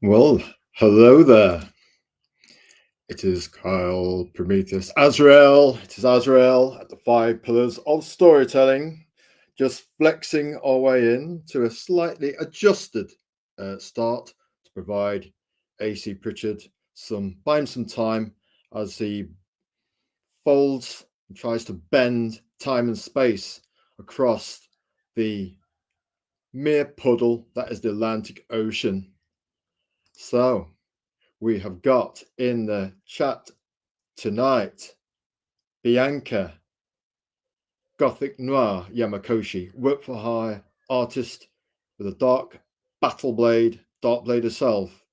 Well, hello there. It is Kyle Prometheus Azrael. It is Azrael at the 5 pillars of storytelling, just flexing our way in to a slightly adjusted start to provide AC Pritchard buying some time as he folds and tries to bend time and space across the mere puddle that is the Atlantic Ocean. So, we have got in the chat tonight Bianca, Gothic Noir Yamakoshi, work for hire artist with a dark dark blade herself,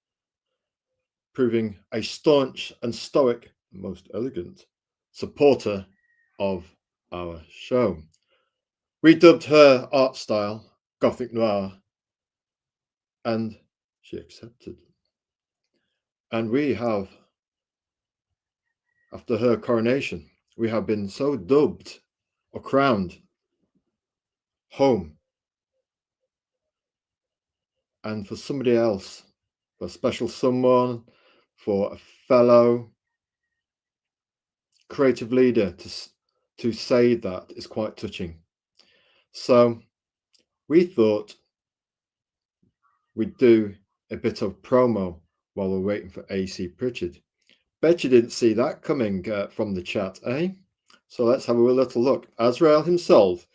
proving a staunch and stoic, most elegant supporter of our show. We dubbed her art style Gothic Noir, and she accepted. And we have, after her coronation, we have been so dubbed or crowned home. And for somebody else, for a special someone, for a fellow creative leader to say that is quite touching. So we thought we'd do a bit of promo while we're waiting for AC Pritchard. Bet you didn't see that coming from the chat, eh? So let's have a little look. Azrael himself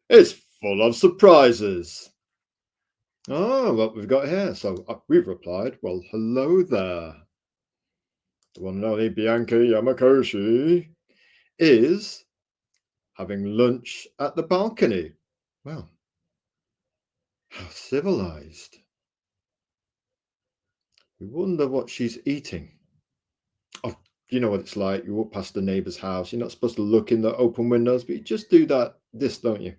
is full of surprises. Oh, what we've got here. So we've replied, well, hello there. The one and only Bianca Yamakoshi is having lunch at the balcony. Well, how civilized. We wonder what she's eating. Oh, you know what it's like. You walk past the neighbour's house. You're not supposed to look in the open windows, but you just do this, don't you?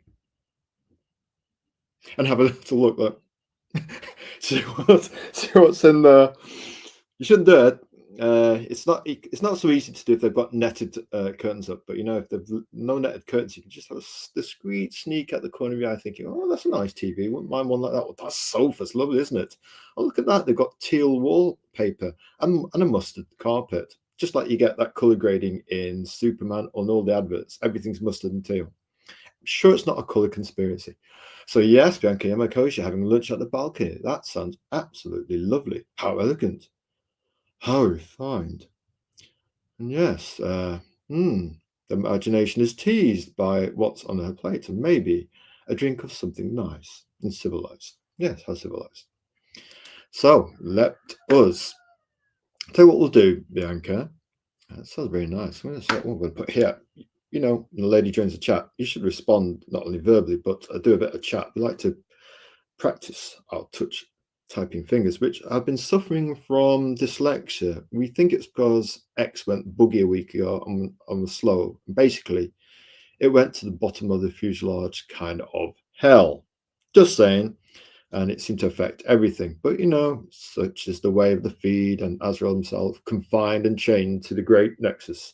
And have a little look. see what's in there. You shouldn't do it. It's not so easy to do if they've got netted curtains up, but if they've no netted curtains, you can just have a discreet sneak at the corner of your eye thinking, oh, that's a nice TV, wouldn't mind one like that. Well, that sofa's lovely, isn't it? Oh, look at that, they've got teal wallpaper and a mustard carpet, just like you get that colour grading in Superman on all the adverts. Everything's mustard and teal. I'm sure it's not a colour conspiracy. So yes, Bianca Yamakoshi having lunch at the balcony. That sounds absolutely lovely. How elegant. How refined. And yes, the imagination is teased by what's on her plate, and maybe a drink of something nice and civilized. Yes, how civilized. So let us tell you what we'll do, Bianca. That sounds very nice. I'm going to put here. When the lady joins the chat, you should respond not only verbally, but do a bit of chat. We like to practice our touch typing fingers, which I've been suffering from dyslexia. We think it's because X went buggy a week ago on the slow. Basically, it went to the bottom of the fuselage kind of hell. Just saying. And it seemed to affect everything. But, such is the way of the feed, and Azrael himself confined and chained to the great Nexus.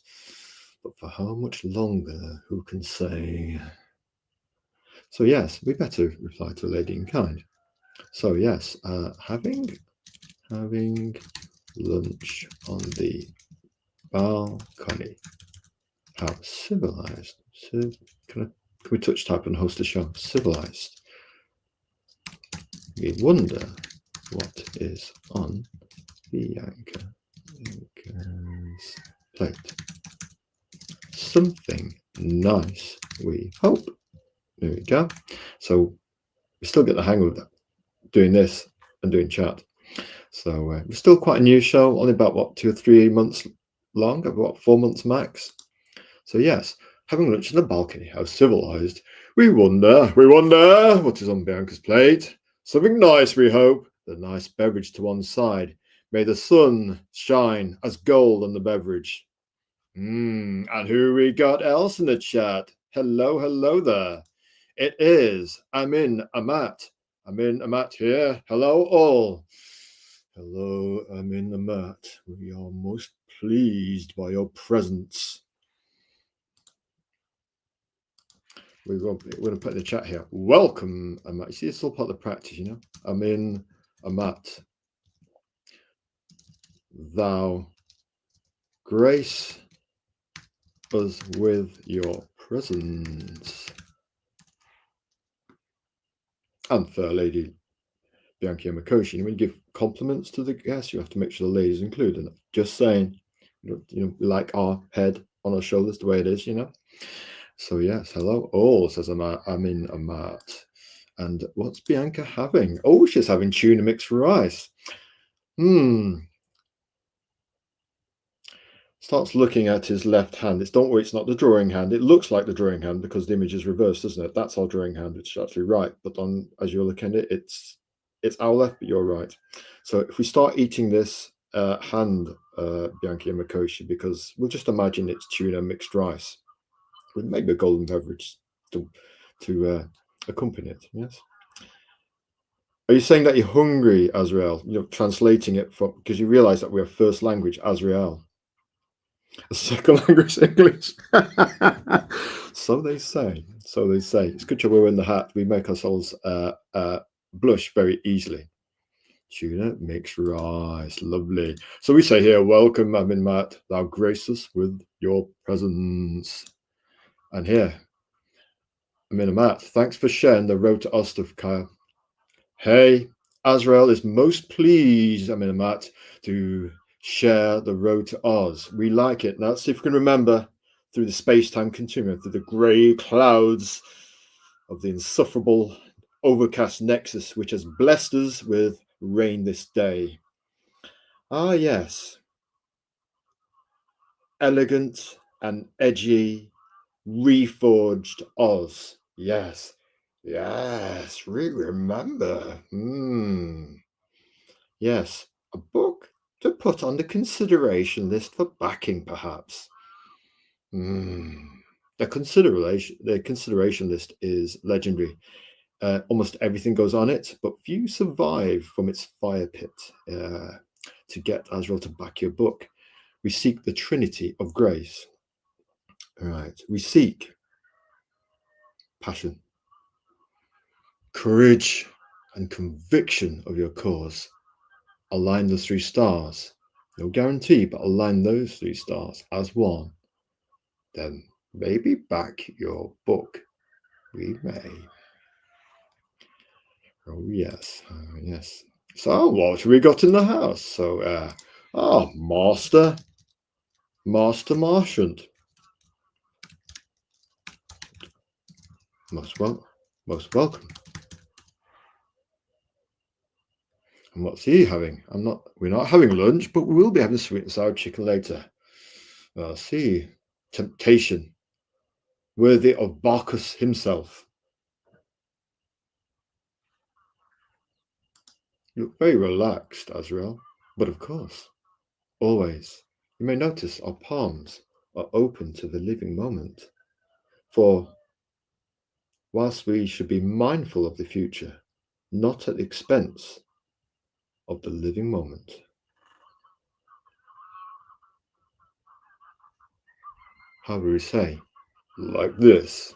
But for how much longer, who can say? So yes, we better reply to a lady in kind. So yes, having lunch on the balcony. How civilized. Can we touch type and host a show? Civilized. We wonder what is on Bianca's plate. Something nice, we hope. There we go. So we still get the hang of that, doing this and doing chat. So we're still quite a new show, only about 2 or 3 months long, about 4 months max. So yes, having lunch on the balcony, how civilized. We wonder what is on Bianca's plate. Something nice, we hope. The nice beverage to one side. May the sun shine as gold on the beverage. And who we got else in the chat? Hello there. It is Amin Amat. Amin Amat here. Hello all. Hello, Amin Amat. We are most pleased by your presence. We're going to put in the chat here. Welcome, Amat. You see, it's all part of the practice, Amin Amat. thou grace us with your presence. And fair lady Bianca Makoshi, when you give compliments to the guests, you have to make sure the ladies included. And just saying, we like our head on our shoulders the way it is, So yes, hello all, says Amat. I'm in Amat. And what's Bianca having? Oh, she's having tuna mixed rice. Starts looking at his left hand. Don't worry, it's not the drawing hand. It looks like the drawing hand because the image is reversed, doesn't it? That's our drawing hand, which is actually right. But as you're looking at it, it's our left, but you're right. So if we start eating this hand, Bianchi and Makoshi, because we'll just imagine it's tuna mixed rice with maybe a golden beverage to accompany it. Yes. Are you saying that you're hungry, Azrael? You're translating it because you realize that we're first language, Azrael. A second language English. So they say. So they say. It's good job we're in the hat. We make ourselves blush very easily. Tuna mixed rice. Lovely. So we say here, welcome, Amin Matt. Thou grace us with your presence. And here, Amin Matt, thanks for sharing the road to Ostov, Kyle. Hey, Azrael is most pleased, Amin Matt, to share the road to Oz. We like it. Now let's see if we can remember through the space-time continuum, through the grey clouds of the insufferable overcast nexus, which has blessed us with rain this day. Ah, yes. Elegant and edgy, reforged Oz. Yes. Yes, we remember. Yes, a book to put on the consideration list for backing, perhaps. The consideration list is legendary. Almost everything goes on it, but few survive from its fire pit. To get Azrael to back your book, we seek the Trinity of grace. All right, we seek passion, courage, and conviction of your cause. Align the three stars. No guarantee, but align those three stars as one. Then maybe back your book. We may. Oh yes, yes. So what have we got in the house? So Master Marchant. Most welcome. And what's he having? We're not having lunch, but we will be having sweet and sour chicken later. See, temptation, worthy of Bacchus himself. You look very relaxed, Azrael, but of course, always, you may notice our palms are open to the living moment. For whilst we should be mindful of the future, not at the expense of the living moment. How will we say? Like this.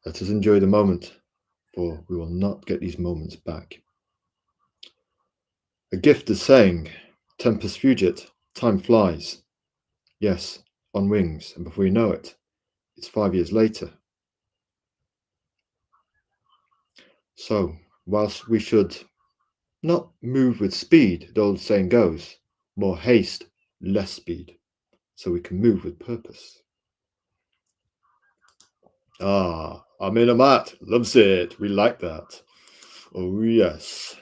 Let us enjoy the moment, for we will not get these moments back. A gift is saying, tempus fugit, time flies. Yes, on wings, and before you know it, it's 5 years later. So, whilst we should not move with speed, the old saying goes, more haste, less speed, so we can move with purpose. Amin Amat loves it. We like that. Oh, yes.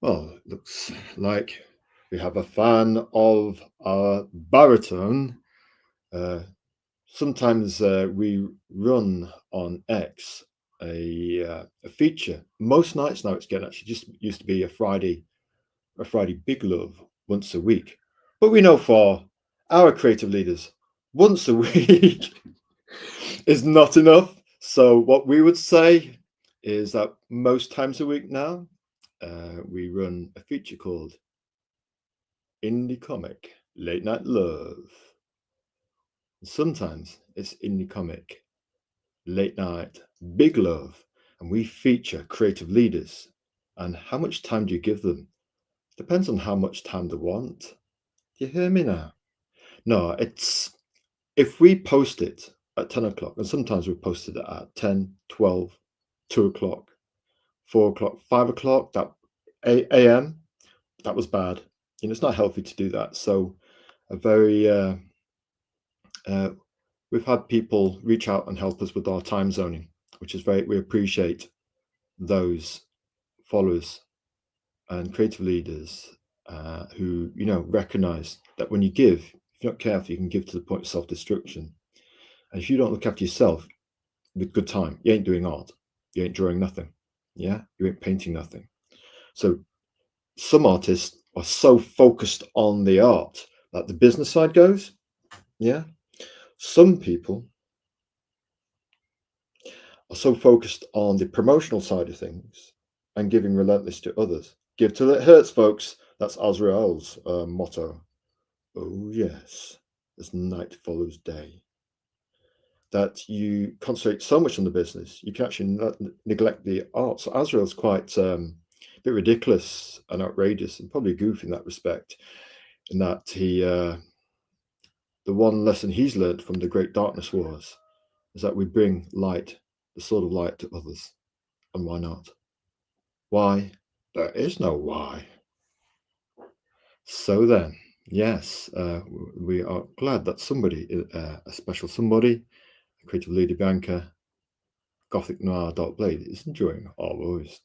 Well, it looks like we have a fan of our baritone. Sometimes we run on X a feature. Most nights now it's getting actually just used to be a Friday Big Love once a week. But we know for our creative leaders, once a week is not enough. So what we would say is that most times a week now, we run a feature called Indie Comic Late Night Love. Sometimes it's Indie Comic Late Night Big Love, and we feature creative leaders. And how much time do you give them Depends on how much time they want. You hear me now? No, it's if we post it at 10 o'clock, and sometimes we posted it at 10, 12, 2 o'clock, 4 o'clock, 5 o'clock, that a.m., that was bad. It's not healthy to do that. So a very we've had people reach out and help us with our time zoning, which is we appreciate those followers and creative leaders who recognize that when you give, if you're not careful, you can give to the point of self-destruction. And if you don't look after yourself with good time, you ain't doing art, you ain't drawing nothing, you ain't painting nothing. So some artists are so focused on the art that the business side goes. Some people are so focused on the promotional side of things and giving relentless to others. Give till it hurts, folks. That's Azrael's motto. Oh yes, as night follows day. That you concentrate so much on the business, you can actually neglect the art. So Azrael's quite a bit ridiculous and outrageous, and probably goofy in that respect. In that he, the one lesson he's learned from the Great Darkness Wars is that we bring light, the sword of light, to others. And why not? Why? There is no why. So then, yes, we are glad that somebody, a special somebody, a creative leader, Bianca, Gothic Noir Dark Blade, is enjoying our voice.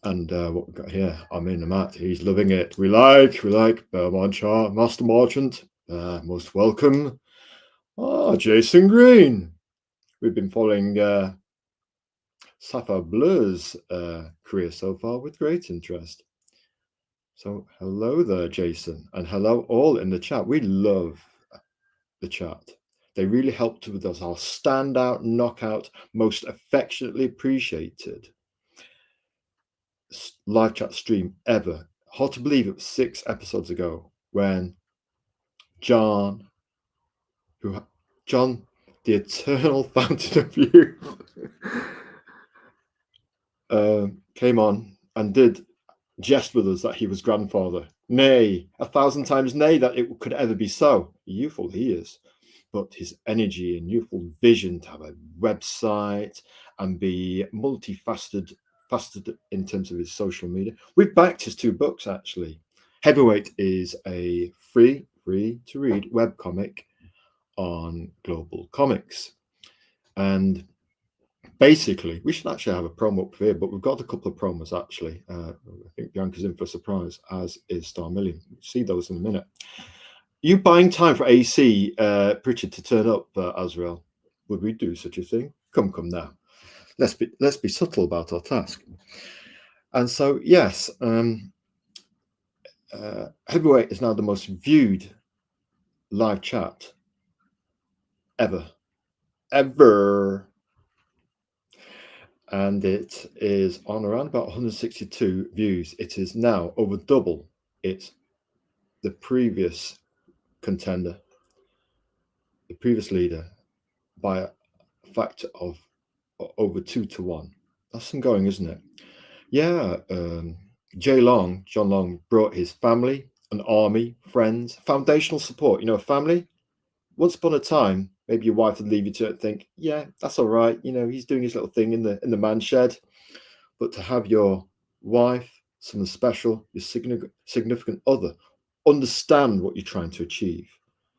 And what we've got here, I'm in the mat. He's loving it. We like Belmont Chart, Master Merchant. Most welcome. Jason Green. We've been following Sapphire Blur's career so far with great interest. So hello there, Jason, and hello all in the chat. We love the chat. They really helped with us, our standout, knockout, most affectionately appreciated live chat stream ever. Hard to believe it was 6 episodes ago when John, the eternal fountain of youth, came on and did jest with us that he was grandfather. Nay, 1,000 times nay that it could ever be so. Youthful he is, but his energy and youthful vision to have a website and be multifaceted in terms of his social media. We've backed his 2 books, actually. Heavyweight is a free to read webcomic on Global Comics. And basically, we should actually have a promo up here, but we've got a couple of promos, actually. I think Bianca's in for a surprise, as is Star Million. We'll see those in a minute. You buying time for AC Pritchard to turn up, Azrael? Would we do such a thing? Come now. Let's be subtle about our task. And so, yes, Heavyweight is now the most viewed live chat ever. And it is on around about 162 views. It is now over double the previous contender, the previous leader, by a factor of over 2 to 1. That's some going, isn't it? Yeah. John Long brought his family, an army, friends, foundational support. A family. Once upon a time, maybe your wife would leave you to think, yeah, that's all right. He's doing his little thing in the man shed. But to have your wife, someone special, your significant other, understand what you're trying to achieve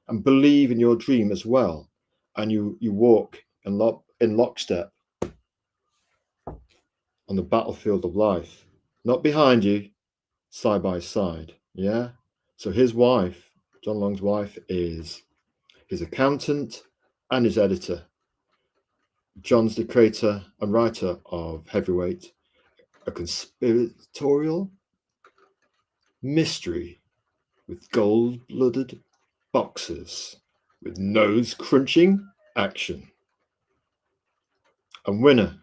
and believe in your dream as well, and you walk in lockstep on the battlefield of life, not behind you, side by side. Yeah. So his wife, John Long's wife, is his accountant and his editor. John's the creator and writer of Heavyweight, a conspiratorial mystery with gold-blooded boxers with nose-crunching action. And winner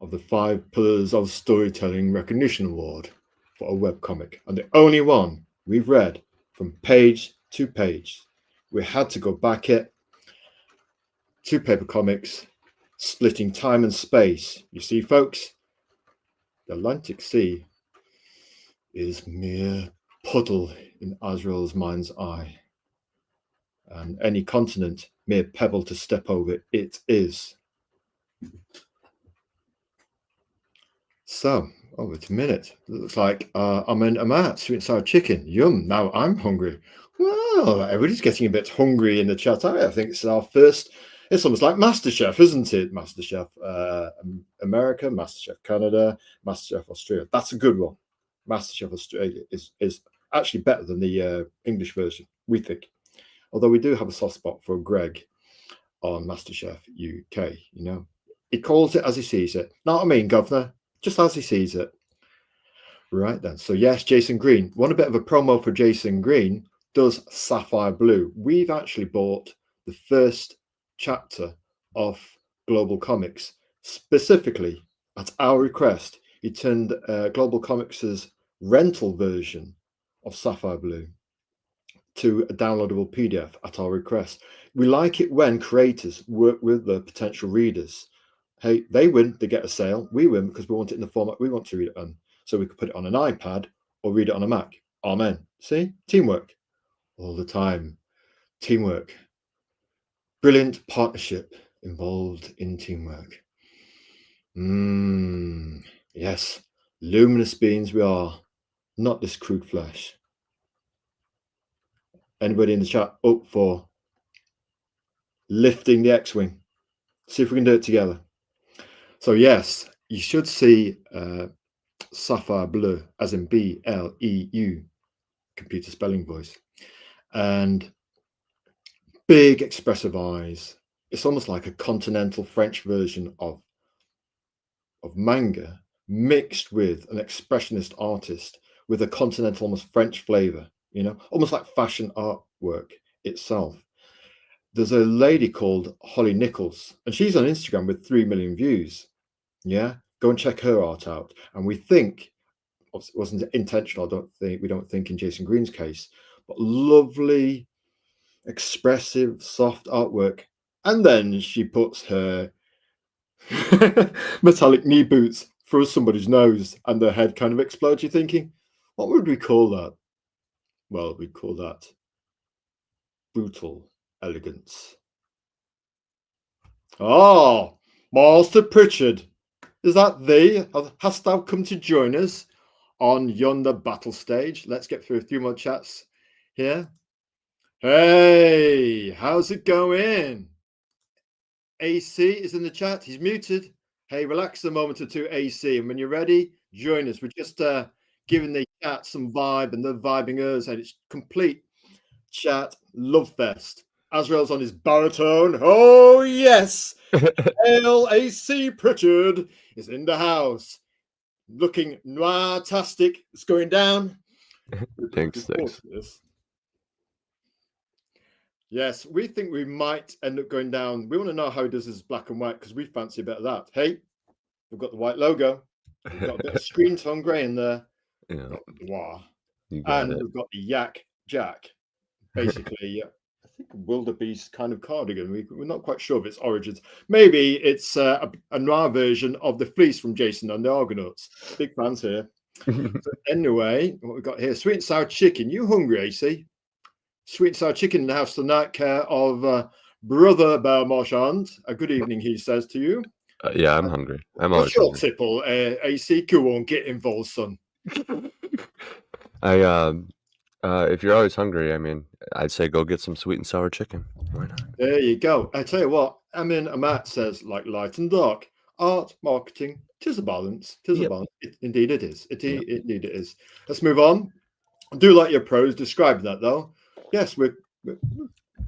of the 5 Pillars of Storytelling Recognition Award for a webcomic, and the only one we've read from page to page. We had to go back it. 2 paper comics, splitting time and space. You see, folks, the Atlantic Sea is mere puddle in Azrael's mind's eye, and any continent mere pebble to step over it is. So, it's a minute. It looks like I'm at sweet and sour chicken. Yum. Now I'm hungry. Well, everybody's getting a bit hungry in the chat. I think it's our first. It's almost like MasterChef, isn't it? MasterChef America, MasterChef Canada, MasterChef Australia. That's a good one. MasterChef Australia is actually better than the English version, we think. Although we do have a soft spot for Greg on MasterChef UK, you know. He calls it as he sees it. Know what I mean, Governor? Just as he sees it. Right then. So yes, Jason Green. Want a bit of a promo for Jason Green? Does Sapphire Blue. We've actually bought the first chapter of Global Comics. Specifically, at our request, he turned Global Comics' rental version of Sapphire Blue to a downloadable PDF at our request. We like it when creators work with the potential readers. Hey, they win, they get a sale. We win because we want it in the format we want to read it on. So we could put it on an iPad or read it on a Mac. Amen. See? Teamwork. All the time. Teamwork. Brilliant partnership involved in teamwork. Yes. Luminous beings we are. Not this crude flesh. Anybody in the chat up for lifting the X-Wing? See if we can do it together. So yes, you should see Sapphire Bleu, as in B-L-E-U, computer spelling voice, and big expressive eyes. It's almost like a continental French version of manga mixed with an expressionist artist with a continental, almost French flavor, you know, almost like fashion artwork itself. There's a lady called Holly Nichols, and she's on Instagram with 3 million views. Yeah, go and check her art out. And we think, obviously it wasn't intentional, we don't think in Jason Green's case, but lovely, expressive, soft artwork. And then she puts her metallic knee boots through somebody's nose and their head kind of explodes. You're thinking, what would we call that? Well, we'd call that brutal elegance. Oh, Master Pritchard, is that thee? Hast thou come to join us on yonder battle stage? Let's get through a few more chats here. Hey, how's it going? AC is in the chat. He's muted. Hey, relax a moment or two, AC. And when you're ready, join us. We're just giving the chat some vibe, and they're vibing us, and it's complete chat love fest. Azrael's on his baritone. Oh, yes. Hail AC Pritchard is in the house. Looking noir-tastic. It's going down. Thanks. Yes, we think we might end up going down. We want to know how he does his black and white because we fancy a bit of that. Hey, we've got the white logo. We've got a bit of screen tone grey in there. Yeah. Wow. And we've got the Yak Jack. Basically, I think wildebeest kind of cardigan. We're not quite sure of its origins. Maybe it's a noir version of the fleece from Jason and the Argonauts. Big fans here. So anyway, what we've got here, sweet and sour chicken. You hungry, AC? Sweet and sour chicken in the house tonight, care of Brother Bear Marchand. A good evening, he says to you. Yeah, I'm hungry. I'm What's always your hungry. tipple, AC? Go on, get involved, son. If you're always hungry, I mean, I'd say go get some sweet and sour chicken. Why not? There you go. I tell you what, Amin Amat says, like light and dark, art, marketing, 'tis a balance. 'Tis a balance. Indeed it is. Indeed it is. Let's move on. I do like your prose describing that, though. Yes, we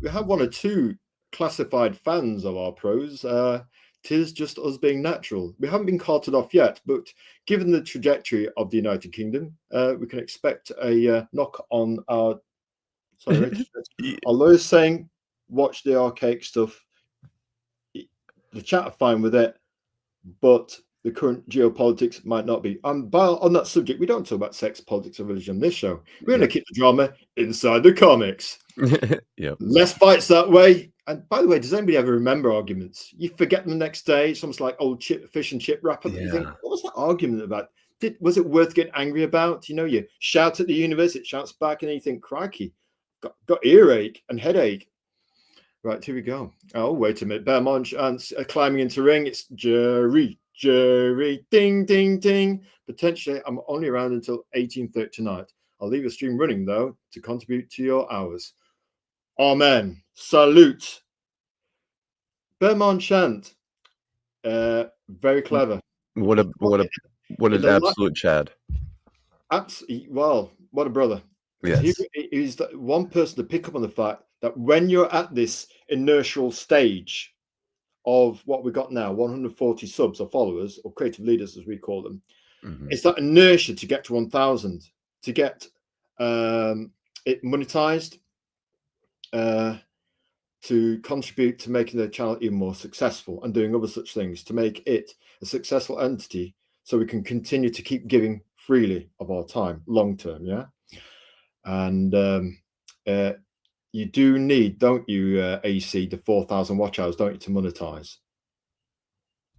have one or two classified fans of our prose. 'Tis just us being natural. We haven't been carted off yet, but given the trajectory of the United Kingdom, we can expect a knock on our. Sorry, our lawyers saying, watch the archaic stuff. The chat are fine with it, but the current geopolitics might not be. And on that subject, we don't talk about sex, politics, or religion on this show. We're going to keep the drama inside the comics. Yep. Less fights that way. And by the way, does anybody ever remember arguments? You forget them the next day. It's almost like old fish and chip wrapper. You think, what was that argument about? was it worth getting angry about? You know, you shout at the universe, it shouts back, and then you think, crikey, got earache and headache. Right, here we go. Oh, wait a minute. Beaumont climbing into ring. It's Jerry, ding, ding, ding. Potentially, I'm only around until 18:30 tonight. I'll leave the stream running, though, to contribute to your hours. Amen. Salute. Beaumont Chant. Very clever. What an absolute Chad. Absolutely. Well, what a brother. Yes. He's the one person to pick up on the fact that when you're at this inertial stage of what we got now, 140 subs or followers or creative leaders, as we call them, it's that inertia to get to 1,000, to get it monetized, to contribute to making the channel even more successful and doing other such things to make it a successful entity so we can continue to keep giving freely of our time long term. Yeah. And you do need, don't you, AC, the 4,000 watch hours, don't you, to monetize?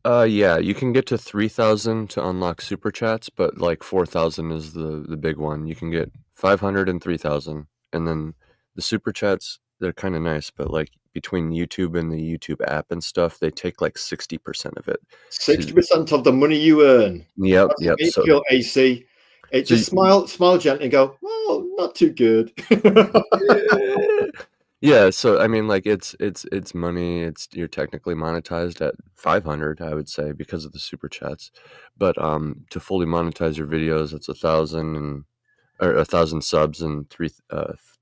Yeah, you can get to 3,000 to unlock super chats, but like 4,000 is the big one. You can get 500 and 3,000, and then the super chats, they're kind of nice, but like between YouTube and the YouTube app and stuff, they take like 60% of it. 60% of the money you earn. Yep, That's yep. So feel AC. It just smile gently and go, well, not too good. Yeah, so I mean, like it's money. You're technically monetized at 500, I would say, because of the super chats. But to fully monetize your videos, it's 1,000 or 1,000 subs and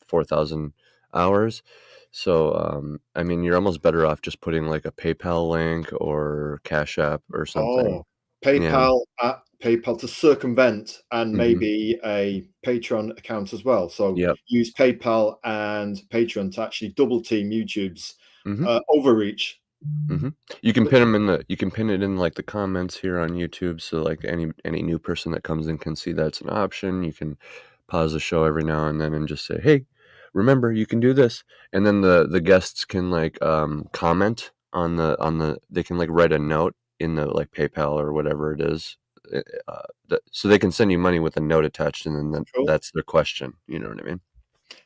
4,000 hours. So I mean, you're almost better off just putting like a PayPal link or Cash App or something. Oh, PayPal to circumvent, and maybe a Patreon account as well. So use PayPal and Patreon to actually double team YouTube's overreach. You can pin it in like the comments here on YouTube, so like any new person that comes in can see that's an option. You can pause the show every now and then and just say, hey, remember you can do this, and then the guests can like comment on the they can like write a note in the like PayPal or whatever it is, so they can send you money with a note attached, and then that's their question. You know what I mean?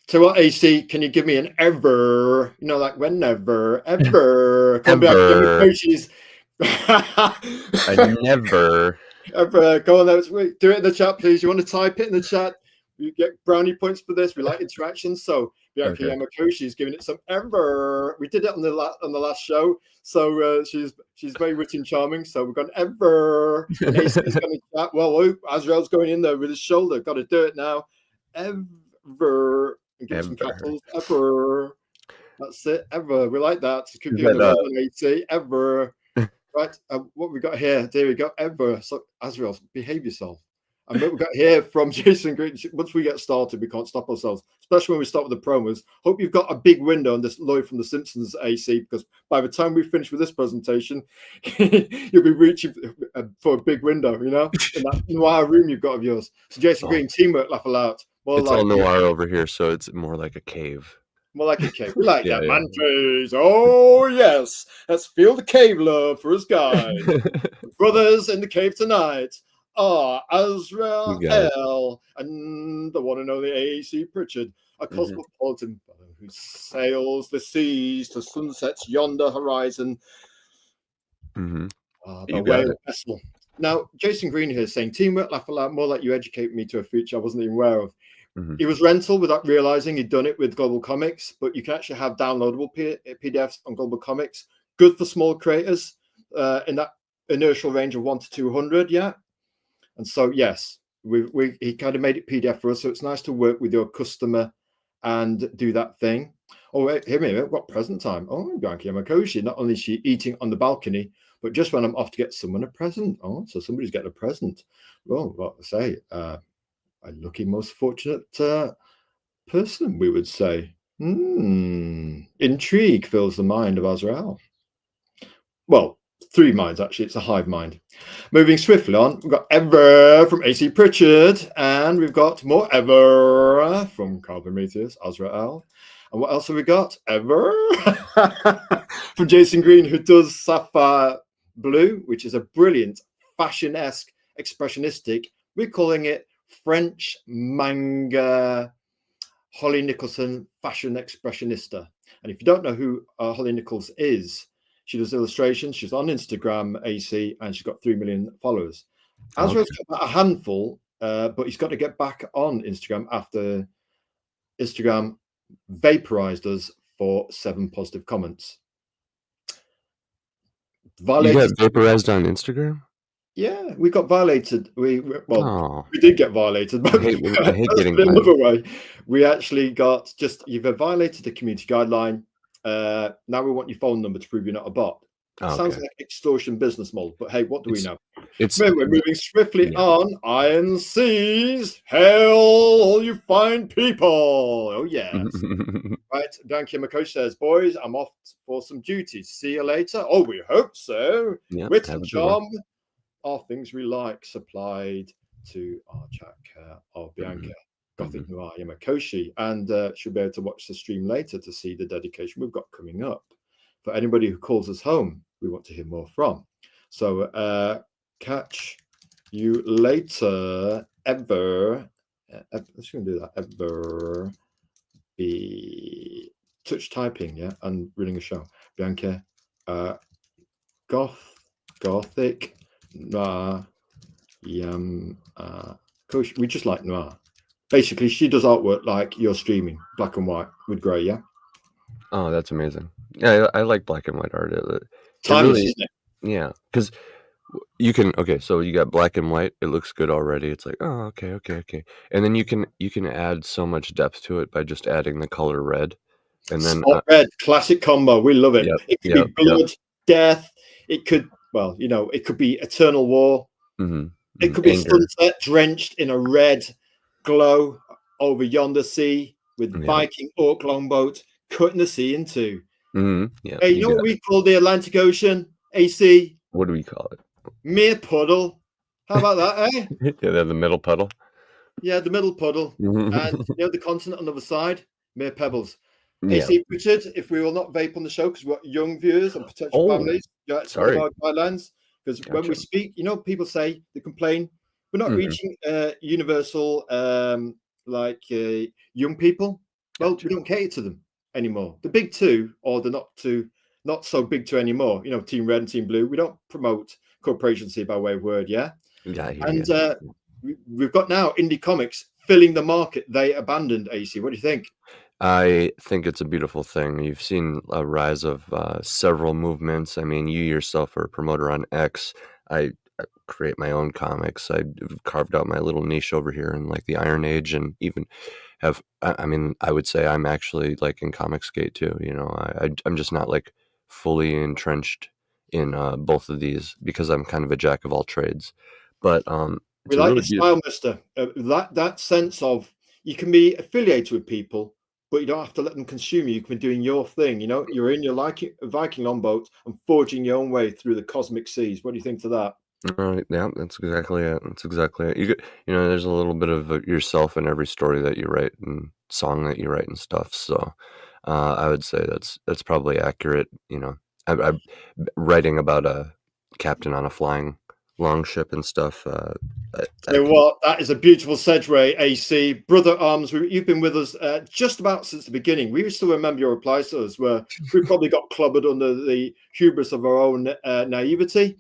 So what, AC, can you give me an ever, you know, like whenever, ever, come back to the coaches. I never. Ever, go on, do it in the chat, please. You want to type it in the chat? You get brownie points for this. We like interactions. So Bianca Yamakoshi is giving it some ever. We did it on the last show. So she's very witty and charming. So we've got ever. AC's going to chat. Well, Azrael's going in there with his shoulder. Got to do it now. Ever. And give some capitals. Ever. That's it. Ever. We like that. Keep giving the on AC. Ever. Right. What we got here? There we go. Ever. So Azrael, behave yourself. And what we got here from Jason Green. Once we get started, we can't stop ourselves, especially when we start with the promos. Hope you've got a big window on this Lloyd from The Simpsons, AC, because by the time we finish with this presentation, you'll be reaching for a big window, you know, in that noir room you've got of yours. So Jason Green, teamwork, laugh aloud. It's like, all noir over here, so it's more like a cave. More like a cave. We like that, man. Oh, yes. Let's feel the cave love for us guys. Brothers in the cave tonight are Azrael and the one and only AC Pritchard, a cosmopolitan fellow who sails the seas to sunsets yonder horizon. The whale vessel. Now, Jason Green here is saying, teamwork, laugh aloud, more like you educate me to a future I wasn't even aware of. He was rental without realizing he'd done it with Global Comics, but you can actually have downloadable PDFs on Global Comics. Good for small creators in that inertial range of 1 to 200, And so, yes, he kind of made it PDF for us, so it's nice to work with your customer and do that thing. Oh, wait, hear me, we've got present time. Oh, Bianca Yamakoshi, not only is she eating on the balcony, but just when I'm off to get someone a present. Oh, so somebody's getting a present. Well, what to say? A lucky, most fortunate person, we would say. Intrigue fills the mind of Azrael. Well, 3 minds, actually. It's a hive mind. Moving swiftly on, we've got ever from AC Pritchard, and we've got more ever from Carbon Meteors, Azrael. And what else have we got? Ever from Jason Green, who does Sapphire Blue, which is a brilliant, fashion-esque, expressionistic We're calling it French manga Holly Nicholson fashion expressionista. And if you don't know who Holly Nichols is, she does illustrations. She's on Instagram, AC, and she's got 3 million followers. Azrael's got a handful, but he's got to get back on Instagram after Instagram vaporized us for 7 positive comments. You got vaporized on Instagram? Yeah, we got violated. We did get violated. But I hate getting another way. We actually got you've violated the community guideline. Now we want your phone number to prove you're not a bot. Sounds like extortion business model, but hey, what do we know? We're moving swiftly on. Iron seas, hail all you fine people. Oh yes. Right, Dan Kimiko says, boys, I'm off for some duties. See you later. Oh, we hope so. Yeah, Wit and charm are things we like, supplied to our chat care of Bianca. Gothic Noir Yamakoshi, and she'll be able to watch the stream later to see the dedication we've got coming up. For anybody who calls us home, we want to hear more from. So catch you later, ever. Let's go and do that. Ever be touch typing, yeah, and reading a show. Bianca, Gothic Noir Coach. We just like noir. Basically, she does artwork like you're streaming, black and white with grey, yeah? Oh, that's amazing. Yeah, I like black and white art. Timeless, isn't it? Yeah, because you can, so you got black and white. It looks good already. It's like, oh, okay. And then you can add so much depth to it by just adding the color red. And then red, classic combo. We love it. It could be blood, death. It could, it could be eternal war. It could be sunset drenched in a red glow over yonder sea with Viking orc longboat cutting the sea in two. Hey, you know what we call the Atlantic Ocean, AC? What do we call it? Mere puddle. How about that, eh? Yeah, the middle puddle. Yeah, the middle puddle. And the continent on the other side, mere pebbles. AC Pritchard, if we will not vape on the show because we've got young viewers and potential families, it's one of our guidelines. Because when we speak, people say, they complain, we're not reaching universal young people. Well, we don't cater to them anymore. The big two, or the not so big two anymore. Team Red and Team Blue. We don't promote corporations by way of word, and we've got now indie comics filling the market they abandoned. AC, what do you think? I think it's a beautiful thing. You've seen a rise of several movements. I mean, you yourself are a promoter on X. I create my own comics. I carved out my little niche over here in like the Iron Age, and even I would say I'm actually like in Comicsgate too. I'm just not like fully entrenched in both of these because I'm kind of a jack of all trades. But we like your style, mister. That sense of you can be affiliated with people, but you don't have to let them consume you. You can be doing your thing. You're in your Viking longboat and forging your own way through the cosmic seas. What do you think to that? Yeah, that's exactly it. You there's a little bit of yourself in every story that you write and song that you write and stuff. So I would say that's probably accurate. I'm writing about a captain on a flying longship and stuff. That is a beautiful segue, AC. Brother Arms, you've been with us just about since the beginning. We still remember your replies to us where we probably got clobbered under the hubris of our own naivety.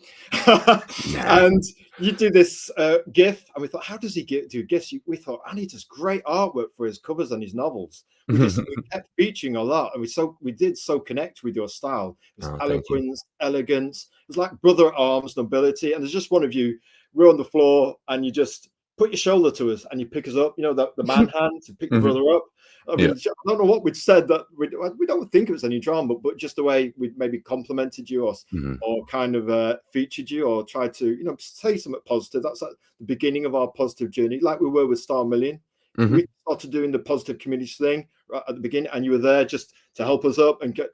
And you do this GIF, and we thought, how does he do GIFs? We thought, and he does great artwork for his covers and his novels. We kept featuring a lot, and we did so connect with your style. It was eloquence, elegance. It was like Brother Arms nobility, and there's just one of you. We're on the floor, and you just put your shoulder to us, and you pick us up. The man hand to pick the brother up. I don't know what we'd said that we don't think it was any drama, but just the way we maybe complimented you or kind of featured you or tried to say something positive. That's at the beginning of our positive journey, like we were with Star Million. We started doing the positive community thing right at the beginning, and you were there just to help us up and get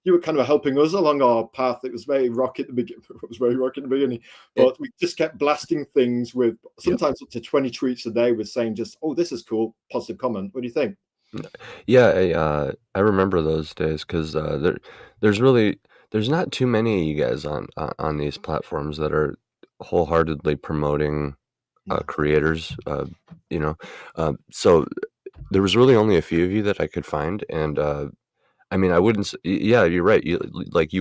you were kind of helping us along our path. It was very rocky at the beginning. It was very rocky at the beginning, but we just kept blasting things with sometimes up to 20 tweets a day with saying just, "Oh, this is cool," positive comment. What do you think? Yeah, I remember those days because there's not too many of you guys on these platforms that are wholeheartedly promoting creators, you know. So there was really only a few of you that I could find, and I mean, I wouldn't. Yeah, you're right. You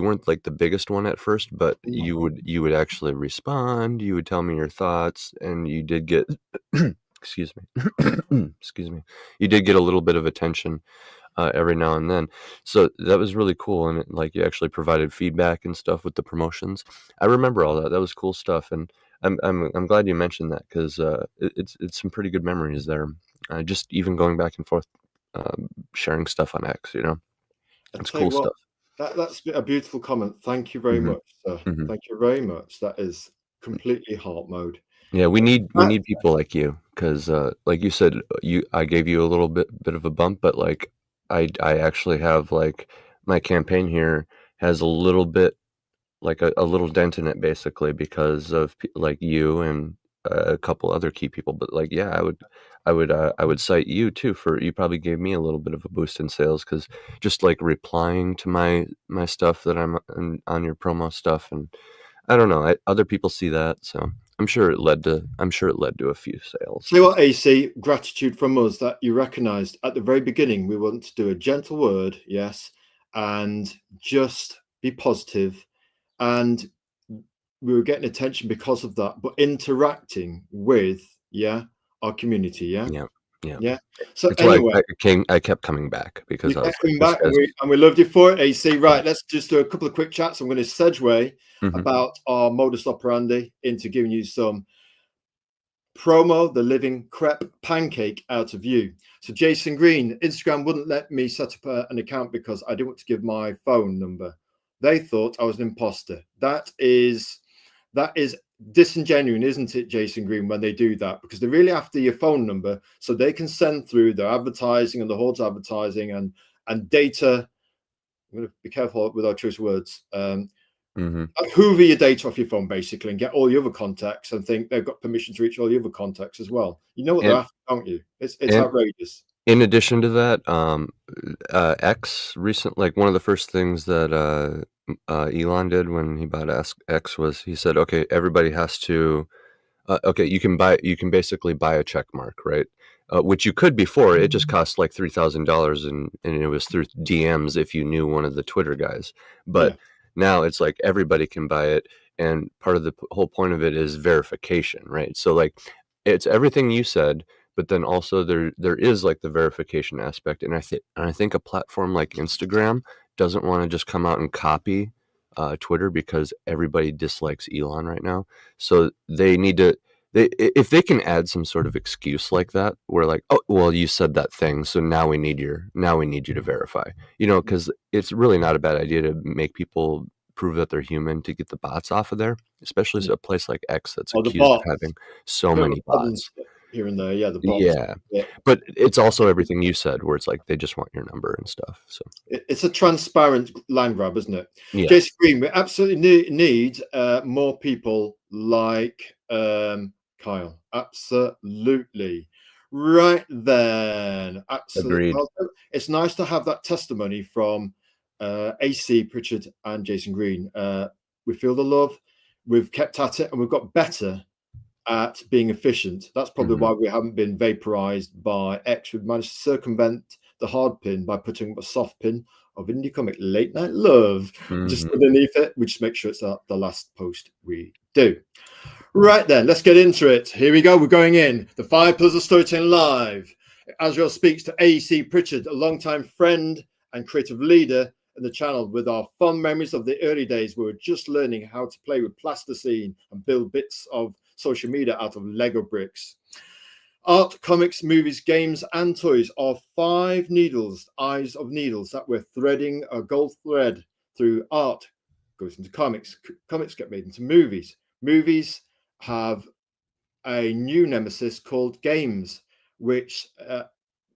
weren't like the biggest one at first, but No. you would actually respond. You would tell me your thoughts, and you did get. Excuse me. Excuse me. You did get a little bit of attention every now and then, so that was really cool. And like you actually provided feedback and stuff with the promotions. I remember all that. That was cool stuff, and I'm glad you mentioned that because it's some pretty good memories there. Just even going back and forth, sharing stuff on X, you know. I It's tell you cool what, stuff. that's a beautiful comment. Thank you very Mhm, much, sir. mhm. Thank you very much. That is completely heart mode. Yeah, we That, need people like you because, like you said, I gave you a little bit of a bump, but, like, I actually have, like my campaign here has a little bit like, a little dent in it basically because of p like, you and a couple other key people, but, like, yeah, I would cite you too for you probably gave me a little bit of a boost in sales because just, like, replying to my stuff that I'm on your promo stuff, and I don't know, other people see that, so I'm sure it led to a few sales. tell you what, AC, gratitude from us that you recognized at the very beginning. We want to do a gentle word, yes, and just be positive. And we were getting attention because of that, but interacting with, yeah, our community, yeah, Yeah, yeah. yeah. So It's why anyway, I kept coming back you because I was kept like, coming "This back, guy's." and we loved you for it, AC. Right, let's just do a couple of quick chats. I'm going to segue Mhm. about our modus operandi into giving you some promo, the living crep pancake out of you. So Jason Green, Instagram wouldn't let me set up an account because I didn't want to give my phone number. They thought I was an imposter. That is disingenuous, isn't it, Jason Green, when they do that? Because they're really after your phone number so they can send through their advertising and the hordes advertising and data. I'm going to be careful with our choice of words. Mhm. Hoover your data off your phone basically and get all the other contacts and think they've got permission to reach all the other contacts as well. You know what they're And after, don't you? It's and outrageous. in addition to that, X recent like, one of the first things that, Elon did when he bought X was he said, "Okay, everybody has to." Okay, you can basically buy a check mark, right? Which you could before, it just cost like $3,000 and it was through DMs if you knew one of the Twitter guys. Yeah. But now it's like everybody can buy it, and part of the whole point of it is verification, right? So like it's everything you said, but then also there is like the verification aspect, and I think a platform like Instagram doesn't want to just come out and copy Twitter because everybody dislikes Elon right now. So they need to if they can add some sort of excuse like that, where like, oh, well, you said that thing, so now we need you to verify. You know, because it's really not a bad idea to make people prove that they're human to get the bots off of there, especially Yeah. a place like X that's Or the accused of bots. having so A bit of many a problem bots. here and there. Yeah, the bots. Yeah, Yeah. but it's also everything you said, where it's like they just want your number and stuff. So It's a transparent land grab, isn't it? yeah, Jason Green, we absolutely need more people like Kyle. Absolutely. Right then. Absolutely. agreed. Well, it's nice to have that testimony from AC, Pritchard, and Jason Green. We feel the love. We've kept at it and we've got better at being efficient. That's probably Hmm. why we haven't been vaporized by X. We've managed to circumvent the hard pin by putting a soft pin of indie comic late night love just Hmm. underneath it. We just make sure it's the last post we do. Right then, let's get into it. Here we go. We're going in. The 5 Pillars of Storytelling Live. Azrael speaks to A.C. Pritchard, a longtime friend and creative leader in the channel, with our fond memories of the early days. We were just learning how to play with plasticine and build bits of social media out of Lego bricks. Art, comics, movies, games, and toys are 5 needles, eyes of needles that we're threading a gold thread through. Art goes into comics. Comics get made into movies. Movies have a new nemesis called games, which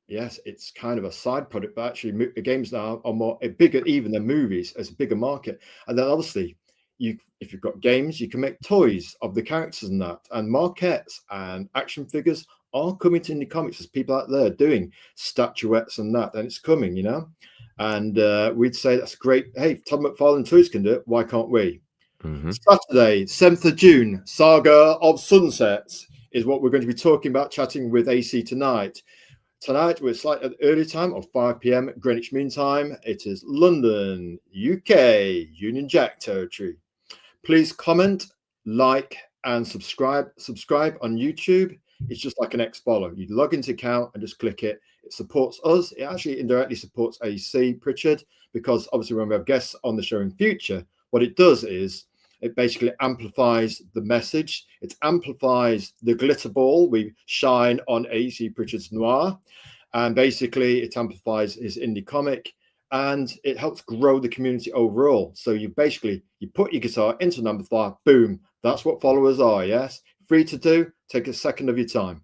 yes, it's kind of a side product, but actually games now are more bigger even than movies. It's a bigger market. And then obviously, if you've got games, you can make toys of the characters and that, and marquettes and action figures are coming to indie comics. There's people out there doing statuettes and that, and it's coming, you know. And we'd say that's great. Hey, if Todd McFarlane Toys can do it, why can't we? Hmm. Saturday, 7th of June, Saga of Sunsets. is what we're going to be talking about, chatting with AC tonight. Tonight, we're slightly at the early time of 5 p.m. Greenwich Mean Time. It is London, UK, Union Jack territory. Please comment, like, and subscribe. Subscribe on YouTube. It's just like an X-follow. You log into account and just click it. It supports us. It actually indirectly supports AC Pritchard, because obviously when we have guests on the show in future, what it does is it basically amplifies the message. It amplifies the glitter ball we shine on AC Pritchard's noir. And basically it amplifies his indie comic, and it helps grow the community overall. So you put your guitar into number 5, boom. That's what followers are, yes? Free to do. Take a second of your time.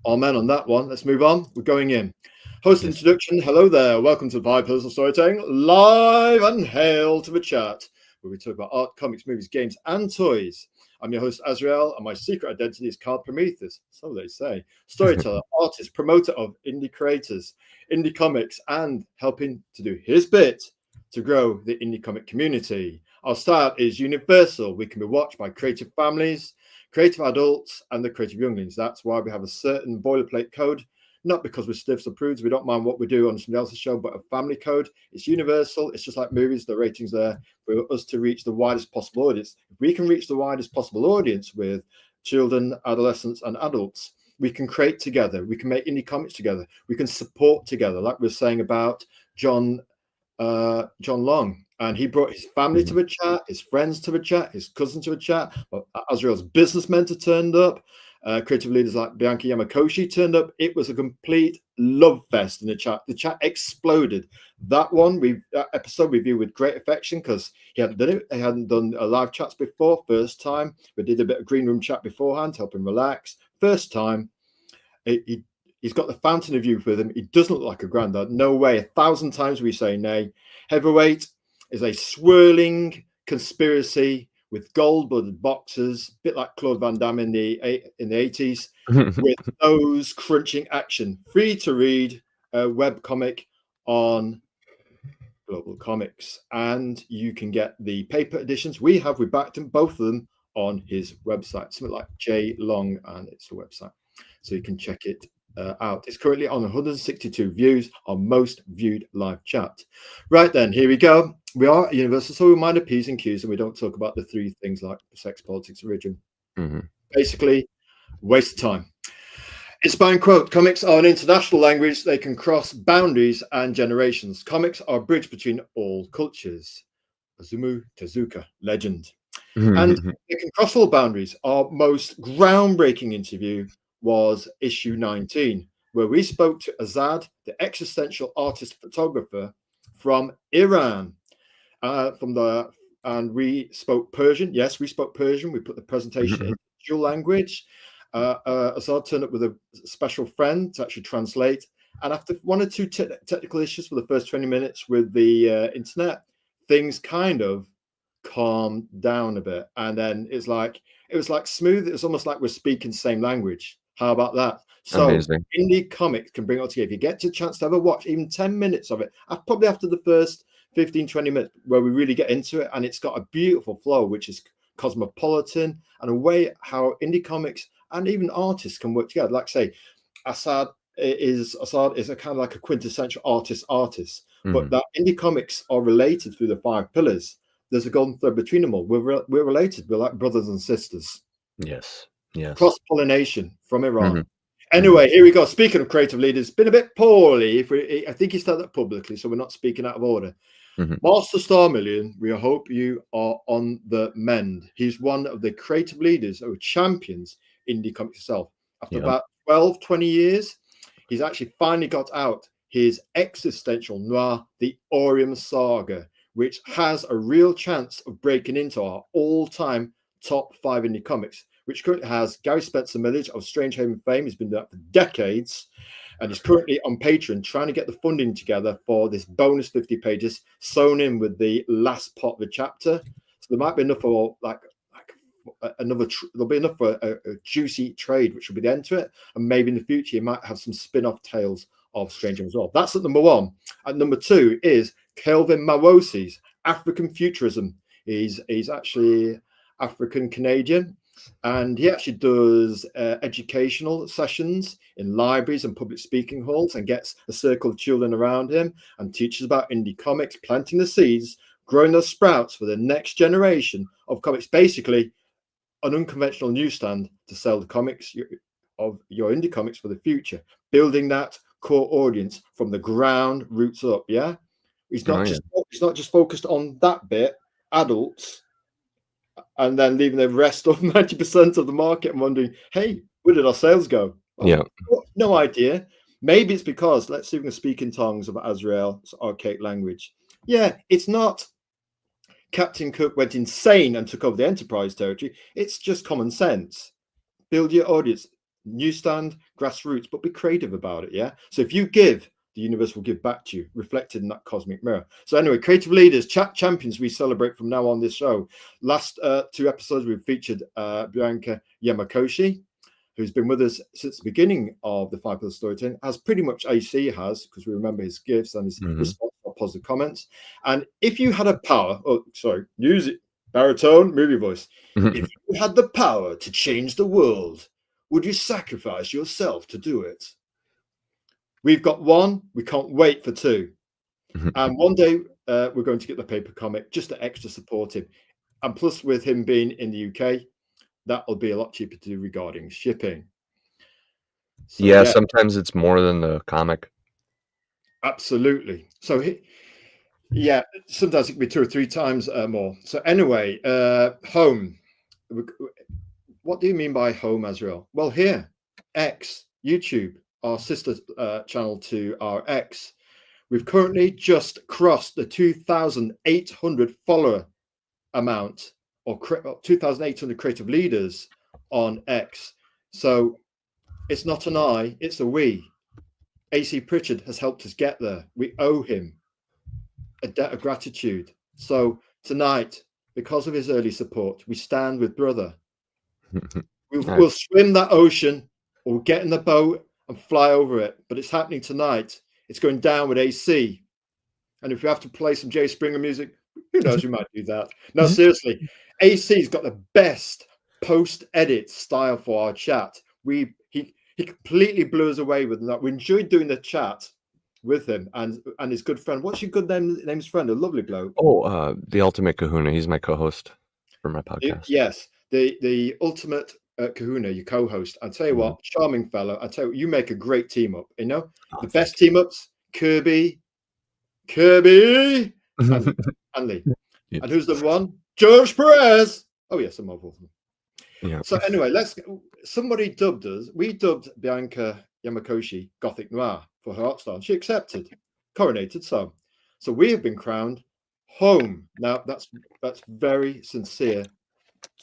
Amen on that one. Let's move on. We're going in. Host introduction. Hello there. Welcome to Vibe Personal Storytelling, live and hail to the chat, where we talk about art, comics, movies, games, and toys. I'm your host, Azrael, and my secret identity is Carl Prometheus, so they say. Storyteller, artist, promoter of indie creators, indie comics, and helping to do his bit to grow the indie comic community. Our style is universal. We can be watched by creative families, creative adults, and the creative younglings. That's why we have a certain boilerplate code, not because we're stiffs or prudes. We don't mind what we do on somebody else's show, but a family code. It's universal. It's just like movies. The ratings there for us to reach the widest possible audience. If we can reach the widest possible audience with children, adolescents, and adults, we can create together. We can make indie comics together. We can support together, like we were saying about John Long. And he brought his family to the chat, his friends to the chat, his cousin to the chat. Azrael's business mentor turned up. Creative leaders like Bianca Yamakoshi turned up. It was a complete love fest in the chat. The chat exploded. That episode we viewed with great affection, because he hadn't done it. He hadn't done live chats before. First time. We did a bit of green room chat beforehand to help him relax. First time. He's got the fountain of youth with him. He doesn't look like a granddad. No way. 1,000 times we say nay. Heavyweight is a swirling conspiracy with gold-blooded boxers, a bit like Claude Van Damme in the 80s, with those crunching action. Free to read web comic on Global Comics, and you can get the paper editions. We backed them, both of them, on his website, something like J Long, and it's a website, so you can check it out. It's currently on 162 views, our most viewed live chat. Right then, here we go. We are universal, so we mind the P's and Q's, and we don't talk about the 3 things like sex, politics, religion. Basically, waste of time. Inspiring quote: comics are an international language. They can cross boundaries and generations. Comics are a bridge between all cultures. Osamu Tezuka, legend. And they can cross all boundaries. Our most groundbreaking interview was issue 19, where we spoke to Azad, the existential artist photographer from Iran. And we spoke Persian. Yes, we spoke Persian. We put the presentation in dual language. Azad turned up with a special friend to actually translate. And after 1 or 2 technical issues for the first 20 minutes with the internet, things kind of calmed down a bit. And then it was like smooth. It was almost like we're speaking the same language. How about that? So amazing. Indie comics can bring it all together. If you get a chance to ever watch even 10 minutes of it, probably after the first 15-20 minutes where we really get into it, and it's got a beautiful flow, which is cosmopolitan, and a way how indie comics and even artists can work together. Like say, Assad is a kind of like a quintessential artist, but that indie comics are related through the 5 pillars. There's a golden thread between them all. We're related. We're like brothers and sisters. Yes. Cross-pollination from Iran. Anyway, here we go. Speaking of creative leaders, been a bit poorly. I think he said that publicly, so we're not speaking out of order. Master Star Million, we hope you are on the mend. He's one of the creative leaders who champions indie comics itself. After about 12-20 years, he's actually finally got out his existential noir, The Orium Saga, which has a real chance of breaking into our all-time top 5 indie comics, which currently has Gary Spencer Millage of Strange Haven fame. He's been doing that for decades, and he's currently on Patreon trying to get the funding together for this bonus 50 pages sewn in with the last part of the chapter. So there might be enough for there'll be enough for a juicy trade, which will be the end to it. And maybe in the future, you might have some spin-off tales of Strange Haven as well. That's at number 1. At number 2 is Kelvin Mawosi's African Futurism. He's actually African Canadian. And he actually does educational sessions in libraries and public speaking halls, and gets a circle of children around him and teaches about indie comics, planting the seeds, growing those sprouts for the next generation of comics. Basically, an unconventional newsstand to sell the comics of your indie comics for the future, building that core audience from the ground roots up. Yeah, he's not just focused on that bit, adults, and then leaving the rest of 90% of the market and wondering, hey, where did our sales go? Well, no idea. Maybe it's because, let's see if we can speak in tongues of Azrael, it's archaic language. Yeah, it's not Captain Cook went insane and took over the enterprise territory. It's just common sense. Build your audience, newsstand, grassroots, but be creative about it. Yeah. So if you give, the universe will give back to you, reflected in that cosmic mirror. So anyway, creative leaders, chat champions, we celebrate from now on this show. Last 2 episodes, we've featured Bianca Yamakoshi, who's been with us since the beginning of the 5 Pillars of Storytelling, as pretty much AC has, because we remember his gifts and his response to positive comments. And if you had a power, music, baritone, movie voice, if you had the power to change the world, would you sacrifice yourself to do it? We've got 1. We can't wait for 2. And one day we're going to get the paper comic just to extra support him. And plus, with him being in the UK, that'll be a lot cheaper to do regarding shipping. So, yeah, sometimes it's more than the comic. Absolutely. So, yeah, sometimes it can be 2 or 3 times more. So anyway, home. What do you mean by home, Azrael? Well, here, X, YouTube, our sister channel to our X. We've currently just crossed the 2,800 follower amount, or 2,800 creative leaders on X. So it's not an I, it's a we. AC Pritchard has helped us get there. We owe him a debt of gratitude. So tonight, because of his early support, we stand with brother. We'll swim that ocean, or we'll get in the boat and fly over it. But it's happening tonight. It's going down with AC. And if we have to play some Jay Springer music, who knows, we might do that. No, seriously, AC's got the best post-edit style for our chat. He completely blew us away with that. We enjoyed doing the chat with him and his good friend. What's your good name's friend? A lovely bloke. Oh, the Ultimate Kahuna. He's my co-host for my podcast. Yes, the Ultimate Kahuna, your co-host. I tell you what, charming fellow. I tell you, you make a great team up. You know, the best team ups: Kirby, and Lee. Yes. And who's the one? George Perez. Oh yes, I'm over them. Yeah. So anyway, somebody dubbed us. We dubbed Bianca Yamakoshi Gothic Noir for her art style, and she accepted. Coronated so we have been crowned home. Now that's very sincere,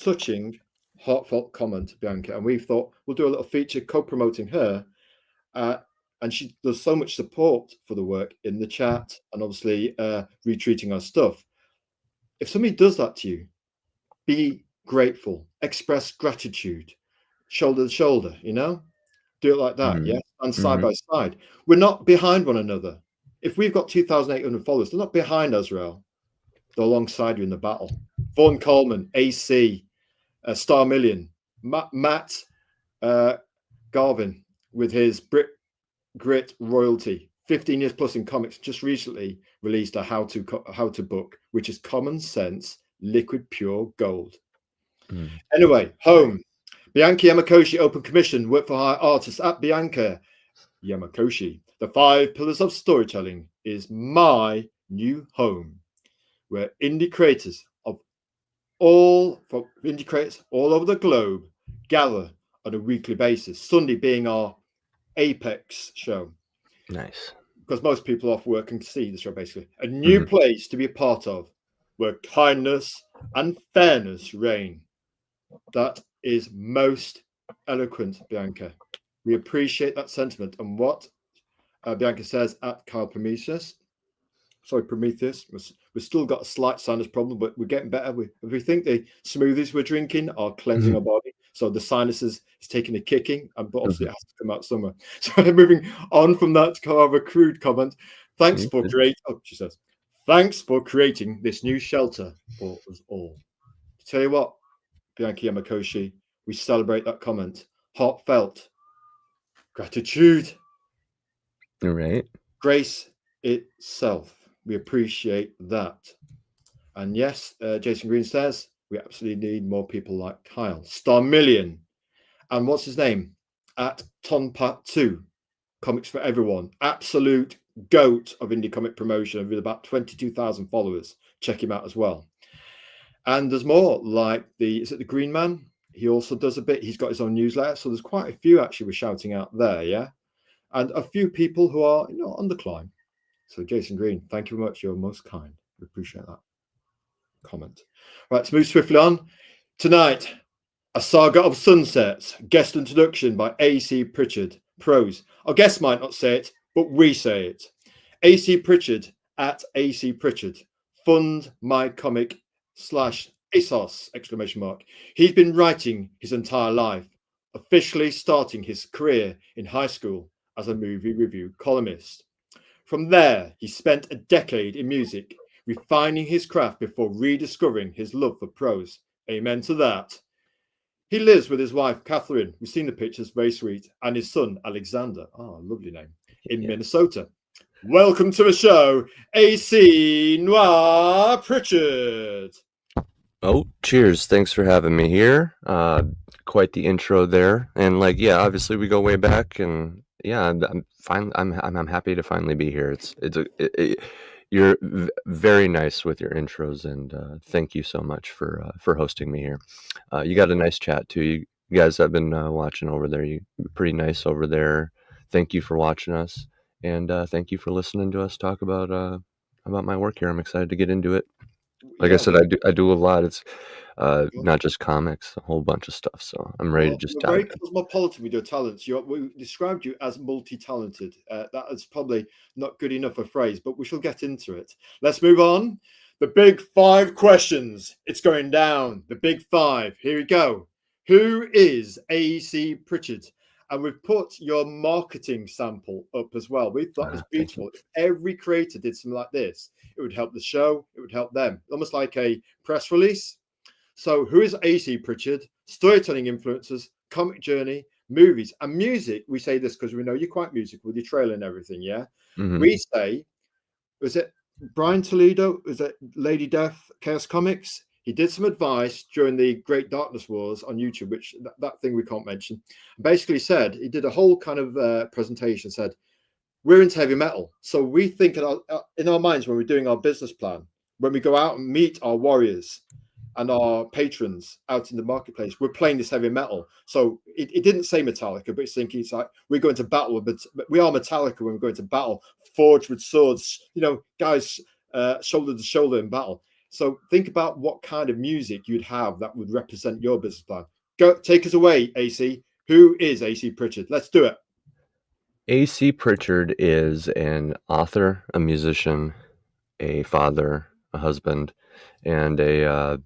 touching, heartfelt comment, Bianca, and we thought we'll do a little feature co-promoting her, and she does so much support for the work in the chat and obviously retweeting our stuff. If somebody does that to you, be grateful, express gratitude, shoulder to shoulder, you know, do it like that. Yeah, and side by side. We're not behind one another. If we've got 2,800 followers, they're not behind Azrael. They're alongside you in the battle. Vaughan Coleman, AC, Star Million, Matt Garvin with his Grit royalty, 15 years plus in comics, just recently released a how to book, which is common sense, liquid pure gold. Anyway, home. Bianca Yamakoshi open commission, work for hire artists at Bianca Yamakoshi. The 5 Pillars of Storytelling is my new home, where indie creators all over the globe gather on a weekly basis. Sunday being our apex show. Nice. Because most people off work can see the show, basically. A new place to be a part of, where kindness and fairness reign. That is most eloquent, Bianca. We appreciate that sentiment. And what Bianca says at Prometheus, we've still got a slight sinus problem, but we're getting better. We think the smoothies we're drinking are cleansing our body. So the sinuses is taking a kicking, but obviously it has to come out somewhere. So moving on from that kind of a crude comment. She says, thanks for creating this new shelter for us all. Tell you what, Bianca Yamakoshi, we celebrate that comment. Heartfelt gratitude. Right. Grace itself. We appreciate that. And yes, Jason Green says we absolutely need more people like Kyle. Star Million. And what's his name? At Tonpat2. Comics for Everyone. Absolute goat of indie comic promotion with about 22,000 followers. Check him out as well. And there's more, like is it the Green Man? He also does a bit. He's got his own newsletter. So there's quite a few actually we're shouting out there, yeah? And a few people who are, on the climb. So Jason Green, thank you very much. You're most kind. We appreciate that comment. Right, let's move swiftly on. Tonight, A Saga of Sunsets, guest introduction by A.C. Pritchard. Prose. Our guest might not say it, but we say it. A.C. Pritchard at A.C. Pritchard. Fund my comic /ASOS! Exclamation mark. He's been writing his entire life, officially starting his career in high school as a movie review columnist. From there, he spent a decade in music, refining his craft before rediscovering his love for prose. Amen to that. He lives with his wife, Catherine. We've seen the pictures, very sweet, and his son, Alexander. Oh, lovely name. In Minnesota. Welcome to the show, AC Noir Pritchard. Oh, cheers. Thanks for having me here. Quite the intro there. And obviously we go way back, and I'm fine. I'm happy to finally be here. You're very nice with your intros, and thank you so much for hosting me here. You got a nice chat too. You guys have been watching over there. You pretty nice over there. Thank you for watching us, and thank you for listening to us talk about my work here. I'm excited to get into it. Like I said, I do a lot. It's not just comics, a whole bunch of stuff. So I'm ready to just dive very in. cosmopolitan with your talents. We described you as multi-talented. That is probably not good enough a phrase, but we shall get into it. Let's move on. The big 5 questions. It's going down. The big 5. Here we go. Who is A.C. Pritchard? And we've put your marketing sample up as well. We thought it was beautiful. If every creator did something like this, it would help the show. It would help them. Almost like a press release. So who is A.C. Pritchard? Storytelling influences, comic journey, movies, and music. We say this because we know you're quite musical with your trailer and everything, yeah? Mm-hmm. We say, was it Brian Toledo? Was it Lady Death Chaos Comics? He did some advice during the Great Darkness Wars on YouTube, which that thing we can't mention. Basically said, he did a whole kind of presentation, said, we're into heavy metal. So we think in our minds when we're doing our business plan, when we go out and meet our warriors and our patrons out in the marketplace, we're playing this heavy metal. So it didn't say Metallica, but it's thinking it's like we're going to battle, but we are Metallica when we're going to battle, forged with swords, guys shoulder to shoulder in battle. So think about what kind of music you'd have that would represent your business plan. Go, take us away, AC. Who is AC Pritchard? Let's do it. AC Pritchard is an author, a musician, a father, a husband, and a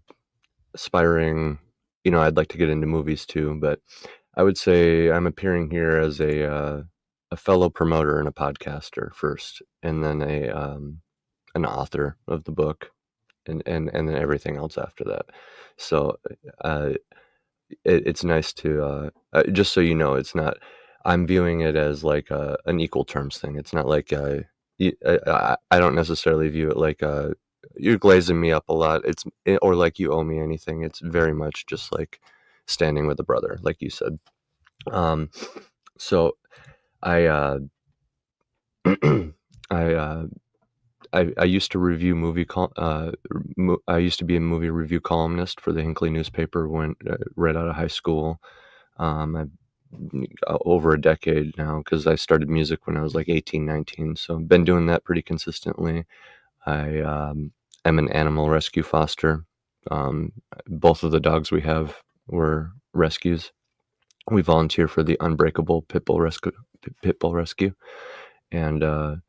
aspiring, I'd like to get into movies too, but I would say I'm appearing here as a fellow promoter and a podcaster first, and then an author of the book, and then everything else after that. So it's nice to just so you know, it's not. I'm viewing it as like an equal terms thing. It's not like I don't necessarily view it like you're glazing me up a lot. Or like you owe me anything. It's very much just like standing with a brother, like you said. So I I used to review I used to be a movie review columnist for the Hinckley newspaper when right out of high school. I've over a decade now because I started music when I was like 18, 19. So I've been doing that pretty consistently. I am an animal rescue foster. Both of the dogs we have were rescues. We volunteer for the Unbreakable Pit Bull Rescue, and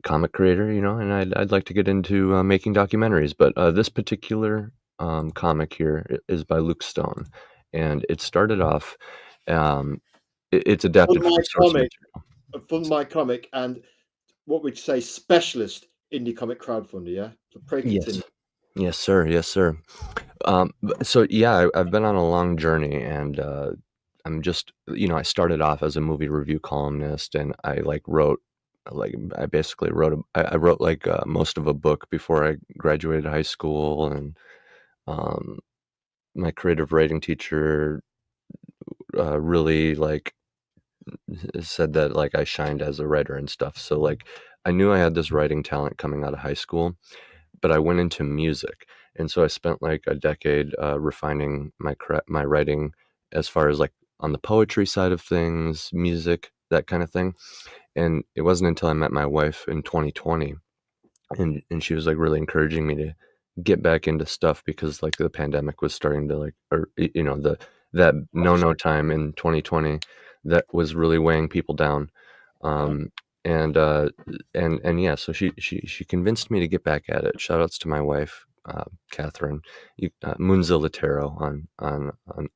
comic creator, and I'd like to get into making documentaries. But this particular comic here is by Luke Stone, and it started off. It's adapted from source material. From my comic, and what would you say, specialist indie comic crowdfunder, yeah? So pray continue. Yes. Yes, sir. Yes, sir. So yeah, I've been on a long journey, and I'm just, I started off as a movie review columnist, and I like wrote, like I basically wrote, I wrote like most of a book before I graduated high school, and um, my creative writing teacher really like said that like I shined as a writer and stuff. So like I knew I had this writing talent coming out of high school, but I went into music, and so I spent like a decade refining my writing as far as like on the poetry side of things, music, that kind of thing. And it wasn't until I met my wife in 2020, and she was like really encouraging me to get back into stuff because like the pandemic was starting to like, or the that no time in 2020 that was really weighing people down. Right. um and yeah, so she convinced me to get back at it. Shout outs to my wife, Catherine, Munza Latero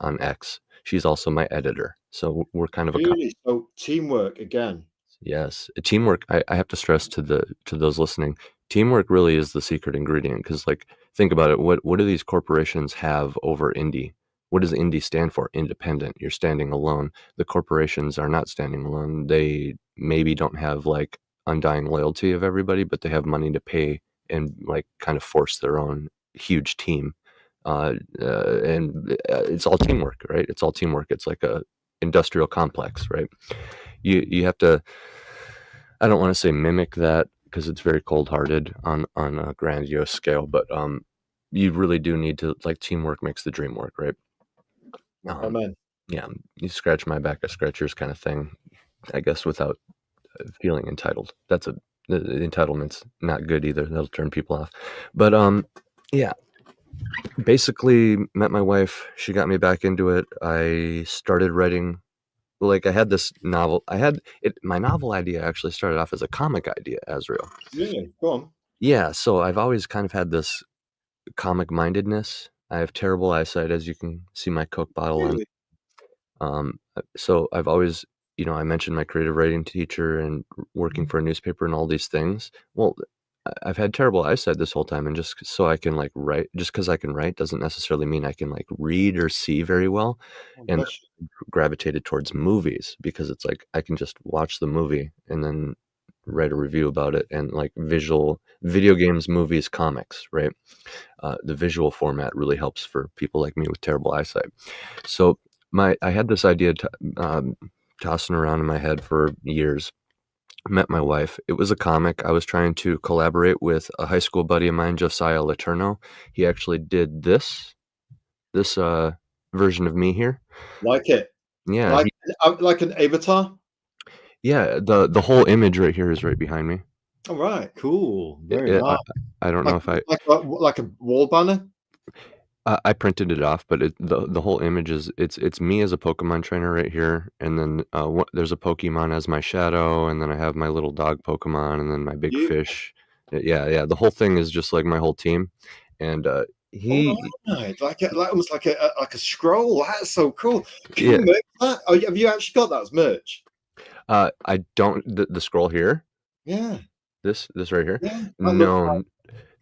on X. She's also my editor, so we're kind of a. Really? So teamwork again. Yes, teamwork. I have to stress to those listening, teamwork really is the secret ingredient. Because like, think about it. What do these corporations have over indie? What does indie stand for? Independent. You're standing alone. The corporations are not standing alone. They maybe don't have like undying loyalty of everybody, but they have money to pay and like kind of force their own huge team. And it's all teamwork, right? It's all teamwork. It's like a industrial complex, right? You have to, I don't want to say mimic that because it's very cold-hearted on a grandiose scale, but you really do need to, like, teamwork makes the dream work, right? Um, Amen. yeah, you scratch my back, I scratch yours kind of thing, I guess, without feeling entitled. The entitlement's not good either. That'll turn people off. But yeah, basically met my wife. She got me back into it. I started writing. Like I had this novel. I had it. My novel idea actually started off as a comic idea, Azrael. Really? Go on. Yeah, so I've always kind of had this comic mindedness. I have terrible eyesight, as you can see my Coke bottle on. Really? So I've always, I mentioned my creative writing teacher and working for a newspaper and all these things. Well, I've had terrible eyesight this whole time, and just so I can like write, just because I can write doesn't necessarily mean I can like read or see very well. Oh, And bless you. gravitated towards movies because it's like I can just watch the movie and then write a review about it, and like visual video games, movies, comics, right? The visual format really helps for people like me with terrible eyesight. So I had this idea tossing around in my head for years. Met my wife. It was a comic. I was trying to collaborate with a high school buddy of mine, Josiah Laterno. He actually did this version of me here. Like it. Yeah, Like like an avatar? yeah. The whole image right here is right behind me. All right. Cool. It, Very it, nice. I don't know Like if I like a wall banner? I printed it off, but the whole image is it's me as a Pokemon trainer right here, and then there's a Pokemon as my shadow, and then I have my little dog Pokemon, and then my big Beautiful. fish. Yeah, yeah. The whole thing is just like my whole team, and All he right. Like almost like a scroll. That's so cool. Can yeah. you make that? Oh, have you actually got that as merch? I don't the scroll here. Yeah. This right here. Yeah. That looks No, like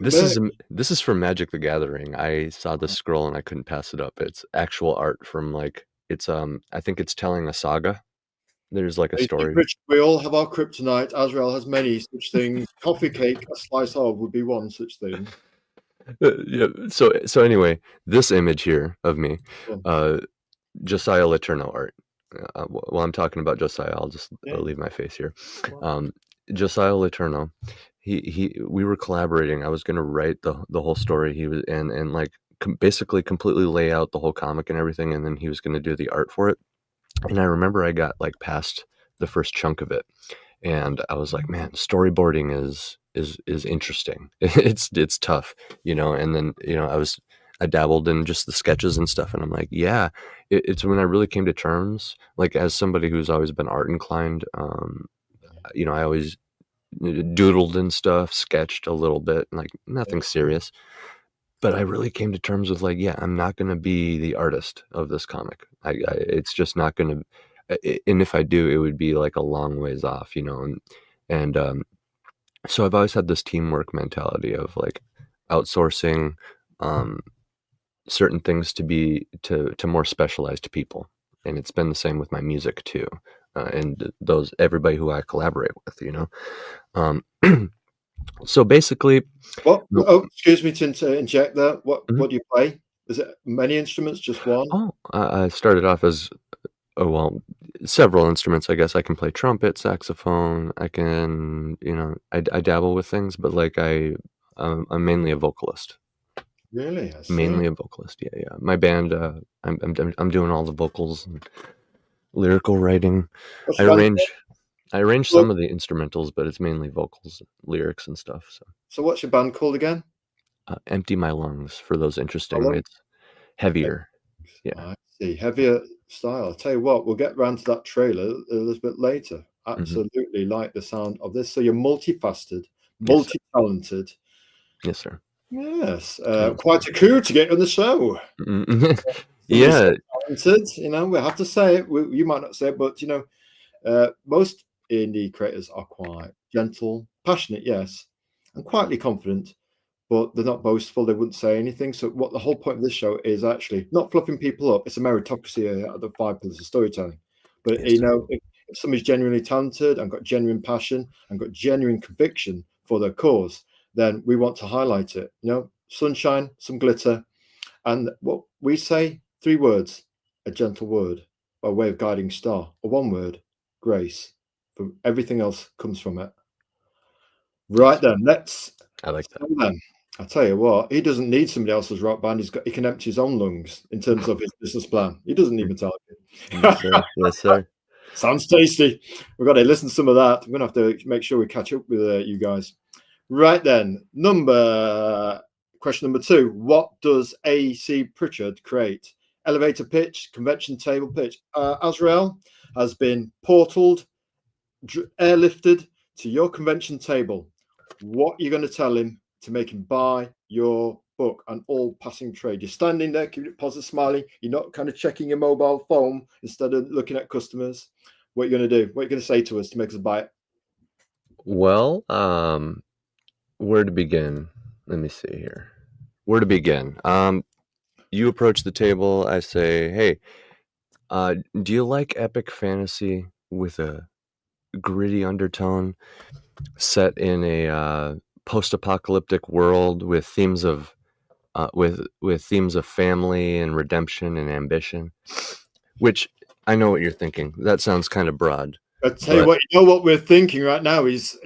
this merch. is this is from Magic the Gathering. I saw this scroll and I couldn't pass it up. It's actual art from like it's I think it's telling a saga. There's like a You see, story. Pritchard, we all have our kryptonite. Azrael has many such things. Coffee cake, a slice of would be one such thing. Yeah. So anyway, this image here of me, Cool. uh, Josiah Laterno art. While I'm talking about Josiah, I'll just Yeah. leave my face here. Well, Um, Josiah Laterno, we were collaborating. I was going to write the whole story. He was and like basically completely lay out the whole comic and everything, and then he was going to do the art for it. And I remember I got like past the first chunk of it, and I was like, man, storyboarding is interesting. It's tough, And then I dabbled in just the sketches and stuff, and I'm like, yeah, it's when I really came to terms, like as somebody who's always been art inclined. I always doodled and stuff, sketched a little bit, like yeah. nothing serious. But I really came to terms with like, yeah, I'm not going to be the artist of this comic. It's just not going to. And if I do, it would be like a long ways off. And so I've always had this teamwork mentality of like, outsourcing certain things to more specialized people, and it's been the same with my music too, and everybody who I collaborate with, Um, so basically, What? no, Oh, excuse me to inject there. mhm. What do you play? Is it many instruments? Just one? Oh, I started off as well, several instruments. I guess I can play trumpet, saxophone. I can, I dabble with things, but like I'm mainly a vocalist. Really? I see. Mainly a vocalist. Yeah, yeah. My band, I'm doing all the vocals and lyrical writing. What's I your band called? arrange I arrange some Well, of the instrumentals, but it's mainly vocals, lyrics, and stuff. So, so what's your band called again? empty my lungs for those How interesting. long? It's heavier. Yeah. I see. Heavier style. I'll tell you what, we'll get round to that trailer a little bit later. Hmm. Absolutely like the sound of this. So you're multifaceted, Yes, sir. multi-talented. Yes, sir. Yes, Yes, quite sir. a coup to get on the show. Mm. Somebody so Yeah. talented, we have to say it. You might not say it, but most indie creators are quite gentle, passionate, yes, and quietly confident, but they're not boastful. They wouldn't say anything. So, what the whole point of this show is actually not fluffing people up. It's a meritocracy of the five pillars of storytelling. But Yes, sir. if somebody's genuinely talented and got genuine passion and got genuine conviction for their cause, then we want to highlight it. Sunshine, some glitter, and what we say, three words, a gentle word by way of guiding star, or one word, grace. From everything else comes from it. Right Yes, then, let's I like that. so then. I tell you what, he doesn't need somebody else's rock band. He can empty his own lungs in terms of his business plan. He doesn't need Yes, Metallica. sir. Yes, sir. Sounds tasty. We've got to listen to some of that. I'm gonna have to make sure we catch up with you guys. Right then, question number 2. What does AC Pritchard create? Elevator pitch, convention table pitch. Azrael has been portaled, airlifted to your convention table. What are you going to tell him to make him buy your book and all passing trade? You're standing there, keeping it positive, smiling. You're not kind of checking your mobile phone instead of looking at customers. What are you going to do? What are you going to say to us to make us buy it? Well, where to begin? Let me see here. Where to begin? You approach the table. I say, "Hey, do you like epic fantasy with a gritty undertone set in a post-apocalyptic world with themes of themes of family and redemption and ambition?" Which I know what you're thinking. That sounds kind of broad, I tell you but what, what we're thinking right now is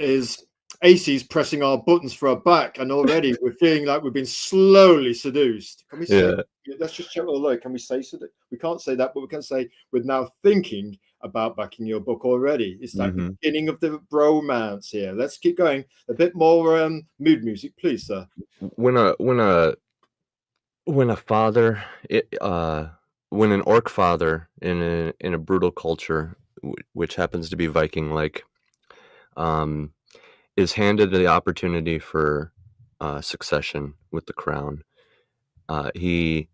AC's pressing our buttons for our back, and already we're feeling like we've been slowly seduced. Can we say? yeah. Let's just check with the lawyer. Can we say seduced? We can't say that, but we can say we're now thinking about backing your book already. It's like the Hmm. beginning of the bromance here. Let's keep going. A bit more mood music, please, sir. When a when a when a father, when an orc father in a brutal culture, which happens to be Viking like, um, is handed the opportunity for succession with the crown, he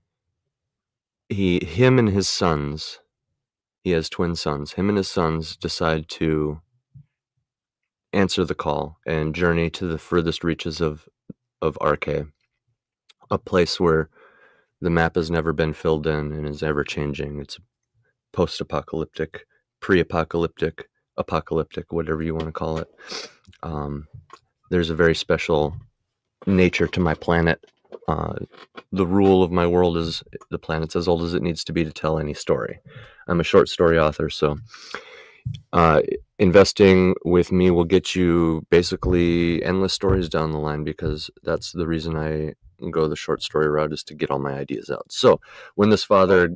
him and his sons, he has twin sons. Him and his sons decide to answer the call and journey to the furthest reaches of Arche, a place where the map has never been filled in and is ever changing. It's post-apocalyptic, pre-apocalyptic, apocalyptic, whatever you want to call it. Um, there's a very special nature to my planet. Uh, the rule of my world is the planet's as old as it needs to be to tell any story. I'm a short story author, so uh, investing with me will get you basically endless stories down the line, because that's the reason I go the short story route, is to get all my ideas out. So when this father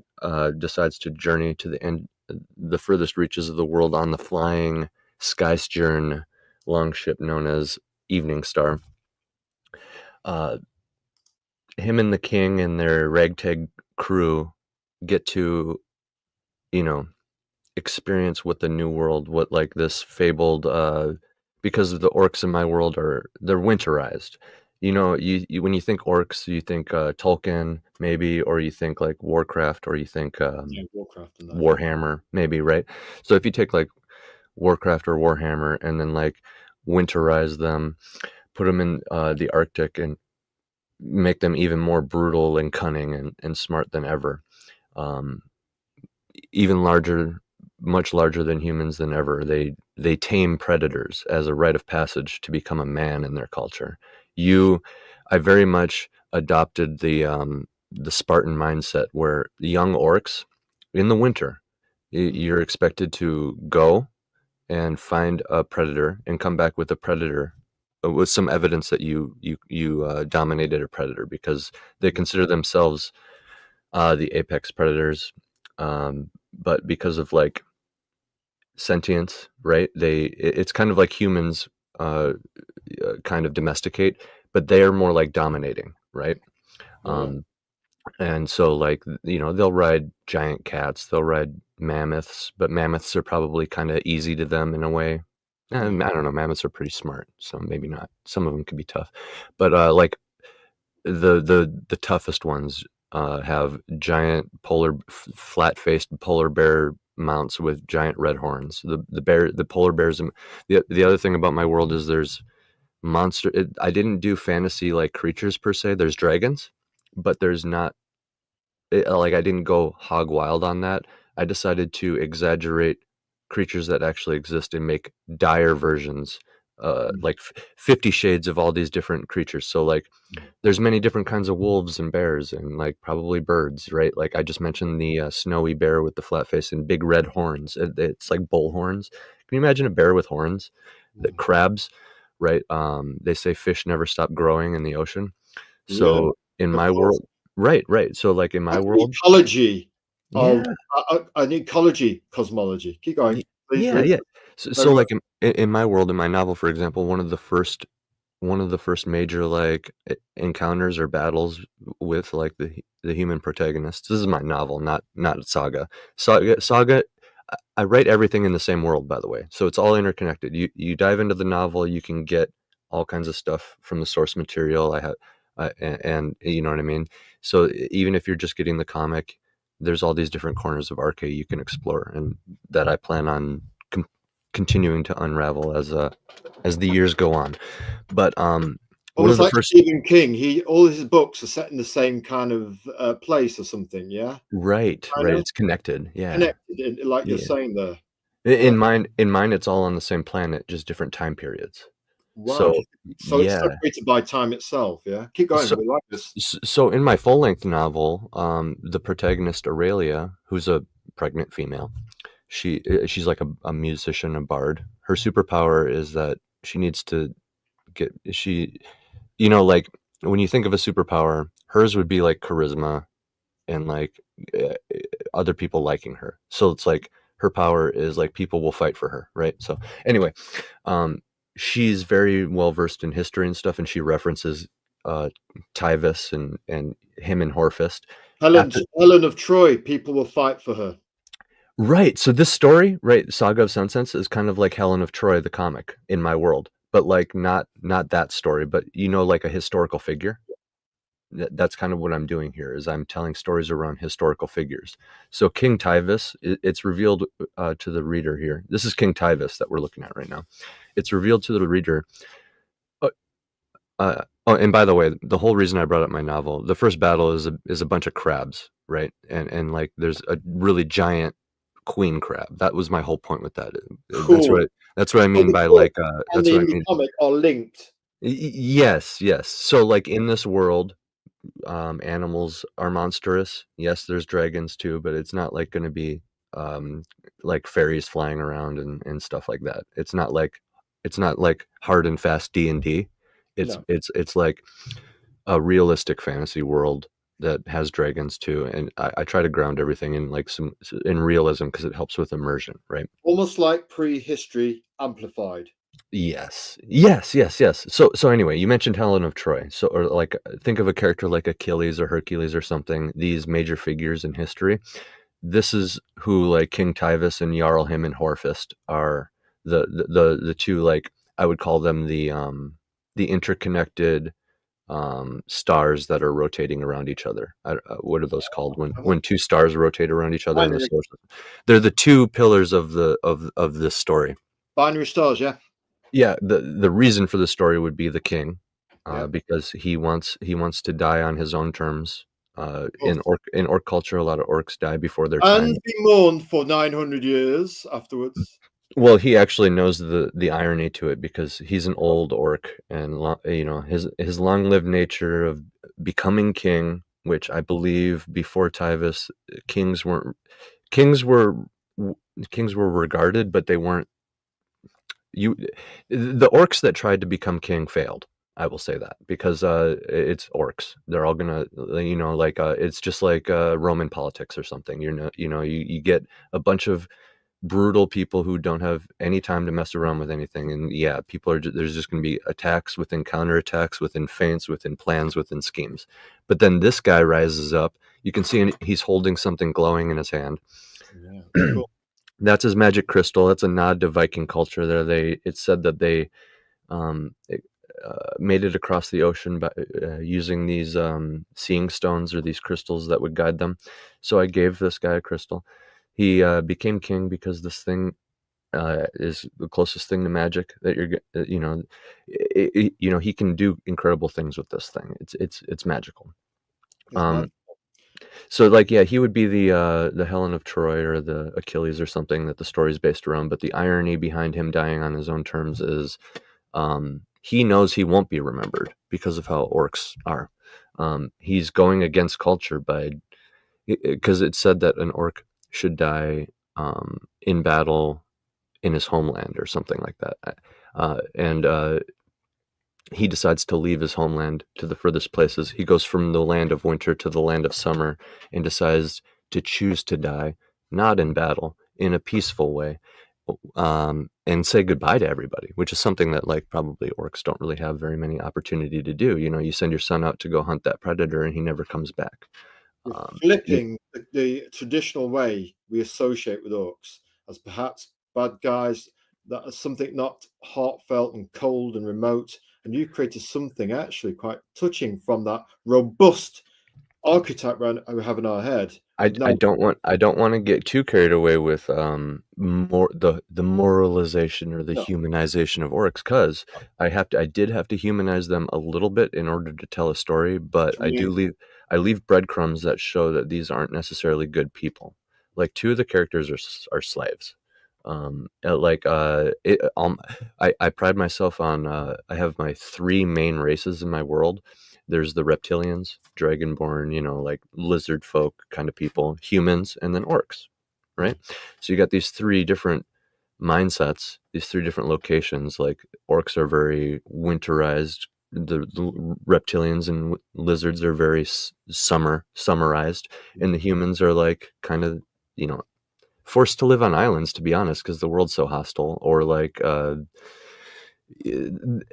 decides to journey to the furthest reaches of the world on the flying Skystern longship known as Evening Star, uh, him and the king and their ragtag crew get to, you know, experience what the new world, what like this fabled, because the orcs in my world they're winterized. You when you think orcs, you think Tolkien maybe, or you think like Warcraft, or you think Yeah, Warcraft and that. Yeah. Warhammer maybe, right? So if you take like Warcraft or Warhammer and then like winterize them, put them in the Arctic, and make them even more brutal and cunning and smart than ever. Um, Even larger, much larger than humans than ever. They tame predators as a rite of passage to become a man in their culture. I very much adopted the Spartan mindset where young orcs in the winter, you're expected to go and find a predator and come back with a predator with some evidence that you dominated a predator, because they consider themselves the apex predators, but because of like sentience, right? It's kind of like humans uh, kind of domesticate, but they are more like dominating, right? Right. Um, and so like they'll ride giant cats, they'll ride mammoths, but mammoths are probably kind of easy to them in a way. Yeah. I don't know, mammoths are pretty smart, so maybe not. Some of them can be tough, but like the toughest ones have giant flat-faced polar bear mounts with giant red horns. The polar bears. The other thing about my world is there's I didn't do fantasy like creatures per se. There's dragons, but there's not like I didn't go hog wild on that. I decided to exaggerate creatures that actually exist and make dire versions, like 50 shades of all these different creatures. So like there's many different kinds of wolves and bears and like probably birds, right? Like I just mentioned the snowy bear with the flat face and big red horns. It's like bull horns. Can you imagine a bear with horns? The crabs, right? They say fish never stop growing in the ocean. Yeah. So in Of my course. world, right. So like in my Like the world, ecology of yeah, an ecology cosmology. Keep going, please, yeah, Rick. yeah. So, Very so much. like in my world, in my novel, for example, one of the first major like encounters or battles with like the human protagonists. This is my novel, not saga. Saga. I write everything in the same world, by the way, so it's all interconnected. You dive into the novel, you can get all kinds of stuff from the source material. I have, and you know what I mean. So even if you're just getting the comic, there's all these different corners of RK you can explore, and that I plan on continuing to unravel as the years go on. But one of Almost the like first Stephen King. All his books are set in the same kind of place or something. Yeah, kind right, of it's connected. Yeah. connected, like you're Yeah. saying there. In Right. mine it's all on the same planet, just different time periods. Wow. So, So it's yeah. separated by time itself. Yeah. Keep going. So We like this. so in my full-length novel, the protagonist Aurelia, who's a pregnant female, she's like a musician, a bard. Her superpower is that she needs to get she like when you think of a superpower, hers would be like charisma and like uh, other people liking her. So it's like her power is like people will fight for her, right? So anyway, um, she's very well versed in history and stuff, and she references uh, Tyvis and him and Horfist. After Helen of Troy. People will fight for her. right, so this story, right, Saga of Sunsense is kind of like Helen of Troy, the comic in my world, but like not that story, but like a historical figure. That's kind of what I'm doing here is I'm telling stories around historical figures. So King Tyvis, it's revealed to the reader here. This is King Tyvis that we're looking at right now. It's revealed to the reader. Uh, oh, and by the way, the whole reason I brought up my novel, the first battle is a bunch of crabs, right? And like there's a really giant queen crab. That was my whole point with that. That's Cool. what that's what I So mean the by book like and that's what I in the mean. comic are linked. Yes. So like in this world, animals are monstrous. Yes, there's dragons too, but it's not like going to be like fairies flying around and stuff like that. It's not like hard and fast D&D. It's No. it's it's like a realistic fantasy world that has dragons too, and I try to ground everything in like some in realism because it helps with immersion, right? Almost like prehistory amplified. Yes. So anyway, you mentioned Helen of Troy. So or like think of a character like Achilles or Hercules or something, these major figures in history. This is who like King Tyvis and Jarl him and Horfist are the two like I would call them the interconnected stars that are rotating around each other. What are those called Uh-huh. when two stars rotate around each other in the Binary, solar system? They're the two pillars of this story. binary stars, yeah. Yeah, the reason for the story would be the king, Yeah. because he wants to die on his own terms. Of In course. orc culture, a lot of orcs die before their time. And be mourned for 900 years afterwards. Well, he actually knows the irony to it because he's an old orc, and his long-lived nature of becoming king, which I believe before Tyvis, kings weren't kings were kings were regarded, but they weren't you the orcs that tried to become king failed. I will say that because it's orcs. They're all gonna, like it's just like Roman politics or something. You get a bunch of brutal people who don't have any time to mess around with anything, and yeah, there's just going to be attacks within counterattacks, within feints, within plans, within schemes. But then this guy rises up. You can see he's holding something glowing in his hand. Yeah, it's cool. That's his magic crystal. That's a nod to Viking culture. It's said that they um, it, made it across the ocean by using these seeing stones or these crystals that would guide them. So I gave this guy a crystal. He became king because this thing is the closest thing to magic that he can do incredible things with this thing. It's magical. It's mad. Um, so like, yeah, he would be the Helen of Troy or the Achilles or something that the story's based around. But the irony behind him dying on his own terms is he knows he won't be remembered because of how orcs are. He's going against culture because it's said that an orc should die in battle in his homeland or something like that. And he decides to leave his homeland to the furthest places. He goes from the land of winter to the land of summer and decides to choose to die, not in battle, in a peaceful way, and say goodbye to everybody, which is something that like probably orcs don't really have very many opportunity to do. You send your son out to go hunt that predator and he never comes back. We're You, flipping the traditional way we associate with orcs as perhaps bad guys, that are something not heartfelt and cold and remote. And you created something actually quite touching from that robust archetype we have in our head. I, With no, I don't want to get too carried away with more the moralization or the no, humanization of orcs, because I did have to humanize them a little bit in order to tell a story, but true. I leave breadcrumbs that show that these aren't necessarily good people. Like two of the characters are slaves. I pride myself on I have my three main races in my world. There's the reptilians, dragonborn, like lizard folk kind of people, humans, and then orcs, right? So you got these three different mindsets, these three different locations. Like orcs are very winterized. The reptilians and lizards are very summerized, and the humans are like kind of, you know, forced to live on islands, to be honest, because the world's so hostile. Or like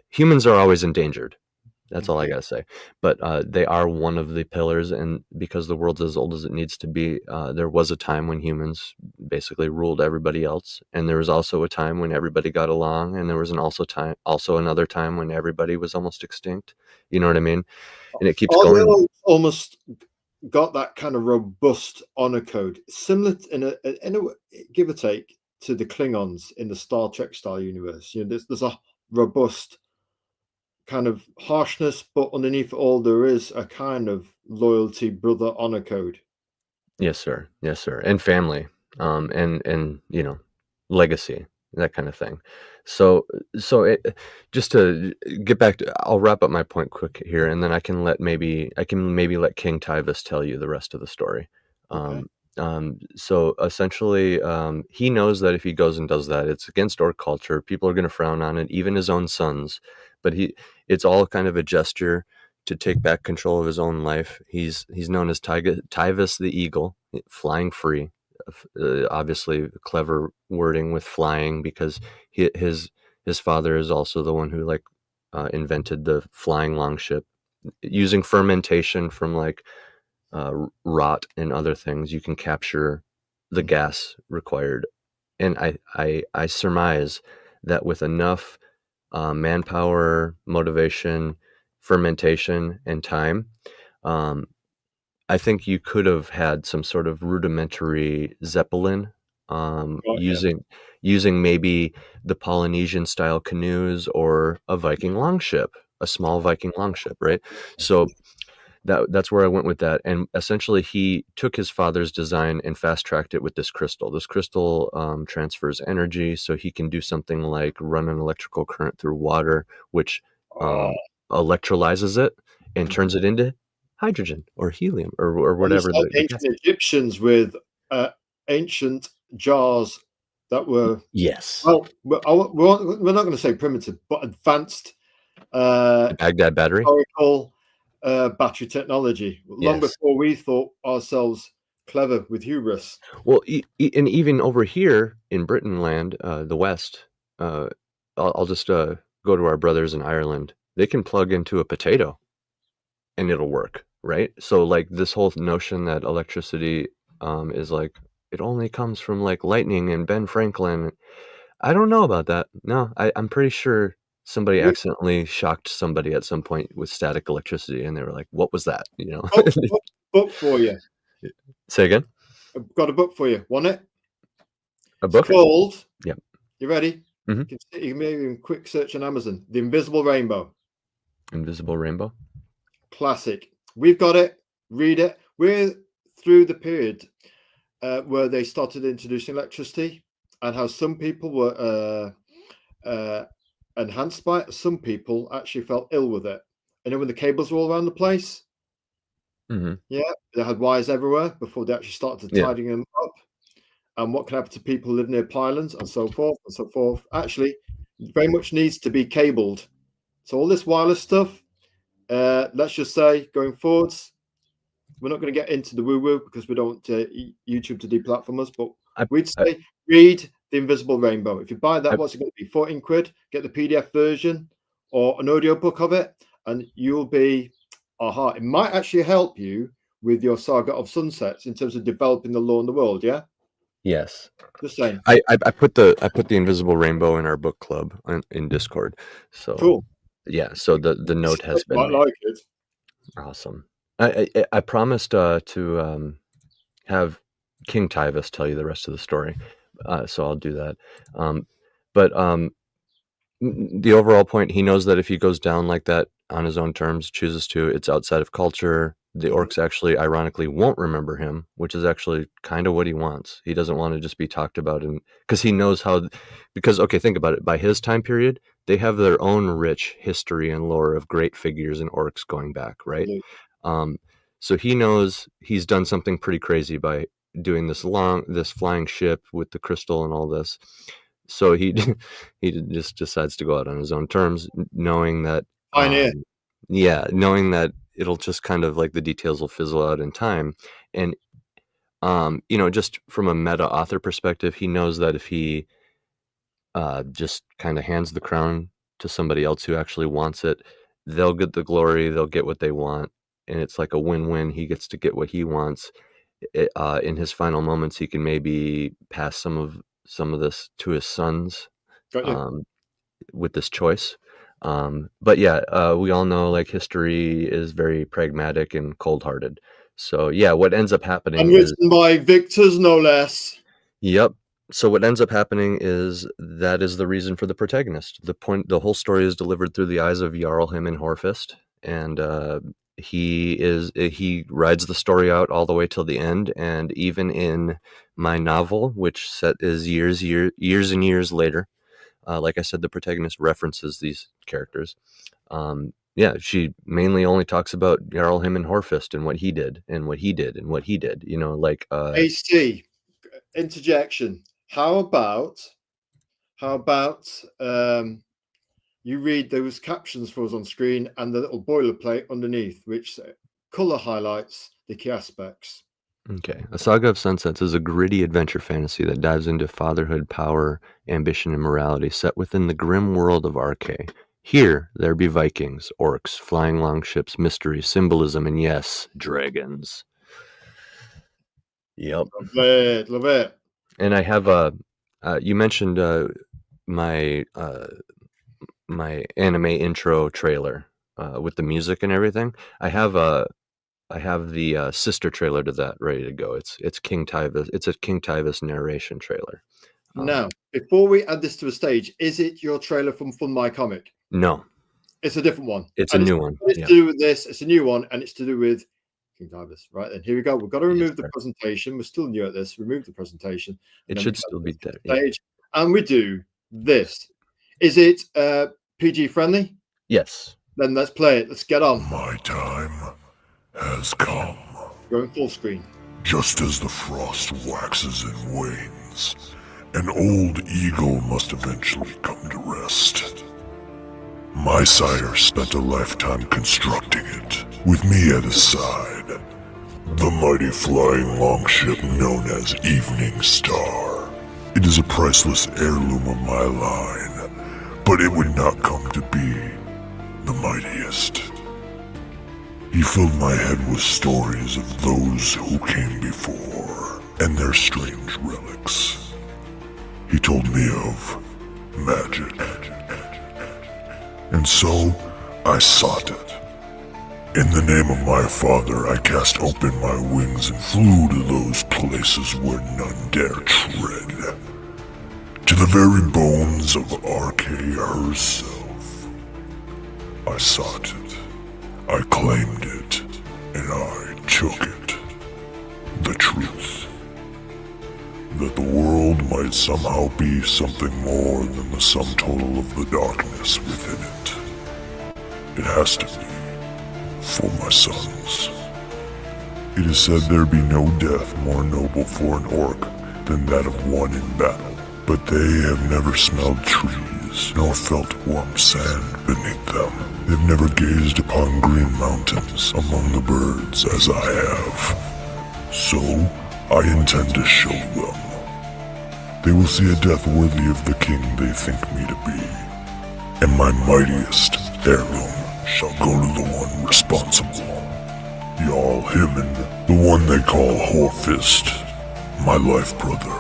humans are always endangered. That's all I Okay. gotta say. But they are one of the pillars, and because the world's as old as it needs to be, there was a time when humans basically ruled everybody else, and there was also a time when everybody got along, and there was also another time when everybody was almost extinct. You know what I mean? And it keeps Are the going. orcs almost got that kind of robust honor code, similar give or take to the Klingons in the Star Trek style universe? There's a robust kind of harshness, but underneath all there is a kind of loyalty, brother honor code. Yes, sir. Yes, sir. And family, and legacy, that kind of thing. So, just to get back to, I'll wrap up my point quick here, and then I can maybe let King Tyvis tell you the rest of the story. Okay. So essentially, he knows that if he goes and does that, it's against orc culture. People are going to frown on it, even his own sons. But it's all kind of a gesture to take back control of his own life. He's known as Tyvis the Eagle, flying free. Obviously, clever wording with flying because his father is also the one who invented the flying longship using fermentation from rot and other things. You can capture the gas required, and I surmise that with enough manpower, motivation, fermentation, and time, um, I think you could have had some sort of rudimentary zeppelin, Right, yeah. using maybe the Polynesian style canoes or a Viking longship. a small Viking longship, right? So that's where I went with that. And essentially, he took his father's design and fast tracked it with this crystal. This crystal transfers energy, so he can do something like run an electrical current through water, which Oh, electrolyzes it and turns it into hydrogen or helium or almost whatever like the gas. ancient Egyptians with ancient jars that were, Yes, well, we're not going to say primitive, but advanced the Baghdad battery. historical battery technology, long Yes. before we thought ourselves clever with hubris. Well, and even over here in Britain land, the West, uh, I'll just go to our brothers in Ireland. They can plug into a potato and it'll work, right? So like this whole notion that electricity is like it only comes from like lightning and Ben Franklin. I don't know about that. No, I'm pretty sure somebody We accidentally shocked somebody at some point with static electricity, and they were like, "What was that?" You know. book for you. Say again. I've got a book for you. Want it? A It's book? called. Yep. You ready? Hmm. You can maybe a quick search on Amazon. The Invisible Rainbow. Invisible Rainbow. Classic. We've got it. Read it. We're through the period where they started introducing electricity and how some people were enhanced by it. Some people actually felt ill with it. And then when the cables were all around the place, Hmm. yeah, they had wires everywhere before they actually started Yeah. tidying them up. And what can happen to people who live near pylons and so forth and so forth. Actually, very much needs to be cabled. So all this wireless stuff, let's just say going forwards, we're not going to get into the woo-woo because we don't want YouTube to deplatform us, but I, we'd I, say read The Invisible Rainbow. If you buy that, I, what's it going to be? 14 quid, get the PDF version or an audio book of it, and you'll be, aha, it might actually help you with your saga of sunsets in terms of developing the law in the world, yeah? yes. Just saying. I put the Invisible Rainbow in our book club in Discord. So Cool. yeah, so the note has been Might made. like it. Awesome. I promised to have King Tyvis tell you the rest of the story, so I'll do that. But the overall point, he knows that if he goes down like that on his own terms, chooses to, it's outside of culture. The orcs actually, ironically, won't remember him, which is actually kind of what he wants. He doesn't want to just be talked about, and because he knows how. Because okay, think about it. By his time period, they have their own rich history and lore of great figures and orcs going back, right? Absolutely. Um, so he knows he's done something pretty crazy by doing this flying ship with the crystal and all this. So he he just decides to go out on his own terms, knowing that Pioneer. knowing that it'll just kind of like the details will fizzle out in time. And just from a meta author perspective, he knows that if he just kind of hands the crown to somebody else who actually wants it, they'll get the glory, they'll get what they want, and it's like a win-win. He gets to get what he wants. In his final moments, he can maybe pass some of this to his sons Got you. um, with this choice. But yeah, we all know like history is very pragmatic and cold-hearted. So yeah, what ends up happening And is written by victors, no less. yep. So what ends up happening is that is the reason for the protagonist. The whole story is delivered through the eyes of Jarl him and Horfist, and he rides the story out all the way till the end. And even in my novel, which set is years and years later, like I said, the protagonist references these characters. Yeah, she mainly only talks about Jarl him and Horfist and what he did and what he did and what he did. Like HT, interjection. How about you read those captions for us on screen and the little boilerplate underneath, which color highlights the key aspects. Okay. A Saga of Sunsets is a gritty adventure fantasy that dives into fatherhood, power, ambition, and morality set within the grim world of Arche. Here, there be Vikings, orcs, flying longships, mystery, symbolism, and yes, dragons. Yep. Love it, love it. And I have you mentioned my my anime intro trailer with the music and everything. I have the sister trailer to that ready to go. It's King Tyvis. It's a King Tyvis narration trailer. Now, before we add this to a stage, is it your trailer from Fun My Comic? No, It's a different one. It's And a new one. it's Yeah. to do with this. It's a new one, and it's to do with King Divers. Right then, here we go. We've got to Yes, remove the sir. presentation. We're still new at this. Remove the presentation, and It then we should can still be the dead. Yeah. stage. And we do this. Is it PG friendly? Yes. Then let's play it. Let's get on. My time has come. Going full screen. Just as the frost waxes and wanes, an old eagle must eventually come to rest. My sire spent a lifetime constructing it, with me at his side. The mighty flying longship known as Evening Star. It is a priceless heirloom of my line, but it would not come to be the mightiest. He filled my head with stories of those who came before and their strange relics. He told me of magic. And so, I sought it. In the name of my father, I cast open my wings and flew to those places where none dare tread. To the very bones of Archaea herself. I sought it. I claimed it, and I took it. The truth. That the world might somehow be something more than the sum total of the darkness within it. It has to be, for my sons. It is said there be no death more noble for an orc than that of one in battle, but they have never smelled trees, nor felt warm sand beneath them. They've never gazed upon green mountains among the birds as I have. So, I intend to show them. They will see a death worthy of the king they think me to be. And my mightiest heirloom shall go to the one responsible. Jarl Himmen, the one they call Horfist, my life brother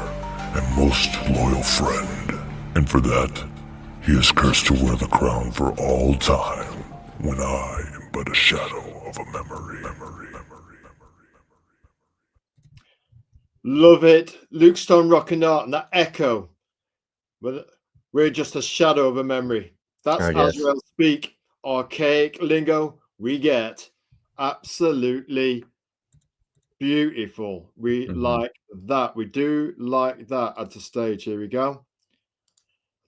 and most loyal friend. And for that, he is cursed to wear the crown for all time, when I am but a shadow of a memory. Love it. Luke Stone rocking out, and that echo. But we're just a shadow of a memory. That's Yes. Azrael speak. Archaic lingo we get. Absolutely beautiful. We like that. We do like that at the stage. Here we go.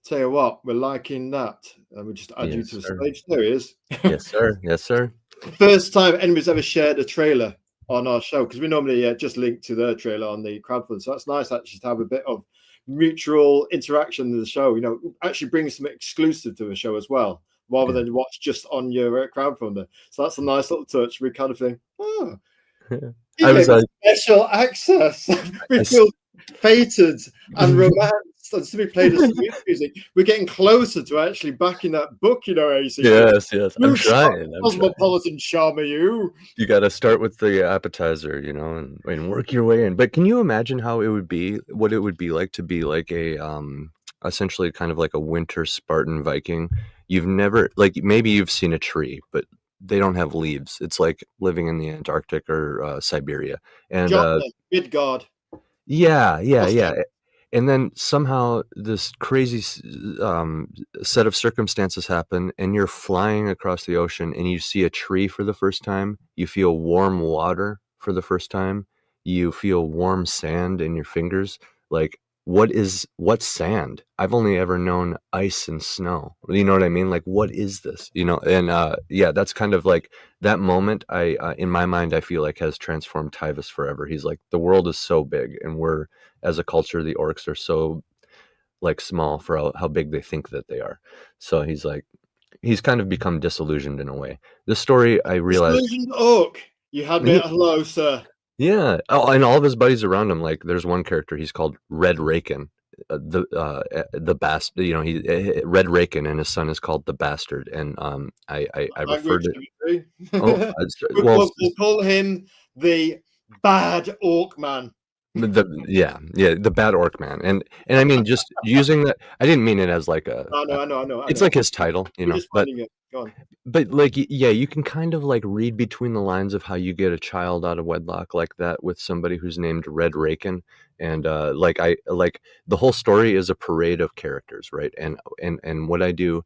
Tell you what, we're liking that. And we just add you Yes, to the sir. stage. There he is. Yes, sir. Yes, sir. First time anybody's ever shared a trailer on our show, because we normally just link to their trailer on the crowdfund. So that's nice actually to have a bit of mutual interaction in the show. You know, actually bring some exclusive to the show as well, rather than watch just on your crowdfunder. So that's a nice little touch. We kind of think, oh, I was special access. We feel fated and romanced. And somebody played us some music. We're getting closer to actually backing that book, you know, AC. Yes. I'm trying. Cosmopolitan charm, you. You got to start with the appetizer, you know, and work your way in. But can you imagine how it would be, what it would be like to be like a, essentially kind of like a winter Spartan Viking? You've never, like, maybe you've seen a tree, but they don't have leaves. It's like living in the Antarctic or Siberia. And Midgard. Yeah. And then somehow this crazy set of circumstances happen, and you're flying across the ocean, and you see a tree for the first time. You feel warm water for the first time. You feel warm sand in your fingers. Like, what's sand? I've only ever known ice and snow. You know what I mean? Like, what is this? You know, and that's kind of like that moment. I in my mind, I feel like has transformed Tyvis forever. He's like, the world is so big, and we're, as a culture, the orcs are so like small for how big they think that they are. So he's like, he's kind of become disillusioned in a way. This story, I realized, disillusioned orc. You had me at hello, sir. Yeah. Oh, and all of his buddies around him, like there's one character, he's called Red Raken, the bastard. You know, he Red Raken, and his son is called the Bastard. And I referred to. We'll call him the Bad Orc Man. The Bad Orc Man, and I mean, just using that, I didn't mean it as like a. I know. It's like his title, you know. But like, yeah, you can kind of like read between the lines of how you get a child out of wedlock like that with somebody who's named Red Raken, and like the whole story is a parade of characters, right? And what I do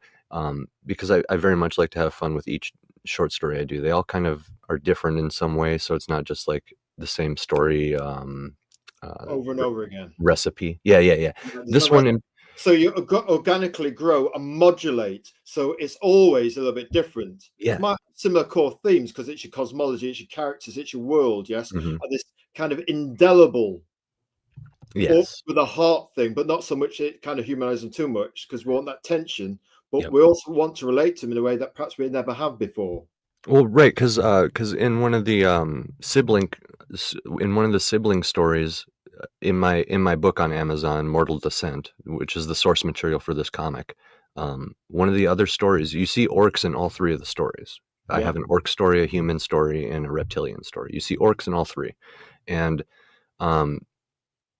because I very much like to have fun with each short story I do. They all kind of are different in some way, so it's not just like the same story over and over again. recipe. Yeah. Yeah, This one in so you organically grow and modulate, so it's always a little bit different. yeah. Might have similar core themes because it's your cosmology, it's your characters, it's your world, yes, Mhm. and this kind of indelible or Yes. with a heart thing, but not so much it kind of humanizes them too much because we want that tension, but Yep. we also want to relate to them in a way that perhaps we never have before. Well, right, because in one of the sibling stories in my book on Amazon, Mortal Descent, which is the source material for this comic, one of the other stories, you see orcs in all three of the stories. I Yeah. have an orc story, a human story, and a reptilian story. You see orcs in all three, and um,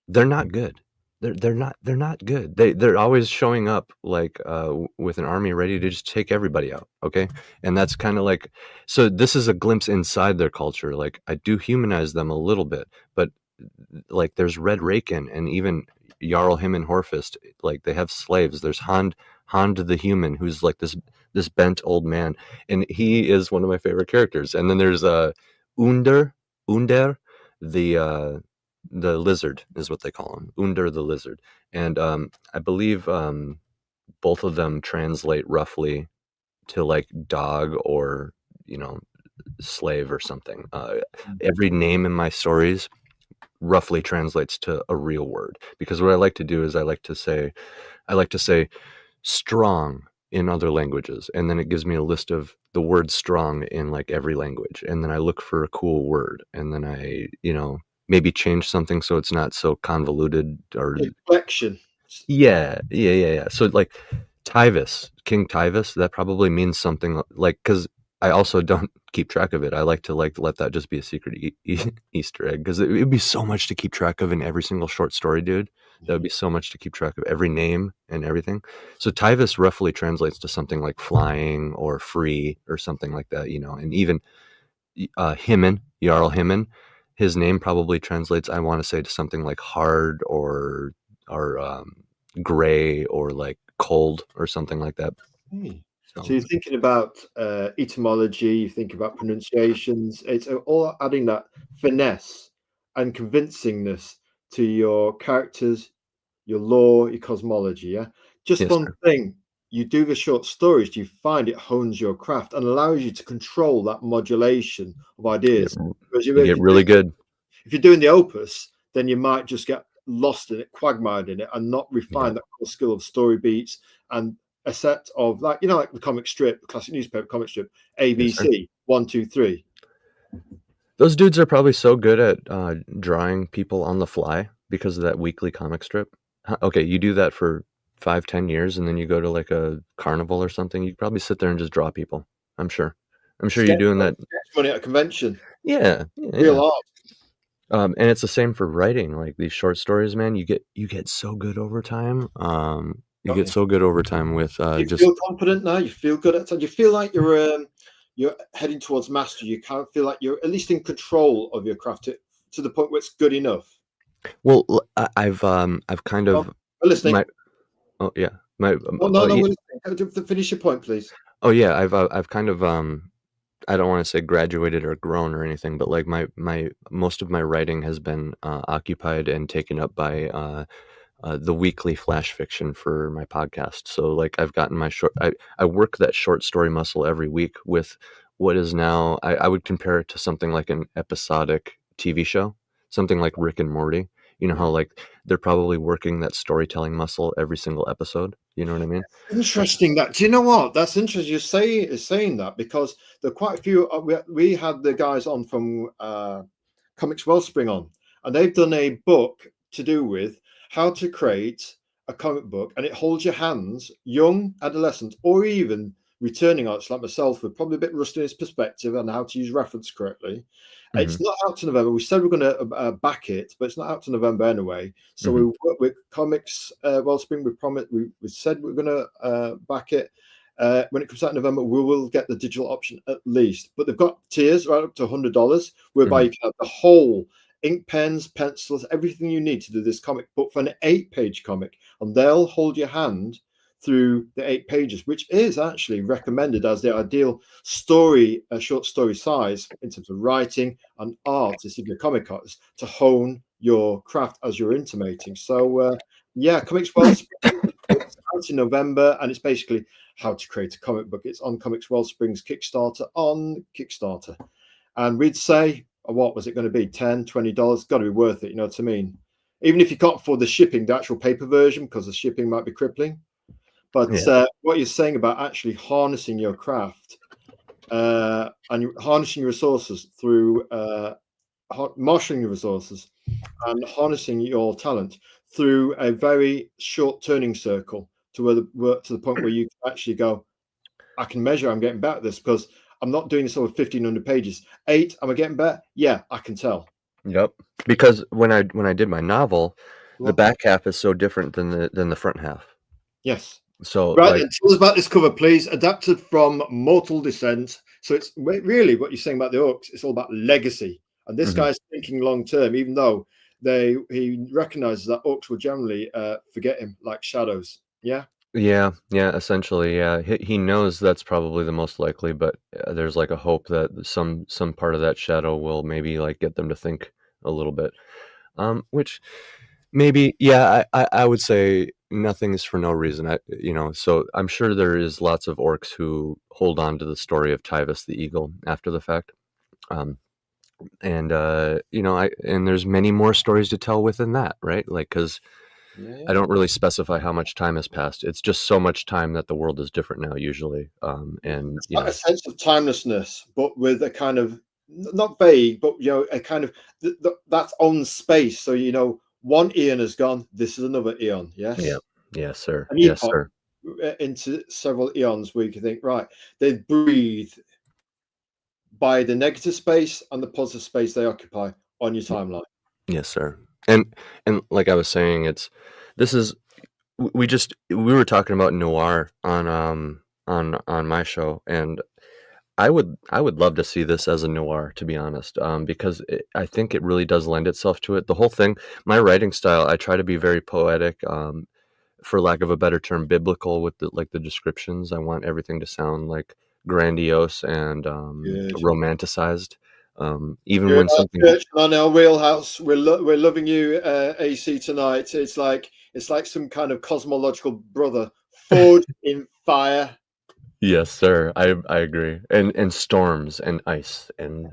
they're not good. They're not good. They're always showing up like with an army ready to just take everybody out. Okay, and that's kind of like, so this is a glimpse inside their culture. Like I do humanize them a little bit, but like there's Red Raken and even Jarl him and Horfist. Like they have slaves. There's Hand the human, who's like this bent old man, and he is one of my favorite characters. And then there's Under the lizard is what they call him, Under the lizard, and I believe both of them translate roughly to like dog or slave or something. Every name in my stories roughly translates to a real word, because what I like to do is I like to say strong in other languages, and then it gives me a list of the word strong in like every language, and then I look for a cool word, and then I maybe change something so it's not so convoluted or Inflection. yeah. So like King Tyvis, that probably means something like, because I also don't keep track of it. I like to let that just be a secret Easter egg, because it would be so much to keep track of in every single short story, dude. That would be so much to keep track of every name and everything. So Tyvis roughly translates to something like flying or free or something like that, and even Himmen, Jarl Himmen, his name probably translates, I want to say, to something like hard or gray or like cold or something like that. So you're thinking about etymology, you think about pronunciations. It's all adding that finesse and convincingness to your characters, your lore, your cosmology. Yeah. Just Yes, one sir. thing: you do the short stories. Do you find it hones your craft and allows you to control that modulation of ideas? Because You get really good. if you're doing the opus, then you might just get lost in it, quagmired in it, and not Yeah, refine that core skill of story beats and a set of like like the comic strip, the classic newspaper comic strip, yes, sir. ABC 1, 2, 3. Those dudes are probably so good at drawing people on the fly because of that weekly comic strip. Okay, you do that for 5-10 years, and then you go to like a carnival or something. You probably sit there and just draw people. I'm sure. I'm sure you're Sketch doing that. money at a convention, Yeah. real art. And it's the same for writing. Like these short stories, man, you get so good over time. You Don't get you? so good over time with You just feel confident now. You feel good at times. You feel like you're heading towards mastery. You can't feel like you're at least in control of your craft to the point where it's good enough. well. I've kind Oh, of we're listening. my oh yeah my Oh no, no, we're listening. Finish your point, please. oh yeah I've kind of I don't want to say graduated or grown or anything, but like my most of my writing has been occupied and taken up by the weekly flash fiction for my podcast. So like I've gotten I work that short story muscle every week with what is now, I would compare it to something like an episodic TV show, something like Rick and Morty. You know how like they're probably working that storytelling muscle every single episode. You know what I mean? Interesting. That do you know what? That's interesting. You're saying that because there are quite a few. We had the guys on from Comics Wellspring on, and they've done a book to do with how to create a comic book, and it holds your hands, young adolescent, or even returning artists like myself, with probably a bit rusty in his perspective and how to use reference correctly. Hmm. It's not out to November. We said we're going to back it, but it's not out to November anyway. So Hmm. we work with Comics Wellspring. We promised. We said we're going to back it. When it comes out in November, we will get the digital option at least. But they've got tiers right up to $100, whereby Hmm. you can have the whole ink pens, pencils, everything you need to do this comic, but for an 8-page comic, and they'll hold your hand through the 8 pages, which is actually recommended as the ideal story, short story size in terms of writing and artists, if you're a comic artist, to hone your craft as you're intimating. So, yeah, Comics Wellspring, it's out in November, and it's basically how to create a comic book. It's on Comics Wellspring's Kickstarter on Kickstarter. And we'd say, what was it going to be? $10, $20? Got to be worth it, you know what I mean? Even if you can't afford the shipping, the actual paper version, because the shipping might be crippling. But what you're saying about actually harnessing your craft and harnessing your resources through marshalling your resources and harnessing your talent through a very short turning circle to the point where you can actually go, I can measure I'm getting better at this because I'm not doing this over 1,500 pages. 8, am I getting better? Yeah, I can tell. Yep. Because when I did my novel, the back half is so different than the front half. Yes. So right, then tell us about this cover, please. Adapted from Mortal Descent. So it's really what you're saying about the orcs. It's all about legacy, and this guy's thinking long term, even though he recognizes that orcs will generally forget him like shadows. Yeah. Yeah, essentially, yeah. He knows that's probably the most likely, but there's like a hope that some part of that shadow will maybe like get them to think a little bit. Which maybe, yeah, I would say nothing is for no reason. So I'm sure there is lots of orcs who hold on to the story of Tyvus the Eagle after the fact. And there's many more stories to tell within that, right? Like, because I don't really specify how much time has passed. It's just so much time that the world is different now, usually. And it's like a sense of timelessness, but with a kind of not vague, but a kind of that's on space. So one eon has gone. This is another eon. Yes. Yeah. Yes, sir. And yes, sir. Into several eons where you can think, right, they breathe by the negative space and the positive space they occupy on your timeline. Yes, sir. And like I was saying, we were talking about noir on my show, and I would love to see this as a noir, to be honest, because I think it really does lend itself to it. The whole thing, my writing style, I try to be very poetic, for lack of a better term, biblical with the descriptions. I want everything to sound like grandiose and romanticized. Even when something on our wheelhouse, we're loving you, AC, tonight. It's like some kind of cosmological brother forged in fire. Yes, sir. I agree. And storms and ice and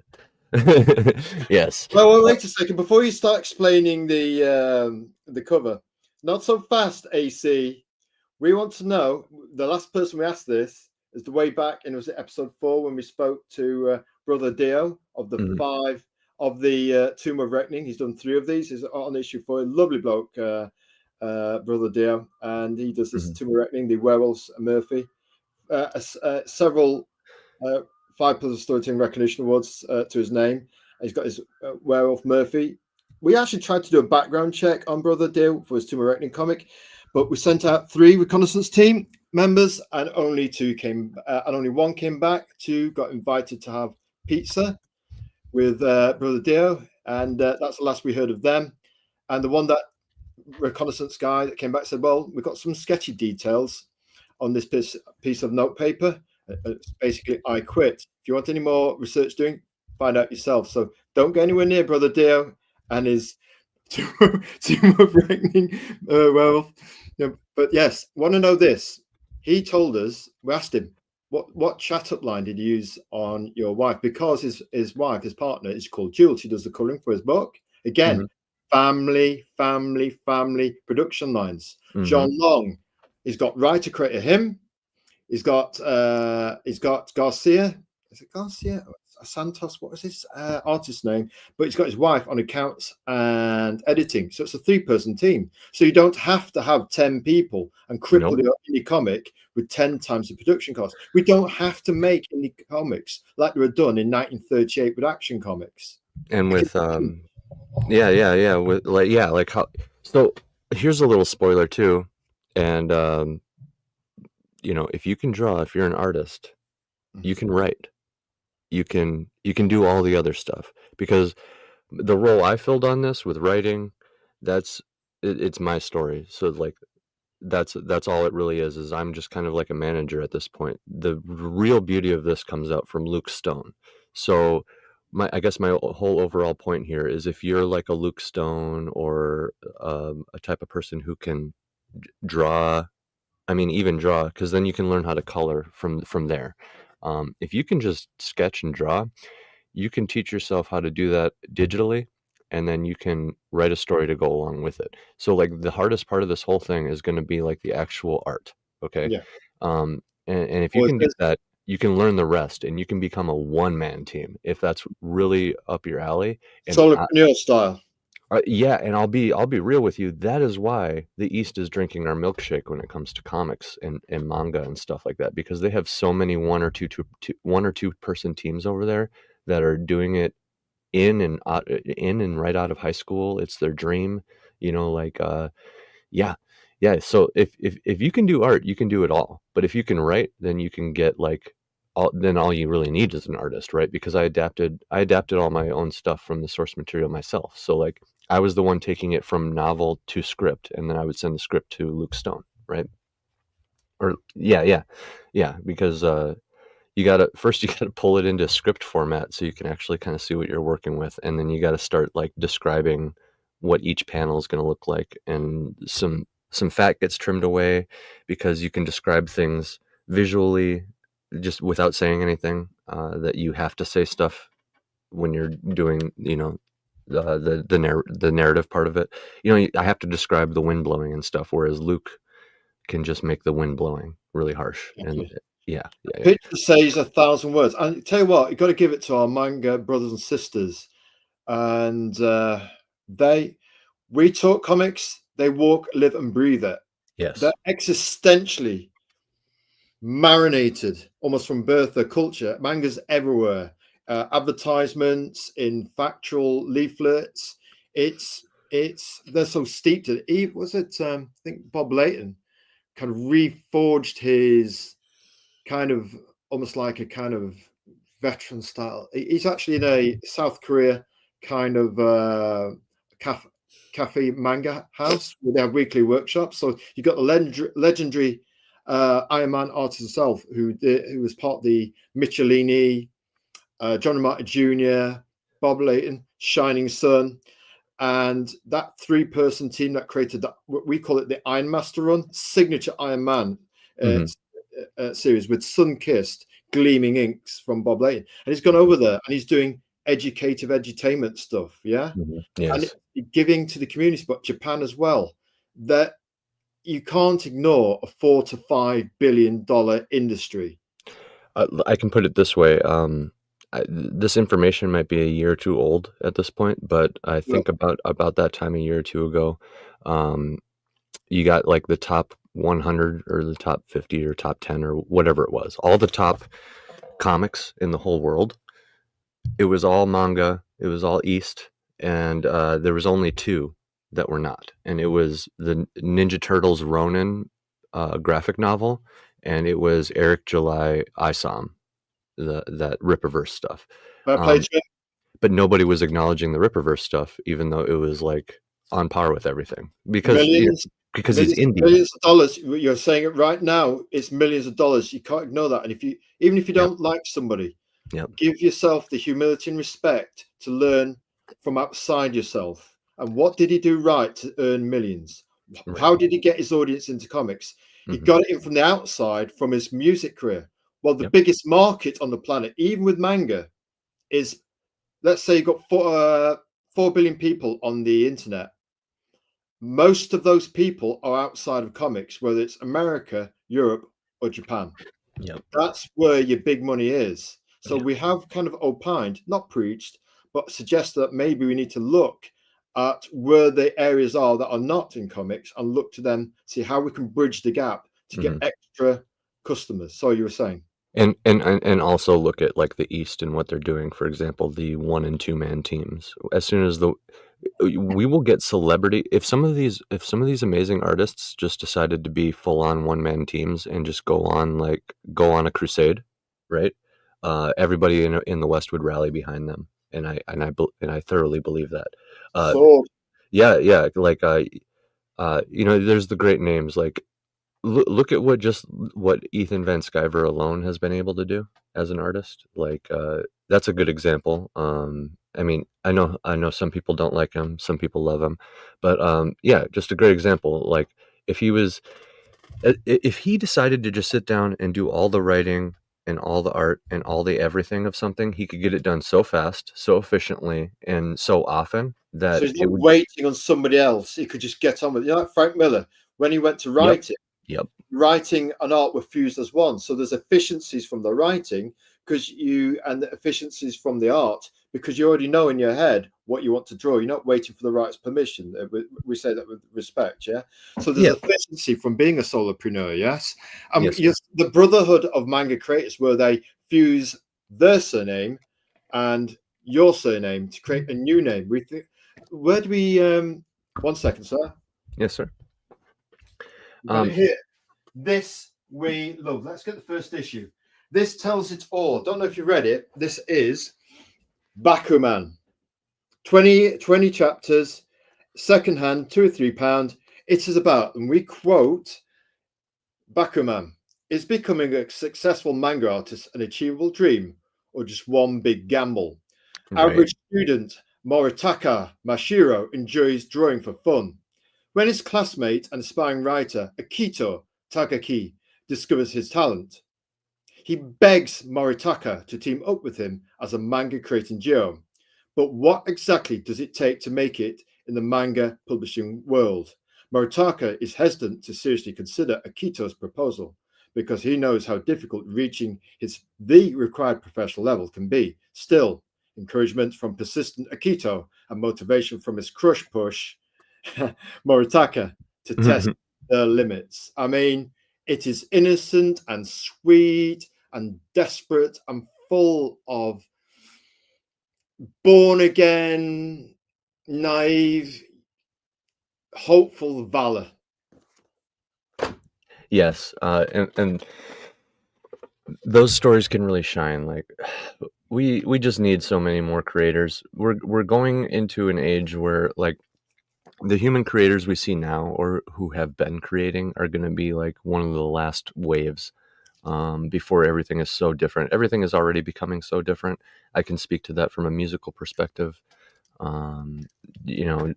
yes. Well, wait a second before you start explaining the cover. Not so fast, AC. We want to know. The last person we asked this is the way back, and it was episode 4 when we spoke to Brother Dio of the 5 of the Tomb of Reckoning. He's done 3 of these. He's on issue 4. Lovely bloke, Brother Dio, and he does this Tomb of Reckoning, the Werewolves Murphy, several 5 Puzzle Storytelling Recognition Awards to his name. He's got his Werewolf Murphy. We actually tried to do a background check on Brother Dio for his Tomb of Reckoning comic, but we sent out 3 reconnaissance team members, and only 2 came, and only 1 came back. 2 got invited to have pizza with Brother Dio, and that's the last we heard of them. And the one that reconnaissance guy that came back said, "Well, we've got some sketchy details on this piece of notepaper. It's basically, I quit. If you want any more research doing, find out yourself. So don't go anywhere near Brother Dio and his Tomb of Reckoning werewolf." But yes, want to know this? He told us. We asked him what chat-up line did you use on your wife, because his wife, his partner, is called Jules. She does the coloring for his book. Again, family production lines. John Long, he's got writer creator him. He's got Garcia. Is it Garcia? Santos, what was his artist name? But he's got his wife on accounts and editing. So it's a 3-person team. So you don't have to have 10 people and cripple your indie comic with 10 times the production cost. We don't have to make indie comics like they were done in 1938 with Action Comics. And with with how. So here's a little spoiler too, and if you can draw, if you're an artist, you can write. You can do all the other stuff, because the role I filled on this with writing, it's my story. So like that's all it really is I'm just kind of like a manager at this point. The real beauty of this comes out from Luke Stone. So I guess my whole overall point here is, if you're like a Luke Stone, or a type of person who can draw, I mean, even draw, because then you can learn how to color from there. If you can just sketch and draw, you can teach yourself how to do that digitally, and then you can write a story to go along with it. So like the hardest part of this whole thing is going to be like the actual art. Okay. Yeah. And if you Or is can get this that, you can learn the rest, and you can become a one-man team if that's really up your alley. And solopreneur style? yeah, and I'll be real with you. That is why the East is drinking our milkshake when it comes to comics and manga and stuff like that, because they have so many one or two person teams over there that are doing it in and right out of high school. It's their dream, like yeah. Yeah, so if you can do art, you can do it all. But if you can write, then you can get like all you really need is an artist, right? Because I adapted all my own stuff from the source material myself. So like I was the one taking it from novel to script, and then I would send the script to Luke Stone, right? Or yeah, because you gotta pull it into script format so you can actually kind of see what you're working with, and then you got to start like describing what each panel is going to look like, and some fat gets trimmed away because you can describe things visually just without saying anything, that you have to say stuff when you're doing, the narrative part of it. I have to describe the wind blowing and stuff, whereas Luke can just make the wind blowing really harsh. And Exactly. yeah. Picture says 1,000 words. And tell you what, you got to give it to our manga brothers and sisters. And we talk comics, they walk, live, and breathe it. Yes. They're existentially marinated almost from birth, their culture. Manga's everywhere. Advertisements, in factual leaflets. They're so steeped in it. Was it I think Bob Layton kind of reforged his kind of almost like a kind of veteran style. He's actually in a South Korea kind of cafe manga house where they have weekly workshops. So you got the legendary Iron Man artist himself, who was part of the Michelini, John Martin Jr., Bob Layton, Shining Sun, and that 3-person team that created that, we call it the Iron Master Run, signature Iron Man series with sun-kissed gleaming inks from Bob Layton. And he's gone over there and he's doing educative edutainment stuff, yeah? Yes. And giving to the community, but Japan as well. That you can't ignore a $4 to $5 billion industry. I can put it this way. This information might be a year or two old at this point, but I think about that time a year or two ago, you got like the top 100 or the top 50 or top 10 or whatever it was, all the top comics in the whole world. It was all manga. It was all East. And there was only 2 that were not. And it was the Ninja Turtles Ronin graphic novel, and it was Eric July ISOM, that Rippaverse stuff. But nobody was acknowledging the Rippaverse stuff, even though it was like on par with everything, because he's indie. Millions of dollars. You're saying it right now. It's millions of dollars. You can't ignore that. And even if you don't like somebody, give yourself the humility and respect to learn from outside yourself. And what did he do right to earn millions? Right. How did he get his audience into comics? He got it in from the outside, from his music career. Well, the biggest market on the planet, even with manga, is, let's say you've got 4 billion people on the internet. Most of those people are outside of comics, whether it's America, Europe, or Japan. That's where your big money is. So we have kind of opined, not preached, but suggest that maybe we need to look at where the areas are that are not in comics and look to them, see how we can bridge the gap to get extra customers. So you were saying. And also look at like the East and what they're doing. For example, the 1 and 2 man teams. As soon as we will get celebrity, if some of these amazing artists just decided to be full on 1-man teams and just go on a crusade, right? Everybody in the West would rally behind them, and I thoroughly believe that. Like You know, there's the great names like look at what Ethan Van Sciver alone has been able to do as an artist. Like that's a good example. I mean, I know some people don't like him, some people love him, but yeah, just a great example. Like if he decided to just sit down and do all the writing and all the art and all the everything of something, he could get it done so fast, so efficiently, and so often So that he's it not would. waiting on somebody else. He could just get on with it. You know, like Frank Miller, when he went to Yep. write it, Yep. writing and art were fused as one. So there's efficiencies from the writing and the efficiencies from the art because you already know in your head what you want to draw. You're not waiting for the writer's permission. We say that with respect, yeah. So there's efficiency from being a solopreneur, yes. Yes. The brotherhood of manga creators, where they fuse their surname and your surname to create a new name. We think. Where do we? 1 second, sir. Yes, sir. Got it here. This we love. Let's get the first issue. This tells it all. Don't know if you read it. This is Bakuman. 20 chapters, secondhand, £2 or £3. It is about, and we quote, Bakuman is becoming a successful manga artist an achievable dream or just one big gamble? Right. Average student Moritaka Mashiro enjoys drawing for fun. When his classmate and aspiring writer Akito Takaki discovers his talent, he begs Moritaka to team up with him as a manga creating duo. But what exactly does it take to make it in the manga publishing world? Moritaka is hesitant to seriously consider Akito's proposal because he knows how difficult reaching the required professional level can be. Still, encouragement from persistent Akito and motivation from his crush push Moritaka to test their limits. I mean, it is innocent and sweet and desperate and full of born again, naive, hopeful valor. Yes, and those stories can really shine. Like we just need so many more creators. We're going into an age where like the human creators we see now or who have been creating are going to be like one of the last waves before everything is so different. Everything is already becoming so different. I can speak to that from a musical perspective. You know,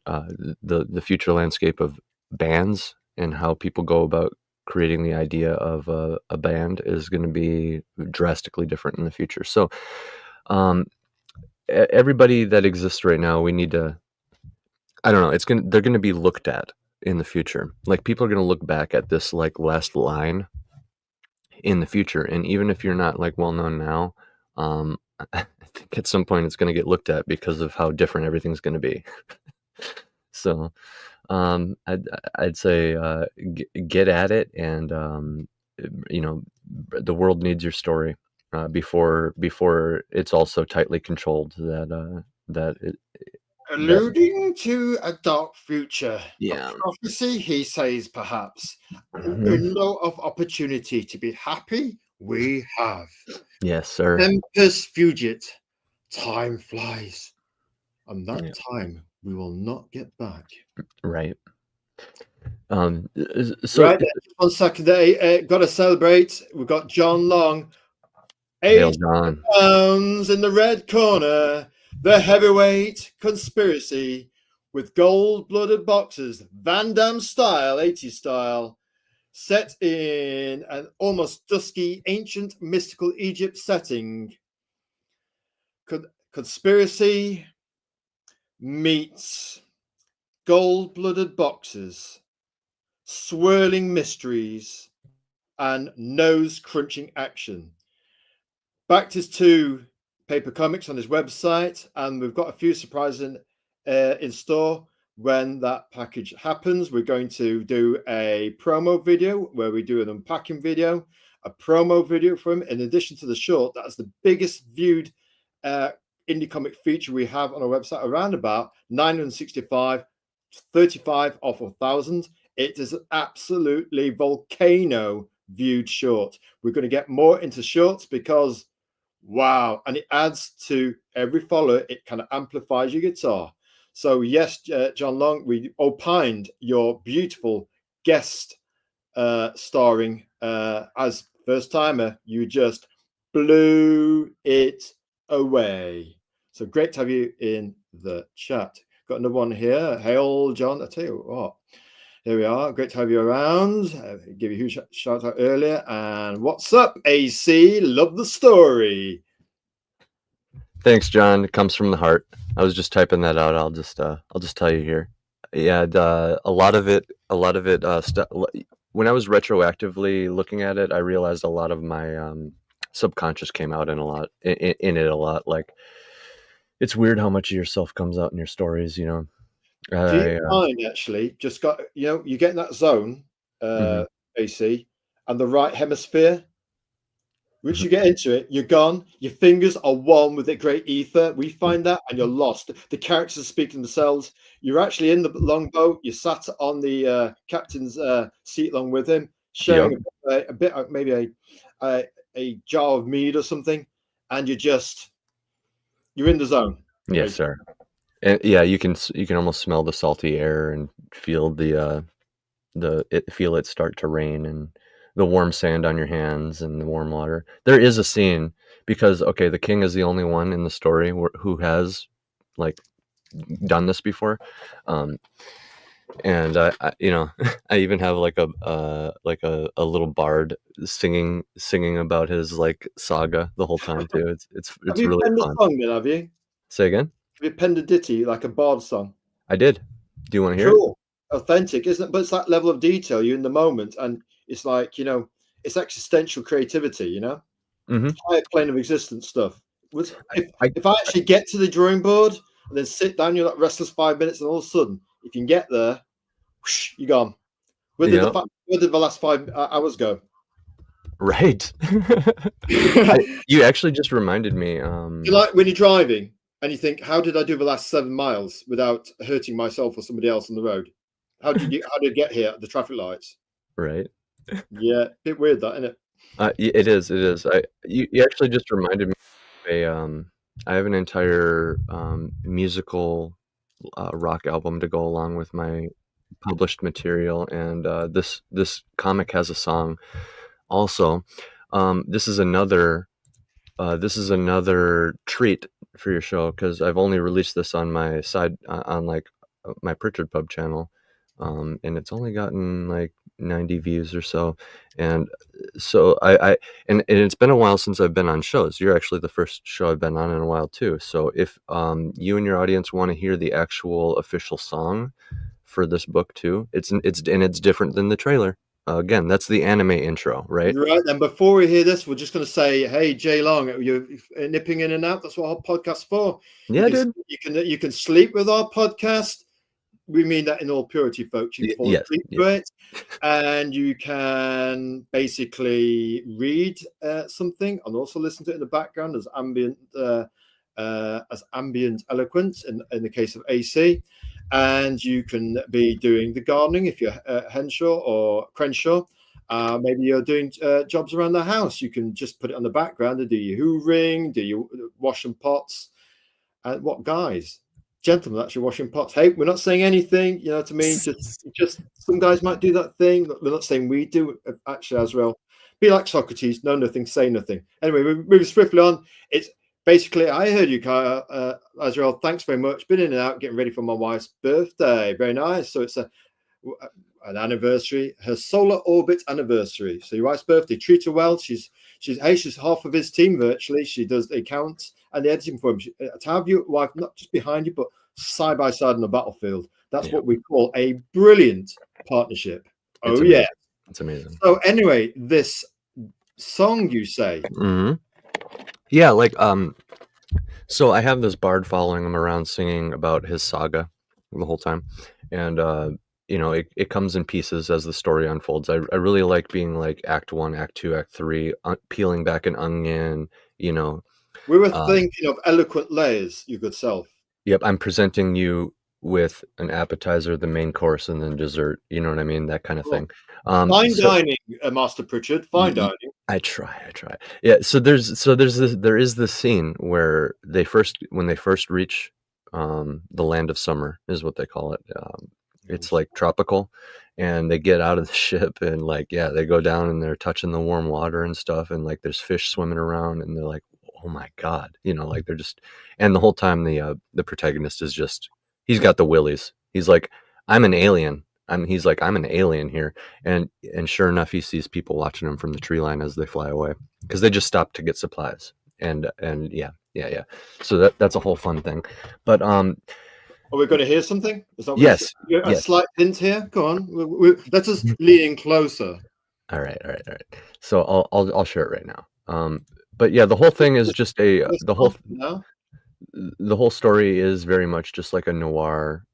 the future landscape of bands and how people go about creating the idea of a band is going to be drastically different in the future. So everybody that exists right now, we need to, I don't know, they're going to be looked at in the future. Like people are going to look back at this like last line in the future. And even if you're not like well known now, I think at some point it's going to get looked at because of how different everything's going to be. So I'd say get at it, and you know, the world needs your story before it's also tightly controlled that Alluding to a dark future, yeah. a prophecy, he says, perhaps. Mhm. A window of opportunity to be happy we have. Yes, sir. Tempus fugit, time flies, and that Yeah. time we will not get back. Right. So Right, 1 second. Got to celebrate. We've got John Long, Hail £8 John. in the red corner. The heavyweight conspiracy with gold-blooded boxers, Van Damme style, 80s style, set in an almost dusky, ancient, mystical Egypt setting. Conspiracy meets gold-blooded boxers, swirling mysteries, and nose-crunching action. Backed his 2 paper comics on his website, and we've got a few surprises in store when that package happens. We're going to do a promo video where we do an unpacking video, a promo video for him, in addition to the short. That's the biggest viewed indie comic feature we have on our website, around about 965, 35 off 1,000. It is an absolutely volcano viewed short. We're going to get more into shorts because wow, and it adds to every follower. It kind of amplifies your guitar. So yes, John Long, we opined your beautiful guest starring as first timer. You just blew it away. So great to have you in the chat. Got another one here. Hail, John. I tell you what. Here we are. Great to have you around. Give you a huge shout out earlier. And what's up, AC? Love the story. Thanks, John. It comes from the heart. I was just typing that out. I'll just tell you here. Yeah, a lot of it. When I was retroactively looking at it, I realized a lot of my subconscious came out in it a lot. Like, it's weird how much of yourself comes out in your stories. You know. Do you mind actually just got, you get in that zone, Mhm. AC, and the right hemisphere? Once you get into it, you're gone. Your fingers are one with the great ether. We find that, and you're lost. The characters are speaking themselves. You're actually in the longboat. You sat on the captain's seat along with him, sharing a bit, maybe a jar of mead or something, and you're in the zone. Yes, basically. sir. And yeah, you can almost smell the salty air and feel feel it start to rain and the warm sand on your hands and the warm water. There is a scene because the king is the only one in the story who has like done this before, and I I even have like a little bard singing about his like saga the whole time too. It's Have you really penned a fun. song then? Have you? Say again? Have you penned a ditty like a bard song? I did. Do you want to hear it? Cool, authentic, isn't it? But it's that level of detail. You're in the moment, and it's like it's existential creativity. Mm-hmm. Higher plane of existence stuff. I If I actually get to the drawing board and then sit down, you're like restless 5 minutes, and all of a sudden, if you can get there, whoosh, you're gone. Where did the last 5 hours go? Right. You actually just reminded me. Like when you're driving and you think, how did I do the last 7 miles without hurting myself or somebody else on the road? How did you get here at the traffic lights? Right. Yeah, bit weird that, isn't it? It is. You actually just reminded me of I have an entire musical rock album to go along with my published material, and this comic has a song. Also, this is another treat for your show because I've only released this on my side on like my Pritchard Pub channel, and it's only gotten like 90 views or so, and so and it's been a while since I've been on shows. You're actually the first show I've been on in a while too. So if you and your audience want to hear the actual official song for this book too, it's different than the trailer. Again, that's the anime intro, right? Right. And before we hear this, we're just going to say, hey, Jay Long, you're nipping in and out. That's what our podcast's for. Yeah, dude. You can sleep with our podcast. We mean that in all purity, folks. You can fall asleep to it, and you can basically read something and also listen to it in the background as ambient eloquence in the case of AC. And you can be doing the gardening if you're Henshaw or Crenshaw. Maybe you're doing jobs around the house. You can just put it on the background and do your hoovering, do your washing pots. And what guys, gentlemen, actually washing pots. Hey, we're not saying anything, you know what I mean? Just some guys might do that thing. We're not saying we do. Actually, Azrael, be like Socrates, know nothing, say nothing. Anyway, we're moving swiftly on. It's basically, I heard you, Azrael. Thanks very much. Been in and out, getting ready for my wife's birthday. Very nice. So it's an anniversary, her solar orbit anniversary. So your wife's birthday. Treat her well. She's half of his team virtually. She does the accounts and the editing for him. To have your wife not just behind you, but side by side on the battlefield. That's what we call a brilliant partnership. It's amazing. Yeah, it's amazing. So anyway, this song you say. Mm-hmm. Yeah, like so I have this bard following him around singing about his saga the whole time, and it comes in pieces as the story unfolds. I really like being like Act 1, Act 2, Act 3, peeling back an onion. We were thinking of eloquent layers, you good self. Yep, I'm presenting you with an appetizer, the main course, and then dessert. You know what I mean? That kind of thing. Fine dining, Master Pritchard. Fine dining. I try. Yeah. So there is this scene where when they first reach the land of summer is what they call it. It's like tropical, and they get out of the ship and like, yeah, they go down and they're touching the warm water and stuff, and like there's fish swimming around, and they're like, oh my God, you know, like they're just, and the whole time the protagonist is just, he's got the willies. He's like, I'm an alien. He's like, I'm an alien here. And sure enough, he sees people watching him from the tree line as they fly away, because they just stopped to get supplies. And yeah. So that's a whole fun thing. But are we going to hear something? Is that yes, a slight hint here? Go on. Let us lean closer. All right. So I'll share it right now. But yeah, the whole thing is just the whole story is very much just like a noir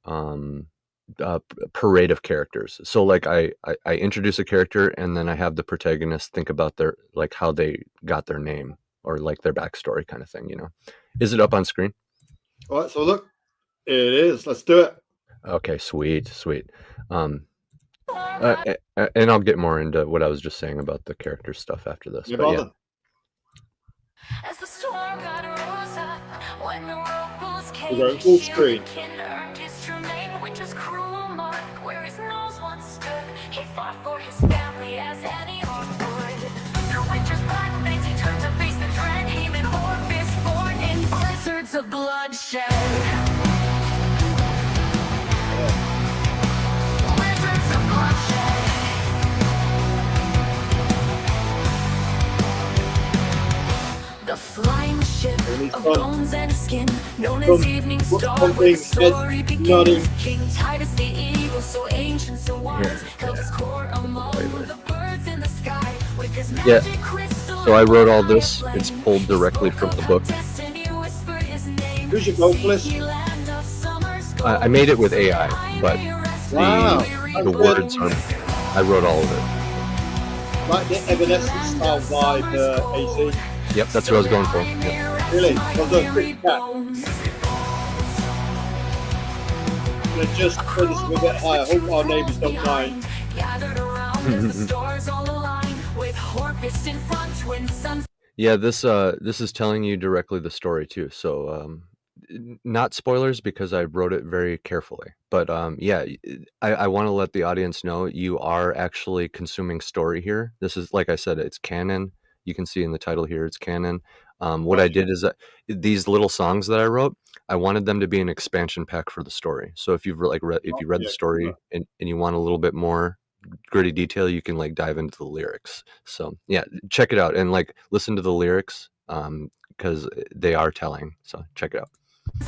parade of characters. So like I introduce a character, and then I have the protagonist think about their, like, how they got their name, or like their backstory kind of thing, you know. Is it up on screen? All right, so look, it is. Let's do it. Okay, sweet. And I'll get more into what I was just saying about the character stuff after this. But yeah. As the storm got rose up, when the robles We're going full screen. earned his remain, which is cruel mark where his nose once stood. He fought for his family as any hawk would. Through winter's black nights, he turned to face the dread. Him and Orpheus born in blizzards of bloodshed. Blizzards of bloodshed. The flying ship of bones and skin, known as Evening Star, where the story begins. King Titus the eagle, so ancient, so wise, held his court among the birds in the sky with his magic crystal. So I wrote all this. It's pulled directly from the book. Who's your vocalist? I made it with AI, but Wow, the words are. I wrote all of it. like the Evanescence style vibe, AC. Yep, that's what I was going for. Yep. Really? Well done, quick cat. I'm gonna just put this a bit higher. Hope our neighbours don't mind. Yeah, this is telling you directly the story too. So not spoilers, because I wrote it very carefully. But yeah, I want to let the audience know you are actually consuming story here. This is, like I said, it's canon. You can see in the title here, it's canon. What I did is that these little songs that I wrote, I wanted them to be an expansion pack for the story. So if you've read the story and you want a little bit more gritty detail, you can like dive into the lyrics. So yeah, check it out and like listen to the lyrics, because they are telling. So check it out.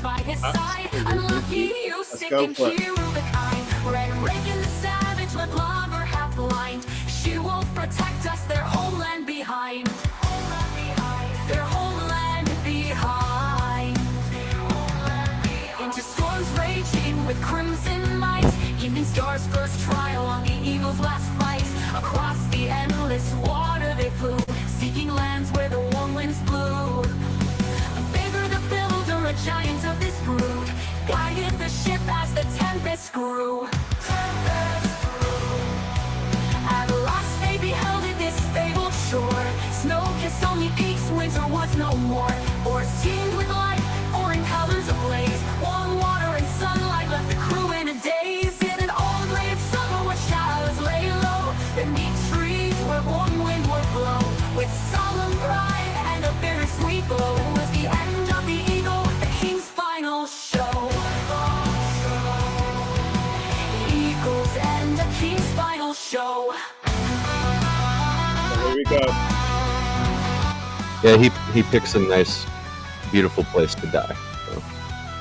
By his side, unlucky you, sick go and for it. hero the kind. Red Reagan the savage, let lover half blind. She will protect us, their homeland behind. Their homeland behind. Into storms raging with crimson might. Evening Star's first trial on the eagle's last fight. Across the endless water they flew, seeking lands where the warm winds blew. Bigger the builder, a giant of this brood, guided the ship as the tempest grew. At last they beheld it, this fabled shore. Snow-kissed only peaks, winter was no more. Forests teemed with life, foreign colors ablaze. Warm water and sunlight left the crew in a daze. In an old late summer where shadows lay low, beneath trees where warm wind would blow. With solemn pride and a bittersweet glow, was the end of the eagle, the king's final show. Eagle's end, the king's final show. Here we go. Yeah, he picks a nice, beautiful place to die. So.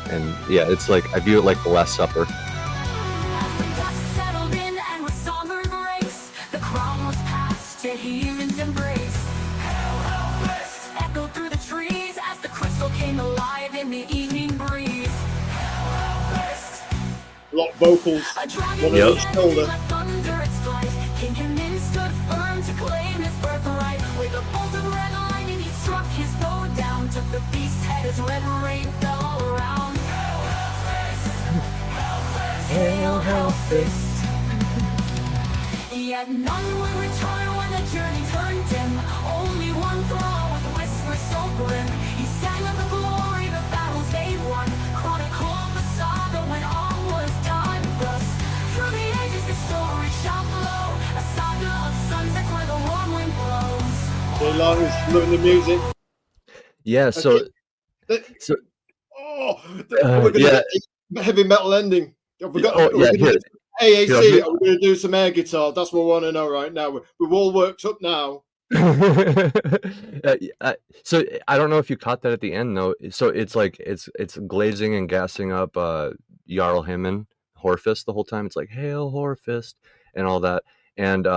And yeah, it's like, I view it like the Last Supper. As the dust settled in and with somber grace, the crown was passed to Helen's embrace. Hail, fist! Echoed through the trees as the crystal came alive in the evening breeze. Hail, fist! A lot of vocals. A dragon One on Yep. each shoulder. left under its flight. King Hamin stood firm to claim his birthright. With a bolt of red lightning, he struck his bow down. Took the beast's head as red rain fell all around. Hail, hail, fist. Yet none would return when the journey turned dim. Only one thrall with whispers so grim. He sang of the glory, the battles they won. Chronicle Jay Long is loving the music. Yeah. So Okay. so We're gonna yeah. get the heavy metal ending. I forgot. Oh yeah. Here. AAC. Here, Are we going to do some air guitar? That's what we want to know right now. We've all worked up now. So I don't know if you caught that at the end though. So it's like it's glazing and gassing up Jarl Himmen, Horfist the whole time. It's like Hail Horfist and all that. And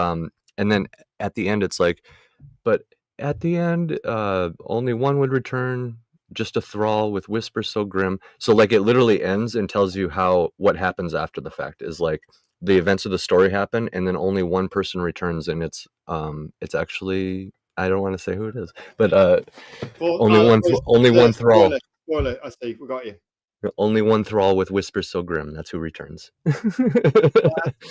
then at the end it's like, but at the end only one would return, just a thrall with whispers so grim. So like it literally ends and tells you what happens after the fact is like the events of the story happen and then only one person returns, and it's actually, I don't want to say who it is, but only one thrall. Spoiler, I see, we got you. Only one thrall with whispers so grim, that's who returns.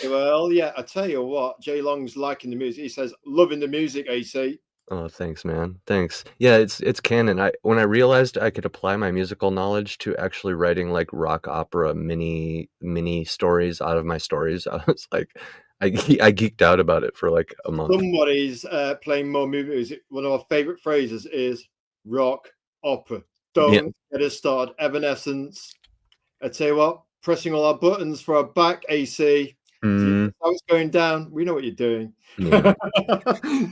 Well, yeah, I tell you what, Jay Long's liking the music. He says loving the music, AC. Oh, thanks, man. Thanks. Yeah, it's canon. When I realized I could apply my musical knowledge to actually writing like rock opera mini stories out of my stories, I was like, I geeked out about it for like a month. Somebody's playing more music. One of our favorite phrases is rock opera. Don't get us started. Evanescence. I tell you what, pressing all our buttons for our back, AC. How it's going down. We know what you're doing. Yeah.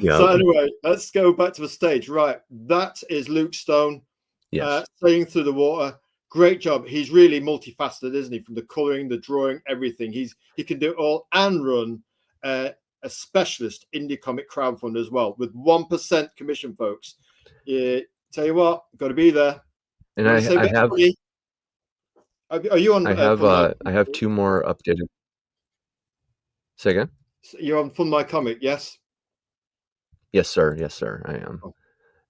So anyway, let's go back to the stage. Right, that is Luke Stone. Yes. Sailing through the water. Great job. He's really multifaceted, isn't he? From the colouring, the drawing, everything. He can do it all and run a specialist indie comic crowdfund as well with 1% commission, folks. Tell you what, got to be there. And I have. Are you on? I have two more updated. Say again? You're on Fund My Comic, yes? Yes, sir. Yes, sir. I am. Oh.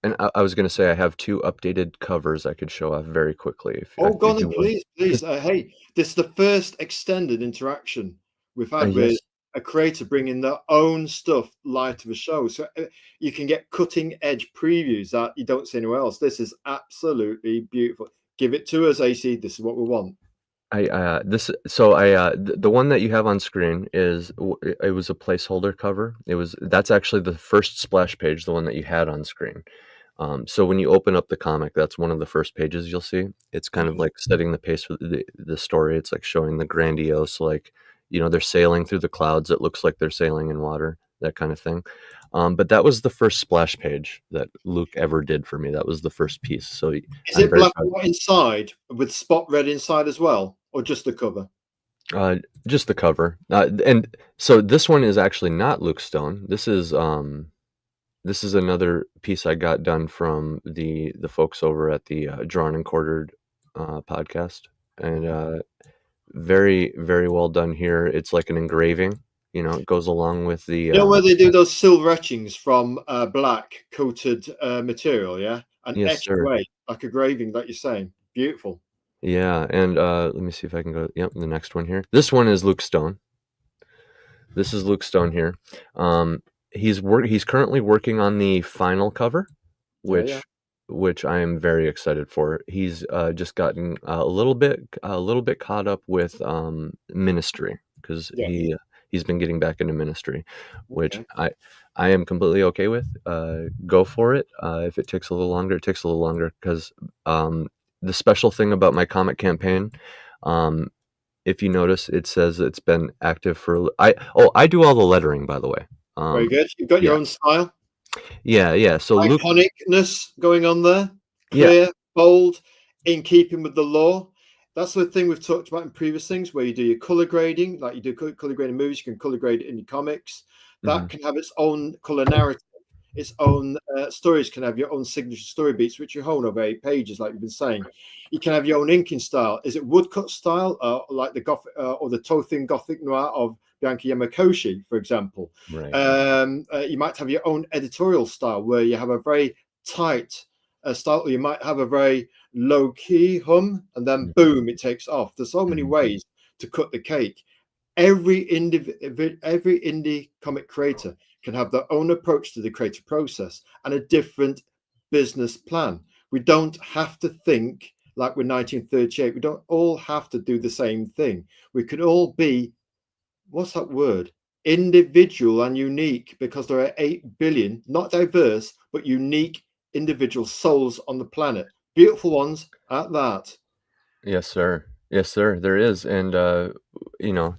And I was going to say I have two updated covers I could show off very quickly. Go on, please. Hey, this is the first extended interaction we've had with a creator bringing their own stuff live to the show. So you can get cutting edge previews that you don't see anywhere else. This is absolutely beautiful. Give it to us, AC. This is what we want. The one that you have on screen it was a placeholder cover. That's actually the first splash page, the one that you had on screen. So when you open up the comic, that's one of the first pages you'll see. It's kind of like setting the pace for the story. It's like showing the grandiose, like, they're sailing through the clouds. It looks like they're sailing in water, that kind of thing. But that was the first splash page that Luke ever did for me. That was the first piece. So is it black and white inside with spot red inside as well, or just the cover? Just the cover. And so this one is actually not Luke Stone. This is another piece I got done from the folks over at the Drawn and Quartered podcast, and very, very well done here. It's like an engraving. It goes along with the. Where they do those silver etchings from black coated material, yeah, and etch away like a graving, like you're saying. Beautiful. Yeah, and let me see if I can go. Yep, the next one here. This one is Luke Stone. This is Luke Stone here. He's currently working on the final cover, which I am very excited for. He's just gotten a little bit caught up with ministry, because he's been getting back into ministry, which I am completely okay with. Go for it. If it takes a little longer, it takes a little longer, because the special thing about my comic campaign, if you notice, it says it's been active for. I do all the lettering, by the way. Very good. You've got your own style. Yeah. So iconicness going on there. Clear, bold, in keeping with the law. That's the thing we've talked about in previous things, where you do your color grading, like you do color grading movies. You can color grade it in your comics. That can have its own color narrative, its own stories. Can have your own signature story beats, which you hone over 8 pages, like you've been saying. You can have your own inking style. Is it woodcut style, like the Gothic or the Tothin Gothic noir of Bianca Yamakoshi, for example? Right. You might have your own editorial style, where you have a very tight style, or you might have a very low-key hum, and then boom, it takes off. There's so many ways to cut the cake. Every indie comic creator can have their own approach to the creative process and a different business plan. We don't have to think like we're 1938. We don't all have to do the same thing. We could all be, what's that word? Individual and unique, because there are 8 billion, not diverse, but unique individual souls on the planet. Beautiful ones at that. Yes, sir. Yes, sir. There is, and you know,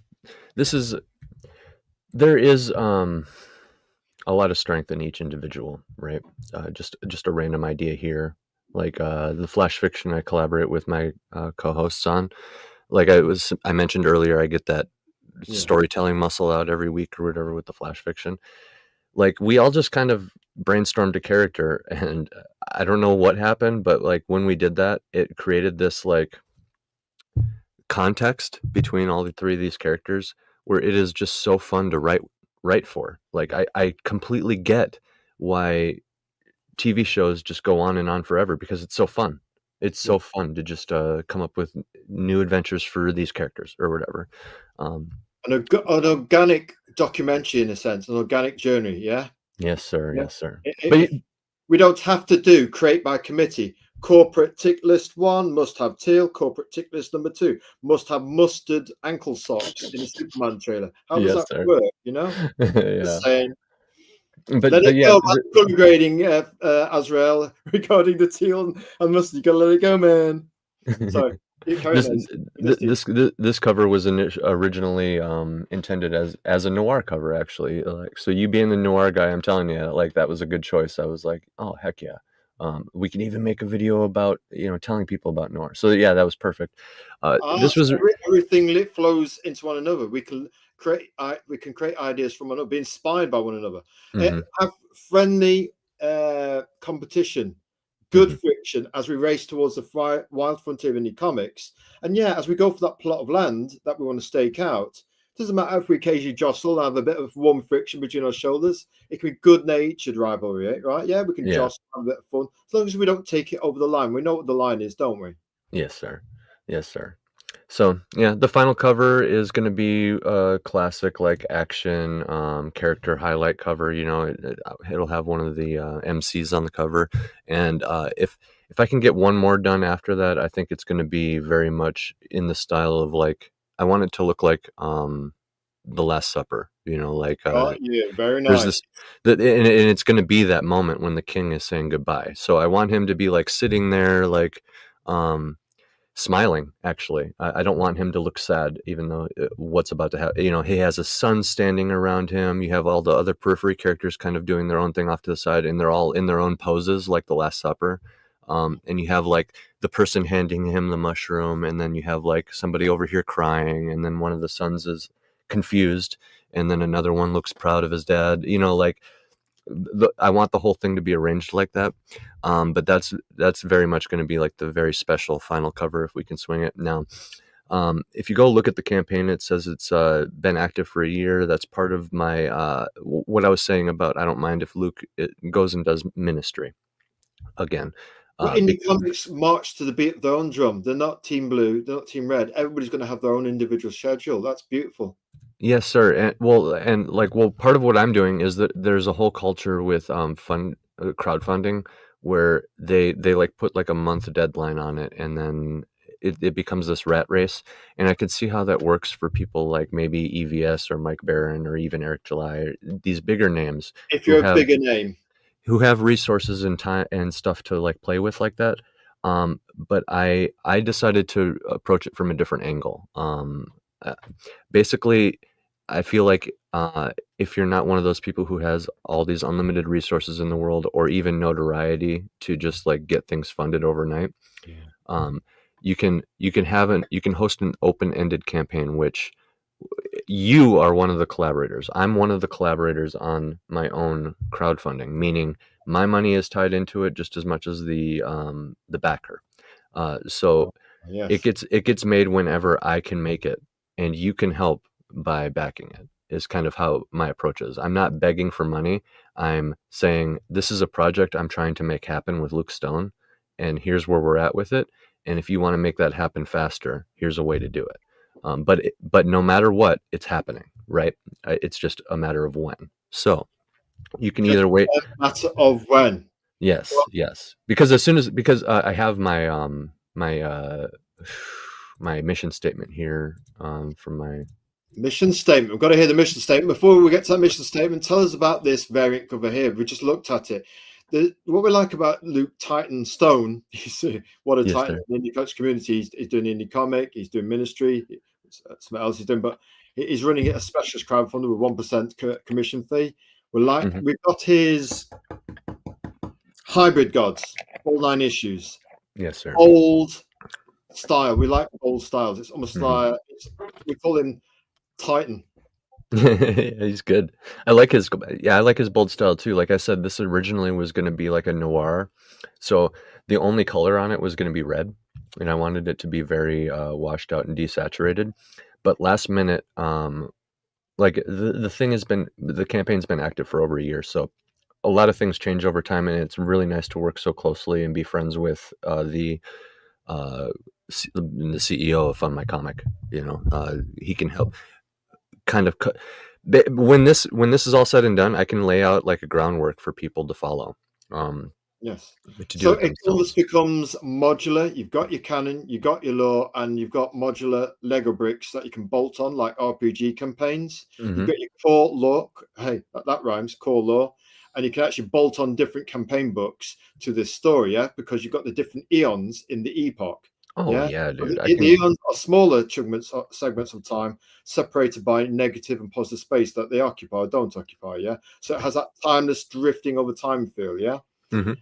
there is a lot of strength in each individual, right? Just a random idea here, like the flash fiction I collaborate with my co-hosts on. Like I mentioned earlier, I get that storytelling muscle out every week or whatever with the flash fiction. Like we all just kind of brainstormed a character, and I don't know what happened, but like when we did that, it created this like context between all the three of these characters where it is just so fun to write for. Like I completely get why TV shows just go on and on forever, because it's so fun. It's so fun to just come up with new adventures for these characters or whatever. An organic documentary, in a sense, an organic journey. Yeah. Yes, sir. Yeah. Yes, sir. We don't have to do create by committee. Corporate tick list 1 must have teal. Corporate tick list number 2 must have mustard ankle socks in a Superman trailer. How does Yes, that sir. work? You know, Yeah. just saying. But Let it yeah, go about color grading, Azrael, regarding the teal and mustard. You gotta let it go, man. Sorry. This cover was originally intended as a noir cover, actually. Like, so you being the noir guy, I'm telling you, like that was a good choice. I was like, oh heck yeah. We can even make a video about telling people about noir. So yeah, that was perfect. This was everything flows into one another. We can create ideas from one another, be inspired by one another. Have friendly competition. Good friction as we race towards the wild frontier in the comics. And yeah, as we go for that plot of land that we want to stake out, doesn't matter if we occasionally jostle and have a bit of warm friction between our shoulders. It can be good-natured rivalry, right? Yeah, we can jostle, have a bit of fun. As long as we don't take it over the line. We know what the line is, don't we? Yes, sir. Yes, sir. So yeah, the final cover is going to be a classic like action character highlight cover. It'll have one of the MCs on the cover, and if I can get one more done after that, I think it's going to be very much in the style of like I want it to look like The Last Supper. Very there's nice. and it's going to be that moment when the king is saying goodbye. So I want him to be like sitting there like smiling. Actually, I don't want him to look sad, even though what's about to happen. He has a son standing around him. You have all the other periphery characters kind of doing their own thing off to the side, and they're all in their own poses, like The Last Supper. And you have like the person handing him the mushroom, and then you have like somebody over here crying, and then one of the sons is confused, and then another one looks proud of his dad. I want the whole thing to be arranged like that. But that's very much going to be like the very special final cover if we can swing it. Now, if you go look at the campaign, it says it's been active for a year. That's part of my what I was saying about I don't mind if Luke goes and does ministry again. In the comics, march to the beat of their own drum. They're not Team Blue. They're not Team Red. Everybody's going to have their own individual schedule. That's beautiful. Yes, sir. And part of what I'm doing is that there's a whole culture with crowdfunding where they like put like a month deadline on it, and then it becomes this rat race. And I could see how that works for people like maybe EVS or Mike Barron or even Eric July, these bigger names. If you're a bigger name, who have resources and time and stuff to like play with like that. But I decided to approach it from a different angle. Basically, I feel like if you're not one of those people who has all these unlimited resources in the world or even notoriety to just like get things funded overnight, you can host an open-ended campaign, which you are one of the collaborators. I'm one of the collaborators on my own crowdfunding, meaning my money is tied into it just as much as the backer. So it gets made whenever I can make it, and you can help by backing it. Is kind of how my approach is. I'm not begging for money. I'm saying this is a project I'm trying to make happen with Luke Stone, and here's where we're at with it. And if you want to make that happen faster, here's a way to do it. But no matter what, it's happening, right? It's just a matter of when. So you can either wait. A matter of when. Yes, yes. Because I have my my mission statement here from my mission statement. We've got to hear the mission statement. Before we get to that mission statement, tell us about this variant cover here. We just looked at it. what we like about Luke Titan Stone, you see what a Yes, Titan sir. in the indie coach community. He's doing indie comic, he's doing ministry, something else he's doing, but he's running it a specialist crowdfunder with 1% commission fee. Mhm. We've got his Hybrid Gods, all 9 issues, Yes, sir. old style. We like old styles. It's almost Mhm. like we call him Titan. Yeah, he's good. I like his bold style too. Like I said, this originally was going to be like a noir, so the only color on it was going to be red, and I wanted it to be very washed out and desaturated. But last minute, like the campaign's been active for over a year, so a lot of things change over time, and it's really nice to work so closely and be friends with the CEO of Fund My Comic. He can help kind of when this is all said and done, I can lay out like a groundwork for people to follow, Yes. to do So it it almost themselves. becomes modular. You've got your canon, you've got your lore, and you've got modular Lego bricks that you can bolt on like RPG campaigns. You've Hmm. got your core lore. Hey, that rhymes, core lore. And you can actually bolt on different campaign books to this story, yeah, because you've got the different eons in the epoch. Oh Yeah. yeah, So dude. I the can. eons are smaller segments of time separated by negative and positive space that they occupy or don't occupy. Yeah. So it has that timeless drifting over time feel. Yeah. Hmm.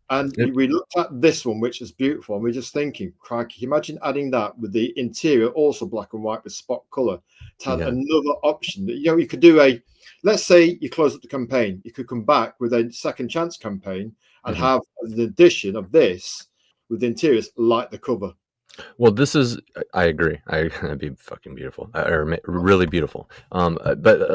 And Yep. we looked at this one, which is beautiful, and we're just thinking, crikey, imagine adding that with the interior also black and white with spot color to have Yeah. another option. You could do let's say you close up the campaign, you could come back with a second chance campaign and Hmm. have the addition of this with the interiors like the cover. Well, I agree. That'd be fucking beautiful, really beautiful. But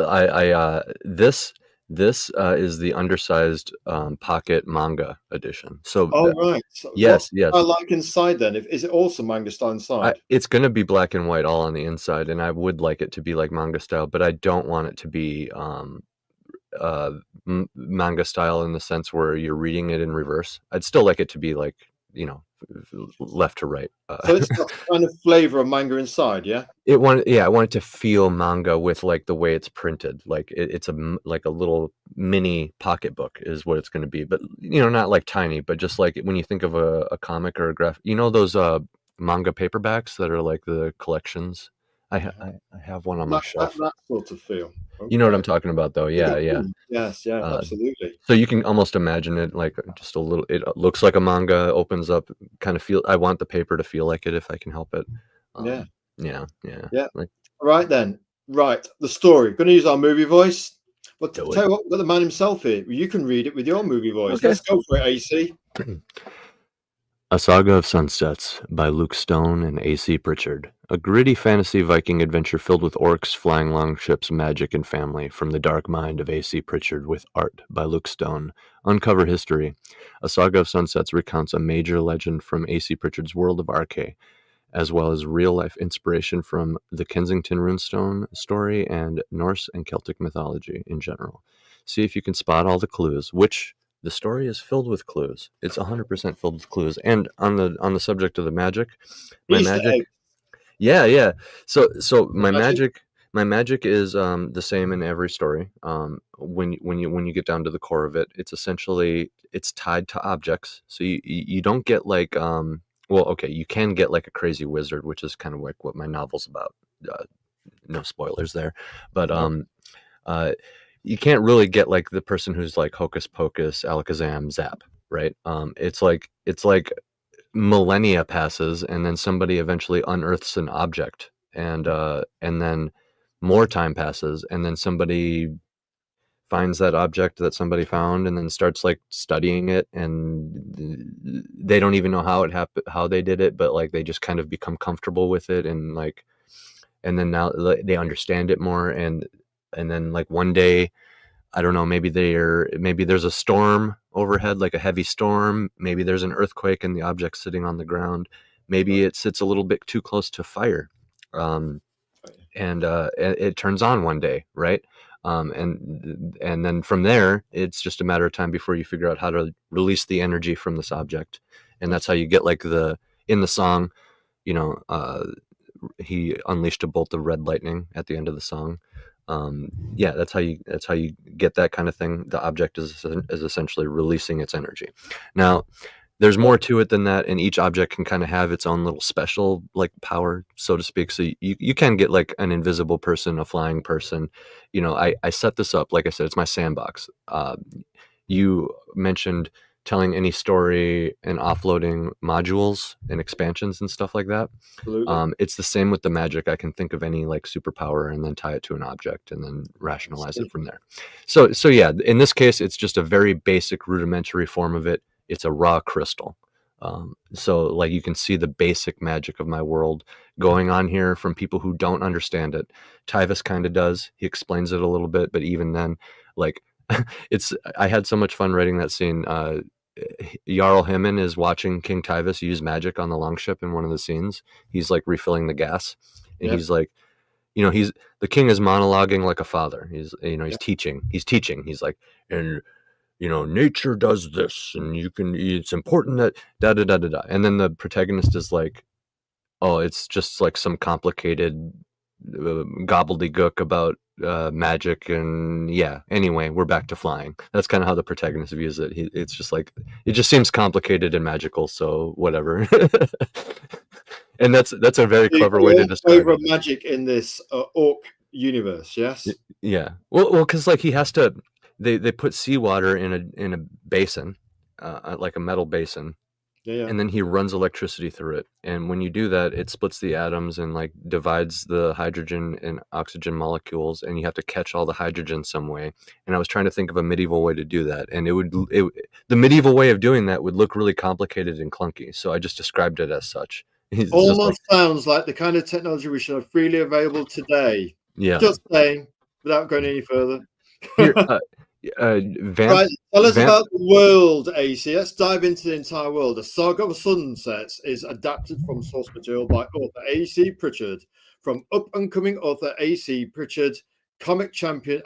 this is the undersized pocket manga edition. So Oh, right. So yes, what's I yes. like inside then? Is it also manga style inside? It's gonna be black and white all on the inside, and I would like it to be like manga style, but I don't want it to be uh, manga style in the sense where you're reading it in reverse. I'd still like it to be like, left to right. So it's got kind of flavor of manga inside, yeah? I want it to feel manga with like the way it's printed. Like it's like a little mini pocketbook is what it's going to be, but not like tiny, but just like when you think of a comic or a those manga paperbacks that are like the collections. I have one on my shelf. That sort of feel. You know what I'm Okay. talking about, though. Yeah, yeah. Yes, yeah, Uh, absolutely. so you can almost imagine it like just a little. It looks like a manga, opens up, kind of feel. I want the paper to feel like it if I can help it. Yeah, Yeah, yeah. yeah. Like, Right then. Right, the story. Going to use our movie voice. But do tell it. you what, we've got the man himself here. You can read it with your movie voice. Okay. Let's go for it, AC. A Saga of Sunsets by Luke Stone and A.C. Pritchard. A gritty fantasy Viking adventure filled with orcs, flying longships, magic, and family from the dark mind of A.C. Pritchard with art by Luke Stone. Uncover history. A Saga of Sunsets recounts a major legend from A.C. Pritchard's world of Arche, as well as real-life inspiration from the Kensington Runestone story and Norse and Celtic mythology in general. See if you can spot all the clues, which the story is filled with clues. It's 100% filled with clues. And on the subject of the magic, my Easter magic, egg. yeah. So Magic. my magic is the same in every story. When you get down to the core of it, it's tied to objects. So you don't get like well, okay, you can get like a crazy wizard, which is kind of like what my novel's about. No spoilers there, but No. uh, you can't really get like the person who's like hocus pocus, alakazam, zap, right? It's like millennia passes, and then somebody eventually unearths an object, and then more time passes, and then somebody finds that object that somebody found and then starts like studying it, and they don't even know how it happened, how they did it, but like they just kind of become comfortable with it, and like and then now they understand it more, and then like one day, I don't know, maybe there's a storm overhead, like a heavy storm, maybe there's an earthquake and the object's sitting on the ground, maybe it sits a little bit too close to fire, um, and it turns on one day, right? And then from there, it's just a matter of time before you figure out how to release the energy from this object, and that's how you get like in the song, you know, he unleashed a bolt of red lightning at the end of the song. Yeah, that's how you get that kind of thing. The object is essentially releasing its energy. Now, there's more to it than that, and each object can kind of have its own little special like power, so to speak. So you can get like an invisible person, a flying person. I set this up, like I said, it's my sandbox. You mentioned telling any story and offloading modules and expansions and stuff like that. Absolutely. It's the same with the magic. I can think of any like superpower and then tie it to an object and then rationalize it from there. So yeah, in this case, it's just a very basic rudimentary form of it. It's a raw crystal. So like you can see the basic magic of my world going on here from people who don't understand it. Tyvis kind of does. He explains it a little bit, but even then, like I had so much fun writing that scene. Jarl Himmen is watching King Tyvis use magic on the longship in one of the scenes. He's like refilling the gas, and he's like, the king is monologuing like a father. He's teaching. He's like, and nature does this, and it's important that da da da da da. And then the protagonist is like, oh, it's just like some complicated gobbledygook about magic, and yeah, anyway, we're back to flying. That's kind of how the protagonist views it. It's just like, it just seems complicated and magical, so whatever. And that's a very clever way to describe it. Magic in this orc universe, yes. Yeah, well, because like he has to, they put seawater in a basin, like a metal basin. Yeah. And then he runs electricity through it. And when you do that, it splits the atoms and like divides the hydrogen and oxygen molecules, and you have to catch all the hydrogen some way. And I was trying to think of a medieval way to do that. And the medieval way of doing that would look really complicated and clunky. So I just described it as such. Almost sounds like the kind of technology we should have freely available today. Yeah. Just saying, without going any further. Here, right, tell us about the world, AC. Let's dive into the entire world. The Saga of Sunsets is adapted from source material by author AC Pritchard. From up-and-coming author AC Pritchard, comic champion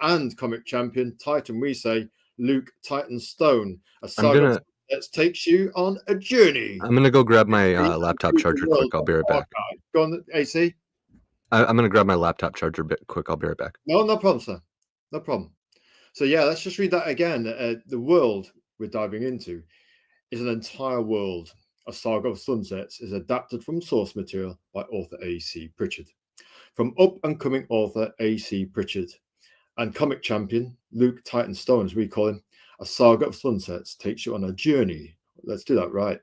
Titan, we say, Luke Titan Stone. A Saga of Sunsets takes you on a journey. I'm going to go grab my laptop charger quick. I'll be right back. Go on, AC. I'm going to grab my laptop charger quick. I'll be right back. No problem, sir. No problem. So yeah, let's just read that again. The world we're diving into is an entire world. A Saga of Sunsets is adapted from source material by author AC Pritchard. From up-and-coming author AC Pritchard and comic champion Luke Titan Stone, as we call him, A Saga of Sunsets takes you on a journey. Let's do that right.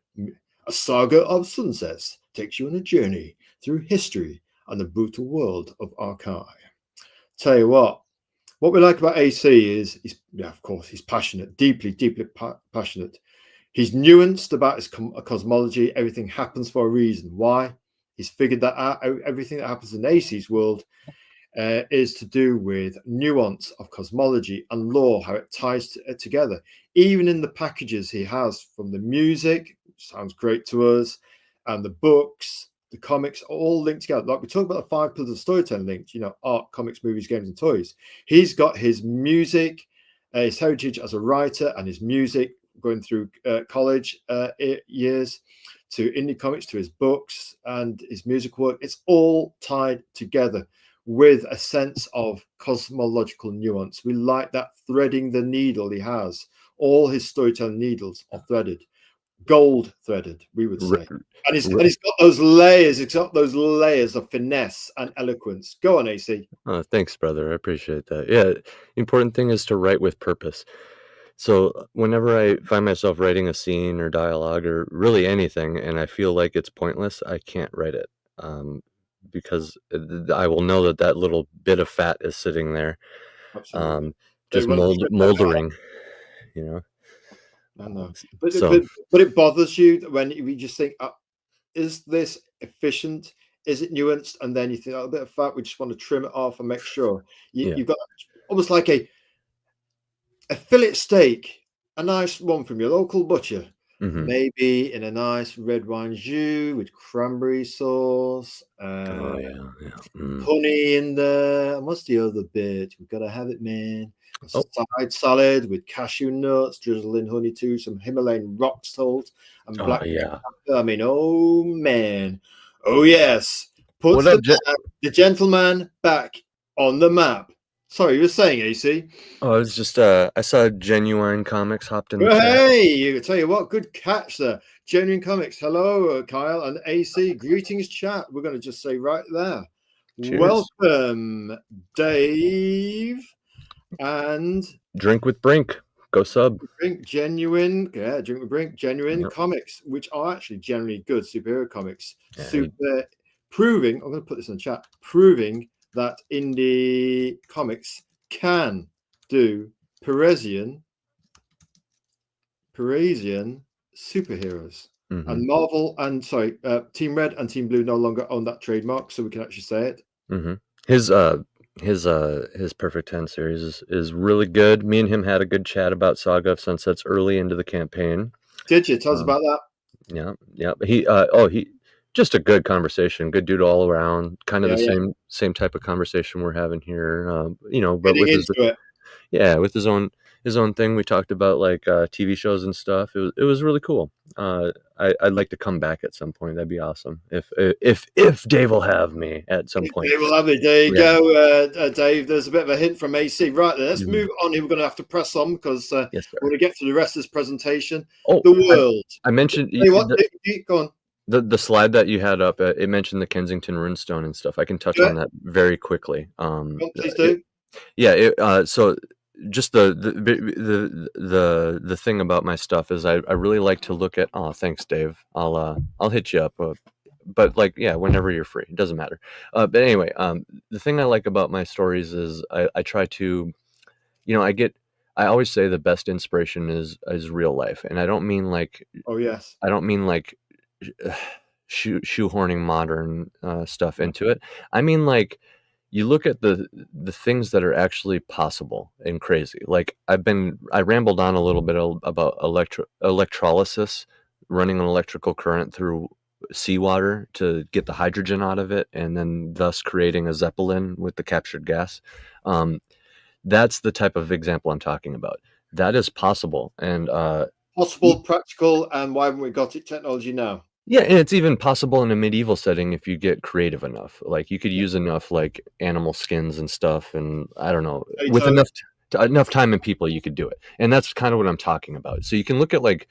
A Saga of Sunsets takes you on a journey through history and the brutal world of Arkai. Tell you what we like about AC is, of course, he's passionate, deeply passionate. He's nuanced about his cosmology. Everything happens for a reason. Why? He's figured that out. Everything that happens in AC's world is to do with nuance of cosmology and lore, how it ties together. Even in the packages he has, from the music, which sounds great to us, and the books, the comics, are all linked together. Like we talk about the 5 pillars of storytelling linked, art, comics, movies, games, and toys. He's got his music, his heritage as a writer, and his music going through college years, to indie comics, to his books and his music work. It's all tied together with a sense of cosmological nuance. We like that threading the needle he has. All his storytelling needles are threaded. Gold threaded, we would say. And he's got those layers. He's got those layers of finesse and eloquence. Go on, AC. Oh, thanks, brother. I appreciate that. Yeah, important thing is to write with purpose. So whenever I find myself writing a scene or dialogue or really anything, and I feel like it's pointless, I can't write it, because I will know that little bit of fat is sitting there, just moldering, I know, but it bothers you when you just think, is this efficient? Is it nuanced? And then you think, a bit of fat, we just want to trim it off and make sure you've got almost like a fillet steak, a nice one from your local butcher, maybe in a nice red wine jus with cranberry sauce, honey in there. And what's the other bit? We've got to have it, man. Side salad with cashew nuts, drizzled in honey too, some Himalayan rock salt and black pepper. I mean, oh man, oh yes, puts the gentleman back on the map. Sorry, you were saying, AC? Oh, it was just I saw Genuine Comics hopped in the chat. Hey, I tell you what, good catch there. Genuine Comics, hello, Kyle and AC. Greetings, chat. We're going to just say right there. Cheers. Welcome, Dave, and Drink with Brink. Go sub. Drink Genuine, Drink with Brink, Genuine Yep. Comics, which are actually generally good superhero comics. Yeah, Proving, I'm going to put this in the chat, proving that indie comics can do Parisian superheroes. Mhm. And Marvel and Team Red and Team Blue no longer own that trademark, so we can actually say it. Mhm. His Perfect 10 series is really good. Me and him had a good chat about Saga of Sunsets early into the campaign. Did you tell us about that? Yeah. He just a good conversation, good dude all around. Kind of the same type of conversation we're having here. But with his own thing. We talked about like TV shows and stuff. It was really cool. I'd like to come back at some point. That'd be awesome. If Dave will have me at some point. Dave will have me. There you go, Dave. There's a bit of a hint from AC. Right, let's move on. We're going to have to press on because we're going to get to the rest of this presentation. The world. I mentioned. Go on. The slide that you had up, it mentioned the Kensington Runestone and stuff. I can touch on that very quickly. Please do. So just the thing about my stuff is I really like to look at. Oh, thanks, Dave. I'll hit you up. But whenever you're free, it doesn't matter. But anyway, the thing I like about my stories is I try to, I always say the best inspiration is real life, and I don't mean like. Oh yes. I don't mean like shoehorning modern stuff into it. I mean like. You look at the things that are actually possible and crazy. Like I rambled on a little bit about electrolysis, running an electrical current through seawater to get the hydrogen out of it, and then thus creating a Zeppelin with the captured gas. That's the type of example I'm talking about. That is possible, and possible, practical, and why haven't we got it technology now? Yeah, and it's even possible in a medieval setting if you get creative enough. Like you could use enough like animal skins and stuff, and I don't know, with enough time and people, you could do it. And that's kind of what I'm talking about. So you can look at like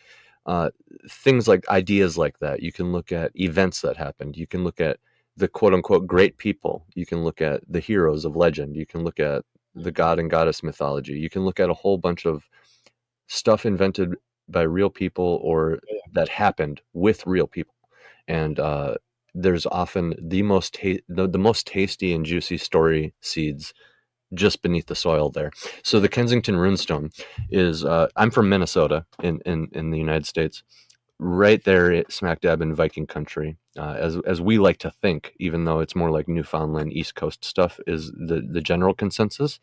things like ideas like that. You can look at events that happened. You can look at the quote unquote great people. You can look at the heroes of legend. You can look at the god and goddess mythology. You can look at a whole bunch of stuff invented by real people or that happened with real people, and there's often the most tasty and juicy story seeds just beneath the soil there. So the Kensington Runestone is I'm from Minnesota in the United States, right there smack dab in Viking country, as we like to think, even though it's more like Newfoundland East Coast stuff is the general consensus.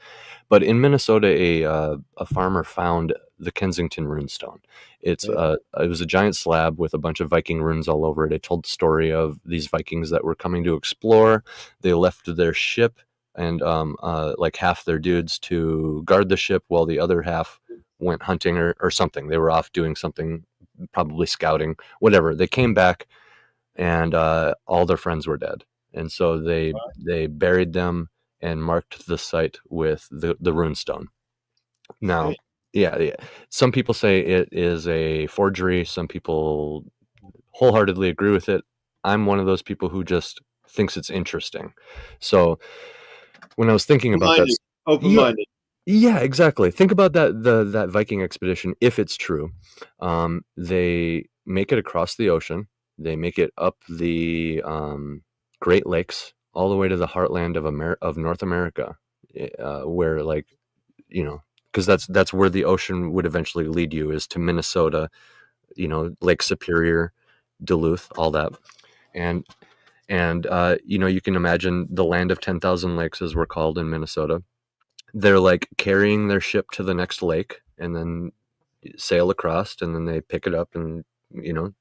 But in Minnesota, a farmer found the Kensington Runestone. It was a giant slab with a bunch of Viking runes all over it. It told the story of these Vikings that were coming to explore. They left their ship and like half their dudes to guard the ship while the other half went hunting or something. They were off doing something, probably scouting, whatever. They came back and all their friends were dead. And so they buried them and marked the site with the runestone. Now, yeah. Some people say it is a forgery. Some people wholeheartedly agree with it. I'm one of those people who just thinks it's interesting. So when I was thinking about that, open-minded. Yeah, exactly. Think about that Viking expedition. If it's true, they make it across the ocean. They make it up the Great Lakes all the way to the heartland of North America, where because that's where the ocean would eventually lead you, is to Minnesota, Lake Superior, Duluth, all that. And you can imagine the land of 10,000 lakes, as we're called in Minnesota. They're like carrying their ship to the next lake and then sail across, and then they pick it up and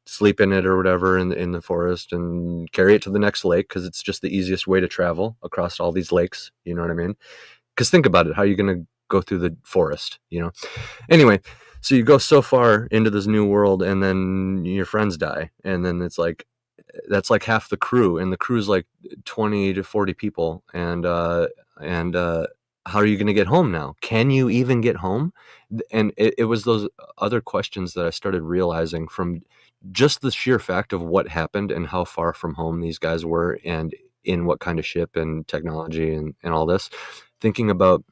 sleep in it or whatever in the forest and carry it to the next lake, because it's just the easiest way to travel across all these lakes. You know what I mean? Because think about it, how are you going to go through the forest? Anyway, so you go so far into this new world, and then your friends die, and then it's like that's like half the crew, and the crew's like 20 to 40 people, and how are you going to get home now? Can you even get home? And it was those other questions that I started realizing from just the sheer fact of what happened and how far from home these guys were, and in what kind of ship and technology and all this, thinking about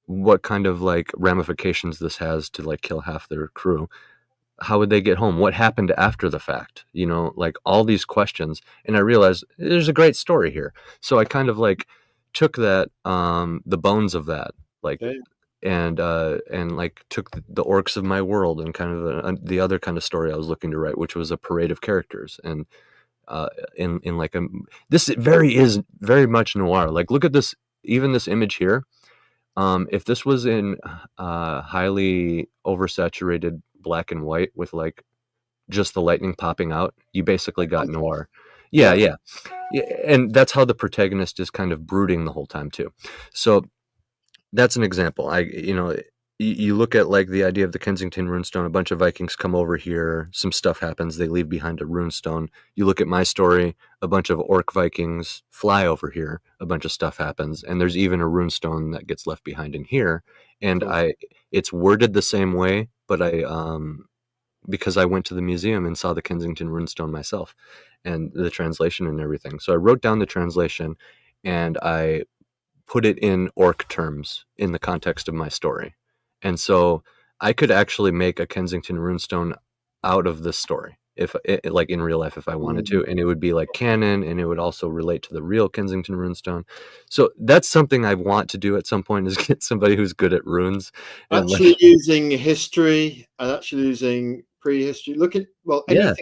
what kind of like ramifications this has to like kill half their crew. How would they get home? What happened after the fact? You know, like all these questions. And I realized there's a great story here. So I kind of like took that, the bones of that, like, Okay. and like took the orcs of my world and kind of the other kind of story I was looking to write, which was a parade of characters. And in like this is very much noir. Like, look at this, even this image here. If this was in highly oversaturated black and white with like just the lightning popping out, you basically got noir. Yeah, Yeah. yeah. And that's how the protagonist is kind of brooding the whole time too. So that's an example. You look at like the idea of the Kensington runestone. A bunch of Vikings come over here, some stuff happens, they leave behind a runestone. You look at my story, a bunch of orc Vikings fly over here, a bunch of stuff happens, and there's even a runestone that gets left behind in here. And Cool. it's worded the same way, but because I went to the museum and saw the Kensington runestone myself and the translation and everything. So I wrote down the translation and I put it in orc terms in the context of my story. And so I could actually make a Kensington runestone out of this story, if like in real life, if I wanted to, and it would be like canon, and it would also relate to the real Kensington runestone. So that's something I want to do at some point, is get somebody who's good at runes and Actually using history and actually using prehistory. Look at, well, yeah,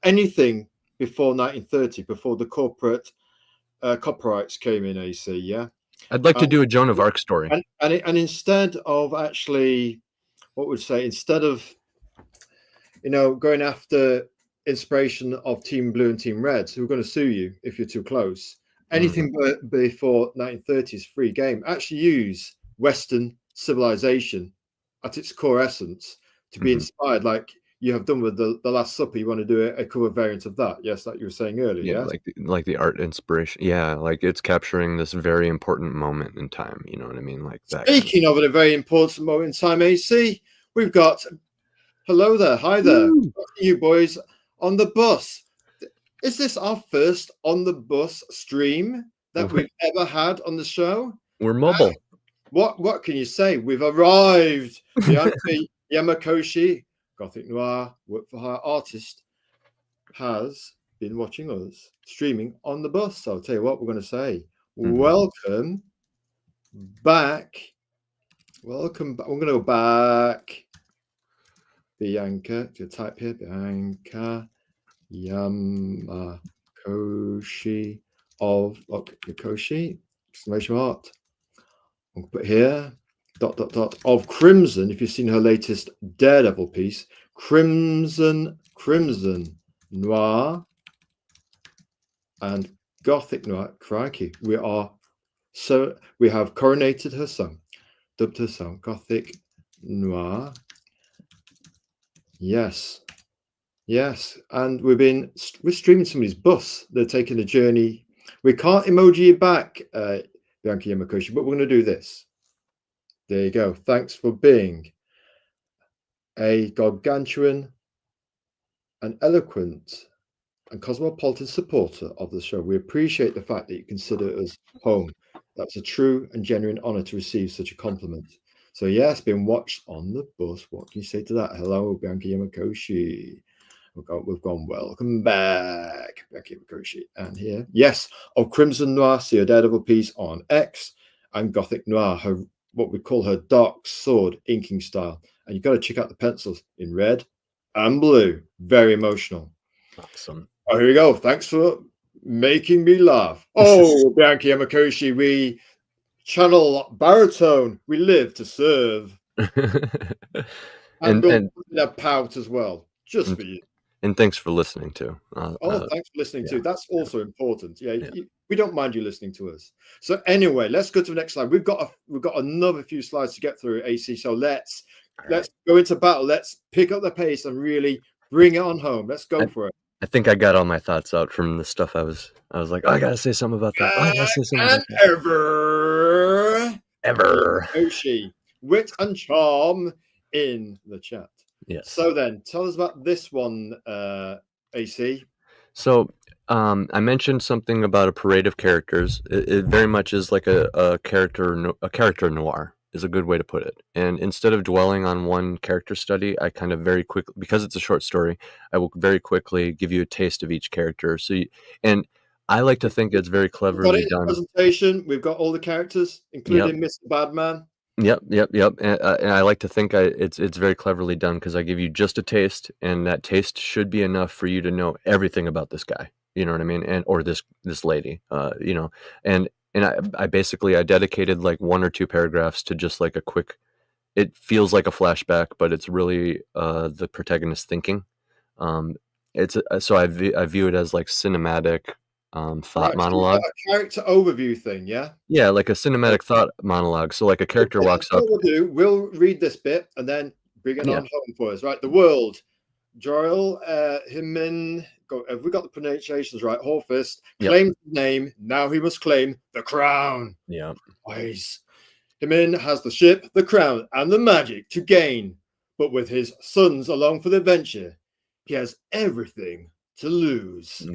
anything before 1930, before the corporate copyrights came in, AC, yeah. I'd like to do a Joan of Arc story. And instead of actually, what would say, instead of, you know, going after inspiration of Team Blue and Team Red, who are going to sue you if you're too close, anything before 1930s free game. Actually use Western civilization at its core essence to be inspired, like you have done with the Last Supper. You want to do a cover variant of that, yes, like you were saying earlier. Yeah, Yes? like the art inspiration. Yeah, like it's capturing this very important moment in time. You know what I mean? Like that. Speaking of a very important moment in time, AC, we've got, hello there, hi there, you boys on the bus. Is this our first on the bus stream that we've ever had on the show? We're mobile. What can you say? We've arrived. Bianca Yamakoshi, Gothic Noir, work for hire artist, has been watching us streaming on the bus. So I'll tell you what we're going to say. Welcome back. Welcome back. We're going to go back. Bianca, to type here, Bianca Yamakoshi of Yakoshi, exclamation mark. I'll put here, ... of Crimson. If you've seen her latest Daredevil piece, Crimson Noir and Gothic Noir. Crikey, we have coronated her song, dubbed her song Gothic Noir. Yes, and we're streaming somebody's bus. They're taking a journey. We can't emoji it back, Bianca Yamakoshi, but we're going to do this. There you go. Thanks for being a gargantuan and eloquent and cosmopolitan supporter of the show. We appreciate the fact that you consider us home. That's a true and genuine honor to receive such a compliment. So yes, being watched on the bus. What can you say to that? Hello, Bianca Yamakoshi. We've gone welcome back, Bianca Yamakoshi. And here, yes, of Crimson Noir, see a Daredevil piece on X, and Gothic Noir, her what we call her dark sword inking style. And you've got to check out the pencils in red and blue. Very emotional. Awesome. Oh, here we go. Thanks for making me laugh. Oh, Bianca Yamakoshi, we channel baritone. We live to serve. and we'll put that pout as well, just for you. And thanks for listening too. Thanks for listening too. That's also important. Yeah. We don't mind you listening to us. So anyway, let's go to the next slide. We've got another few slides to get through, AC. So let's go into battle. Let's pick up the pace and really bring it on home. Let's go for it. I think I got all my thoughts out from the stuff I was like, oh, I gotta say something about that. Oh, I gotta say something about that. Ever ever. Yoshi, wit and charm in the chat. Yes. So then, tell us about this one, AC. So I mentioned something about a parade of characters. It very much is like a character noir is a good way to put it. And instead of dwelling on one character study, I kind of very quickly, because it's a short story, I will very quickly give you a taste of each character. And I like to think it's very We've got cleverly it in the done. presentation. We've got all the characters, including Mr. Badman. Yep. And I like to think it's very cleverly done because I give you just a taste, and that taste should be enough for you to know everything about this guy. You know what I mean? And or this lady. You know, and I basically I dedicated like 1 or 2 paragraphs to just like a quick. It feels like a flashback, but it's really the protagonist thinking. So I view it as like cinematic thought monologue. A character overview thing, yeah? Yeah, like a cinematic thought monologue. So like a character walks up. We'll read this bit and then bring it on home for us, right? The world. Joel Himin, have we got the pronunciations right? Horfist claimed his name. Now he must claim the crown. Yeah. Wise. Himin has the ship, the crown, and the magic to gain. But with his sons along for the adventure, he has everything to lose.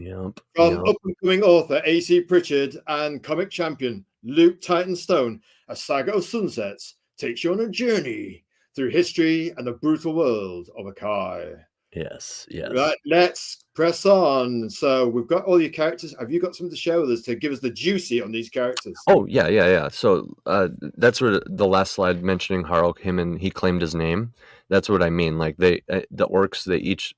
From up-and-coming author AC Pritchard and comic champion Luke Titanstone, A Saga of Sunsets takes you on a journey through history and the brutal world of Akai. Yes. Right, let's press on. So we've got all your characters. Have you got something to share with us to give us the juicy on these characters? Oh, yeah. So that's what the last slide mentioning Harl, him, and he claimed his name. That's what I mean. Like the orcs, they each...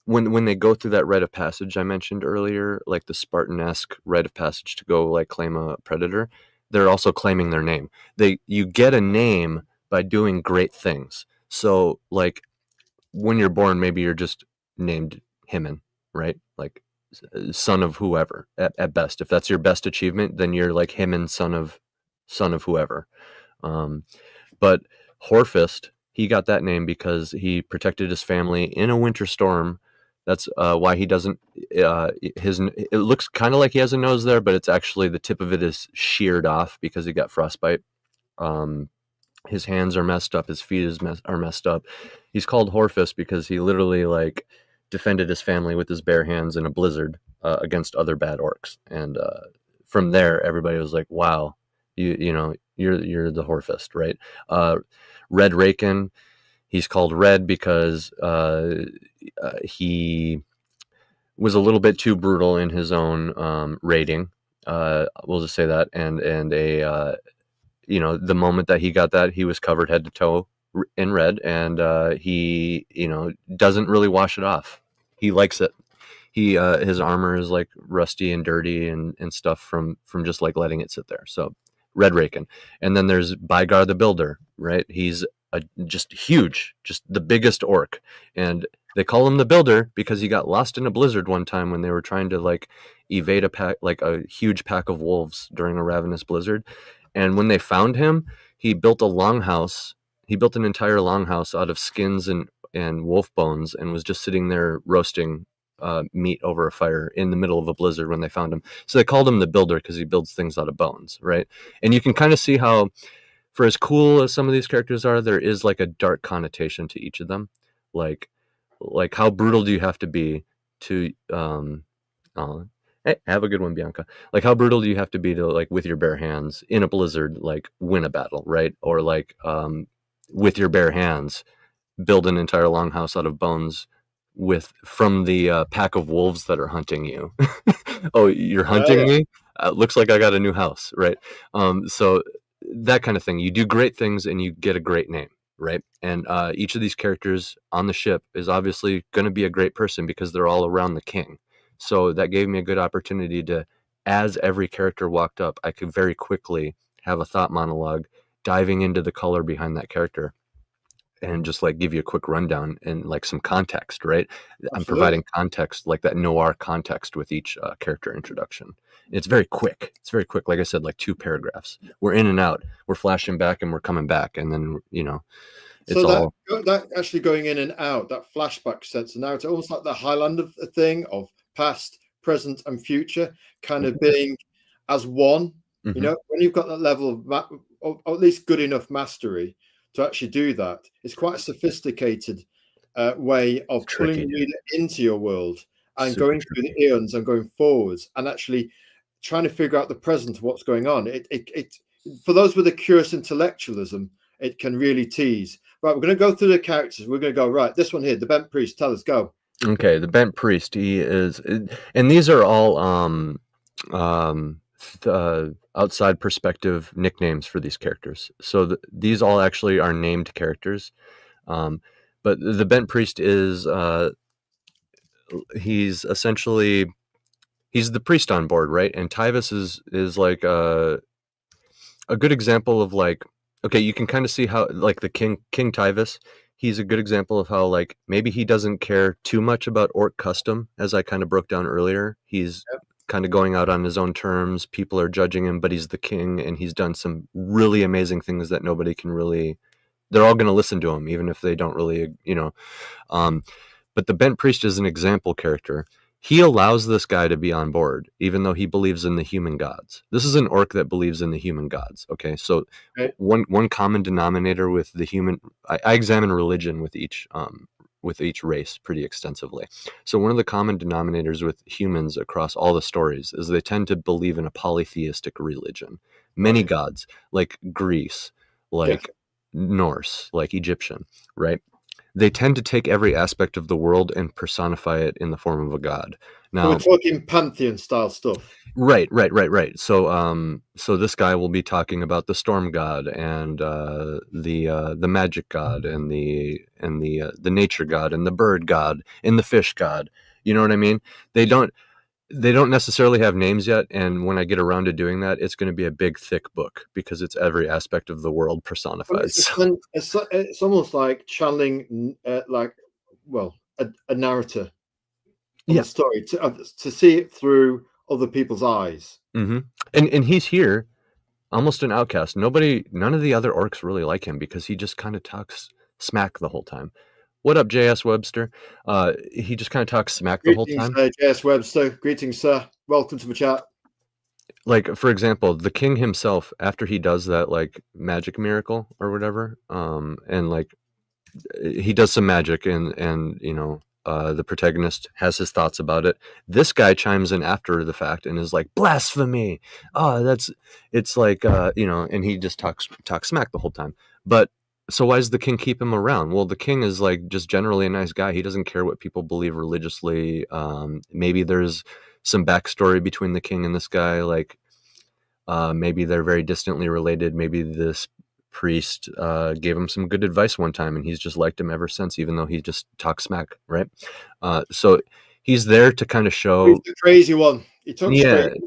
when they go through that rite of passage I mentioned earlier, like the Spartan-esque rite of passage to go like claim a predator, they're also claiming their name. You get a name by doing great things. So like when you're born, maybe you're just named Himen, right? Like son of whoever at best. If that's your best achievement, then you're like Himen, son of whoever. But Horfist, he got that name because he protected his family in a winter storm. That's why he doesn't. It looks kind of like he has a nose there, but it's actually the tip of it is sheared off because he got frostbite. His hands are messed up. His feet are messed up. He's called Horfist because he literally like defended his family with his bare hands in a blizzard against other bad orcs. And from there, everybody was like, "Wow, you know, you're the Horfist, right?" Red Raken, he's called Red because he was a little bit too brutal in his own rating. We'll just say that, and the moment that he got that, he was covered head to toe in red, and he doesn't really wash it off. He likes it. His armor is like rusty and dirty and stuff from just like letting it sit there. So Red Raken. And then there's Bygar the Builder, right? He's just huge, just the biggest orc. And they call him the Builder because he got lost in a blizzard one time when they were trying to like evade a huge pack of wolves during a ravenous blizzard. And when they found him, he built a longhouse. He built an entire longhouse out of skins and wolf bones and was just sitting there roasting meat over a fire in the middle of a blizzard when they found him. So they called him the Builder because he builds things out of bones, right? And you can kind of see how, for as cool as some of these characters are, there is like a dark connotation to each of them. Like how brutal do you have to be to hey, have a good one, Bianca. Like how brutal do you have to be to like with your bare hands in a blizzard like win a battle, right? Or like with your bare hands build an entire longhouse out of bones from the pack of wolves that are hunting you. Oh, you're hunting me? Looks like I got a new house, right? So that kind of thing. You do great things and you get a great name, right? And each of these characters on the ship is obviously going to be a great person because they're all around the king. So that gave me a good opportunity to, as every character walked up, I could very quickly have a thought monologue diving into the color behind that character and just like give you a quick rundown and like some context, right? Absolutely. I'm providing context, like that noir context with each character introduction. It's very quick. Like I said, like 2 paragraphs. We're in and out. We're flashing back and we're coming back. And then, it's so that actually going in and out, that flashback sense of narrative, almost like the Highlander thing of past, present, and future kind of being as one. Mm-hmm. When you've got that level of or at least good enough mastery to actually do that. It's quite a sophisticated way of pulling Tricky, the reader into your world and super going through the tricky. eons and going forwards and actually trying to figure out the present of what's going on. It for those with a curious intellectualism, it can really tease. Right, we're going to go through the characters. We're going to go, right, this one here, the bent priest. Tell us, go. Okay, the bent priest. He is, and these are all outside perspective nicknames for these characters. So these all actually are named characters. But the bent priest is he's essentially he's the priest on board, right? And Tyvis is like a good example of like, okay, you can kind of see how like the King Tyvis, he's a good example of how like maybe he doesn't care too much about orc custom, as I kind of broke down earlier. He's kind of going out on his own terms. People are judging him, but he's the king, and he's done some really amazing things that nobody can really. They're all going to listen to him, even if they don't really, you know. But the bent priest is an example character. He allows this guy to be on board, even though he believes in the human gods. This is an orc that believes in the human gods. Okay, so one common denominator with the human. I examine religion with each race pretty extensively. So one of the common denominators with humans across all the stories is they tend to believe in a polytheistic religion. Many gods, like Greece, like Norse, like Egyptian, right? They tend to take every aspect of the world and personify it in the form of a god. Now, So we're talking pantheon style stuff. Right. So this guy will be talking about the storm god and the magic god and the nature god and the bird god and the fish god. You know what I mean? They don't necessarily have names yet, and when I get around to doing that, it's going to be a big, thick book because it's every aspect of the world personified. It's almost like channeling, a narrator of the story to see it through other people's eyes. Mm-hmm. And he's here, almost an outcast. None of the other orcs really like him because he just kind of talks smack the whole time. What up, J.S. Webster? He just kind of talks smack the whole time. J.S. Webster. Greetings, sir. Welcome to the chat. Like, for example, the king himself, after he does that, like, magic miracle or whatever, and, like, he does some magic and you know, the protagonist has his thoughts about it. This guy chimes in after the fact and is like, blasphemy! Oh, it's like, you know, and he just talks smack the whole time. But so why does the king keep him around? Well, the king is like just generally a nice guy. He doesn't care what people believe religiously. Maybe there's some backstory between the king and this guy. Like maybe they're very distantly related. Maybe this priest gave him some good advice one time and he's just liked him ever since, even though he just talks smack, right? So he's there to kind of show. He's the crazy one. He talks the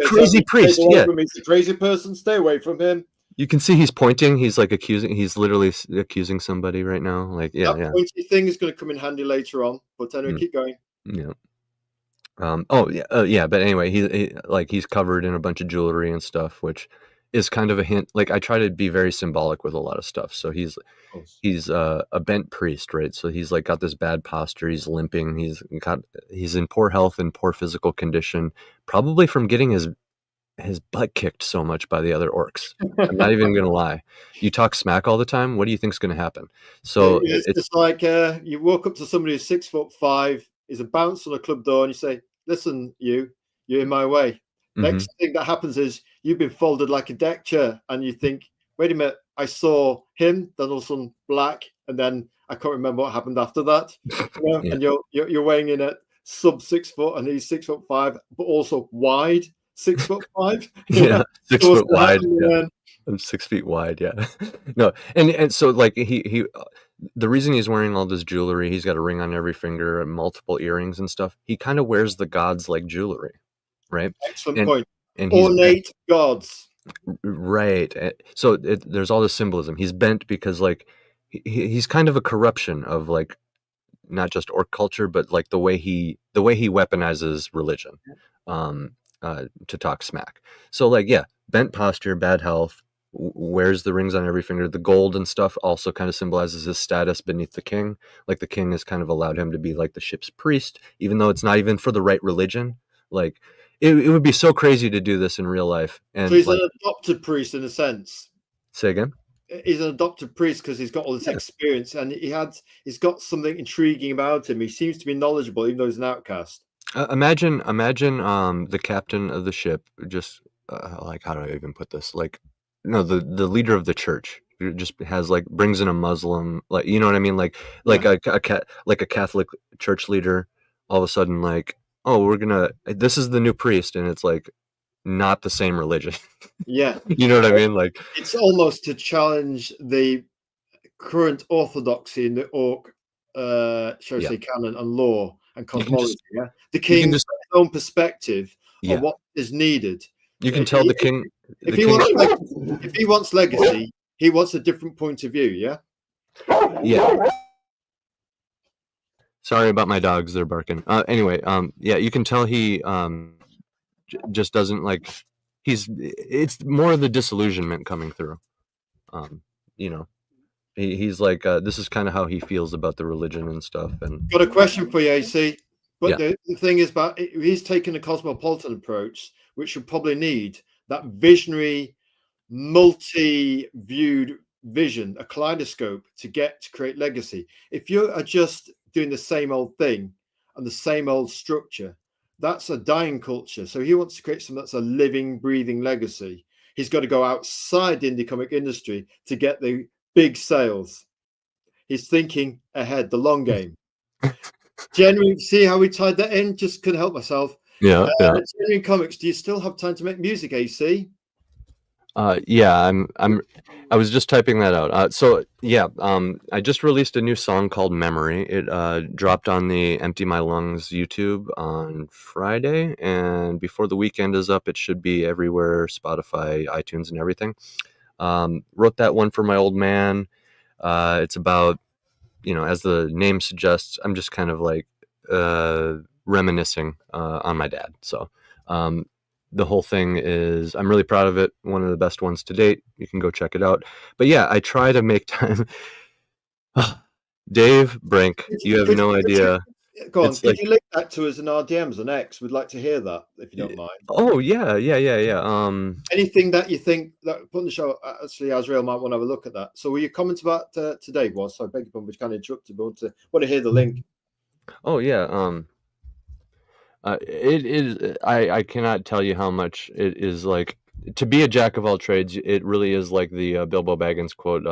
crazy priest. Yeah, he's a crazy person. Stay away from him. You can see he's pointing. He's like accusing. He's literally accusing somebody right now. Like, yeah, that pointy thing is going to come in handy later on. But anyway, keep going. Yeah. But anyway, he's covered in a bunch of jewelry and stuff, which is kind of a hint. Like, I try to be very symbolic with a lot of stuff. So he's a bent priest, right? So he's like got this bad posture. He's limping. He's in poor health and poor physical condition, probably from getting his butt kicked so much by the other orcs. I'm not even gonna lie. You talk smack all the time. What do you think's gonna happen? So it's just like you walk up to somebody who's 6'5", is a bounce on a club door, and you say, "Listen, you're in my way." Mm-hmm. Next thing that happens is you've been folded like a deck chair, and you think, "Wait a minute, I saw him." Then all of a sudden, black, and then I can't remember what happened after that. And you're weighing in at sub 6 foot, and he's 6'5", but also wide. 6'5". Yeah, 6 foot wide. Yeah. I'm 6 feet wide. Yeah. No, and so like he the reason he's wearing all this jewelry, he's got a ring on every finger and multiple earrings and stuff. He kind of wears the gods like jewelry, right? Excellent point. And ornate gods, right? So there's all this symbolism. He's bent because like he's kind of a corruption of like not just orc culture, but like the way he weaponizes religion. To talk smack. So like, yeah, bent posture, bad health, wears the rings on every finger. The gold and stuff also kind of symbolizes his status beneath the king. Like the king has kind of allowed him to be like the ship's priest, even though it's not even for the right religion. Like it would be so crazy to do this in real life. And So he's like, an adopted priest in a sense. say again. He's an adopted priest because he's got all this experience, and he's got something intriguing about him. He seems to be knowledgeable, even though he's an outcast. Imagine the captain of the ship, just like, how do I even put this? Like, no, the leader of the church just has like brings in a Muslim, like, you know what I mean? Like a Catholic church leader, all of a sudden, like, oh, this is the new priest, and it's like not the same religion. Yeah. You know what I mean? Like, It's almost to challenge the current orthodoxy in the Orc, shall we say, canon and law and cosmology. The king's own perspective on what is needed. You can tell the king. If he wants legacy, he wants a different point of view. Yeah. Yeah. Sorry about my dogs; they're barking. Anyway, yeah, you can tell he just doesn't like. It's more of the disillusionment coming through. You know, he's like, this is kind of how he feels about the religion and stuff. And got a question for you, AC. But the thing is, about he's taken a cosmopolitan approach, which should probably need that visionary, multi-viewed vision, a kaleidoscope to create legacy. If you are just doing the same old thing and the same old structure, that's a dying culture. So he wants to create something that's a living, breathing legacy. He's got to go outside the indie comic industry to get the big sales. He's thinking ahead, the long game. Genuine, see how we tied that in? Just couldn't help myself. Genuine Comics, do you still have time to make music, AC? Yeah, I was just typing that out. So yeah, I just released a new song called Memory. It dropped on the Empty My Lungs YouTube on Friday, and before the weekend is up, it should be everywhere, Spotify, iTunes, and everything. Wrote that one for my old man. It's about, as the name suggests, I'm just kind of like reminiscing on my dad. So the whole thing is, I'm really proud of it. One of the best ones to date. You can go check it out. But yeah, I try to make time. Dave Brink, you have no idea. Go on. Could you link that to us in our DMs and X? We'd like to hear that, if you don't mind. Oh yeah. Anything that you think that put in the show, actually, Azrael might want to have a look at that. So, were your comments about today? So I beg your pardon, which kind of interrupted, but want to hear the link. Oh yeah. It is. I cannot tell you how much it is like to be a jack of all trades. It really is like the Bilbo Baggins quote: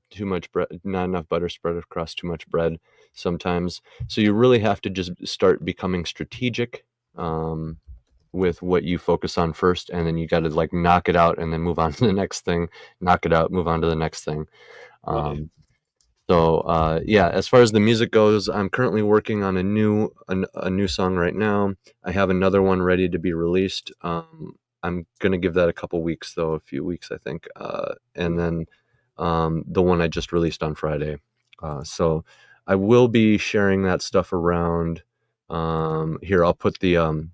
"Too much bread, not enough butter spread across too much bread." Sometimes, so you really have to just start becoming strategic with what you focus on first, and then you got to like knock it out, and then move on to the next thing. Knock it out, move on to the next thing. Right. So yeah, as far as the music goes, I'm currently working on a new song right now. I have another one ready to be released. I'm gonna give that a couple weeks though, a few weeks I think, and then the one I just released on Friday. So I will be sharing that stuff around. Here, I'll put the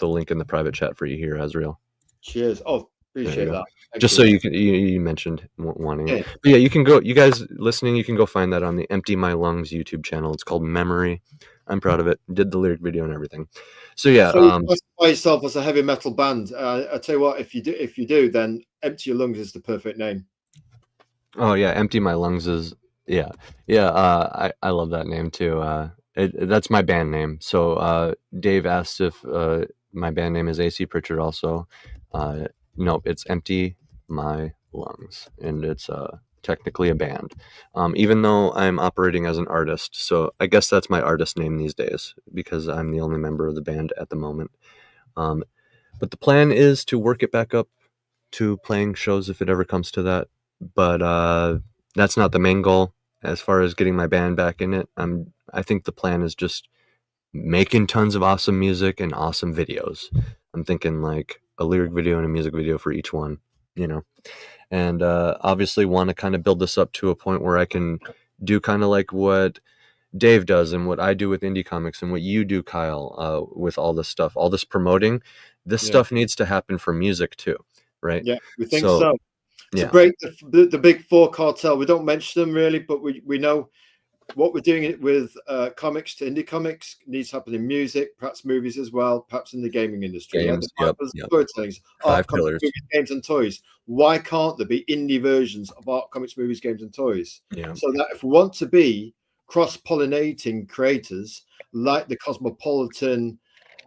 link in the private chat for you here, Azrael. Cheers. Oh, appreciate that. Just so you mentioned wanting it. But yeah, you can go, you guys listening, you can go find that on the Empty My Lungs YouTube channel. It's called Memory. I'm proud of it. Did the lyric video and everything. So yeah. So you classify yourself as a heavy metal band. I tell you what, if you do, then Empty Your Lungs is the perfect name. Oh yeah, Empty My Lungs is yeah. I love that name too. That's my band name. So Dave asked if my band name is AC Pritchard also. Nope, it's Empty My Lungs, and it's technically a band, even though I'm operating as an artist. So I guess that's my artist name these days because I'm the only member of the band at the moment. But the plan is to work it back up to playing shows if it ever comes to that. But that's not the main goal. As far as getting my band back in it, I think the plan is just making tons of awesome music and awesome videos. I'm thinking like a lyric video and a music video for each one, and obviously want to kind of build this up to a point where I can do kind of like what Dave does and what I do with indie comics and what you do, Kyle, with all this stuff, all this promoting. This stuff needs to happen for music too, right? Yeah, we think so. Yeah. To break the big four cartel, we don't mention them really, but we know what we're doing it with comics to indie comics needs to happen in music, perhaps movies as well, perhaps in the gaming industry. Yeah, the Games, five yep, pillars of yep. storytelling, Five art, comics, pillars. movies, games, and toys. Why can't there be indie versions of art, comics, movies, games, and toys? Yeah. So that if we want to be cross-pollinating creators like the cosmopolitan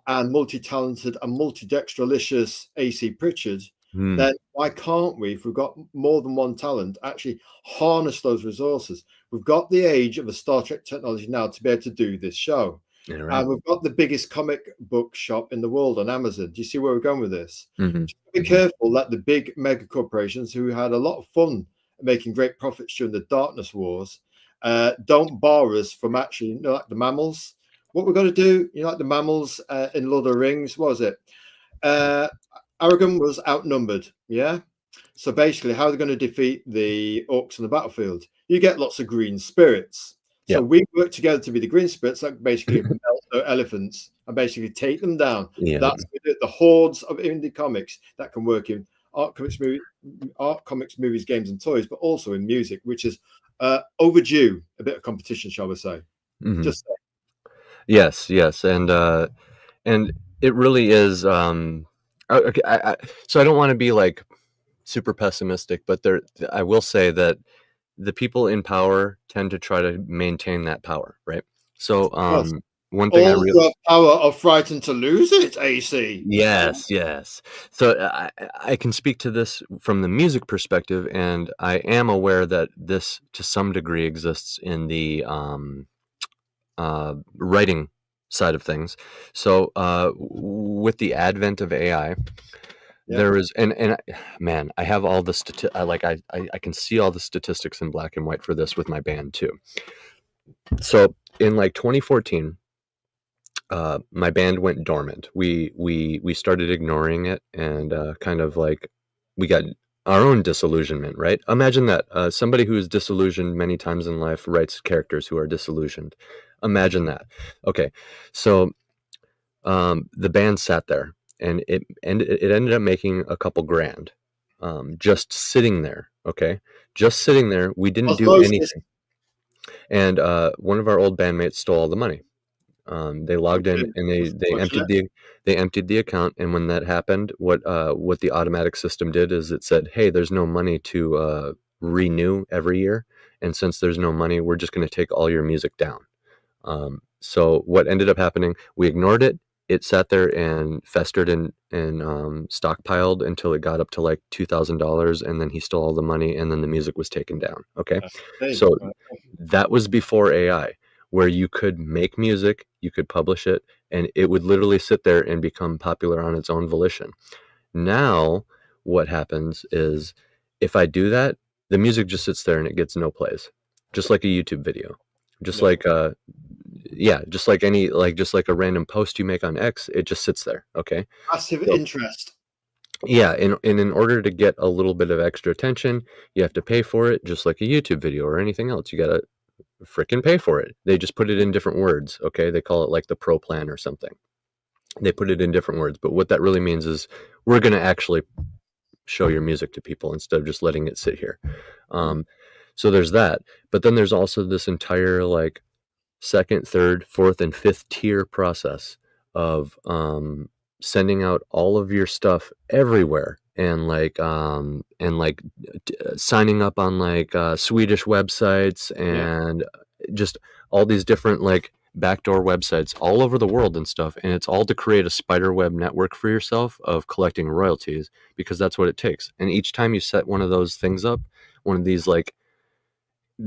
and multi-talented and multi-dextralicious AC Pritchard, then why can't we, if we've got more than one talent, actually harness those resources? We've got the age of a Star Trek technology now to be able to do this show. Yeah, right. And we've got the biggest comic book shop in the world on Amazon. Do you see where we're going with this? Mhm. Just be careful that the big mega corporations who had a lot of fun making great profits during the darkness wars don't bar us from actually, you know, like the mammals. What we're going to do, you know, like the mammals in Lord of the Rings, what was it? Aragorn was outnumbered, yeah? So basically, how are they going to defeat the orcs on the battlefield? You get lots of green spirits. So Yep. we work together to be the green spirits that basically melt the elephants and basically take them down. Yeah. That's the hordes of indie comics that can work in art comics, movies, games, and toys, but also in music, which is overdue a bit of competition, shall we say? Mhm. Just Yes, yes, and it really is. Okay, so I don't want to be like super pessimistic, but I will say that the people in power tend to try to maintain that power, right? So, yes. one thing I All who have power are frightened to lose it, AC. Yes, yes. So I can speak to this from the music perspective, and I am aware that this, to some degree, exists in the writing side of things. So with the advent of AI, there is, and man, I have all the I can see all the statistics in black and white for this with my band too. So in like 2014. My band went dormant. We started ignoring it, and kind of like we got our own disillusionment, right? Imagine that somebody who is disillusioned many times in life writes characters who are disillusioned. Imagine that. Okay, so the band sat there, and it ended up making a couple grand, just sitting there. Okay, just sitting there. We didn't do anything, and one of our old bandmates stole all the money. They logged in and they emptied the account, and when that happened, what the automatic system did is it said, "Hey, there's no money to renew every year, and since there's no money, we're just going to take all your music down." So what ended up happening? We ignored it. It sat there and festered and stockpiled until it got up to like $2,000, and then he stole all the money, and then the music was taken down. Okay, so that was before AI, where you could make music, you could publish it, and it would literally sit there and become popular on its own volition. Now, what happens is if I do that, the music just sits there and it gets no plays, just like a YouTube video, just like just like just like a random post you make on X, it just sits there. Okay, passive interest. Yeah, and in order to get a little bit of extra attention, you have to pay for it, just like a YouTube video or anything else. You gotta freaking pay for it. They just put it in different words. Okay, they call it like the pro plan or something. They put it in different words, but what that really means is we're going to actually show your music to people instead of just letting it sit here. So there's that, but then there's also this entire like second, third, fourth, and fifth tier process of sending out all of your stuff everywhere, and signing up on like Swedish websites and just all these different like backdoor websites all over the world and stuff, and it's all to create a spider web network for yourself of collecting royalties, because that's what it takes. And each time you set one of those things up, one of these like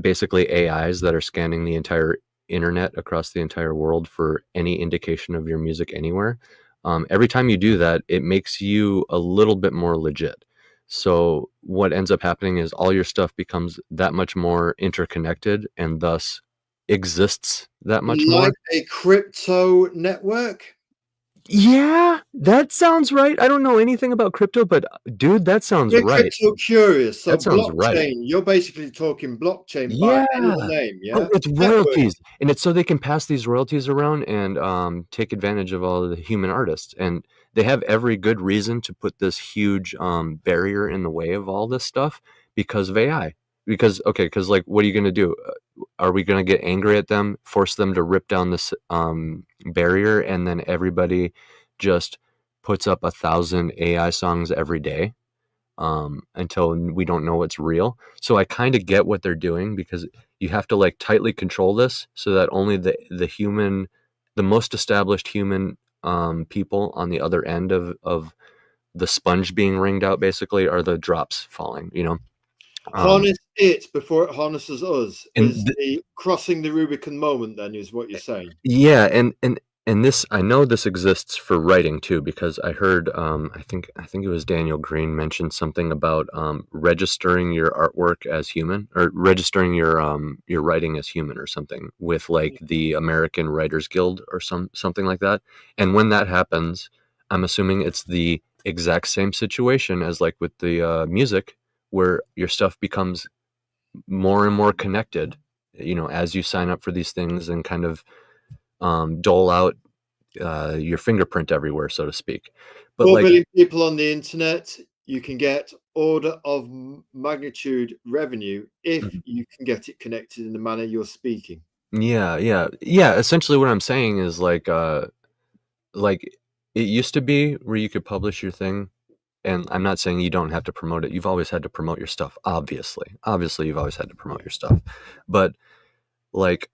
basically AIs that are scanning the entire internet across the entire world for any indication of your music anywhere, every time you do that, it makes you a little bit more legit. So what ends up happening is all your stuff becomes that much more interconnected, and thus exists that much more. Like a crypto network? Yeah, that sounds right. I don't know anything about crypto, but dude, that sounds We're right. crypto curious. So That sounds blockchain, right. You're basically talking blockchain by any other name, yeah? Oh, it's royalties, and it's so they can pass these royalties around and take advantage of all of the human artists, and they have every good reason to put this huge barrier in the way of all this stuff because of AI. because like, what are you gonna do? Are we gonna get angry at them, force them to rip down this barrier, and then everybody just puts up 1,000 AI songs every day until we don't know what's real? So I kind of get what they're doing, because you have to like tightly control this so that only the most established human people on the other end of the sponge being wringed out basically are the drops falling, you know. Harness it before it harnesses us And is the crossing the Rubicon moment, then, is what you're saying. Yeah, and this, I know this exists for writing too, because I heard I think it was Daniel Green mentioned something about registering your artwork as human, or registering your writing as human or something, with like the American Writers Guild or something like that. And when that happens, I'm assuming it's the exact same situation as like with the music, where your stuff becomes more and more connected, you know, as you sign up for these things and kind of dole out your fingerprint everywhere, so to speak. But 4 like, billion people on the internet, you can get order of magnitude revenue if Mhm. you can get it connected in the manner you're speaking. yeah. Essentially, what I'm saying is like it used to be where you could publish your thing, and I'm not saying you don't have to promote it. You've always had to promote your stuff, obviously you've always had to promote your stuff, but like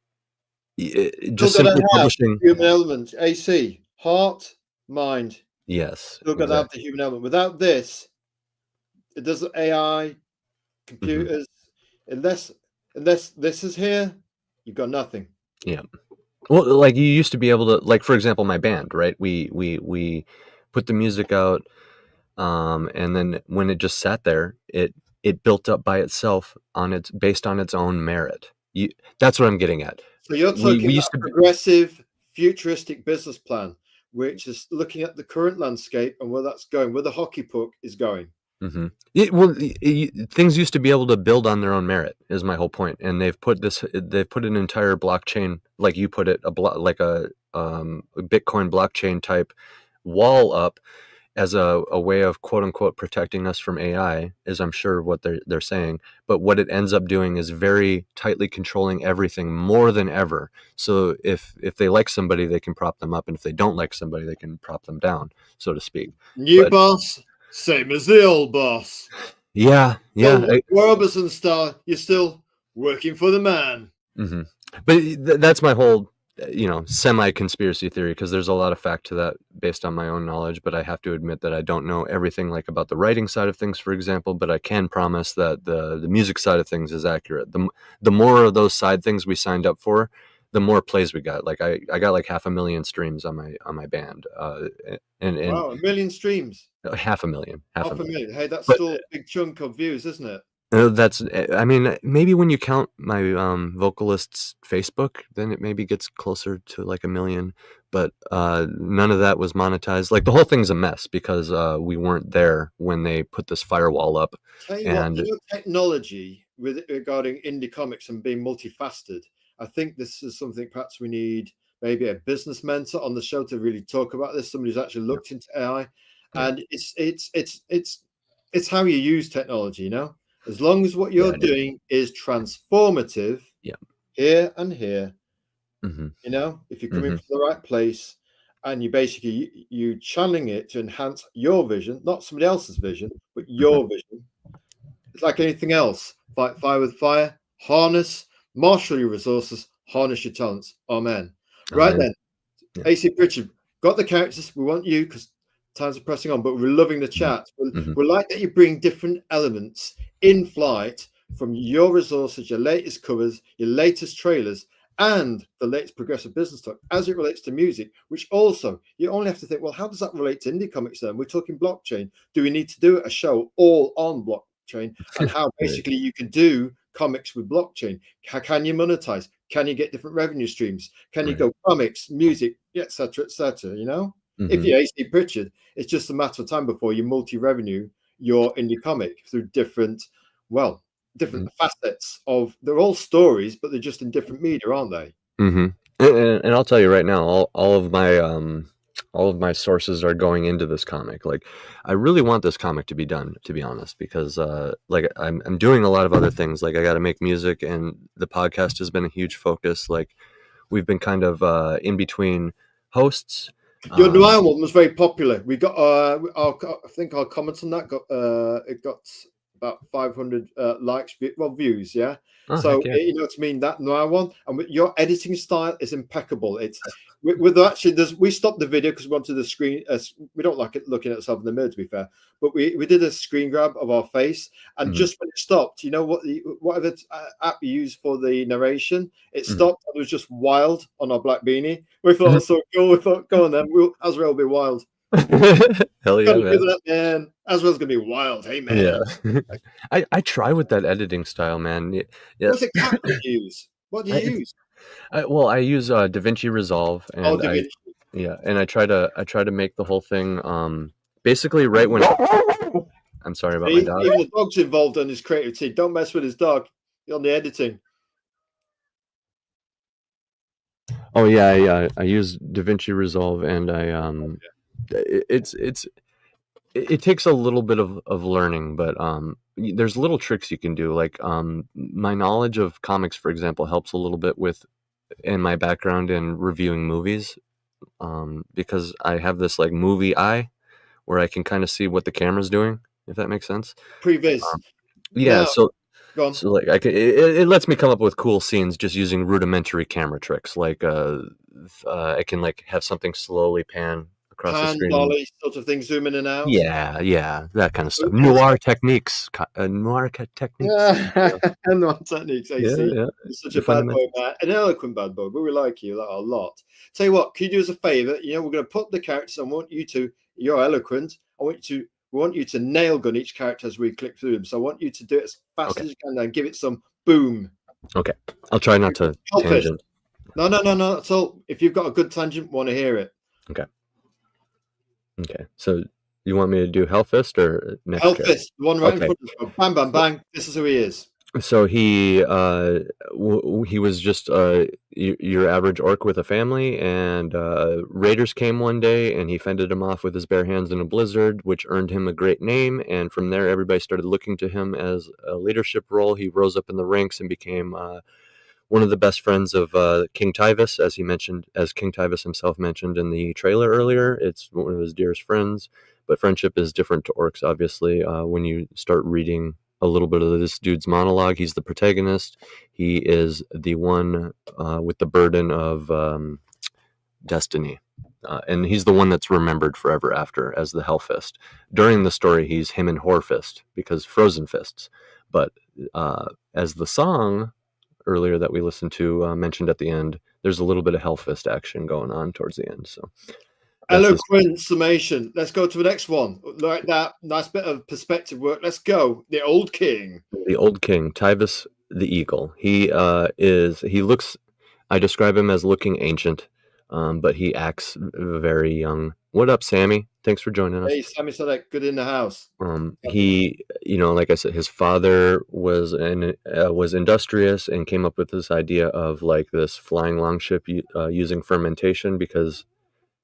Still just got simply to have publishing. human element, AC, heart, mind. Yes, Still got to have exactly. the human element. Without this, it doesn't AI, computers, unless this is here, you've got nothing. Yeah. Well, like, you used to be able to, like, for example, my band, right? We put the music out, and then when it just sat there, it built up by itself based on its own merit. That's what I'm getting at. So you're We talking about used a to be. progressive, futuristic business plan, which is looking at the current landscape and where that's going, where the hockey puck is going. Mm-hmm. Well, things used to be able to build on their own merit, is my whole point, and they've put an entire blockchain, like you put it, like a Bitcoin blockchain type wall up as a way of quote unquote protecting us from AI, is I'm sure what they're saying. But what it ends up doing is very tightly controlling everything more than ever. So if they like somebody, they can prop them up, and if they don't like somebody, they can prop them down, so to speak. New But boss, same as the old boss. yeah, Old Robertson style, you're still working for the man. mhm. But that's my whole, semi-conspiracy theory, because there's a lot of fact to that based on my own knowledge. But I have to admit that I don't know everything, like about the writing side of things, for example. But I can promise that the music side of things is accurate. The more of those side things we signed up for, the more plays we got. Like I got like 500,000 streams on my band, and Wow, 1 million streams. 500,000, half Half a a million. million. Hey, that's But still a big chunk of views, isn't it? that's, I mean, maybe when you count my vocalist's Facebook, then it maybe gets closer to like 1 million. But none of that was monetized. Like, the whole thing's a mess because we weren't there when they put this firewall up. Tell you what, And technology regarding indie comics and being multifaceted, I think this is something perhaps we need maybe a business mentor on the show to really talk about this. Somebody who's actually looked into AI, Yeah. and it's how you use technology. As long as what you're doing is transformative, Yeah. here and here, hmm if you're coming from the right place, and you basically you channeling it to enhance your vision, not somebody else's vision, but your vision. It's like anything else. Fight fire with fire, harness, marshal your resources, harness your talents. Amen. Right then, Yeah. AC Pritchard, got the characters. We want you because times are pressing on, but we're loving the chat. We're like that you bring different elements in flight from your resources, your latest covers, your latest trailers, and the latest progressive business talk as it relates to music, which also you only have to think, well, how does that relate to indie comics then? We're talking blockchain. Do we need to do a show all on blockchain, and how basically you can do comics with blockchain? How can you monetize? Can you get different revenue streams? Can you go comics, music, etc., etc.? If you're AC Pritchard, it's just a matter of time before you multi-revenue your indie comic through different facets of. They're all stories, but they're just in different media, aren't they? And I'll tell you right now, all of my all of my sources are going into this comic. Like, I really want this comic to be done, to be honest, because like I'm doing a lot of other things. Like, I got to make music, and the podcast has been a huge focus. Like, we've been kind of in between hosts. Your Noir one was very popular. We got I think our comments on that got it got about 500 likes, views. Yeah. Oh, So heck yeah. you know what I mean, that Noir one, and your editing style is impeccable. It's with actually we stopped the video because we wanted the screen. We don't like it looking at ourselves in the mirror, to be fair, but we did a screen grab of our face, and just when it stopped, you know what whatever app you use for the narration, it stopped and it was just wild on our black beanie. We thought it was so cool. We thought, go on then, Azrael will be wild. Hell yeah, man. That, man. Azrael's gonna be wild. Hey man. Yeah. I try with that editing style, man. Yeah. What's the camera you use? What do you use? I use DaVinci Resolve, and DaVinci. and I try to make the whole thing basically right when I'm sorry about my dog. Even the dog's involved in his creativity. Don't mess with his dog on the editing. Oh yeah, I use DaVinci Resolve, and it takes a little bit of learning, but there's little tricks you can do. Like my knowledge of comics, for example, helps a little bit with in my background in reviewing movies, because I have this like movie eye where I can kind of see what the camera's doing, if that makes sense. Previs. Yeah, Go on. so like it lets me come up with cool scenes just using rudimentary camera tricks. Like I can like have something slowly pan across the screen. Dolly sort of thing, zoom in and out. Yeah, that kind of stuff. Noir techniques. Noir techniques. I see. Yeah. You're such a bad boy, man. An eloquent bad boy, but we like you a lot. Tell you what, can you do us a favor? You know, we're going to put the characters. I want you to. You're eloquent. We want you to nail gun each character as we click through them. So I want you to do it as fast as you can and give it some boom. Okay. I'll try not to tangent. No. That's all. If you've got a good tangent, want to hear it. Okay. So you want me to do Hellfist or next? Hellfist, the one right in front of us. Bang, bang, bang. This is who he is. So he was just your average orc with a family, and raiders came one day, and he fended them off with his bare hands in a blizzard, which earned him a great name. And from there, everybody started looking to him as a leadership role. He rose up in the ranks and became one of the best friends of King Tyvis, as King Tyvis himself mentioned in the trailer earlier. It's one of his dearest friends, but friendship is different to orcs, obviously. When you start reading a little bit of this dude's monologue, he's the protagonist. He is the one with the burden of destiny. And he's the one that's remembered forever after as the Hellfist. During the story, he's him and Whorefist, because frozen fists. But as the song earlier that we listened to mentioned at the end, there's a little bit of Hellfist action going on towards the end. So eloquent summation. Let's go to the next one. Like that, nice bit of perspective work. Let's go. The Old King. The Old King, Tyvis the Eagle. He looks, I describe him as looking ancient, but he acts very young. What up, Sammy? Thanks for joining us. Hey, Sammy Sadek, good in the house. He, like I said, his father was industrious and came up with this idea of like this flying longship using fermentation, because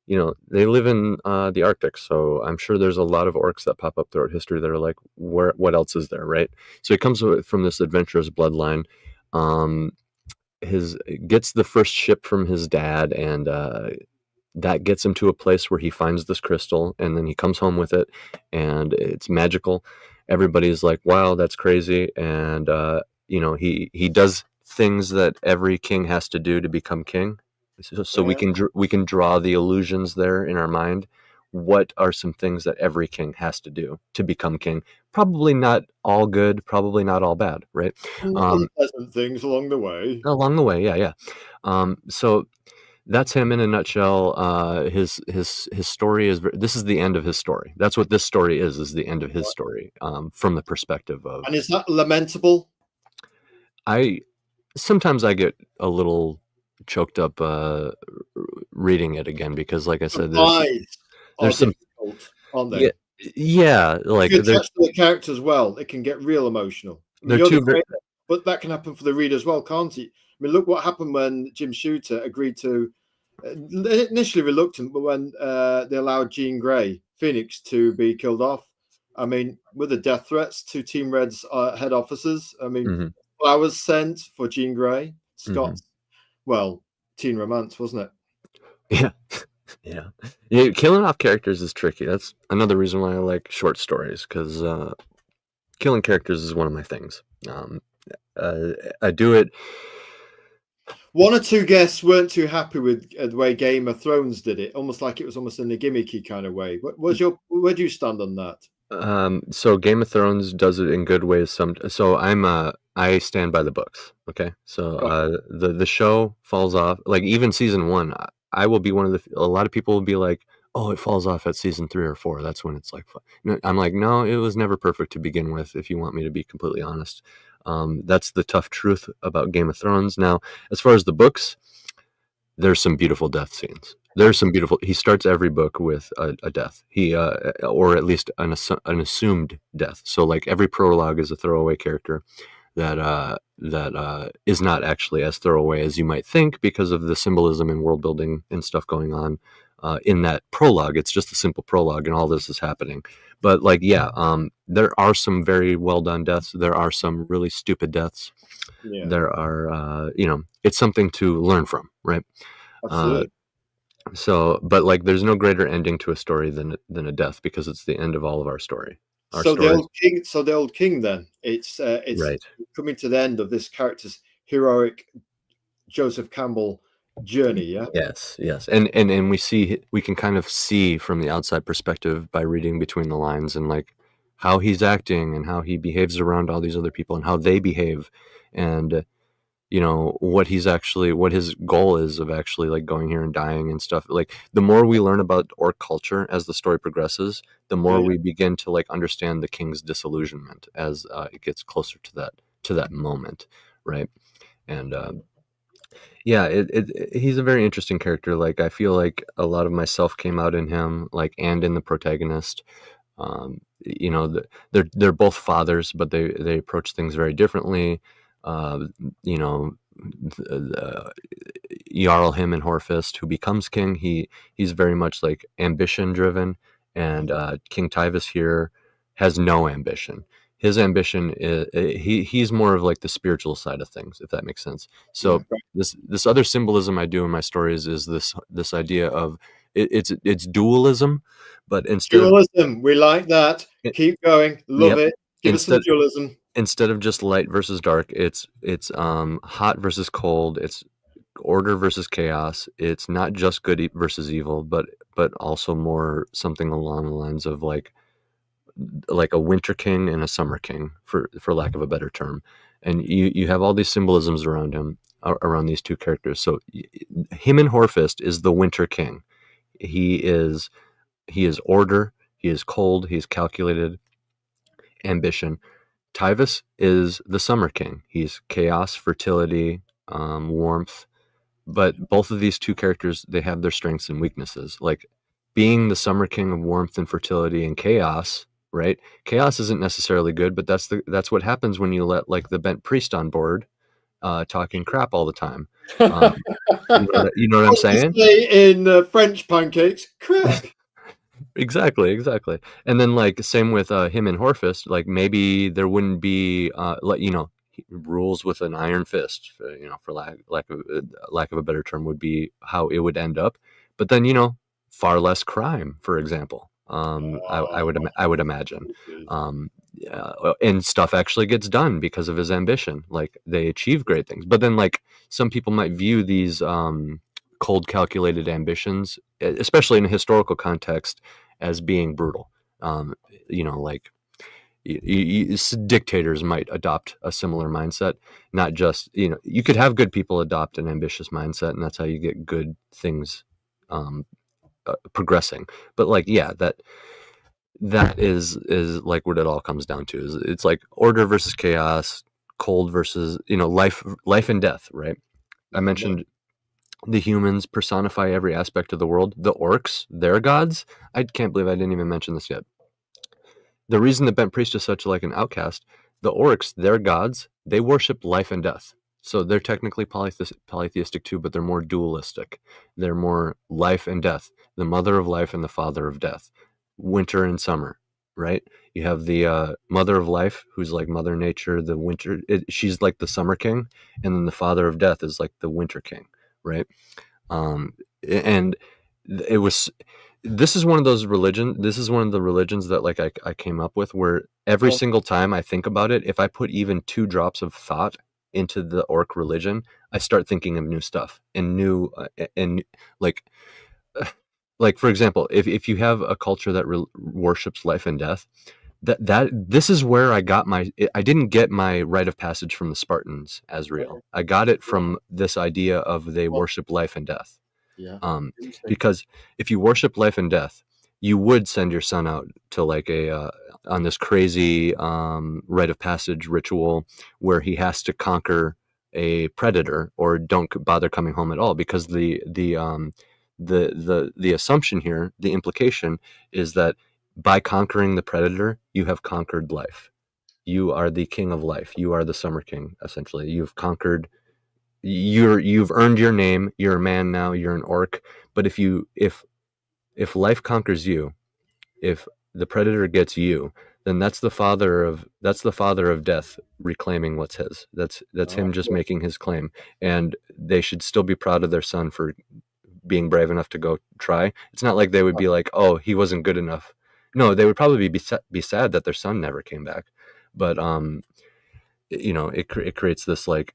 they live in the Arctic, so I'm sure there's a lot of orcs that pop up throughout history that are like, what else is there, right? So he comes from this adventurous bloodline. Gets the first ship from his dad, and that gets him to a place where he finds this crystal, and then he comes home with it, and it's magical. Everybody's like, wow, that's crazy. And he does things that every king has to do to become king. So we can draw the illusions there in our mind. What are some things that every king has to do to become king? Probably not all good, probably not all bad, right? Unpleasant things along the way. Along the way, yeah. So that's him in a nutshell. His story is. This is the end of his story. That's what this story is the end of his story. From the perspective of. And is that lamentable? Sometimes I get a little choked up reading it again, because like I said, there's some, aren't they? Yeah, like if you attach to the character as well, it can get real emotional. But that can happen for the reader as well, can't it? I mean, look what happened when Jim Shooter agreed to initially reluctant, but when they allowed Jean Grey, Phoenix, to be killed off, I mean, with the death threats to Team Red's head officers, I mean, Mhm. flowers sent for Jean Grey, Mhm. Scott's, well, teen romance, wasn't it? Yeah. Yeah, killing off characters is tricky. That's another reason why I like short stories, because killing characters is one of my things. I do it. One or two guests weren't too happy with the way Game of Thrones did it, almost like it was almost in a gimmicky kind of way. Where do you stand on that? So Game of Thrones does it in good ways. So I stand by the books. Okay, so Right. the show falls off. Like even season one, I will be one of a lot of people will be like, oh, it falls off at season 3 or 4. That's when it's like, no, I'm like, no, it was never perfect to begin with. If you want me to be completely honest, that's the tough truth about Game of Thrones. Now, as far as the books, there's some beautiful death scenes. There's some beautiful. He starts every book with a death. Or at least an assumed death. So like every prologue is a throwaway character that is not actually as throwaway as you might think because of the symbolism and world building and stuff going on in that prologue. It's just a simple prologue, and all this is happening. But like, yeah, there are some very well done deaths. There are some really stupid deaths. Yeah, There are, it's something to learn from, right? absolutely. But like, there's no greater ending to a story than a death, because it's the end of all of our story. Our So stories, the old king, then it's right? coming to the end of this character's heroic Joseph Campbell journey. Yeah, Yes, and we can kind of see from the outside perspective by reading between the lines and like how he's acting and how he behaves around all these other people and how they behave, and what his goal is of actually like going here and dying and stuff. Like the more we learn about orc culture as the story progresses, the more yeah. we begin to like understand the king's disillusionment as it gets closer to that moment, right? And yeah, he's a very interesting character. Like I feel like a lot of myself came out in him, like, and in the protagonist. They're both fathers, but they approach things very differently. Uh, you know, the Jarl him and Horfist, who becomes king, he's very much like ambition driven, and King Tyvis here has no ambition. His ambition is he's more of like the spiritual side of things, if that makes sense. Yeah, So this other symbolism I do in my stories is this idea of it's dualism, but dualism. We like that. Keep going. Love yep, it. Give us some dualism. instead of just light versus dark, it's hot versus cold, it's order versus chaos. It's not just good versus evil, but also more something along the lines of like a winter king and a summer king, for lack of a better term. And you have all these symbolisms around him, around these two characters. So him and Horfist is the winter king. He is order, he is cold, he's calculated, ambition. Tyvis is the summer king. He's chaos, fertility, warmth. But both of these two characters, they have their strengths and weaknesses. Like being the summer king of warmth and fertility and chaos, right? Chaos isn't necessarily good, but that's what happens when you let like the bent priest on board, talking crap all the time. You know what I'm saying? Say in French pancakes, crap. Exactly. And then like same with him and Horfist, like maybe there wouldn't be rules with an iron fist, for lack of a better term, would be how it would end up. But then far less crime, for example. I would imagine, and stuff actually gets done because of his ambition. Like they achieve great things. But then like some people might view these cold, calculated ambitions, especially in a historical context, as being brutal. Like dictators might adopt a similar mindset. Not just you could have good people adopt an ambitious mindset, and that's how you get good things progressing. But like, yeah, that is like what it all comes down to. Is it's like order versus chaos, cold versus life and death, right? I mentioned the humans personify every aspect of the world. The orcs, their gods. I can't believe I didn't even mention this yet. The reason the bent priest is such like an outcast, the orcs, their gods, they worship life and death. So they're technically polytheistic too, but they're more dualistic. They're more life and death, the mother of life and the father of death, winter and summer, right? You have the mother of life, who's like Mother Nature, the winter, she's like the summer king, and then the father of death is like the winter king, right? And it was, this is one of those this is one of the religions that like I came up with, where every single time I think about it, if I put even 2 drops of thought into the orc religion, I start thinking of new stuff and new and like for example, if you have a culture that worships life and death, that this is where I didn't get my rite of passage from the Spartans, Azrael. I got it from this idea of they worship life and death. Yeah. Because if you worship life and death, you would send your son out to like on this crazy rite of passage ritual where he has to conquer a predator or don't bother coming home at all, because the assumption here, the implication is that by conquering the predator, you have conquered life. You are the king of life. You are the summer king, essentially. You've conquered. You've earned your name. You're a man now. You're an orc. But if life conquers you, if the predator gets you, then that's the father of death reclaiming what's his. That's him just making his claim. And they should still be proud of their son for being brave enough to go try. It's not like they would be like, oh, he wasn't good enough. No, they would probably be sad that their son never came back. But it creates this like,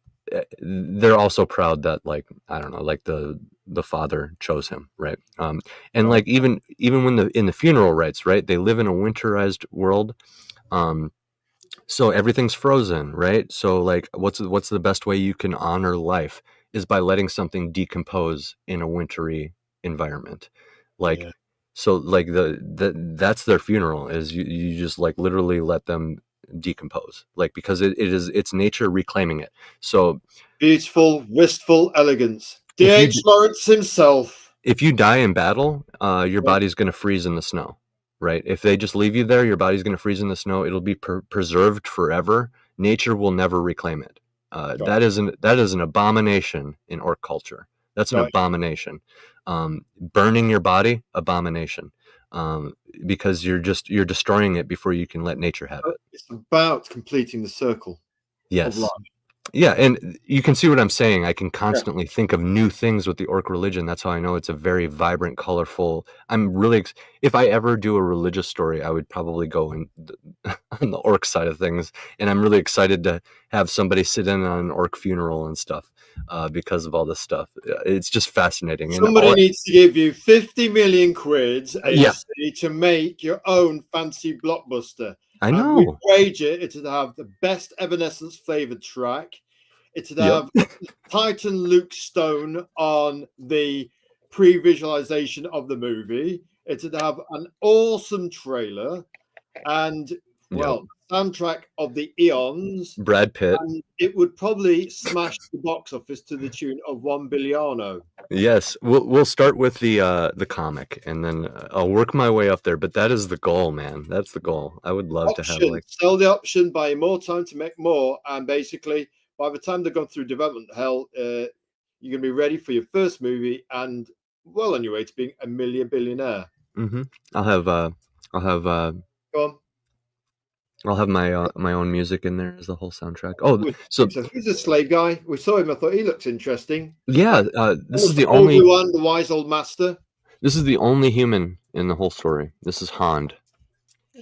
they're also proud that like, I don't know, like the father chose him, right? And like even when in the funeral rites, right, they live in a winterized world, so everything's frozen, right? So like what's the best way you can honor life is by letting something decompose in a wintry environment. Like so like that's their funeral, is you just like literally let them decompose, like, because it's nature reclaiming it. So beautiful, wistful elegance. D.H. Lawrence himself. If you die in battle, your body's going to freeze in the snow, right? If they just leave you there, your body's going to freeze in the snow. It'll be preserved forever. Nature will never reclaim it. That is an abomination in orc culture. That's an abomination. Burning your body, abomination. Because you're destroying it before you can let nature have it. It's about completing the circle. Yes. Of life. Yeah, and you can see what I'm saying. I can constantly think of new things with the orc religion. That's how I know it's a very vibrant, colorful. I'm really, if I ever do a religious story, I would probably go on the orc side of things. And I'm really excited to have somebody sit in on an orc funeral and stuff because of all this stuff. It's just fascinating. Somebody needs to give you 50 million quids to make your own fancy blockbuster. I know. And we wager it would have the best Evanescence flavored track. It would have Titan Luke Stone on the pre-visualization of the movie. It would have an awesome trailer and soundtrack of the eons. Brad Pitt. And it would probably smash the box office to the tune of $1 billion. Yes, we'll start with the comic, and then I'll work my way up there. But that is the goal, man. That's the goal. I would love to have like sell the option, buy more time to make more, and basically by the time they've gone through development hell, you're gonna be ready for your first movie and well on your way to being a billionaire. Mm-hmm. I'll have Go on. I'll have my own music in there as the whole soundtrack. Oh, so who's the slave guy? We saw him. I thought he looks interesting. Yeah, this is the only one, the wise old master. This is the only human in the whole story. This is Hound,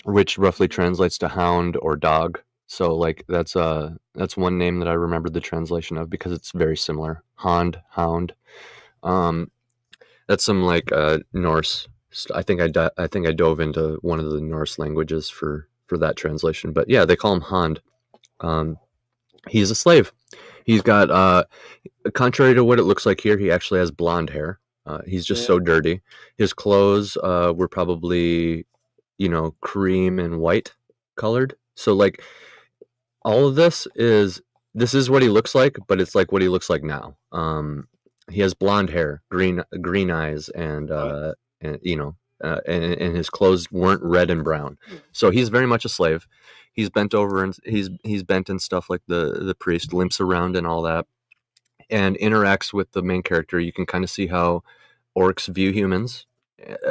which roughly translates to hound or dog. So like that's one name that I remembered the translation of because it's very similar. Hound. That's some like Norse. I think I dove into one of the Norse languages for that translation, but yeah, they call him Hound. He's a slave. He's got contrary to what it looks like here, he actually has blonde hair. He's just so dirty. His clothes were probably cream and white colored. So like all of this is what he looks like, but it's like what he looks like now. He has blonde hair, green eyes, and his clothes weren't red and brown. So he's very much a slave. He's bent over and he's bent and stuff like the priest, limps around and all that. and interacts with the main character, you can kind of see how orcs view humans,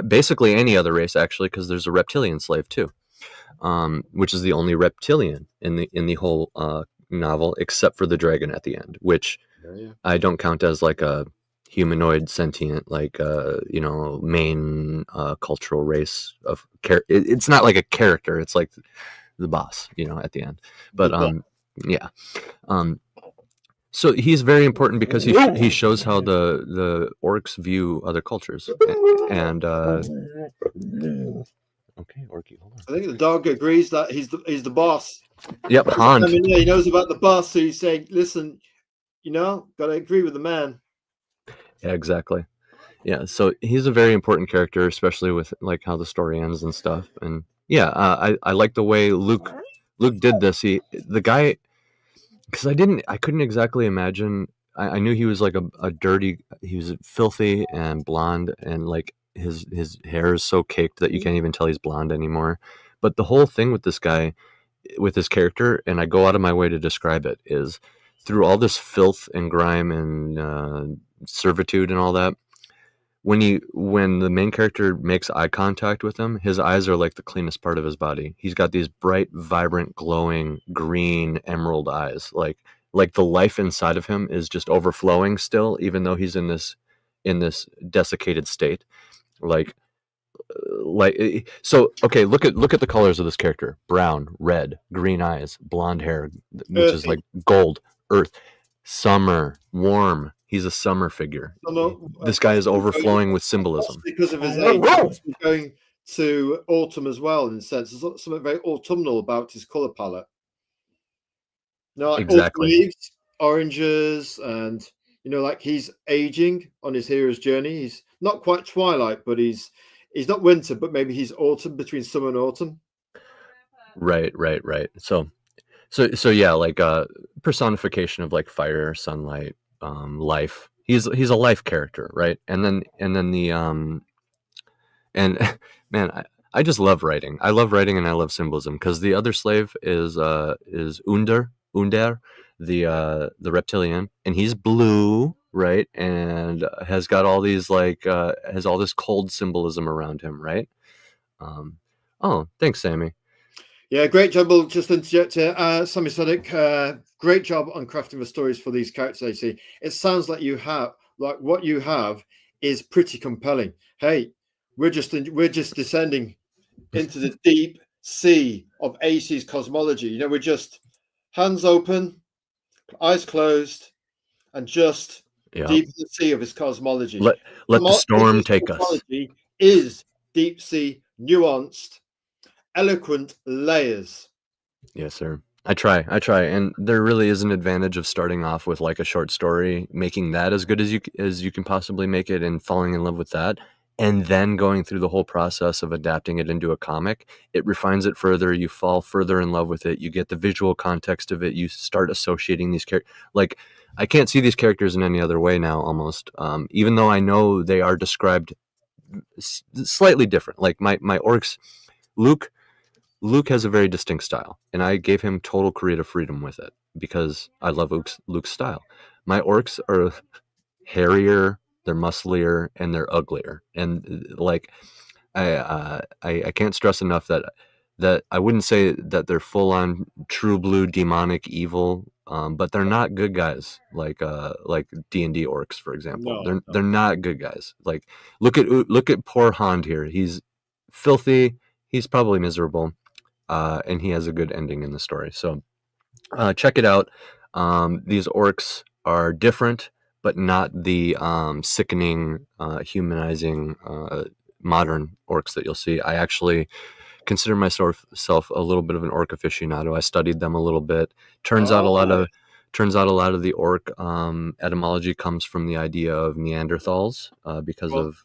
basically any other race actually, because there's a reptilian slave too, which is the only reptilian in the whole novel, except for the dragon at the end, which I don't count as like a humanoid sentient, like main cultural race of it's not like a character, it's like the boss, at the end. But yeah. So he's very important because he shows how the orcs view other cultures. And okay, Orky, hold on. I think the dog agrees that he's the boss. Yep, Han. I mean, yeah, he knows about the boss, so he's saying, "Listen, gotta agree with the man." Yeah, exactly. Yeah, so he's a very important character, especially with like how the story ends and stuff. And yeah, I like the way Luke did this. The guy, because I couldn't exactly imagine. I knew he was like a dirty. He was filthy and blonde, and like his hair is so caked that you can't even tell he's blonde anymore. But the whole thing with this guy, with his character, and I go out of my way to describe it, is through all this filth and grime and servitude and all that. When the main character makes eye contact with him, his eyes are like the cleanest part of his body. He's got these bright, vibrant, glowing green emerald eyes. Like the life inside of him is just overflowing still, even though he's in this desiccated state. So okay, look at the colors of this character: brown, red, green eyes, blonde hair, which is like gold, earth, summer, warm. He's a summer figure. This guy is overflowing with symbolism. Because of his age, he's going to autumn as well, in a sense. There's something very autumnal about his color palette. Like exactly. Leaves, oranges, and like he's aging on his hero's journey. He's not quite twilight, but he's not winter, but maybe he's autumn, between summer and autumn. Right. So yeah, like personification of like fire, sunlight, life. He's a life character, right? And then the and man, I just love writing. I love writing and I love symbolism, because the other slave is Under, the reptilian, and he's blue, right? And has got all these has all this cold symbolism around him, right? Oh, thanks, Sammy. Yeah, great job. We'll just interject here. Sammy Sadiq, great job on crafting the stories for these characters, AC. It sounds like what you have is pretty compelling. Hey, we're just descending into the deep sea of AC's cosmology. We're just hands open, eyes closed, and just deep in the sea of his cosmology. Let the storm take us. Is deep sea, nuanced, eloquent layers. Yes, sir. I try, and there really is an advantage of starting off with like a short story, making that as good as you can possibly make it, and falling in love with that, and then going through the whole process of adapting it into a comic. It refines it further. You fall further in love with it. You get the visual context of it. You start associating these characters. Like, I can't see these characters in any other way now, almost. Even though I know they are described slightly different. Like my orcs, Luke has a very distinct style, and I gave him total creative freedom with it because I love Luke's style. My orcs are hairier, they're musclier, and they're uglier. And like, I can't stress enough that I wouldn't say that they're full on true blue demonic evil, but they're not good guys like D&D orcs, for example. No. They're not good guys. Like, look at poor Hond here. He's filthy. He's probably miserable. And he has a good ending in the story. So check it out. These orcs are different, but not the sickening, humanizing modern orcs that you'll see. I actually consider myself a little bit of an orc aficionado. I studied them a little bit. Turns out a lot of the orc etymology comes from the idea of Neanderthals because of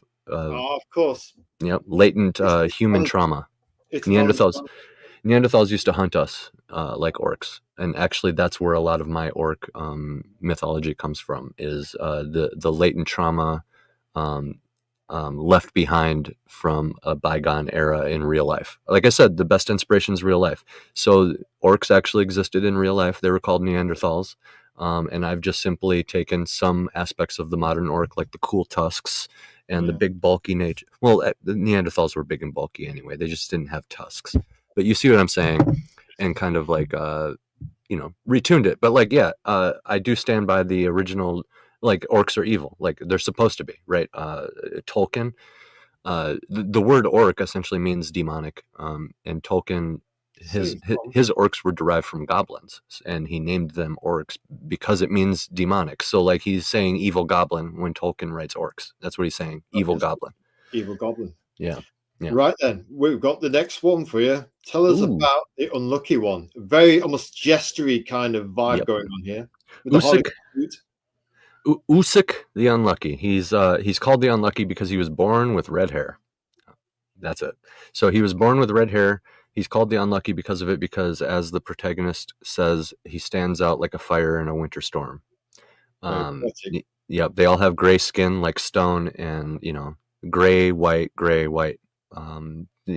course. Yep, latent human trauma. Neanderthals used to hunt us like orcs, and actually that's where a lot of my orc mythology comes from, is the latent trauma left behind from a bygone era in real life. Like I said, the best inspiration is real life. So orcs actually existed in real life. They were called Neanderthals. And I've just simply taken some aspects of the modern orc, like the cool tusks and the Yeah. big bulky nature. Well, the Neanderthals were big and bulky anyway. They just didn't have tusks. But you see what I'm saying? And kind of like, retuned it. But like, yeah, I do stand by the original, like orcs are evil. Like they're supposed to be, right? Tolkien, the word orc essentially means demonic. And Tolkien, his, See, his his orcs were derived from goblins, and he named them orcs because it means demonic. So like he's saying evil goblin when Tolkien writes orcs. That's what he's saying, evil goblin. evil goblin. Yeah. Yeah. Right then, we've got the next one for you. Tell us Ooh. about the unlucky one. Very almost gestury kind of vibe Yep. going on here. With the Usyk, Hollywood suit. Usyk the Unlucky. He's called the Unlucky because he was born with red hair. That's it. So he was born with red hair. He's called the Unlucky because of it, because as the protagonist says, he stands out like a fire in a winter storm. Very Yeah, they all have gray skin like stone, and gray, white, gray, white. They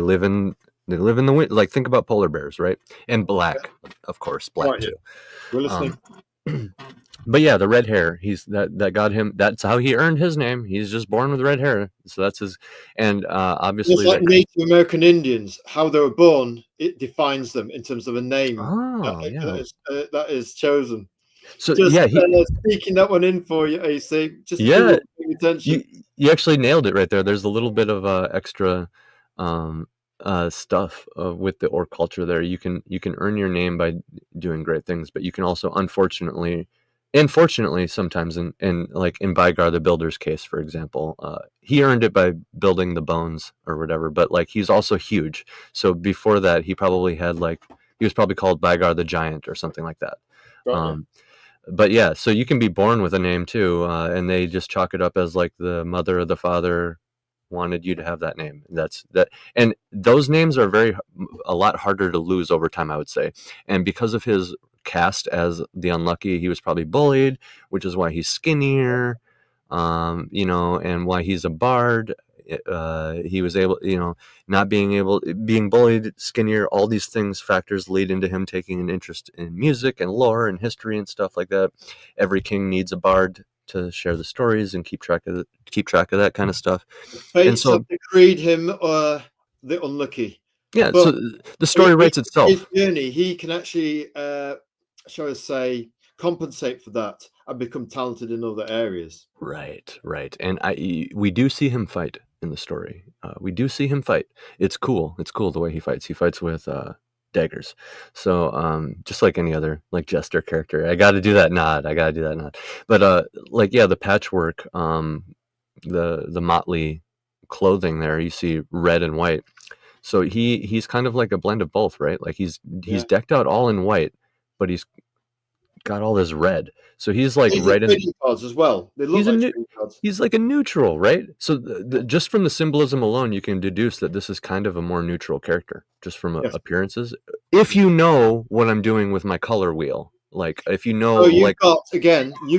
live in the wind. Like think about polar bears, right? And black, of course, black Right, yeah. too. We're listening. But yeah, the red hair. He's that got him. That's how he earned his name. He's just born with red hair, so that's his. And obviously, It's like Native American Indians, how they were born, it defines them in terms of a name that is chosen. So Just yeah, speaking that one in for you, AC. Just yeah, pay attention. you actually nailed it right there. There's a little bit of extra stuff with the orc culture there. You can earn your name by doing great things, but you can also unfortunately sometimes in like in Bygar the Builder's case, for example, he earned it by building the bones or whatever, but like he's also huge. So before that he was probably called Bygar the Giant or something like that. Right, But yeah, so you can be born with a name too, and they just chalk it up as like the mother or the father wanted you to have that name. That's that, and those names are a lot harder to lose over time, I would say. And because of his cast as the Unlucky, he was probably bullied, which is why he's skinnier, and why he's a bard. He was able, not being bullied, skinnier, all these factors lead into him taking an interest in music and lore and history and stuff like that. Every king needs a bard to share the stories and keep track of that kind of stuff. Fates have decreed him the Unlucky. Yeah, but so the story writes itself. His journey, he can actually, shall I say, compensate for that and become talented in other areas. Right. And we do see him fight in the story. We do see him fight. It's cool. It's cool the way he fights. He fights with daggers. So just like any other like jester character, I got to do that nod. But the patchwork, the motley clothing there, you see red and white. So he's kind of like a blend of both, right? Like he's decked out all in white, but he's got all this red. So he's like right in cards as well. They look he's like a neutral, right? So just from the symbolism alone, you can deduce that this is kind of a more neutral character, just from appearances. If you know what I'm doing with my color wheel, like if you know, you've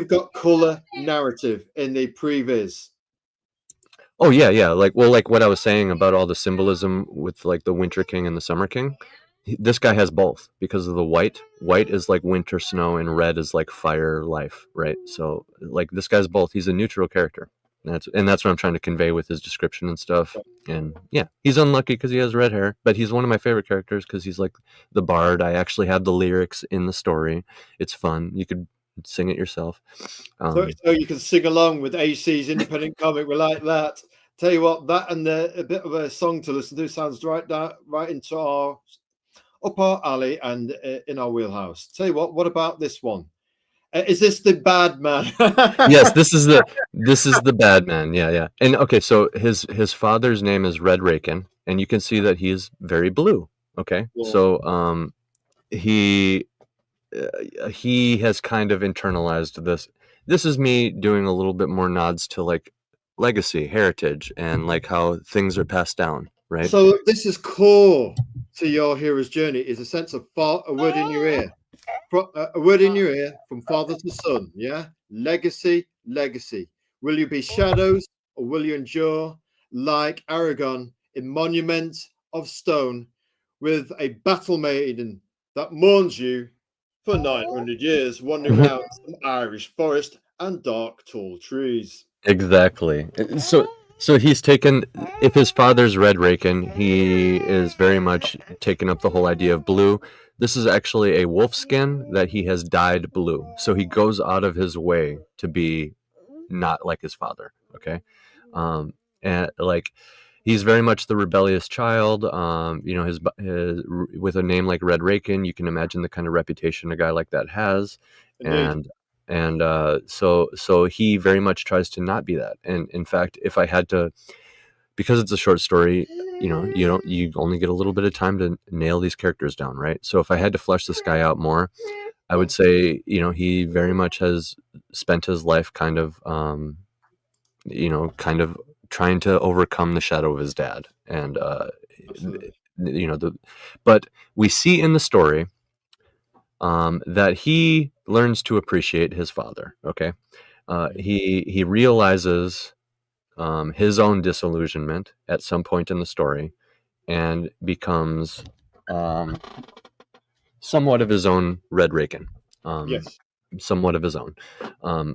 got color narrative in the previs. Oh yeah, like what I was saying about all the symbolism with like the Winter King and the Summer King. This guy has both because of the white. White is like winter snow and red is like fire life, right? So like this guy's both. He's a neutral character. That's what I'm trying to convey with his description and stuff. And yeah, he's unlucky because he has red hair, but he's one of my favorite characters because he's like the bard. I actually have the lyrics in the story. It's fun. You could sing it yourself. So you can sing along with AC's independent comic. We like that. Tell you what, that and a bit of a song to listen to sounds right into our up our alley and in our wheelhouse. Tell you what about this one? Is this the bad man? Yes, this is the bad man. Yeah. And okay, so his father's name is Red Raken, and you can see that he is very blue. Okay, yeah. So he has kind of internalized this. This is me doing a little bit more nods to like legacy, heritage, and like how things are passed down, right? So this is core to your hero's journey, is a sense of a word in your ear. A word in your ear from father to son, yeah? Legacy. Will you be shadows or will you endure like Aragon in monument of stone with a battle maiden that mourns you For 900 years, wandering around some Irish forest and dark, tall trees. Exactly. So he's taken. If his father's Red Raken, he is very much taken up the whole idea of blue. This is actually a wolf skin that he has dyed blue. So he goes out of his way to be not like his father. Okay, and like he's very much the rebellious child. You know, his with a name like Red Raken, you can imagine the kind of reputation a guy like that has, Indeed. and so he very much tries to not be that. And in fact, if I had to, because it's a short story, you know, you only get a little bit of time to nail these characters down, right? So if I had to flesh this guy out more, I would say, you know, he very much has spent his life kind of trying to overcome the shadow of his dad. And Absolutely. you know, but we see in the story that he learns to appreciate his father. Okay, he realizes his own disillusionment at some point in the story, and becomes somewhat of his own Red Raken. Yes. Somewhat of his own,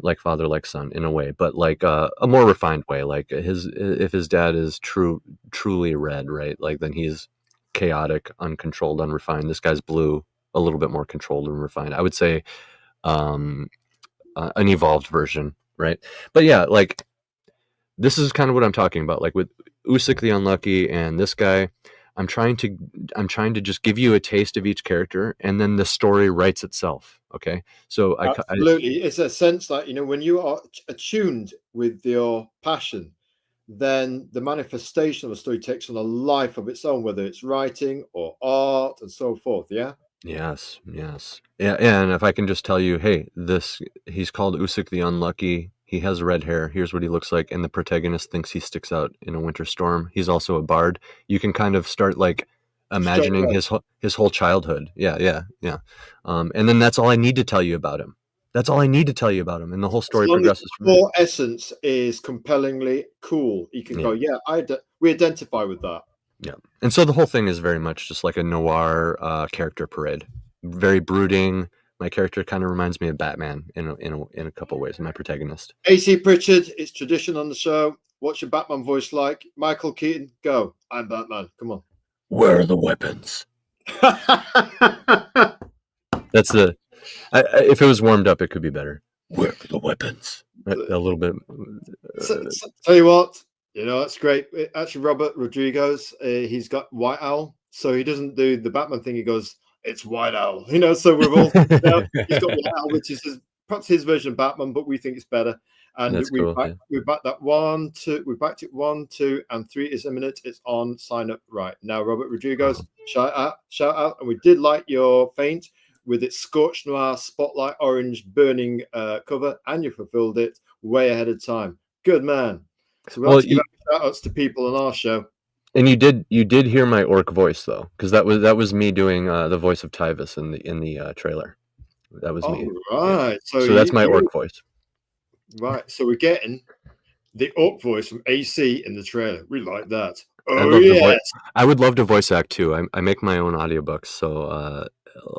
like father, like son, in a way, but like a more refined way. Like if his dad is truly red, right? Like then he's chaotic, uncontrolled, unrefined. This guy's blue, a little bit more controlled and refined. I would say an evolved version, right? But yeah, like this is kind of what I'm talking about. Like with Usyk the Unlucky and this guy, I'm trying to just give you a taste of each character, and then the story writes itself. Okay, so Absolutely. It's a sense that, you know, when you are attuned with your passion, then the manifestation of the story takes on a life of its own, whether it's writing or art and so forth. Yeah. Yes. Yeah, and if I can just tell you, hey, he's called Usyk the Unlucky. He has red hair. Here's what he looks like, and the protagonist thinks he sticks out in a winter storm. He's also a bard. You can kind of start like imagining his whole childhood. Yeah. And then that's all I need to tell you about him. That's all I need to tell you about him, and the whole story progresses from there. Core essence is compellingly cool. You can go, yeah, we identify with that. Yeah, and so the whole thing is very much just like a noir character parade. Very brooding. My character kind of reminds me of Batman in a couple ways. My protagonist. AC Pritchard, it's tradition on the show. What's your Batman voice like? Michael Keaton, go. I'm Batman. Come on. Where are the weapons? That's the. If it was warmed up, it could be better. Where are the weapons? A little bit. Tell you what, you know, that's great. Actually, Robert Rodriguez, he's got White Owl, so he doesn't do the Batman thing. He goes, it's White Owl, you know. So we've all, he's got White Owl, which is perhaps his version of Batman, but we think it's better. And we backed that 1, 2. We backed it 1, 2, and 3 is imminent. It's on. Sign up right now, Robert Rodriguez. Shout out, and we did like your feint with its scorched noir spotlight orange burning cover, and you fulfilled it way ahead of time. Good man. So we'll have to give shout outs to people on our show. And you did hear my orc voice though, because that was me doing the voice of Tyvis in the trailer. That was me. Right. Yeah. So that's my orc voice. Right. So we're getting the orc voice from AC in the trailer. We like that. Oh yes. I would love to voice act too. I make my own audiobooks, so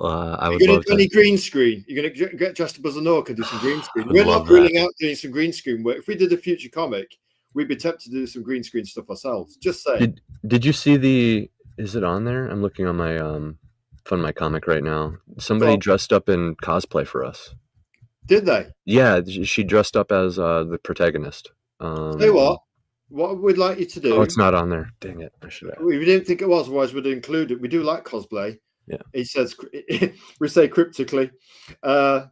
I would love to. Any green screen? You're going to get dressed up as an orc and do some green screen. We're not ruling out doing some green screen work. If we did a future comic, we'd be tempted to do some green screen stuff ourselves. Just saying. Did you see is it on there? I'm looking on my Fund My Comic right now. Somebody dressed up in cosplay for us. Did they? Yeah, she dressed up as the protagonist. Tell you what we'd like you to do. Oh, it's not on there. Dang it. I should have. We didn't think it was, otherwise we'd include it. We do like cosplay. Yeah. He says, we say cryptically. And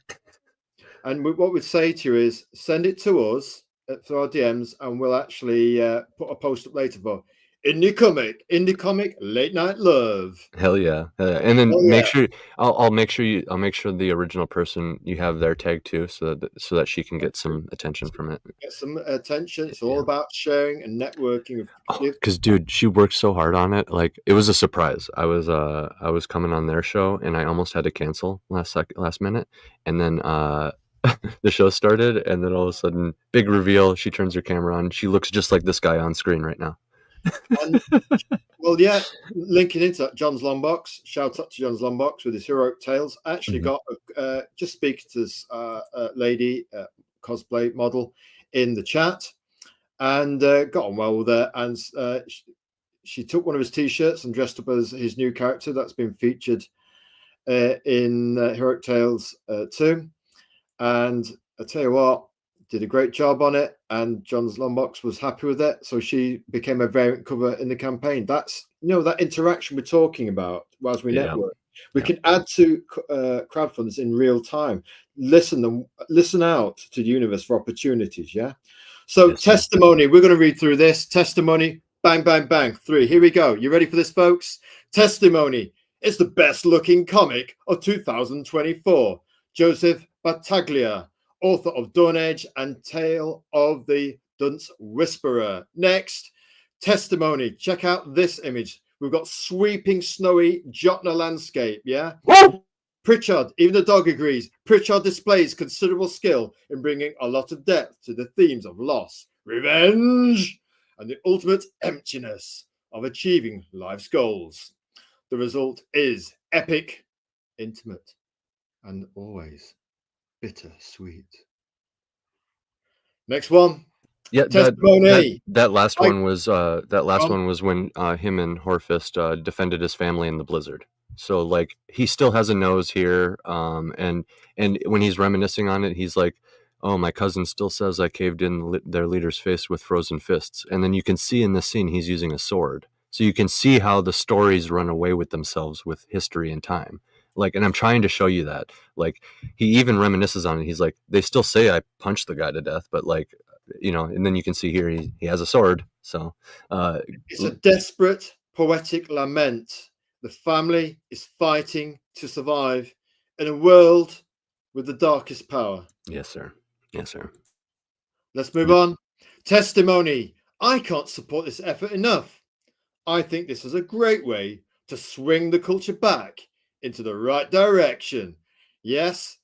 what we'd say to you is send it to us through our DMs, and we'll actually put a post up later for Indie Comic, Late Night Love. Hell yeah. And then make sure I'll make sure the original person, you have their tag too, so that she can get some attention from it. Get some attention. It's all about sharing and networking. Because dude, she worked so hard on it. Like it was a surprise. I was coming on their show and I almost had to cancel last minute. And then the show started, and then all of a sudden, big reveal. She turns her camera on. She looks just like this guy on screen right now. And well, yeah, linking into that, John's Longbox. Shout out to John's Longbox with his heroic tales. I actually got just speaking to this lady, cosplay model, in the chat, and got on well with her. And she took one of his T-shirts and dressed up as his new character that's been featured in Heroic Tales 2. And I tell you what, did a great job on it, and John's Longbox was happy with it, so she became a variant cover in the campaign. That's that interaction we're talking about whilst we network. We can add to crowdfunds in real time. Listen out to the universe for opportunities. Yeah. So testimony. We're going to read through this testimony. Bang, bang, bang. 3. Here we go. You ready for this, folks? Testimony. It's the best looking comic of 2024. Joseph Battaglia, author of Dawn Edge and Tale of the Dunce Whisperer. Next, testimony. Check out this image. We've got sweeping, snowy Jotna landscape, yeah? Pritchard, even the dog agrees. Pritchard displays considerable skill in bringing a lot of depth to the themes of loss, revenge, and the ultimate emptiness of achieving life's goals. The result is epic, intimate, and always bittersweet. Next one. Yeah, testimony. That last one was when him and Horfist defended his family in the blizzard. So like he still has a nose here, and when he's reminiscing on it, he's like, "Oh, my cousin still says I caved in their leader's face with frozen fists." And then you can see in this scene he's using a sword, so you can see how the stories run away with themselves with history and time. Like, and I'm trying to show you that. Like, he even reminisces on it. He's like, "They still say I punched the guy to death, but like." And then you can see here he has a sword. So it's a desperate poetic lament. The family is fighting to survive in a world with the darkest power. Yes, sir. Yes, sir. Let's move on. Testimony. I can't support this effort enough. I think this is a great way to swing the culture back into the right direction. Yes,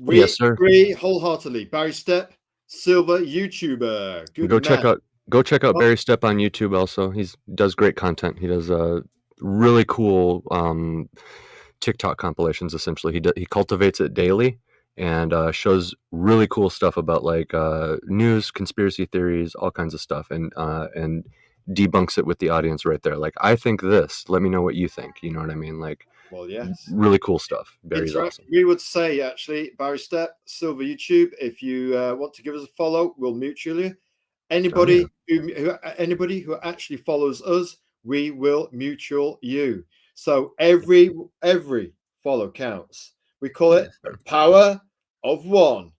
we agree wholeheartely. Barry Stepp, Silver YouTuber. Good Go check out Barry Stepp on YouTube. Also, he does great content. He does really cool TikTok compilations. Essentially, he cultivates it daily and shows really cool stuff about like news, conspiracy theories, all kinds of stuff, and debunks it with the audience right there. Like, I think this. Let me know what you think. You know what I mean? Like, well, yes, really cool stuff. Barry's awesome. We would say actually, Barry Stepp, Silver YouTube. If you want to give us a follow, we'll mutual you. Anybody who actually follows us, we will mutual you. So every follow counts. We call it the power of one,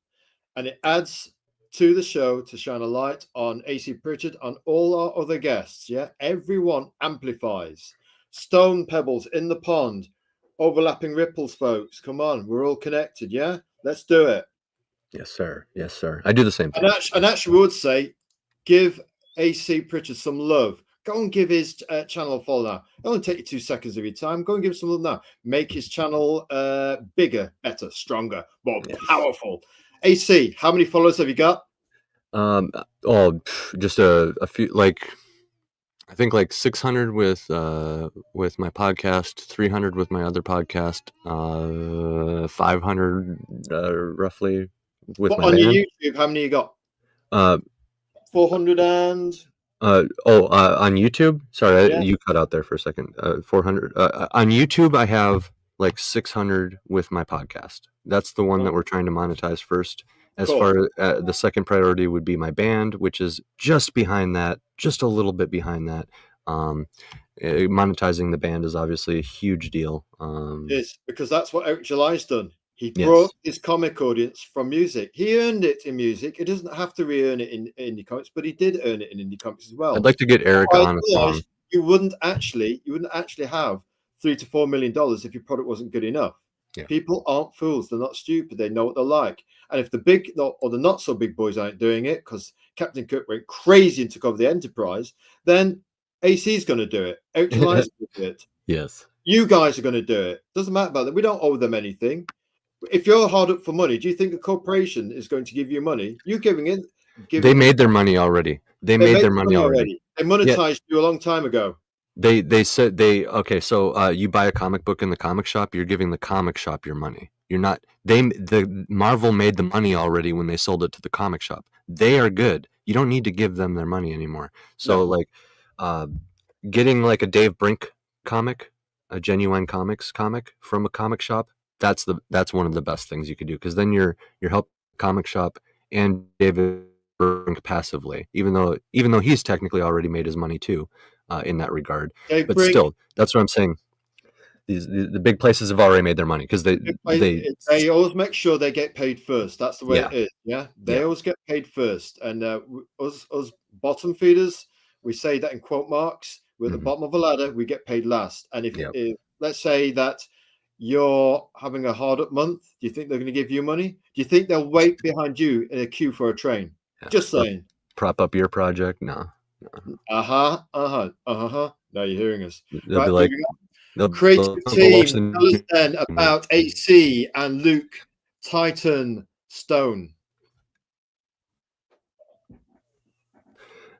and it adds to the show to shine a light on AC Pritchard and all our other guests. Yeah, everyone amplifies. Stone pebbles in the pond, overlapping ripples, folks. Come on, we're all connected. Yeah, let's do it. Yes, sir. Yes, sir. I do the same thing. And actually, we would say, give AC Pritchard some love. Go and give his channel a follow now. It only take you 2 seconds of your time. Go and give him some love now. Make his channel bigger, better, stronger, more powerful. AC, how many followers have you got? Just a few. Like, I think like 600 with my podcast, 300 with my other podcast, 500 roughly with my on band. Your YouTube, how many you got? 400 and on YouTube. Sorry, you cut out there for a second. 400 on YouTube. I have like 600 with my podcast. That's the one that we're trying to monetize first. As far as the second priority would be my band, which is just behind that, just a little bit behind that. Monetizing the band is obviously a huge deal. Yes, because that's what Eric July's done. He brought his comic audience from music. He earned it in music. He doesn't have to re-earn it in indie comics, but he did earn it in indie comics as well. I'd like to get Eric on a song. You wouldn't actually have $3 to $4 million if your product wasn't good enough. Yeah. People aren't fools. They're not stupid. They know what they're like. And if the big or the not so big boys aren't doing it because Captain Kirk went crazy and took over the Enterprise, then AC is going to do it. Eric July is going to do it. Yes. You guys are going to do it. Doesn't matter about that. We don't owe them anything. If you're hard up for money, do you think a corporation is going to give you money? You giving in? They made their money already. They made their money already. They monetized you a long time ago. They said okay, so you buy a comic book in the comic shop, you're giving the comic shop your money. You're not the Marvel made the money already when they sold it to the comic shop. They are good. You don't need to give them their money anymore. So No. like getting like a Dave Brink comic, a Genuine Comics comic from a comic shop, that's one of the best things you could do, because then you're helping comic shop and David Brink passively, even though he's technically already made his money too. In that regard, Dave but Brink, still, that's what I'm saying. The big places have already made their money because they always make sure they get paid first. That's the way it is. Yeah, they Yeah. always get paid first. And us bottom feeders, we say that in quote marks. We're at the bottom of the ladder. We get paid last. And if let's say that you're having a hard up month, do you think they're going to give you money? Do you think they'll wait behind you in a queue for a train? Just saying. Prop up your project? No. Now you're hearing us. They'll be like, creative team. Tell us then about AC and Luke Titan Stone.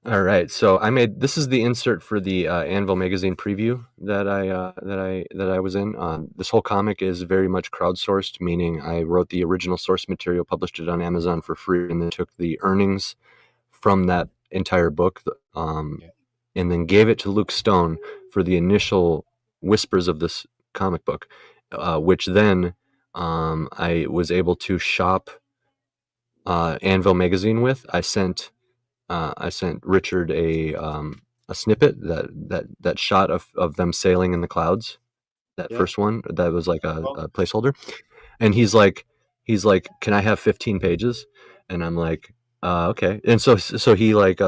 All right, so this is the insert for the Anvil magazine preview that I was in. This whole comic is very much crowdsourced, meaning I wrote the original source material, published it on Amazon for free, and then took the earnings from that entire book, and then gave it to Luke Stone for the initial whispers of this comic book, which then I was able to shop Anvil magazine with. I sent Richard a snippet that shot of them sailing in the clouds, that first one that was like a placeholder, and he's like, can I have 15 pages? And I'm like, okay. And so he like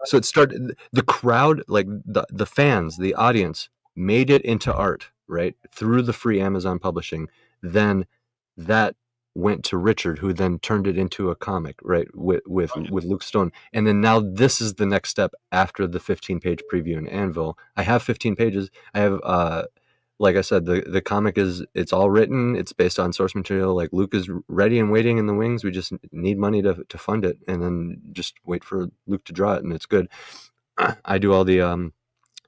so it started, the crowd, like the fans, the audience made it into art, right, through the free Amazon publishing. Then that went to Richard, who then turned it into a comic, right, with Luke Stone. And then now this is the next step after the 15-page preview in Anvil. I have 15 pages. I have like I said, the comic it's all written. It's based on source material. Like, Luke is ready and waiting in the wings. We just need money to fund it, and then just wait for Luke to draw it, and it's good. I do all the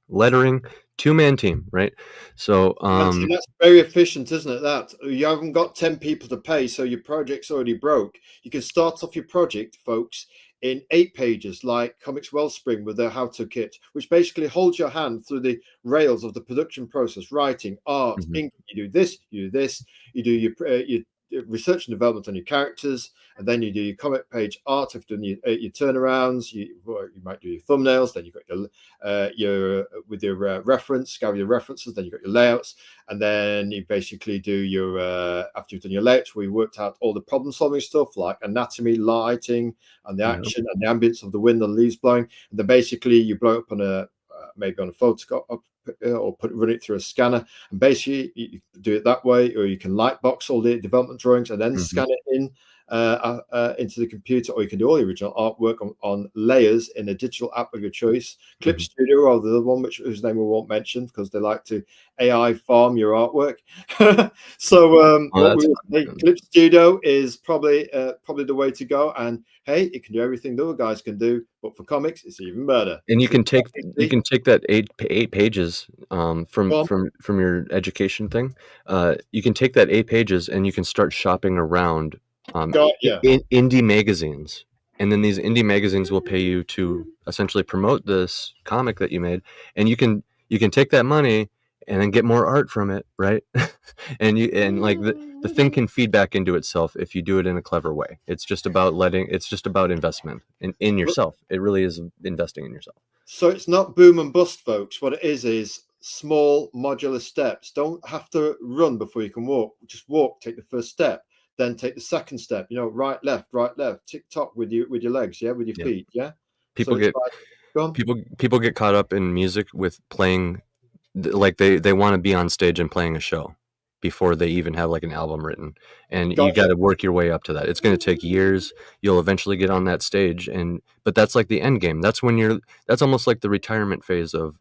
lettering, 2-man team, right? So that's very efficient, isn't it? That you haven't got 10 people to pay, so your project's already broke. You can start off your project, folks, in 8 pages, like Comics Wellspring with their how-to kit, which basically holds your hand through the rails of the production process: writing, art, ink. You do this, you do your research and development on your characters, and then you do your comic page art. If you've done your turnarounds, you might do your thumbnails. Then you've got your reference, gather your references. Then you've got your layouts, and then you basically do your after you've done your layouts, we worked out all the problem solving stuff like anatomy, lighting, and the action and the ambience of the wind and leaves blowing. And then basically you blow it up on maybe on a photoscope, or run it through a scanner, and basically you do it that way, or you can lightbox all the development drawings and then scan it in into the computer, or you can do all the original artwork on layers in a digital app of your choice. Clip Studio, or the other one whose name we won't mention because they like to AI farm your artwork. So Clip Studio is probably the way to go, and hey, it can do everything the other guys can do, but for comics it's even better. And you can take that eight pages from your education thing. You can take that 8 pages and you can start shopping around indie magazines, and then these indie magazines will pay you to essentially promote this comic that you made, and you can take that money and then get more art from it, right? and like the thing can feed back into itself if you do it in a clever way. It's just about investment in yourself. It really is investing in yourself. So it's not boom and bust, folks. What it is small modular steps. Don't have to run before you can walk. Just walk, take the first step, then take the second step. Right, left, tick tock with your legs, with your feet, People get caught up in music with playing, like they want to be on stage and playing a show before they even have like an album written, and you got to work your way up to that. It's going to take years. You'll eventually get on that stage, but that's like the end game. That's when that's almost like the retirement phase of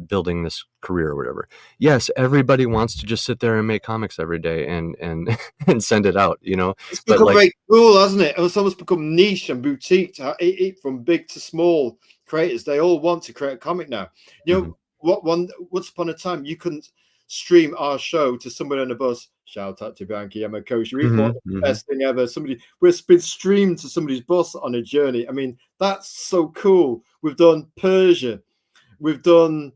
building this career or whatever. Yes, everybody wants to just sit there and make comics every day and and send it out, you know. It's But become like, very cool, hasn't it? It's almost become niche and boutique. From big to small creators, they all want to create a comic now. You know, once upon a time, you couldn't stream our show to somebody on a bus. Shout out to Bianchi Yamakoshi. We thought the best thing ever. We've been streamed to somebody's bus on a journey. I mean, that's so cool. We've done Persia. We've done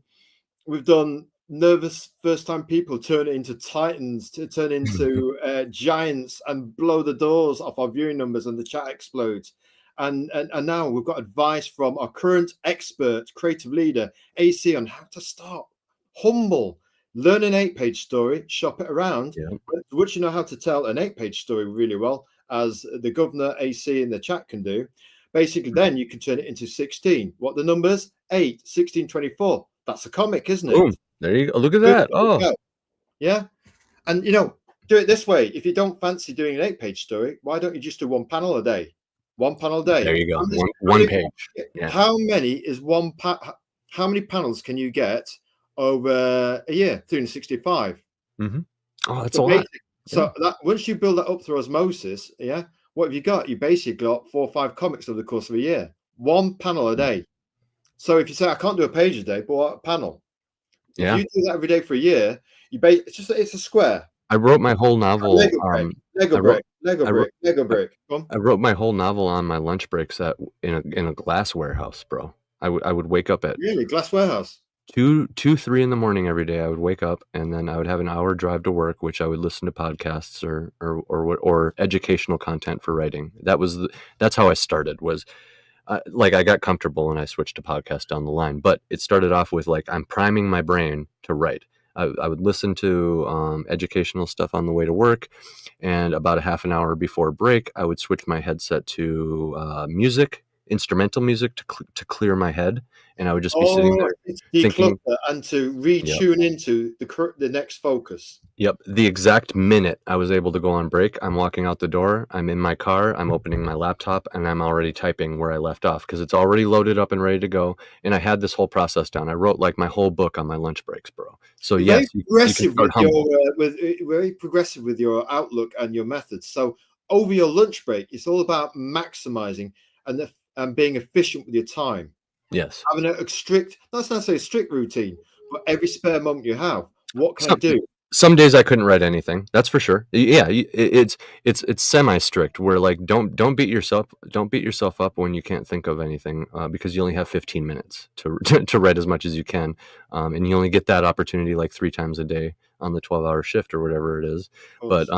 nervous first-time people turn into titans, to turn into giants and blow the doors off our viewing numbers, and the chat explodes. And now we've got advice from our current expert creative leader AC on how to start humble. Learn an 8-page story, shop it around. Once you know how to tell an 8-page story really well, as the governor AC in the chat can do, basically then you can turn it into 16. What the numbers? 8, 16, 24. That's a comic, isn't it? Boom. There you go. Look at that. Oh, yeah. And you know, do it this way. If you don't fancy doing an 8-page story, why don't you just do one panel a day? One panel a day. There you go. One page. Yeah. How many is how many panels can you get over a year? 365. Oh, that's a lot. So that once you build that up through osmosis, yeah, what have you got? You basically got 4 or 5 comics over the course of a year. One panel a day. So if you say I can't do a page a day, but what a panel? If you do that every day for a year, it's a square. I wrote my whole novel. Lego brick. I wrote my whole novel on my lunch breaks in a glass warehouse, bro. I would wake up at glass warehouse 2-3 in the morning every day. I would wake up and then I would have an hour drive to work, which I would listen to podcasts or educational content for writing. That's how I started. Was like I got comfortable and I switched to podcast down the line, but it started off with like I'm priming my brain to write. I would listen to educational stuff on the way to work, and about a half an hour before break, I would switch my headset to instrumental music to clear my head, and I would just be sitting there thinking and to retune into the next focus. Yep. The exact minute I was able to go on break, I'm walking out the door, I'm in my car, I'm opening my laptop, and I'm already typing where I left off because it's already loaded up and ready to go. And I had this whole process down. I wrote like my whole book on my lunch breaks, bro. So yes, very progressive with your outlook and your methods. So over your lunch break, it's all about maximizing and being efficient with your time. Yes. Having a strict, not necessarily a strict routine, but every spare moment you have, what can I do? Some days I couldn't write anything. That's for sure. Yeah, it's semi-strict. Where like don't beat yourself up when you can't think of anything because you only have 15 minutes to write as much as you can, and you only get that opportunity like 3 times a day on the 12-hour shift or whatever it is. But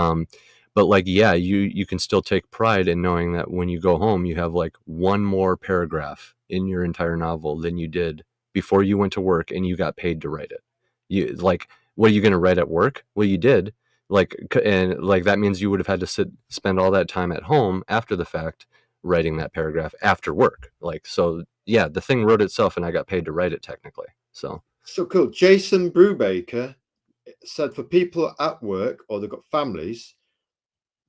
like, yeah, you can still take pride in knowing that when you go home, you have like one more paragraph in your entire novel than you did before you went to work and you got paid to write it. You like, what are you going to write at work? Well, you did. And that means you would have had to spend all that time at home after the fact writing that paragraph after work. Like, so yeah, the thing wrote itself and I got paid to write it technically. So cool. Jason Brubaker said for people at work or they've got families,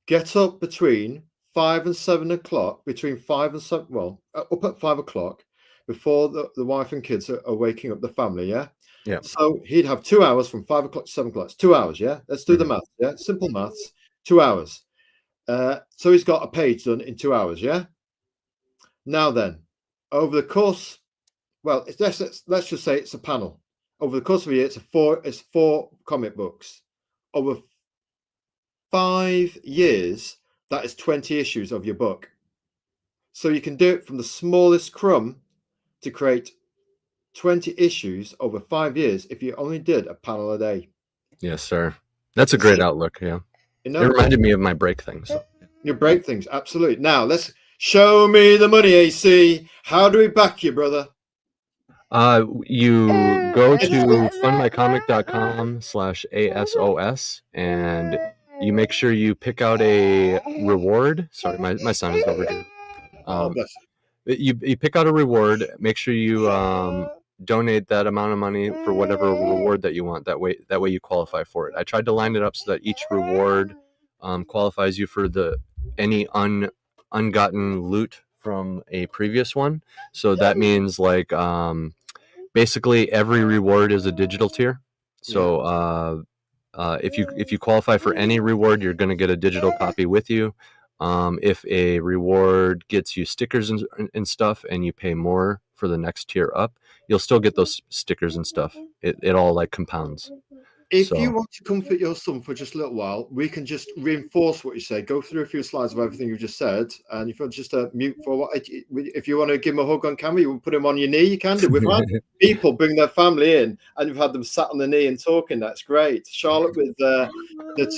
get up between 5 and 7 o'clock, between 5 and 7, up at 5 o'clock before the wife and kids are waking up the family. Yeah. Yeah. So he'd have 2 hours from 5 o'clock to 7 o'clock. It's 2 hours. Yeah. Let's do the math. Yeah. Simple maths. 2 hours. So he's got a page done in 2 hours. Yeah. Now then, over the course, let's just say it's a panel. Over the course of a year, it's 4 comic books. Over 5 years, that is 20 issues of your book. So you can do it from the smallest crumb to create 20 issues over 5 years if you only did a panel a day. Yes, sir. That's a great outlook. Yeah. It reminded me of my break things. Your break things. Absolutely. Now let's show me the money, AC. How do we back you, brother? You go to fundmycomic.com/ASOS and you make sure you pick out a reward. Sorry, my son is over here. You pick out a reward. Make sure you donate that amount of money for whatever reward that you want. That way you qualify for it. I tried to line it up so that each reward qualifies you for any ungotten loot from a previous one. So that means like basically every reward is a digital tier. So if you qualify for any reward, you're going to get a digital copy with you. If a reward gets you stickers and stuff, and you pay more for the next tier up, you'll still get those stickers and stuff. It all like compounds. If So- you want to comfort your son for just a little while, we can just reinforce what you say. Go through a few slides of everything you just said, and if you're just mute for what, if you want to give him a hug on camera, you will put him on your knee. You can do. We've had people bring their family in, and you've had them sat on the knee and talking. That's great. Charlotte with the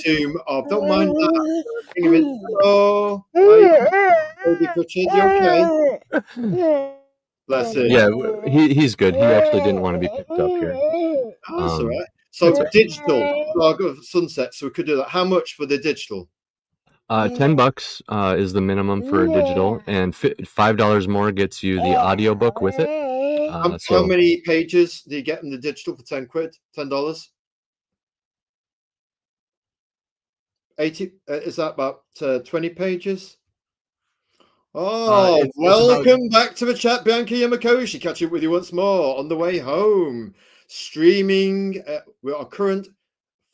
tomb of. Don't mind that. Bring him in. Oh, Lady Pritchard, you okay? Bless him. Yeah, he's good. He actually didn't want to be picked up here. Oh, that's all right. So digital Saga of Sunset. So we could do that. How much for the digital? $10 is the minimum for a digital, and $5 more gets you the audiobook with it. How many pages do you get in the digital for 10 quid? $10? 80? Is that about 20 pages? Oh, welcome back to the chat, Bianca Yamakoshi. Catch up with you once more on the way home. Streaming with our current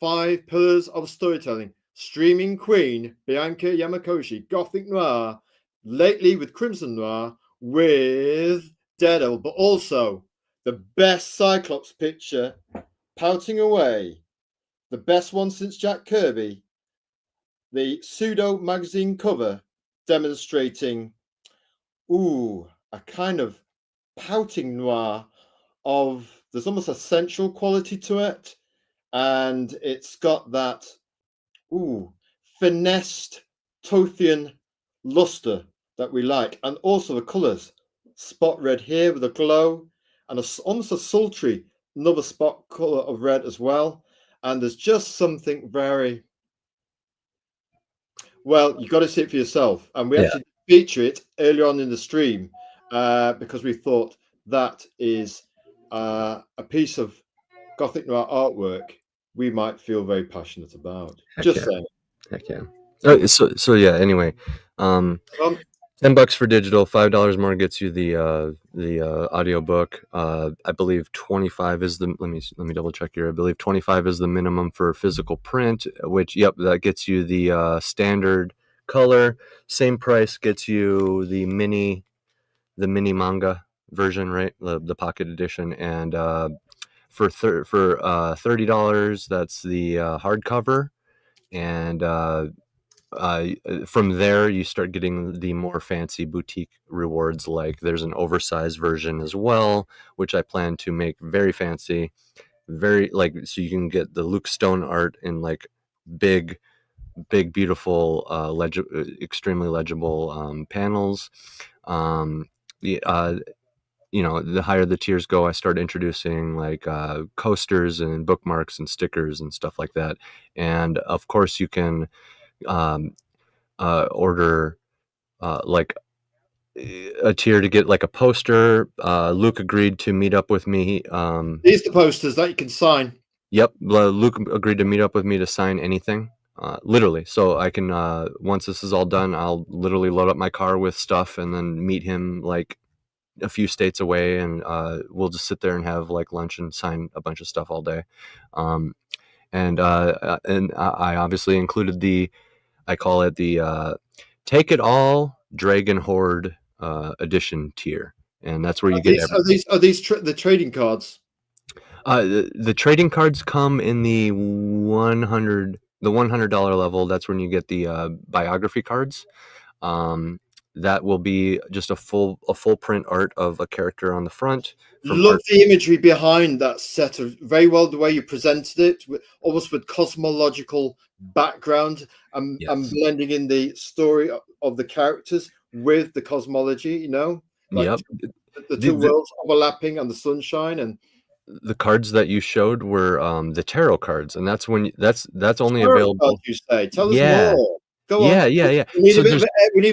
5 pillars of storytelling. Streaming queen, Bianca Yamakoshi, Gothic Noir, lately with Crimson Noir, with Daredevil, but also the best Cyclops picture, Pouting Away, the best one since Jack Kirby, the pseudo magazine cover demonstrating a kind of pouting noir of, there's almost a sensual quality to it, and it's got that finessed Tothian luster that we like, and also the colors, spot red here with a glow, and almost a sultry another spot color of red as well. And there's just something very, well, you got to see it for yourself. And we actually feature it earlier on in the stream because we thought that is a piece of Gothic Noir artwork we might feel very passionate about. Saying. Heck yeah. So yeah. Anyway, $10 for digital, $5 more gets you the audiobook. I believe 25 is the, let me double check here. I believe 25 is the minimum for physical print, which that gets you the standard color. Same price gets you the mini manga version, right? The pocket edition, and for $30 that's the hardcover, and from there you start getting the more fancy boutique rewards, like there's an oversized version as well, which I plan to make very fancy, very so you can get the Luke Stone art in like big beautiful extremely legible panels. The higher the tiers go, I start introducing like coasters and bookmarks and stickers and stuff like that. And of course you can order like a tier to get like a poster. Luke agreed to meet up with me. These are the posters that you can sign. Yep. Luke agreed to meet up with me to sign anything. Literally. So I can, once this is all done, I'll literally load up my car with stuff and then meet him like a few states away, and we'll just sit there and have like lunch and sign a bunch of stuff all day. And I obviously included I call it the Take It All Dragon Horde edition tier, and that's where you get everything. Are these the trading cards? The trading cards come in the $100 level. That's when you get the biography cards. That will be just a full print art of a character on the front. Love the imagery behind that set of, very well the way you presented it, almost with cosmological background and blending in the story of the characters with the cosmology. Like the two worlds overlapping and the sunshine. And the cards that you showed were the tarot cards, and that's when that's only available. Cards, you say? Tell us more. Go on. Yeah. We need a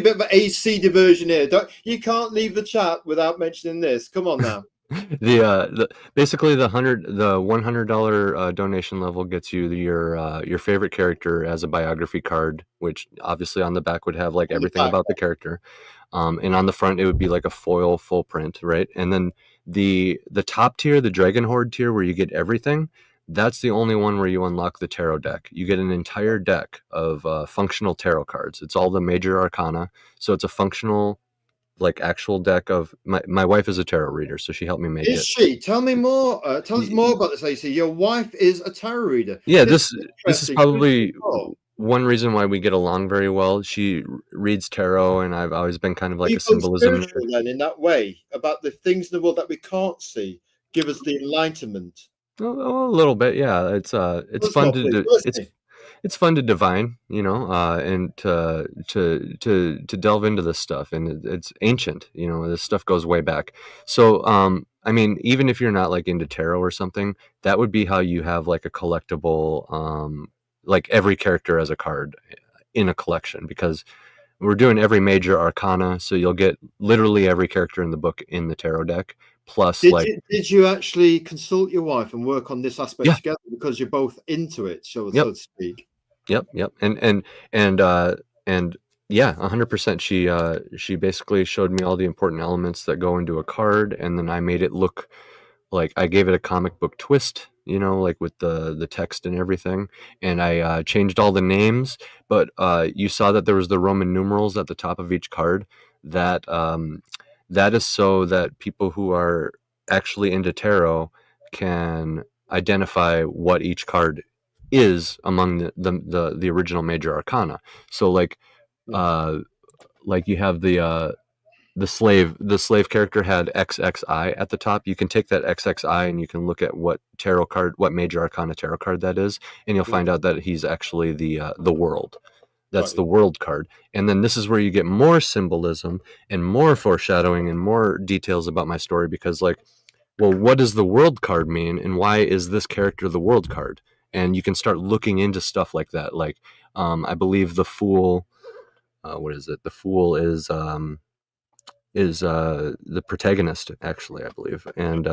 bit of an AC diversion here. You can't leave the chat without mentioning this. Come on now. Basically the $100 donation level gets you your favorite character as a biography card, which obviously on the back would have like everything about the character. and on the front it would be like a foil full print, right? And then the top tier, the Dragon Horde tier, where you get everything, that's the only one where you unlock the tarot deck. You get an entire deck of functional tarot cards. It's all the major arcana, so it's a functional, like, actual deck of my wife is a tarot reader, so she helped me make Is it. she? Tell me more. Tell us more about this, AC. Your wife is a tarot reader. Yeah, this is interesting. probably Oh. one reason why we get along very well. She reads tarot, and I've always been kind of like Are you a symbolism. spiritual then, in that way, about the things in the world that we can't see? Give us the enlightenment. A little bit, yeah. It's fun more, to please. it's fun to divine, you know, and to delve into this stuff, and it's ancient, you know. This stuff goes way back. So, I mean, even if you're not like into tarot or something, that would be how you have like a collectible, like every character as a card in a collection, because we're doing every major arcana, so you'll get literally every character in the book in the tarot deck. Plus, did you actually consult your wife and work on this aspect Yeah. together, because you're both into it, so to speak? Yep. And yeah, 100%. She basically showed me all the important elements that go into a card, and then I made it look like I gave it a comic book twist, you know, like with the text and everything. And I changed all the names, but you saw that there was the Roman numerals at the top of each card. That is so that people who are actually into tarot can identify what each card is among the original major arcana. So like you have the slave character had XXI at the top. You can take that XXI and you can look at what major arcana tarot card that is, and you'll find out that he's actually the world. That's the world card. And then this is where you get more symbolism and more foreshadowing and more details about my story, because like, well, what does the world card mean, and why is this character the world card? And you can start looking into stuff like that. Like, I believe the Fool, what is it? The Fool is the protagonist, actually, I believe. And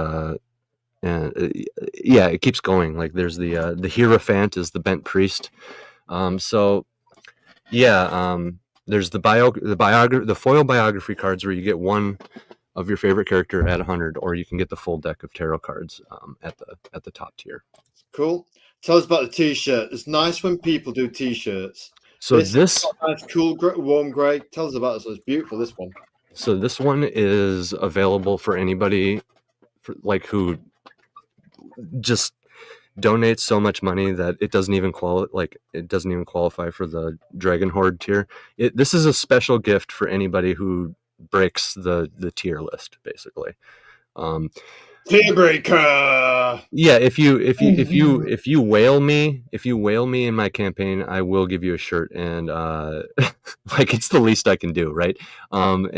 yeah, it keeps going. Like, there's the Hierophant is the bent priest. So yeah, there's the foil biography cards, where you get one of your favorite character at 100, or you can get the full deck of tarot cards at the top tier. Cool. Tell us about the t-shirt. It's nice when people do t-shirts. So this nice, cool, warm gray. Tell us about it. So it's beautiful, this one. So this one is available for anybody who just donates so much money that it doesn't even qualify for the Dragon Horde tier. This is a special gift for anybody who breaks the tier list, basically. Tier breaker. Yeah, if you whale me in my campaign, I will give you a shirt, and like, it's the least I can do, right? And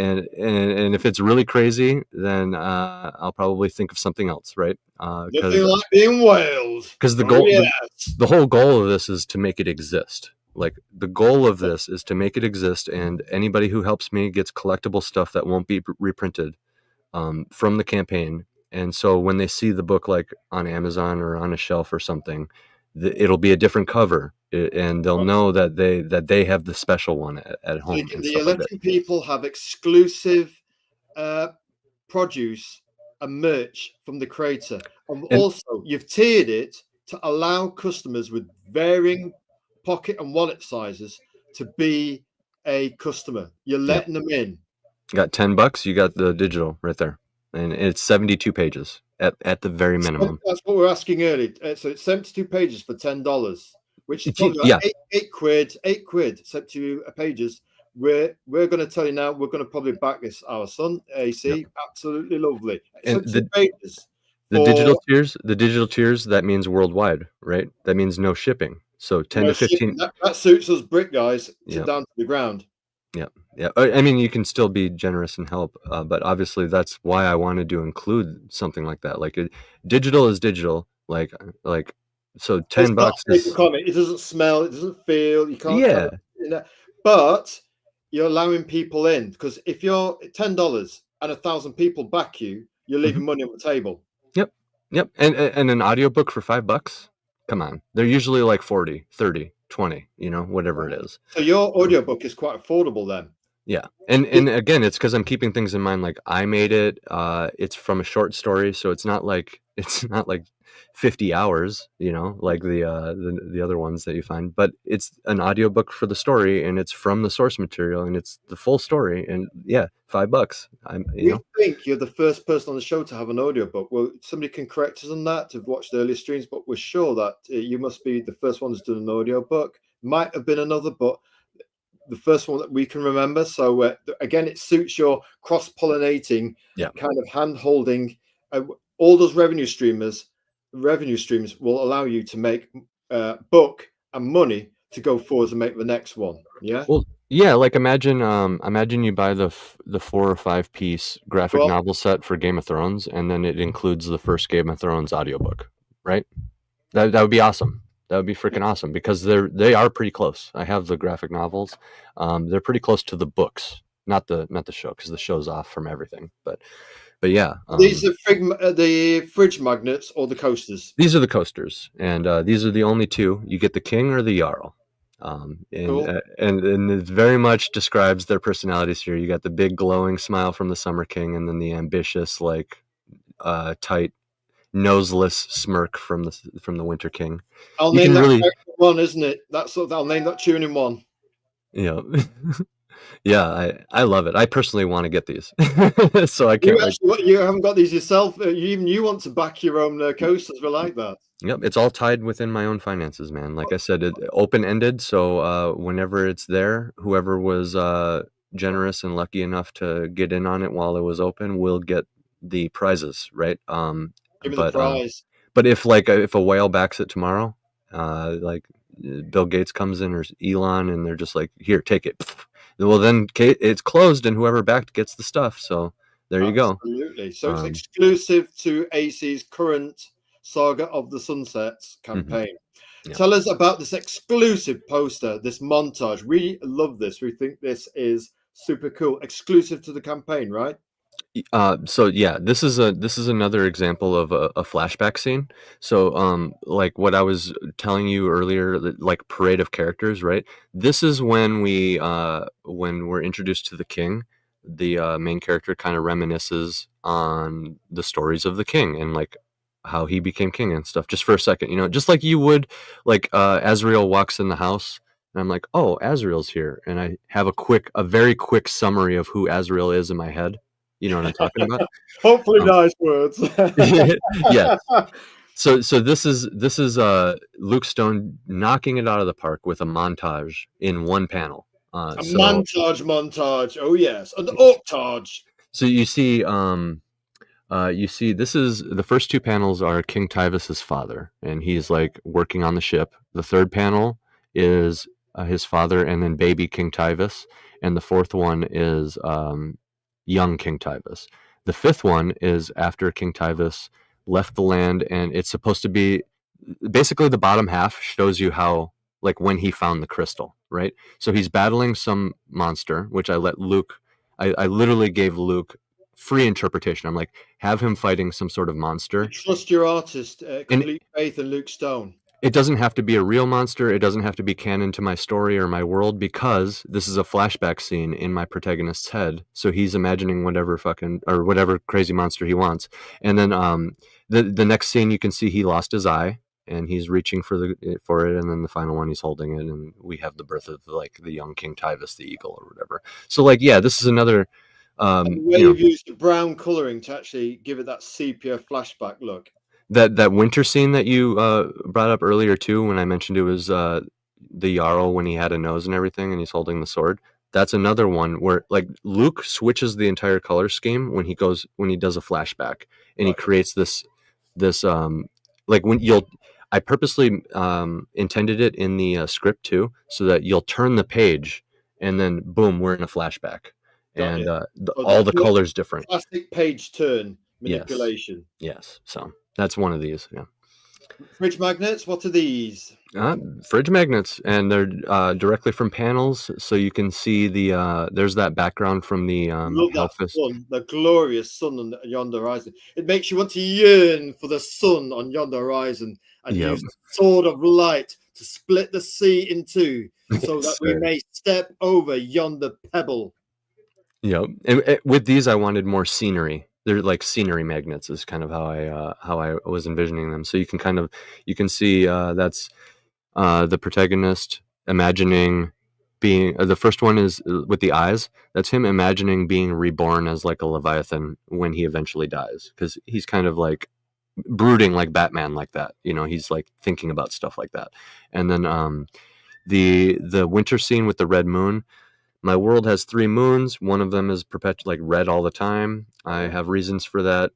if it's really crazy, then I'll probably think of something else, right? Nothing like being whaled. Because the whole goal of this is to make it exist. Like, the goal of this is to make it exist, and anybody who helps me gets collectible stuff that won't be reprinted from the campaign. And so when they see the book, like on Amazon or on a shelf or something, it'll be a different cover, and they'll know that they have the special one at home. The Electric people have exclusive produce and merch from the creator, and also you've tiered it to allow customers with varying pocket and wallet sizes to be a customer. You're letting them in. You got $10. You got the digital right there. And it's 72 pages at the very minimum. That's what we were asking earlier. So it's 72 pages for $10, which is probably like eight quid, 72 pages. We're going to tell you now, we're going to probably back this. Our son, AC, Yep. Absolutely lovely. And the digital tiers, that means worldwide, right? That means no shipping. So 10 to 15. That suits us brick guys down to the ground. Yeah. I mean, you can still be generous and help, but obviously that's why I wanted to include something like that. Like, digital is digital. Like so $10 is. It doesn't smell. It doesn't feel. You can't. Yeah. But you're allowing people in, because if you're $10 and 1,000 people back you, you're leaving money on the table. Yep. And an audiobook for $5. Come on, they're usually like 40, 30, 20, whatever it is. So your audiobook is quite affordable then. Yeah. And again, it's because I'm keeping things in mind. Like I made it. It's from a short story, so it's not like 50 hours, like the other ones that you find. But it's an audiobook for the story, and it's from the source material, and it's the full story. And yeah, $5. We think you're the first person on the show to have an audiobook. Well, somebody can correct us on that, to watch the earlier streams, but we're sure that you must be the first one who's done an audiobook. Might have been another, but the first one that we can remember. So again, it suits your cross-pollinating kind of hand-holding. All those revenue streams will allow you to make book and money to go forward and make the next one. Yeah. Well, yeah, like imagine you buy the 4 or 5 piece graphic novel set for Game of Thrones, and then it includes the first Game of Thrones audiobook, right? That would be awesome. That would be freaking awesome, because they are pretty close. I have the graphic novels. They're pretty close to the books, not the show, because the show's off from everything. But yeah. These are the fridge magnets or the coasters? These are the coasters, and these are the only two. You get the king or the jarl. Cool. And it very much describes their personalities here. You got the big glowing smile from the Summer King, and then the ambitious, like tight, noseless smirk from the Winter King. I'll name that one, isn't it? I'll name that tune in one. Yeah. Yeah, I love it. I personally want to get these. So I can't. You haven't got these yourself. You want to back your own coasters. We like that. Yep, it's all tied within my own finances, man. Like I said, it open-ended. So whenever it's there, whoever was generous and lucky enough to get in on it while it was open will get the prizes, right? Give me the prize. But if a whale backs it tomorrow, like Bill Gates comes in or Elon, and they're just like, here, take it. Well, then it's closed, and whoever backed gets the stuff. So there you go. Absolutely. So it's exclusive to AC's current Saga of the Sunsets campaign. Mm-hmm. Yeah. Tell us about this exclusive poster, this montage. We love this. We think this is super cool. Exclusive to the campaign, right? So yeah, this is another example of a flashback scene. So like what I was telling you earlier, like parade of characters, right? This is when we're introduced to the king. The main character kind of reminisces on the stories of the king and like how he became king and stuff, just for a second, just like you would, like Azrael walks in the house and I'm like, oh, Azrael's here, and I have a very quick summary of who Azrael is in my head. You know what I'm talking about? Hopefully nice words. Yeah. So this is Luke Stone knocking it out of the park with a montage in one panel. Montage. Oh yes, an octage. So you see this is the first 2 panels are King Tyvis's father, and he's like working on the ship. The third panel is his father and then baby King Tyvis, and the fourth one is young King Tyvis. The fifth one is after King Tyvis left the land, and it's supposed to be basically the bottom half shows you how, like, when he found the crystal, right? So he's battling some monster, which I literally gave Luke free interpretation. I'm like, have him fighting some sort of monster. Trust your artist, complete faith in Luke Stone. It doesn't have to be a real monster. It doesn't have to be canon to my story or my world, because this is a flashback scene in my protagonist's head. So he's imagining whatever crazy monster he wants. And then the next scene, you can see he lost his eye and he's reaching for it. And then the final one, he's holding it, and we have the birth of like the young King Tyvis, the eagle or whatever. So like, yeah, this is another. You've used the brown coloring to actually give it that sepia flashback look. That winter scene that you brought up earlier too, when I mentioned it was the Jarl when he had a nose and everything and he's holding the sword. That's another one where like Luke switches the entire color scheme when he does a flashback, and he creates this like I purposely intended it in the script too, so that you'll turn the page and then boom, we're in a flashback, and all the colors different. Classic page turn manipulation. Yes. So that's one of these. Yeah. Fridge magnets. What are these? Fridge magnets, and they're directly from panels, so you can see there's that background from the Hellfist. The glorious sun on yonder horizon. It makes you want to yearn for the sun on yonder horizon and use the sword of light to split the sea in two, so that we may step over yonder pebble. Yeah, and with these, I wanted more scenery. They're like scenery magnets, is kind of how I was envisioning them. So you can see that's the protagonist imagining being the first one is with the eyes. That's him imagining being reborn as like a Leviathan when he eventually dies, because he's kind of like brooding like Batman, like that. He's like thinking about stuff like that. And then the winter scene with the red moon. My world has 3 moons. One of them is like red all the time. I have reasons for that.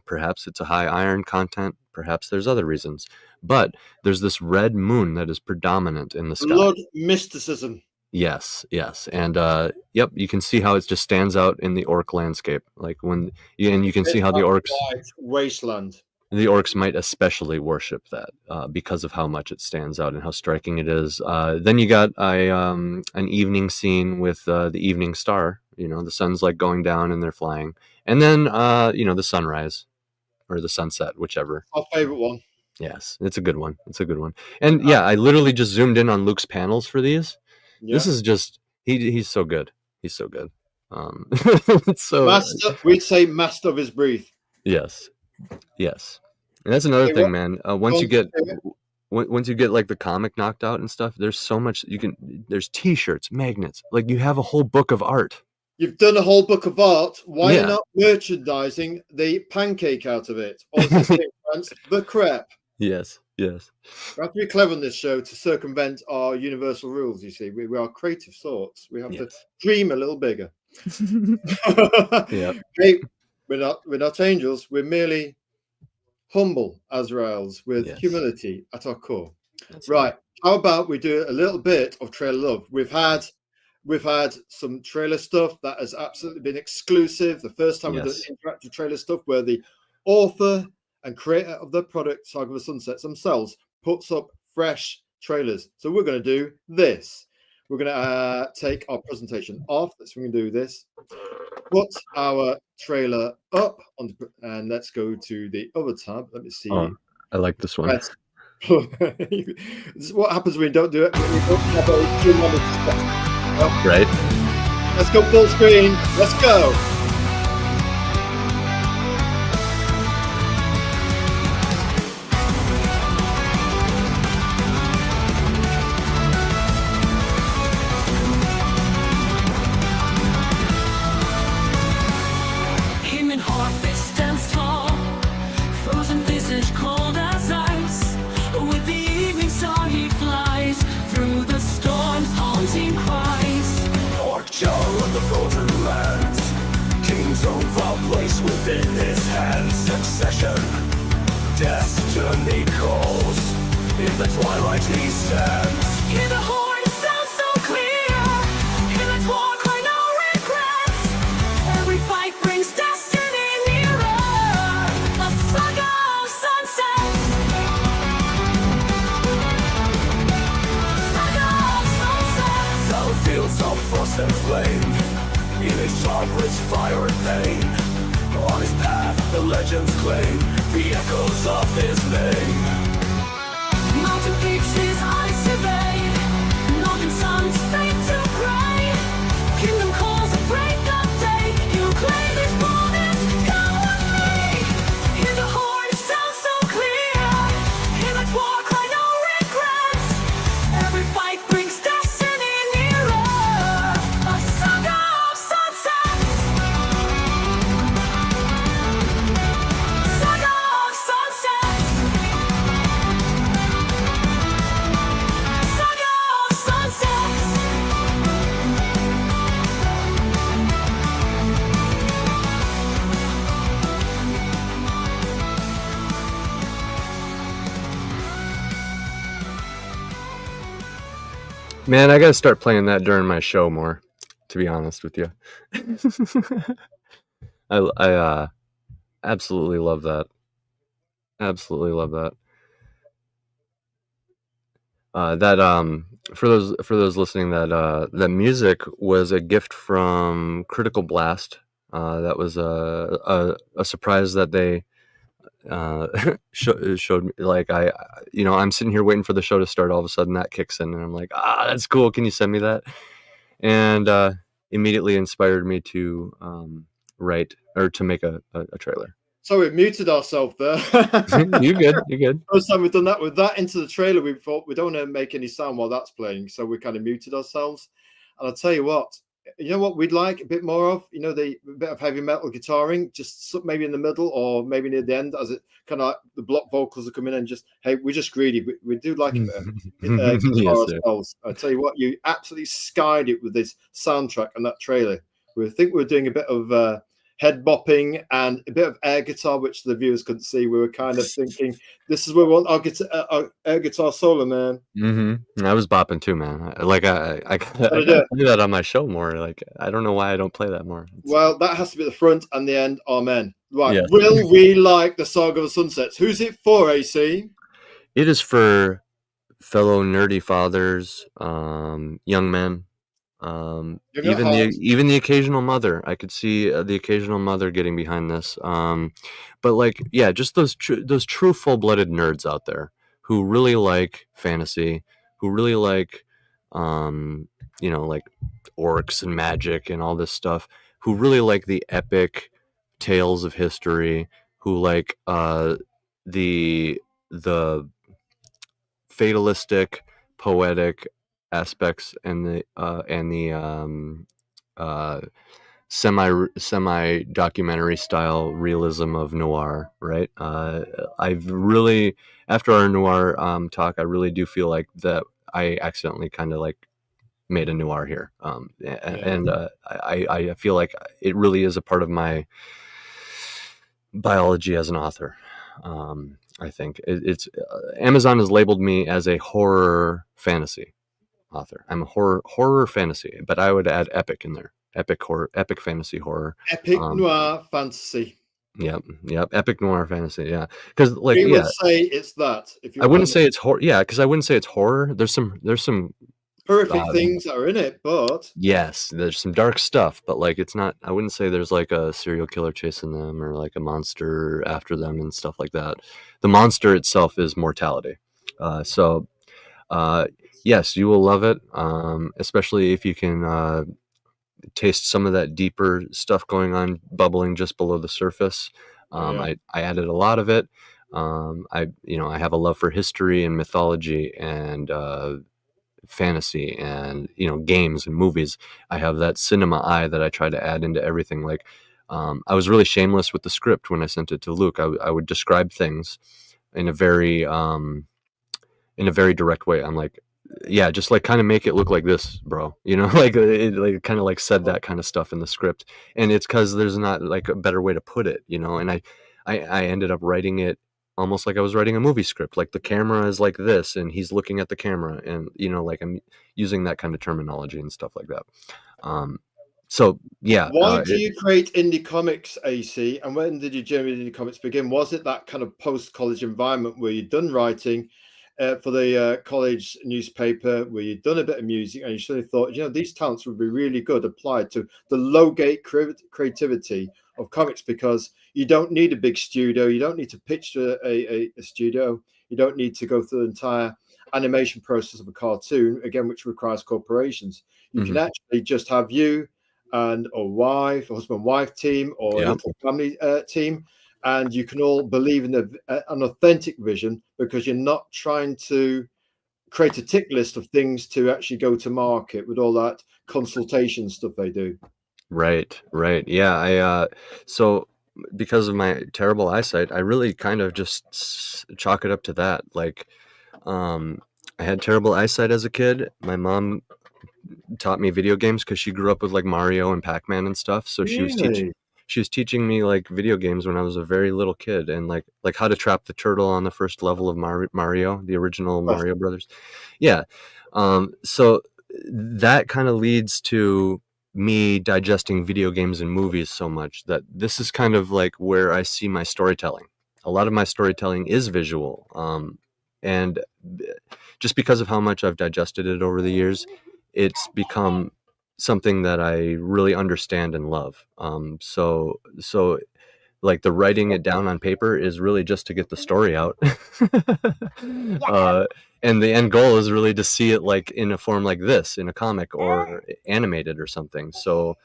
Perhaps it's a high iron content. Perhaps there's other reasons. But there's this red moon that is predominant in the sky. Blood mysticism. Yes. And yep, you can see how it just stands out in the orc landscape. Like and you can see how the orcs wasteland. The orcs might especially worship that because of how much it stands out and how striking it is. Then you got an evening scene with the evening star. The sun's like going down and they're flying. And then, the sunrise or the sunset, whichever. Our favorite one. Yes, it's a good one. And yeah, I literally just zoomed in on Luke's panels for these. Yeah. This is just, he's so good. He's so good. Master, we'd say master of his breath. Yes. And that's another thing, man. Once you get like the comic knocked out and stuff, there's so much there's t-shirts, magnets, like you have a whole book of art. You've done a whole book of art. Why are you not merchandising the pancake out of it? Or the crepe? Yes. We have to be clever on this show to circumvent our universal rules, you see. We are creative sorts. We have to dream a little bigger. Yeah. Hey, we're not angels. We're merely humble Azraels with humility at our core. That's right. How about we do a little bit of trailer love? We've had some trailer stuff that has absolutely been exclusive. The first time we did interactive trailer stuff where the author and creator of the product, Saga of the Sunsets themselves, puts up fresh trailers. So we're going to do this. We're going to take our presentation off. So we're going to do this. Put our trailer up and let's go to the other tab. Let me see. Oh, I like this one. This is what happens when we don't do it. We don't have a 2 minutes. Right. Let's go full screen. Let's go. Within his hands, succession, destiny calls. In the twilight he stands. Hear the horn sound so clear. In its war cry no regrets. Every fight brings destiny nearer. A saga of sunsets. Saga of sunsets. Battlefields of frost and flame. In its target's fire and pain. On his path, the legends claim the echoes of his name. Mountain peaks his eyes survey. Northern suns fade to gray. Kingdom calls a break of day. You claim his borders, come with me. Hear the horn sound so clear. In its war cry no regrets. Every fight brings destiny nearer. A saga of sunsets. Man, I gotta start playing that during my show more, to be honest with you. I absolutely love that. Absolutely love that. For those listening, that music was a gift from Critical Blast. That was a surprise that they showed me. Like I'm sitting here waiting for the show to start. All of a sudden, that kicks in, and I'm like, that's cool. Can you send me that? And immediately inspired me to write or to make a trailer. So we muted ourselves there. You're good. You're good. First time we've done that. With that into the trailer, we thought we don't want to make any sound while that's playing, so we kind of muted ourselves. And I'll tell you what, we'd like a bit more of, the bit of heavy metal guitaring, just maybe in the middle or maybe near the end, as it kind of like the block vocals are coming in. Just hey, we're just greedy. We do like a bit of guitar Yes, ourselves. I tell you what, you absolutely skied it with this soundtrack and that trailer. We think we're doing a bit of head bopping and a bit of air guitar, which the viewers couldn't see. We were kind of thinking, this is where we want our air guitar solo, man. I was bopping too, man. I gotta play that on my show more. Like, I don't know why I don't play that more. Well, that has to be the front and the end. Amen. Right. Yeah. Will we like the Saga of the Sunsets? Who's it for, AC? It is for fellow nerdy fathers, young men, even the occasional mother. I could see the occasional mother getting behind this. But like, yeah, just those true full-blooded nerds out there who really like fantasy, who really like, like orcs and magic and all this stuff, who really like the epic tales of history, who like the fatalistic, poetic aspects and the semi documentary style realism of noir, right? I've really, after our noir talk, I really do feel like that I accidentally kind of like made a noir here, and I feel like it really is a part of my biology as an author. I think it's Amazon has labeled me as a horror fantasy author. I'm a horror fantasy, but I would add epic in there. Epic horror, epic fantasy horror. Epic noir fantasy. Yep. Epic noir fantasy. Yeah, because like you would say it's that. If you I wouldn't say it's horror. Yeah, because I wouldn't say it's horror. There's some horrific things that are in it, but yes, there's some dark stuff, but like it's not. I wouldn't say there's like a serial killer chasing them or like a monster after them and stuff like that. The monster itself is mortality. Yes, you will love it, especially if you can taste some of that deeper stuff going on, bubbling just below the surface. I added a lot of it. I have a love for history and mythology and fantasy and games and movies. I have that cinema eye that I try to add into everything. Like I was really shameless with the script when I sent it to Luke. I would describe things in a very direct way. I'm like, yeah, just like kind of make it look like this, bro. Like it kind of like said that kind of stuff in the script, and it's because there's not like a better way to put it, and I ended up writing it almost like I was writing a movie script. Like the camera is like this, and he's looking at the camera, and like I'm using that kind of terminology and stuff like that. So yeah. Why do you create indie comics, AC? And when did your journey with indie comics begin? Was it that kind of post-college environment where you'd done writing for the college newspaper, where you'd done a bit of music, and you suddenly thought, these talents would be really good applied to the low gate creativity of comics, because you don't need a big studio, you don't need to pitch to a studio, you don't need to go through the entire animation process of a cartoon, again, which requires corporations. You can actually just have you and a wife, a husband-wife team, or a little family team, and you can all believe in an authentic vision, because you're not trying to create a tick list of things to actually go to market with all that consultation stuff they do. Right. Yeah. So because of my terrible eyesight, I really kind of just chalk it up to that. Like, I had terrible eyesight as a kid. My mom taught me video games because she grew up with like Mario and Pac-Man and stuff. So she was teaching me like video games when I was a very little kid, and like how to trap the turtle on the first level of Mario, the original Mario Brothers. Yeah. So that kind of leads to me digesting video games and movies so much that this is kind of like where I see my storytelling. A lot of my storytelling is visual. And just because of how much I've digested it over the years, it's become something that I really understand and love. So like the writing it down on paper is really just to get the story out. And the end goal is really to see it like in a form like this, in a comic or animated or something. So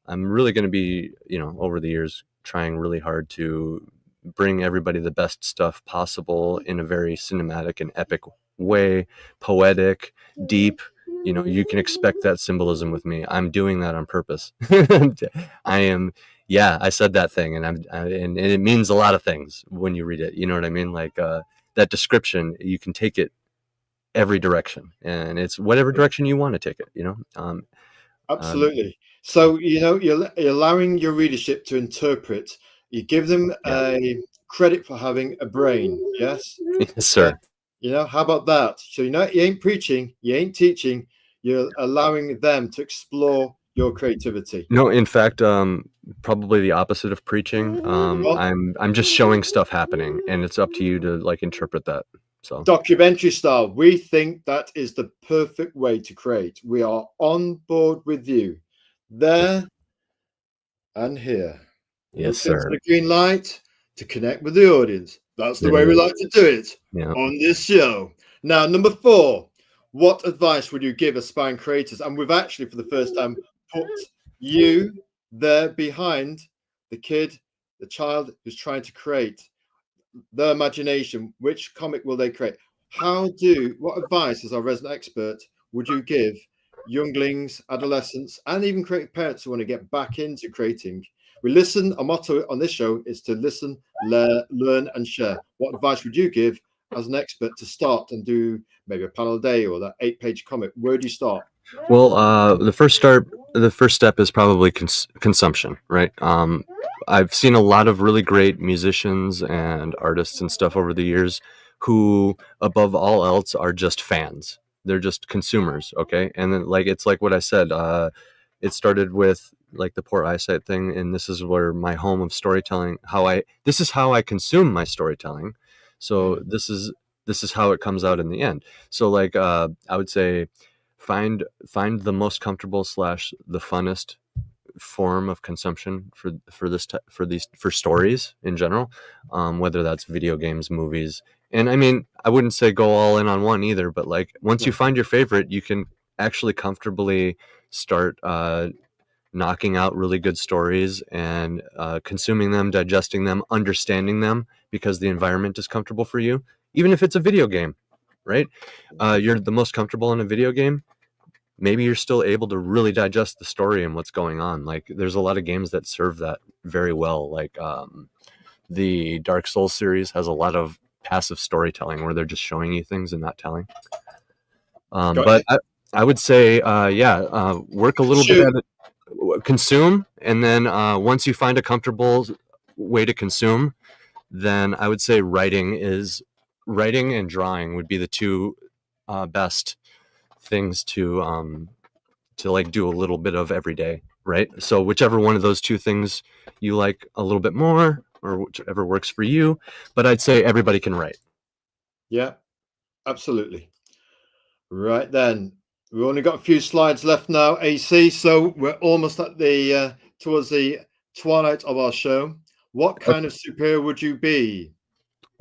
I'm really going to be, over the years, trying really hard to bring everybody the best stuff possible in a very cinematic and epic way, poetic, deep. You can expect that symbolism with me. I'm doing that on purpose. I said that thing, and it means a lot of things when you read it. You know what I mean? Like that description, you can take it every direction, and it's whatever direction you want to take it. Absolutely. So you're allowing your readership to interpret. You give them a credit for having a brain. Yes. Yes, sir. How about that? So you ain't preaching, you ain't teaching. You're allowing them to explore your creativity. No, in fact, probably the opposite of preaching. I'm just showing stuff happening, and it's up to you to like interpret that. So documentary style, we think that is the perfect way to create. We are on board with you there and here. Yes, sir. The green light to connect with the audience. That's the way we like to do it on this show. Now, number 4, what advice would you give aspiring creators? And we've actually, for the first time, put you there behind the child who's trying to create their imagination. Which comic will they create? What advice, as our resident expert, would you give younglings, adolescents, and even creative parents who want to get back into creating? We listen. Our motto on this show is to listen, learn, and share. What advice would you give as an expert to start and do maybe a panel a day or that 8-page comic? Where do you start? Well, the first step is probably consumption, right? I've seen a lot of really great musicians and artists and stuff over the years who, above all else, are just fans. They're just consumers, okay? And then, it's like what I said. It started with like the poor eyesight thing, and this is where my home of storytelling. This is how I consume my storytelling. So this is how it comes out in the end. So I would say, find the most comfortable / the funnest form of consumption for stories in general, whether that's video games, movies. And I mean, I wouldn't say go all in on one either, but once you find your favorite, you can actually comfortably start knocking out really good stories and consuming them, digesting them, understanding them, because the environment is comfortable for you. Even if it's a video game, right? You're the most comfortable in a video game. Maybe you're still able to really digest the story and what's going on. There's a lot of games that serve that very well. The Dark Souls series has a lot of passive storytelling where they're just showing you things and not telling. But I would say, work a little bit at it, consume, and then once you find a comfortable way to consume, then I would say writing and drawing would be the two best things to do a little bit of every day, right? So whichever one of those two things you like a little bit more, or whichever works for you, but I'd say everybody can write. Yeah, absolutely. Right then, we've only got a few slides left now, AC, so we're almost at the towards the twilight of our show. What kind of superhero would you be?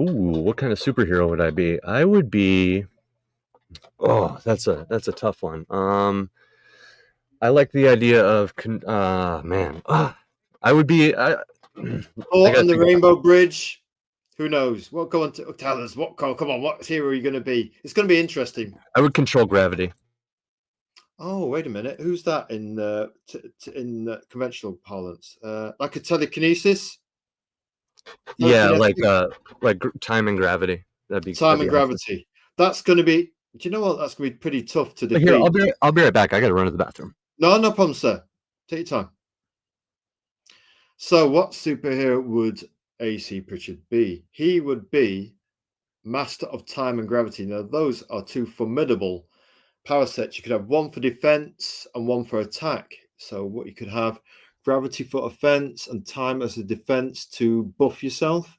Ooh, what kind of superhero would I be? I would be... Oh, that's a tough one. I like the idea of I would be on the Rainbow Bridge. Who knows? What? Go on, tell us. Come on, what hero are you going to be? It's going to be interesting. I would control gravity. Oh, wait a minute. Who's that in conventional parlance? Like a telekinesis? Yeah, like time and gravity. That'd be time and gravity. That's going to be. Do you know what? That's going to be pretty tough to defeat. Here, I'll be right back. I got to run to the bathroom. No problem, sir. Take your time. So, what superhero would AC Pritchard be? He would be Master of Time and Gravity. Now, those are two formidable power sets. You could have one for defense and one for attack. So, what you could have: gravity for offense and time as a defense to buff yourself.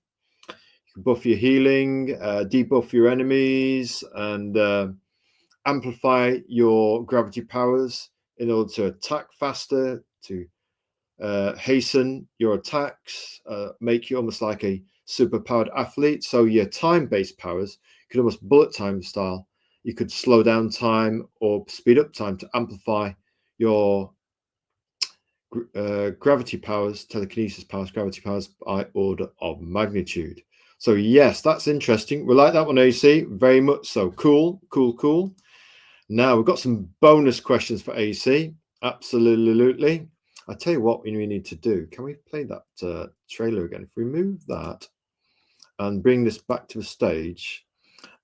Buff your healing, debuff your enemies, and amplify your gravity powers in order to attack faster, to hasten your attacks, make you almost like a superpowered athlete. So your time-based powers could almost bullet time style. You could slow down time or speed up time to amplify your gravity powers, telekinesis powers, gravity powers by order of magnitude. So yes, that's interesting. We like that one, AC. Very much so. Cool, cool, cool. Now we've got some bonus questions for AC. Absolutely. I tell you what we need to do. Can we play that trailer again? If we move that and bring this back to the stage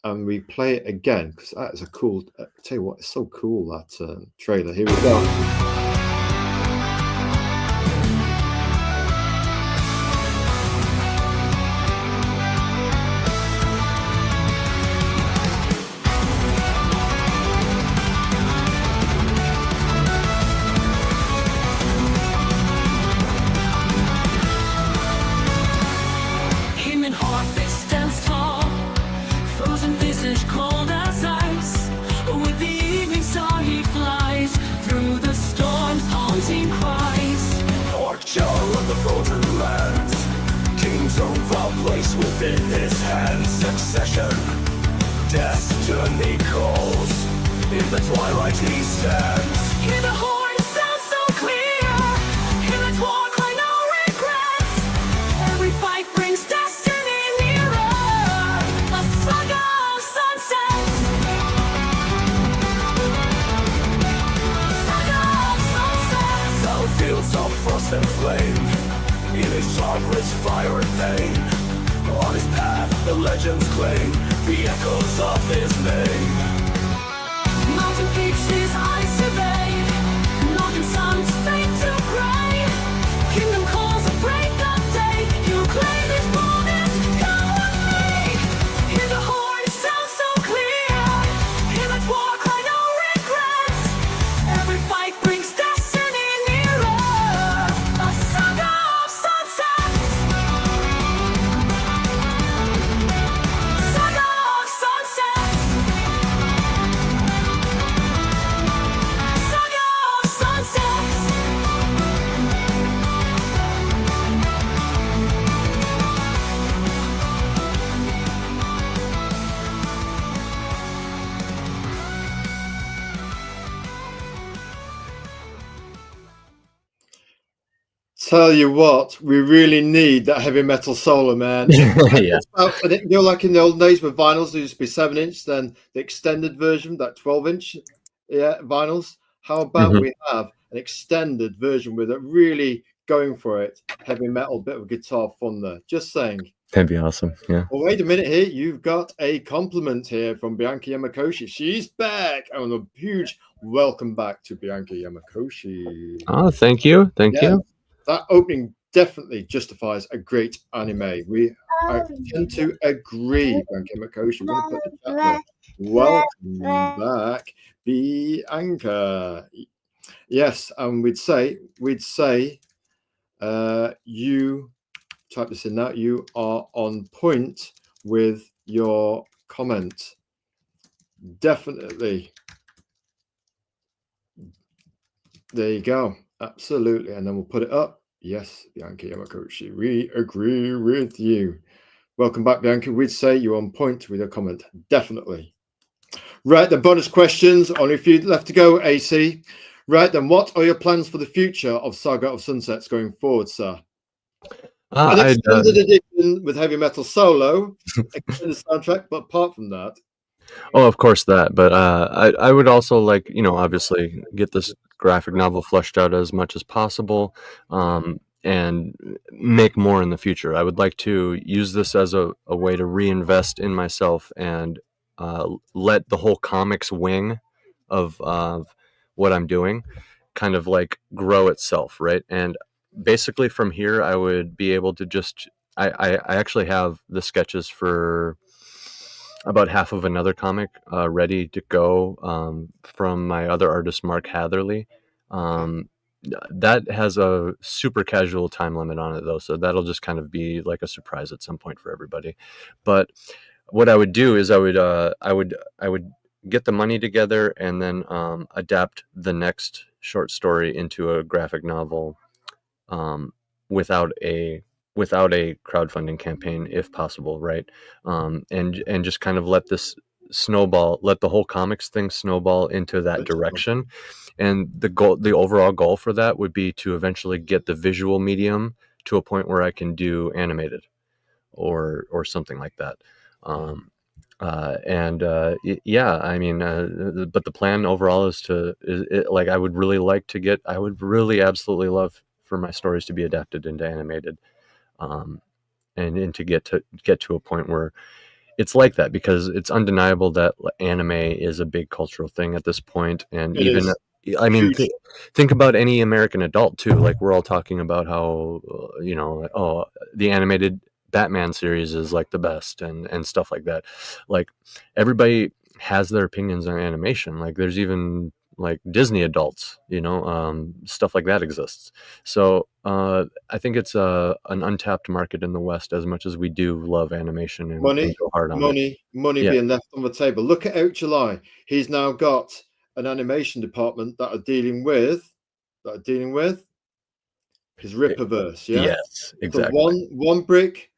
and we play it again, because that is a cool, I tell you what, it's so cool, that trailer. Here we go. Within his hands, succession, destiny calls. In the twilight he stands. Hear the horn sound so clear. Hear the war cry, no regrets. Every fight brings destiny nearer. A saga of sunsets. Saga of sunsets. Battlefields of frost and flame. In his chakras, fire and pain. On his path, the legends claim the echoes of his name. Mountain peaks his eyes survey, northern suns fade to gray. Kingdom calls a break of day. You claim his boldness, come with me. Hear the horn sound so clear. Hear the war cry, no regrets. Every fight brings destiny nearer. A saga of sunsets. Tell you what, we really need that heavy metal solo, man. Yeah. You know, like in the old days with vinyls, they used to be 7-inch, then the extended version, that 12-inch, vinyls. How about Mhm. we have an extended version with it really going for it, heavy metal, bit of guitar fun there. Just saying. That'd be awesome. Yeah. Well, wait a minute here. You've got a compliment here from Bianca Yamakoshi. She's back. And a huge welcome back to Bianca Yamakoshi. Oh, thank you. Thank Yeah. you. That opening definitely justifies a great anime. I tend to agree, Bianca Makoshi. I'm going to put the chat there. Welcome back, Bianca. Yes, and we'd say, you type this in now. You are on point with your comment. Definitely. There you go. Absolutely. And then we'll put it up. Yes, Bianca Yamakoshi, we agree with you. Welcome back, Bianca. We'd say you're on point with your comment. Definitely. Right, the bonus questions. Only a few left to go, AC. Right, then what are your plans for the future of Saga of Sunsets going forward, sir? An extended edition with heavy metal solo, extended soundtrack, but apart from that. Oh, of course that. But I would also like, obviously get this graphic novel fleshed out as much as possible, and make more in the future. I would like to use this as a way to reinvest in myself and let the whole comics wing of what I'm doing kind of like grow itself, right? And basically from here, I would be able to just, I actually have the sketches for about half of another comic ready to go from my other artist, Mark Hatherley. That has a super casual time limit on it though, so that'll just kind of be like a surprise at some point for everybody. But what I would do is I would get the money together and then adapt the next short story into a graphic novel without a crowdfunding campaign, if possible, right? And just kind of let this snowball, let the whole comics thing snowball into that direction. And the overall goal for that would be to eventually get the visual medium to a point where I can do animated or something like that. Yeah, I mean, but the plan overall is like, I would really absolutely love for my stories to be adapted into animated, and to get to a point where it's like that, because it's undeniable that anime is a big cultural thing at this point. And It even, is I mean, huge. think about any American adult too. Like, we're all talking about how, the animated Batman series is like the best, and stuff like that. Like, everybody has their opinions on animation. Like, there's even like Disney adults, stuff like that exists. So I think it's an untapped market in the West, as much as we do love animation and Money, go hard on it. money Yeah. being left on the table. Look at Out July. He's now got an animation department that are dealing with his Ripperverse. Yeah. Yes, So exactly. one brick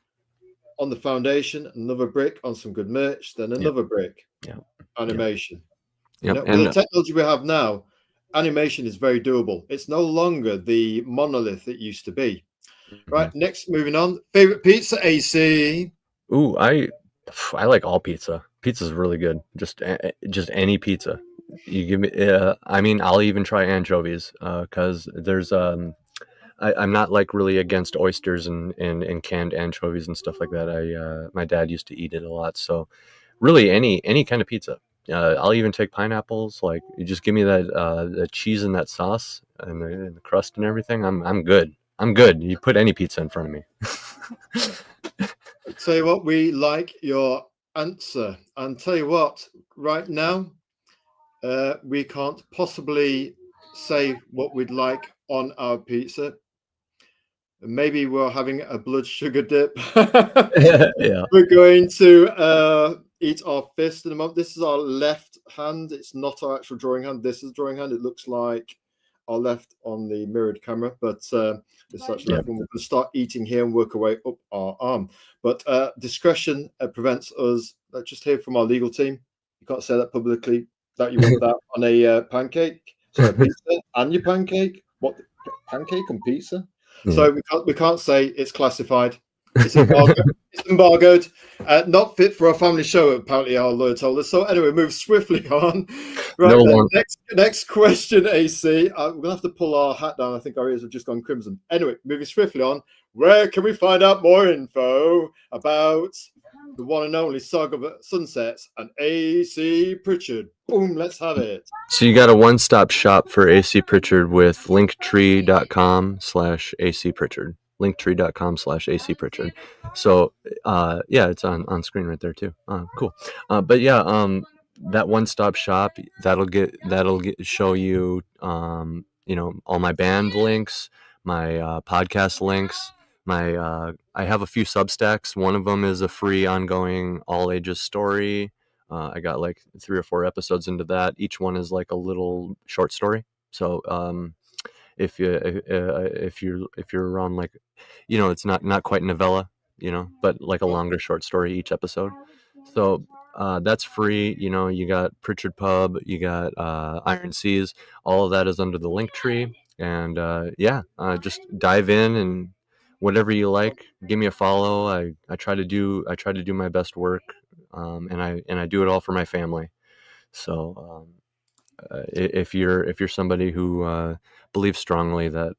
on the foundation, another brick on some good merch, then another brick Yeah. animation. Yep. With And the technology we have now, animation is very doable. It's no longer the monolith it used to be. Right. Next, moving on. Favorite pizza, AC. ooh, I like all pizza. Pizza's really good. Just any pizza. You give me. I mean, I'll even try anchovies, because there's I'm not like really against oysters and canned anchovies and stuff like that. My dad used to eat it a lot, so really any kind of pizza. I'll even take pineapples. Like, you just give me that the cheese and that sauce and the crust and everything. I'm good. I'm good. You put any pizza in front of me. I'll tell you what, we like your answer. And tell you what, right now, we can't possibly say what we'd like on our pizza. Maybe we're having a blood sugar dip. Yeah. We're going to eat our fist in a moment. This is our left hand. It's not our actual drawing hand. This is drawing hand. It looks like our left on the mirrored camera, but it's actually left one. We're going to start eating here and work our way up our arm. But discretion prevents us. Let's just hear from our legal team. You can't say that publicly, that you want that on a pancake. Sorry, pizza and your pancake. What, pancake and pizza? Yeah. So we can't say it's classified. It's embargoed. It's embargoed. Not fit for a family show, apparently our lawyer told us. So anyway, move swiftly on. Right, No then, next question, AC. We're gonna have to pull our hat down. I think our ears have just gone crimson. Anyway, moving swiftly on. Where can we find out more info about the one and only Saga of Sunsets and AC Pritchard? Boom, let's have it. So you got a one-stop shop for AC Pritchard with linktree.com/AC Pritchard. Linktree.com/AC Pritchard. So yeah, it's on screen right there too. Cool. But yeah, that one-stop shop, that'll show you all my band links, my podcast links. I have a few Substacks. One of them is a free ongoing all ages story. I got like 3 or 4 episodes into that. Each one is like a little short story. So if you're around, like, it's not quite novella, but like a longer short story each episode. So that's free. You got Pritchard Pub, you got Iron Seas. All of that is under the link tree. And just dive in, and whatever you like, give me a follow. I try to do my best work. And I do it all for my family. So if you're somebody who believes strongly that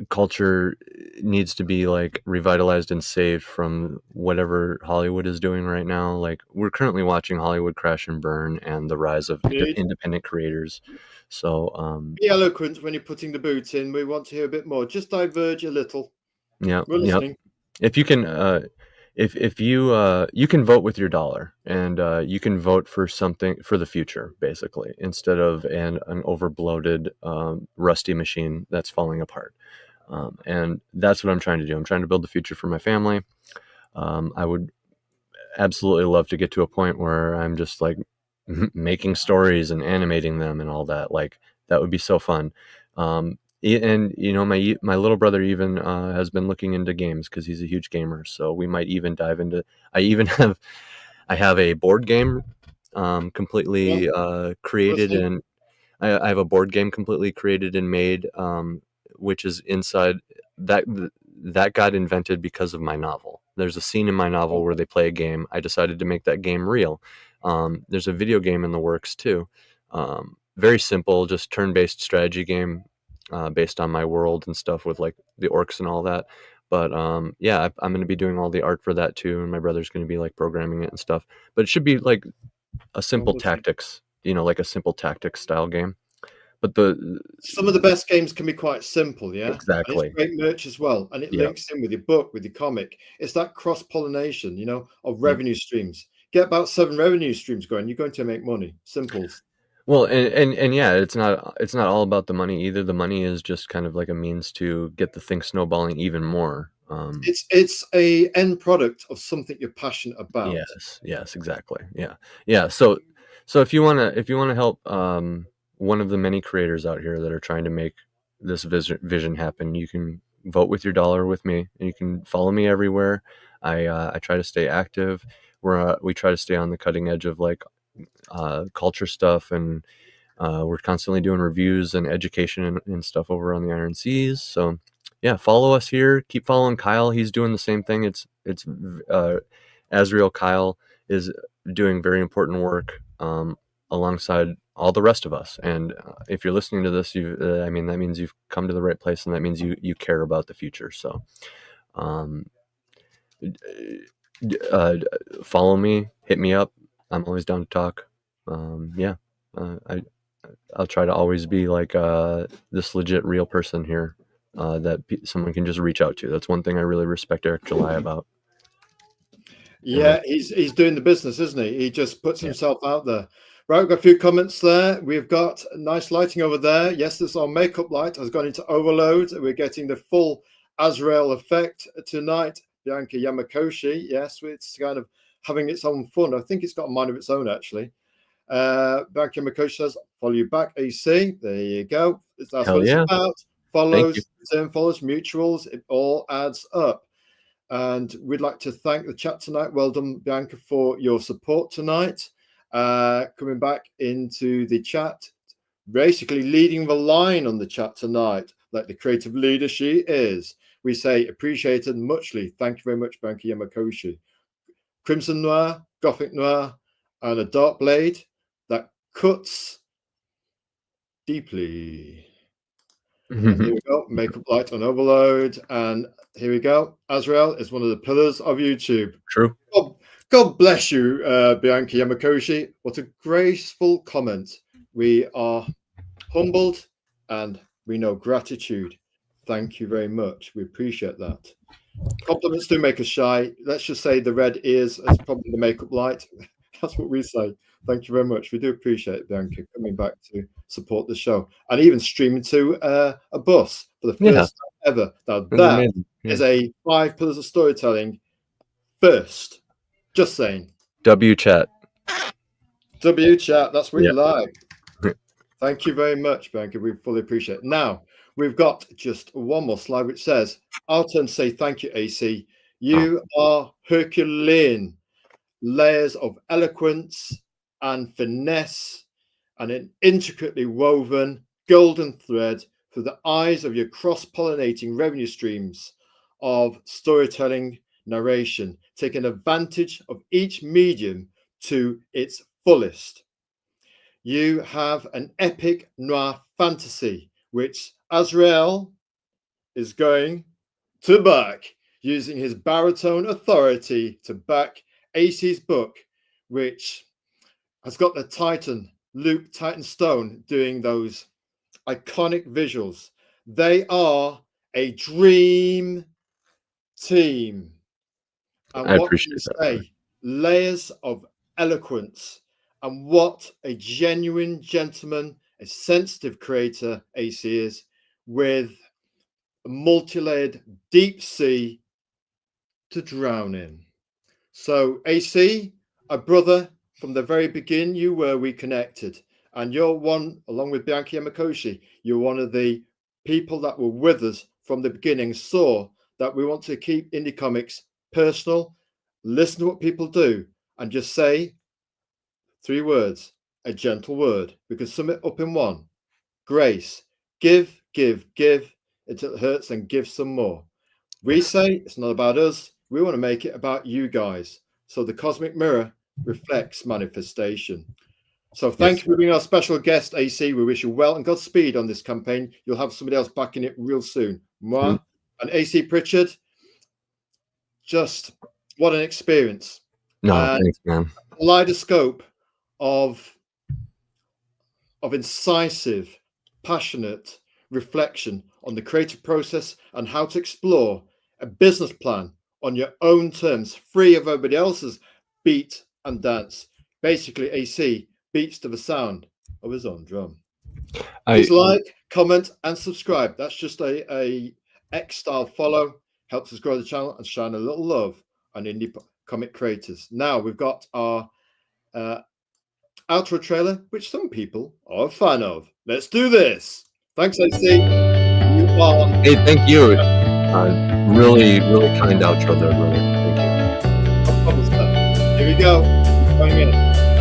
culture needs to be like revitalized and saved from whatever Hollywood is doing right now, like, we're currently watching Hollywood crash and burn and the rise of independent creators. So be eloquent when you're putting the boot in. We want to hear a bit more. Just diverge a little. Yeah, we're listening. If you can if you can vote with your dollar, and you can vote for something for the future, basically, instead of an over bloated rusty machine that's falling apart. And that's what I'm trying to do. I'm trying to build the future for my family. I would absolutely love to get to a point where I'm just like making stories and animating them and all that. Like, that would be so fun. And my little brother even has been looking into games because he's a huge gamer. So we might even dive into. I have a board game completely created, Honestly, and I have a board game completely created and made, which is inside that that got invented because of my novel. There's a scene in my novel where they play a game. I decided to make that game real. There's a video game in the works too. Very simple, just turn-based strategy game based on my world and stuff with like the orcs and all that. But yeah, I'm going to be doing all the art for that too, and my brother's going to be like programming it and stuff. But it should be like a simple wonderful. tactics, like a simple tactics style game. But the Some of the best games can be quite simple, yeah? And it's exactly, great merch as well, and it yeah, links in with your book, with your comic. It's that cross-pollination, of yeah. revenue streams. Get about 7 revenue streams going, you're going to make money. Simples. Well, and yeah, it's not all about the money either. The money is just kind of like a means to get the thing snowballing even more. It's a end product of something you're passionate about. Yes, exactly. Yeah. So if you wanna help one of the many creators out here that are trying to make this vision happen, you can vote with your dollar with me, and you can follow me everywhere. I try to stay active. We try to stay on the cutting edge of like culture stuff, and we're constantly doing reviews and education and stuff over on the Iron Seas. So yeah, follow us here. Keep following Kyle. He's doing the same thing. It's Azrael Kyle is doing very important work alongside all the rest of us. And if you're listening to this, that means you've come to the right place, and that means you care about the future. So um, uh, follow me, hit me up. I'm always down to talk. Yeah, I I'll try to always be like this legit real person here that someone can just reach out to. That's one thing I really respect Eric July about. Yeah, he's doing the business, isn't he? He just puts Yeah. himself out there. Right, we've got a few comments there. We've got nice lighting over there. Yes, this our makeup light has gone into overload. We're getting the full Azrael effect tonight. Bianca Yamakoshi, yes, it's kind of having its own fun. I think it's got a mind of its own, actually. Bianca Yamakoshi says, follow you back, AC. There you go. That's Hell what it's yeah. about. Thank Follows, you. return follows, mutuals, it all adds up. And we'd like to thank the chat tonight. Well done, Bianca, for your support tonight. Coming back into the chat, basically leading the line on the chat tonight, like the creative leader she is. We say appreciated muchly. Thank you very much, Bianca Yamakoshi. Crimson Noir, Gothic Noir, and a dark blade that cuts deeply. And here we go, makeup light on overload. And here we go. Azrael is one of the pillars of YouTube. True. God bless you, Bianca Yamakoshi. What a graceful comment. We are humbled and we know gratitude. Thank you very much. We appreciate that. Compliments do make us shy. Let's just say the red ears is probably the makeup light. That's what we say. Thank you very much. We do appreciate it, Bianca, coming back to support the show and even streaming to a bus for the first time ever. Now that is a 5 pillars of storytelling first. Just saying. W chat. W chat. That's what Yeah. you like. Thank you very much, Bianca. We fully appreciate it. Now we've got just one more slide which says, I'll turn to say thank you, AC. You are Herculean. Layers of eloquence and finesse and an intricately woven golden thread through the eyes of your cross-pollinating revenue streams of storytelling narration, taking advantage of each medium to its fullest. You have an epic noir fantasy, which Azrael is going to back, using his baritone authority to back AC's book, which has got the Titan, Luke Titan Stone, doing those iconic visuals. They are a dream team. And I what can you appreciate that. say? Layers of eloquence. And what a genuine gentleman, a sensitive creator AC is, with a multi-layered deep sea to drown in. So AC, a brother from the very beginning, we connected. And you're one, along with Bianchi Yamakoshi, you're one of the people that were with us from the beginning, saw that we want to keep indie comics personal, listen to what people do, and just say 3 words, a gentle word. We can sum it up in one: grace. Give, give, give until it hurts, and give some more. We say it's not about us. We want to make it about you guys. So the cosmic mirror reflects manifestation. So thank you for being our special guest, AC. We wish you well and Godspeed on this campaign. You'll have somebody else backing it real soon. Moi and AC Pritchard, just what an experience. No, thanks, man. Kaleidoscope of incisive, passionate reflection on the creative process and how to explore a business plan on your own terms, free of everybody else's beat and dance. Basically, AC beats to the sound of his own drum. Please like, comment, and subscribe. That's just a X-style follow. Helps us grow the channel and shine a little love on indie comic creators. Now we've got our outro trailer, which some people are a fan of. Let's do this. Thanks, AC. You are... Hey, thank you. Really, really kind outro there, brother. Thank you. Here we go. Going in.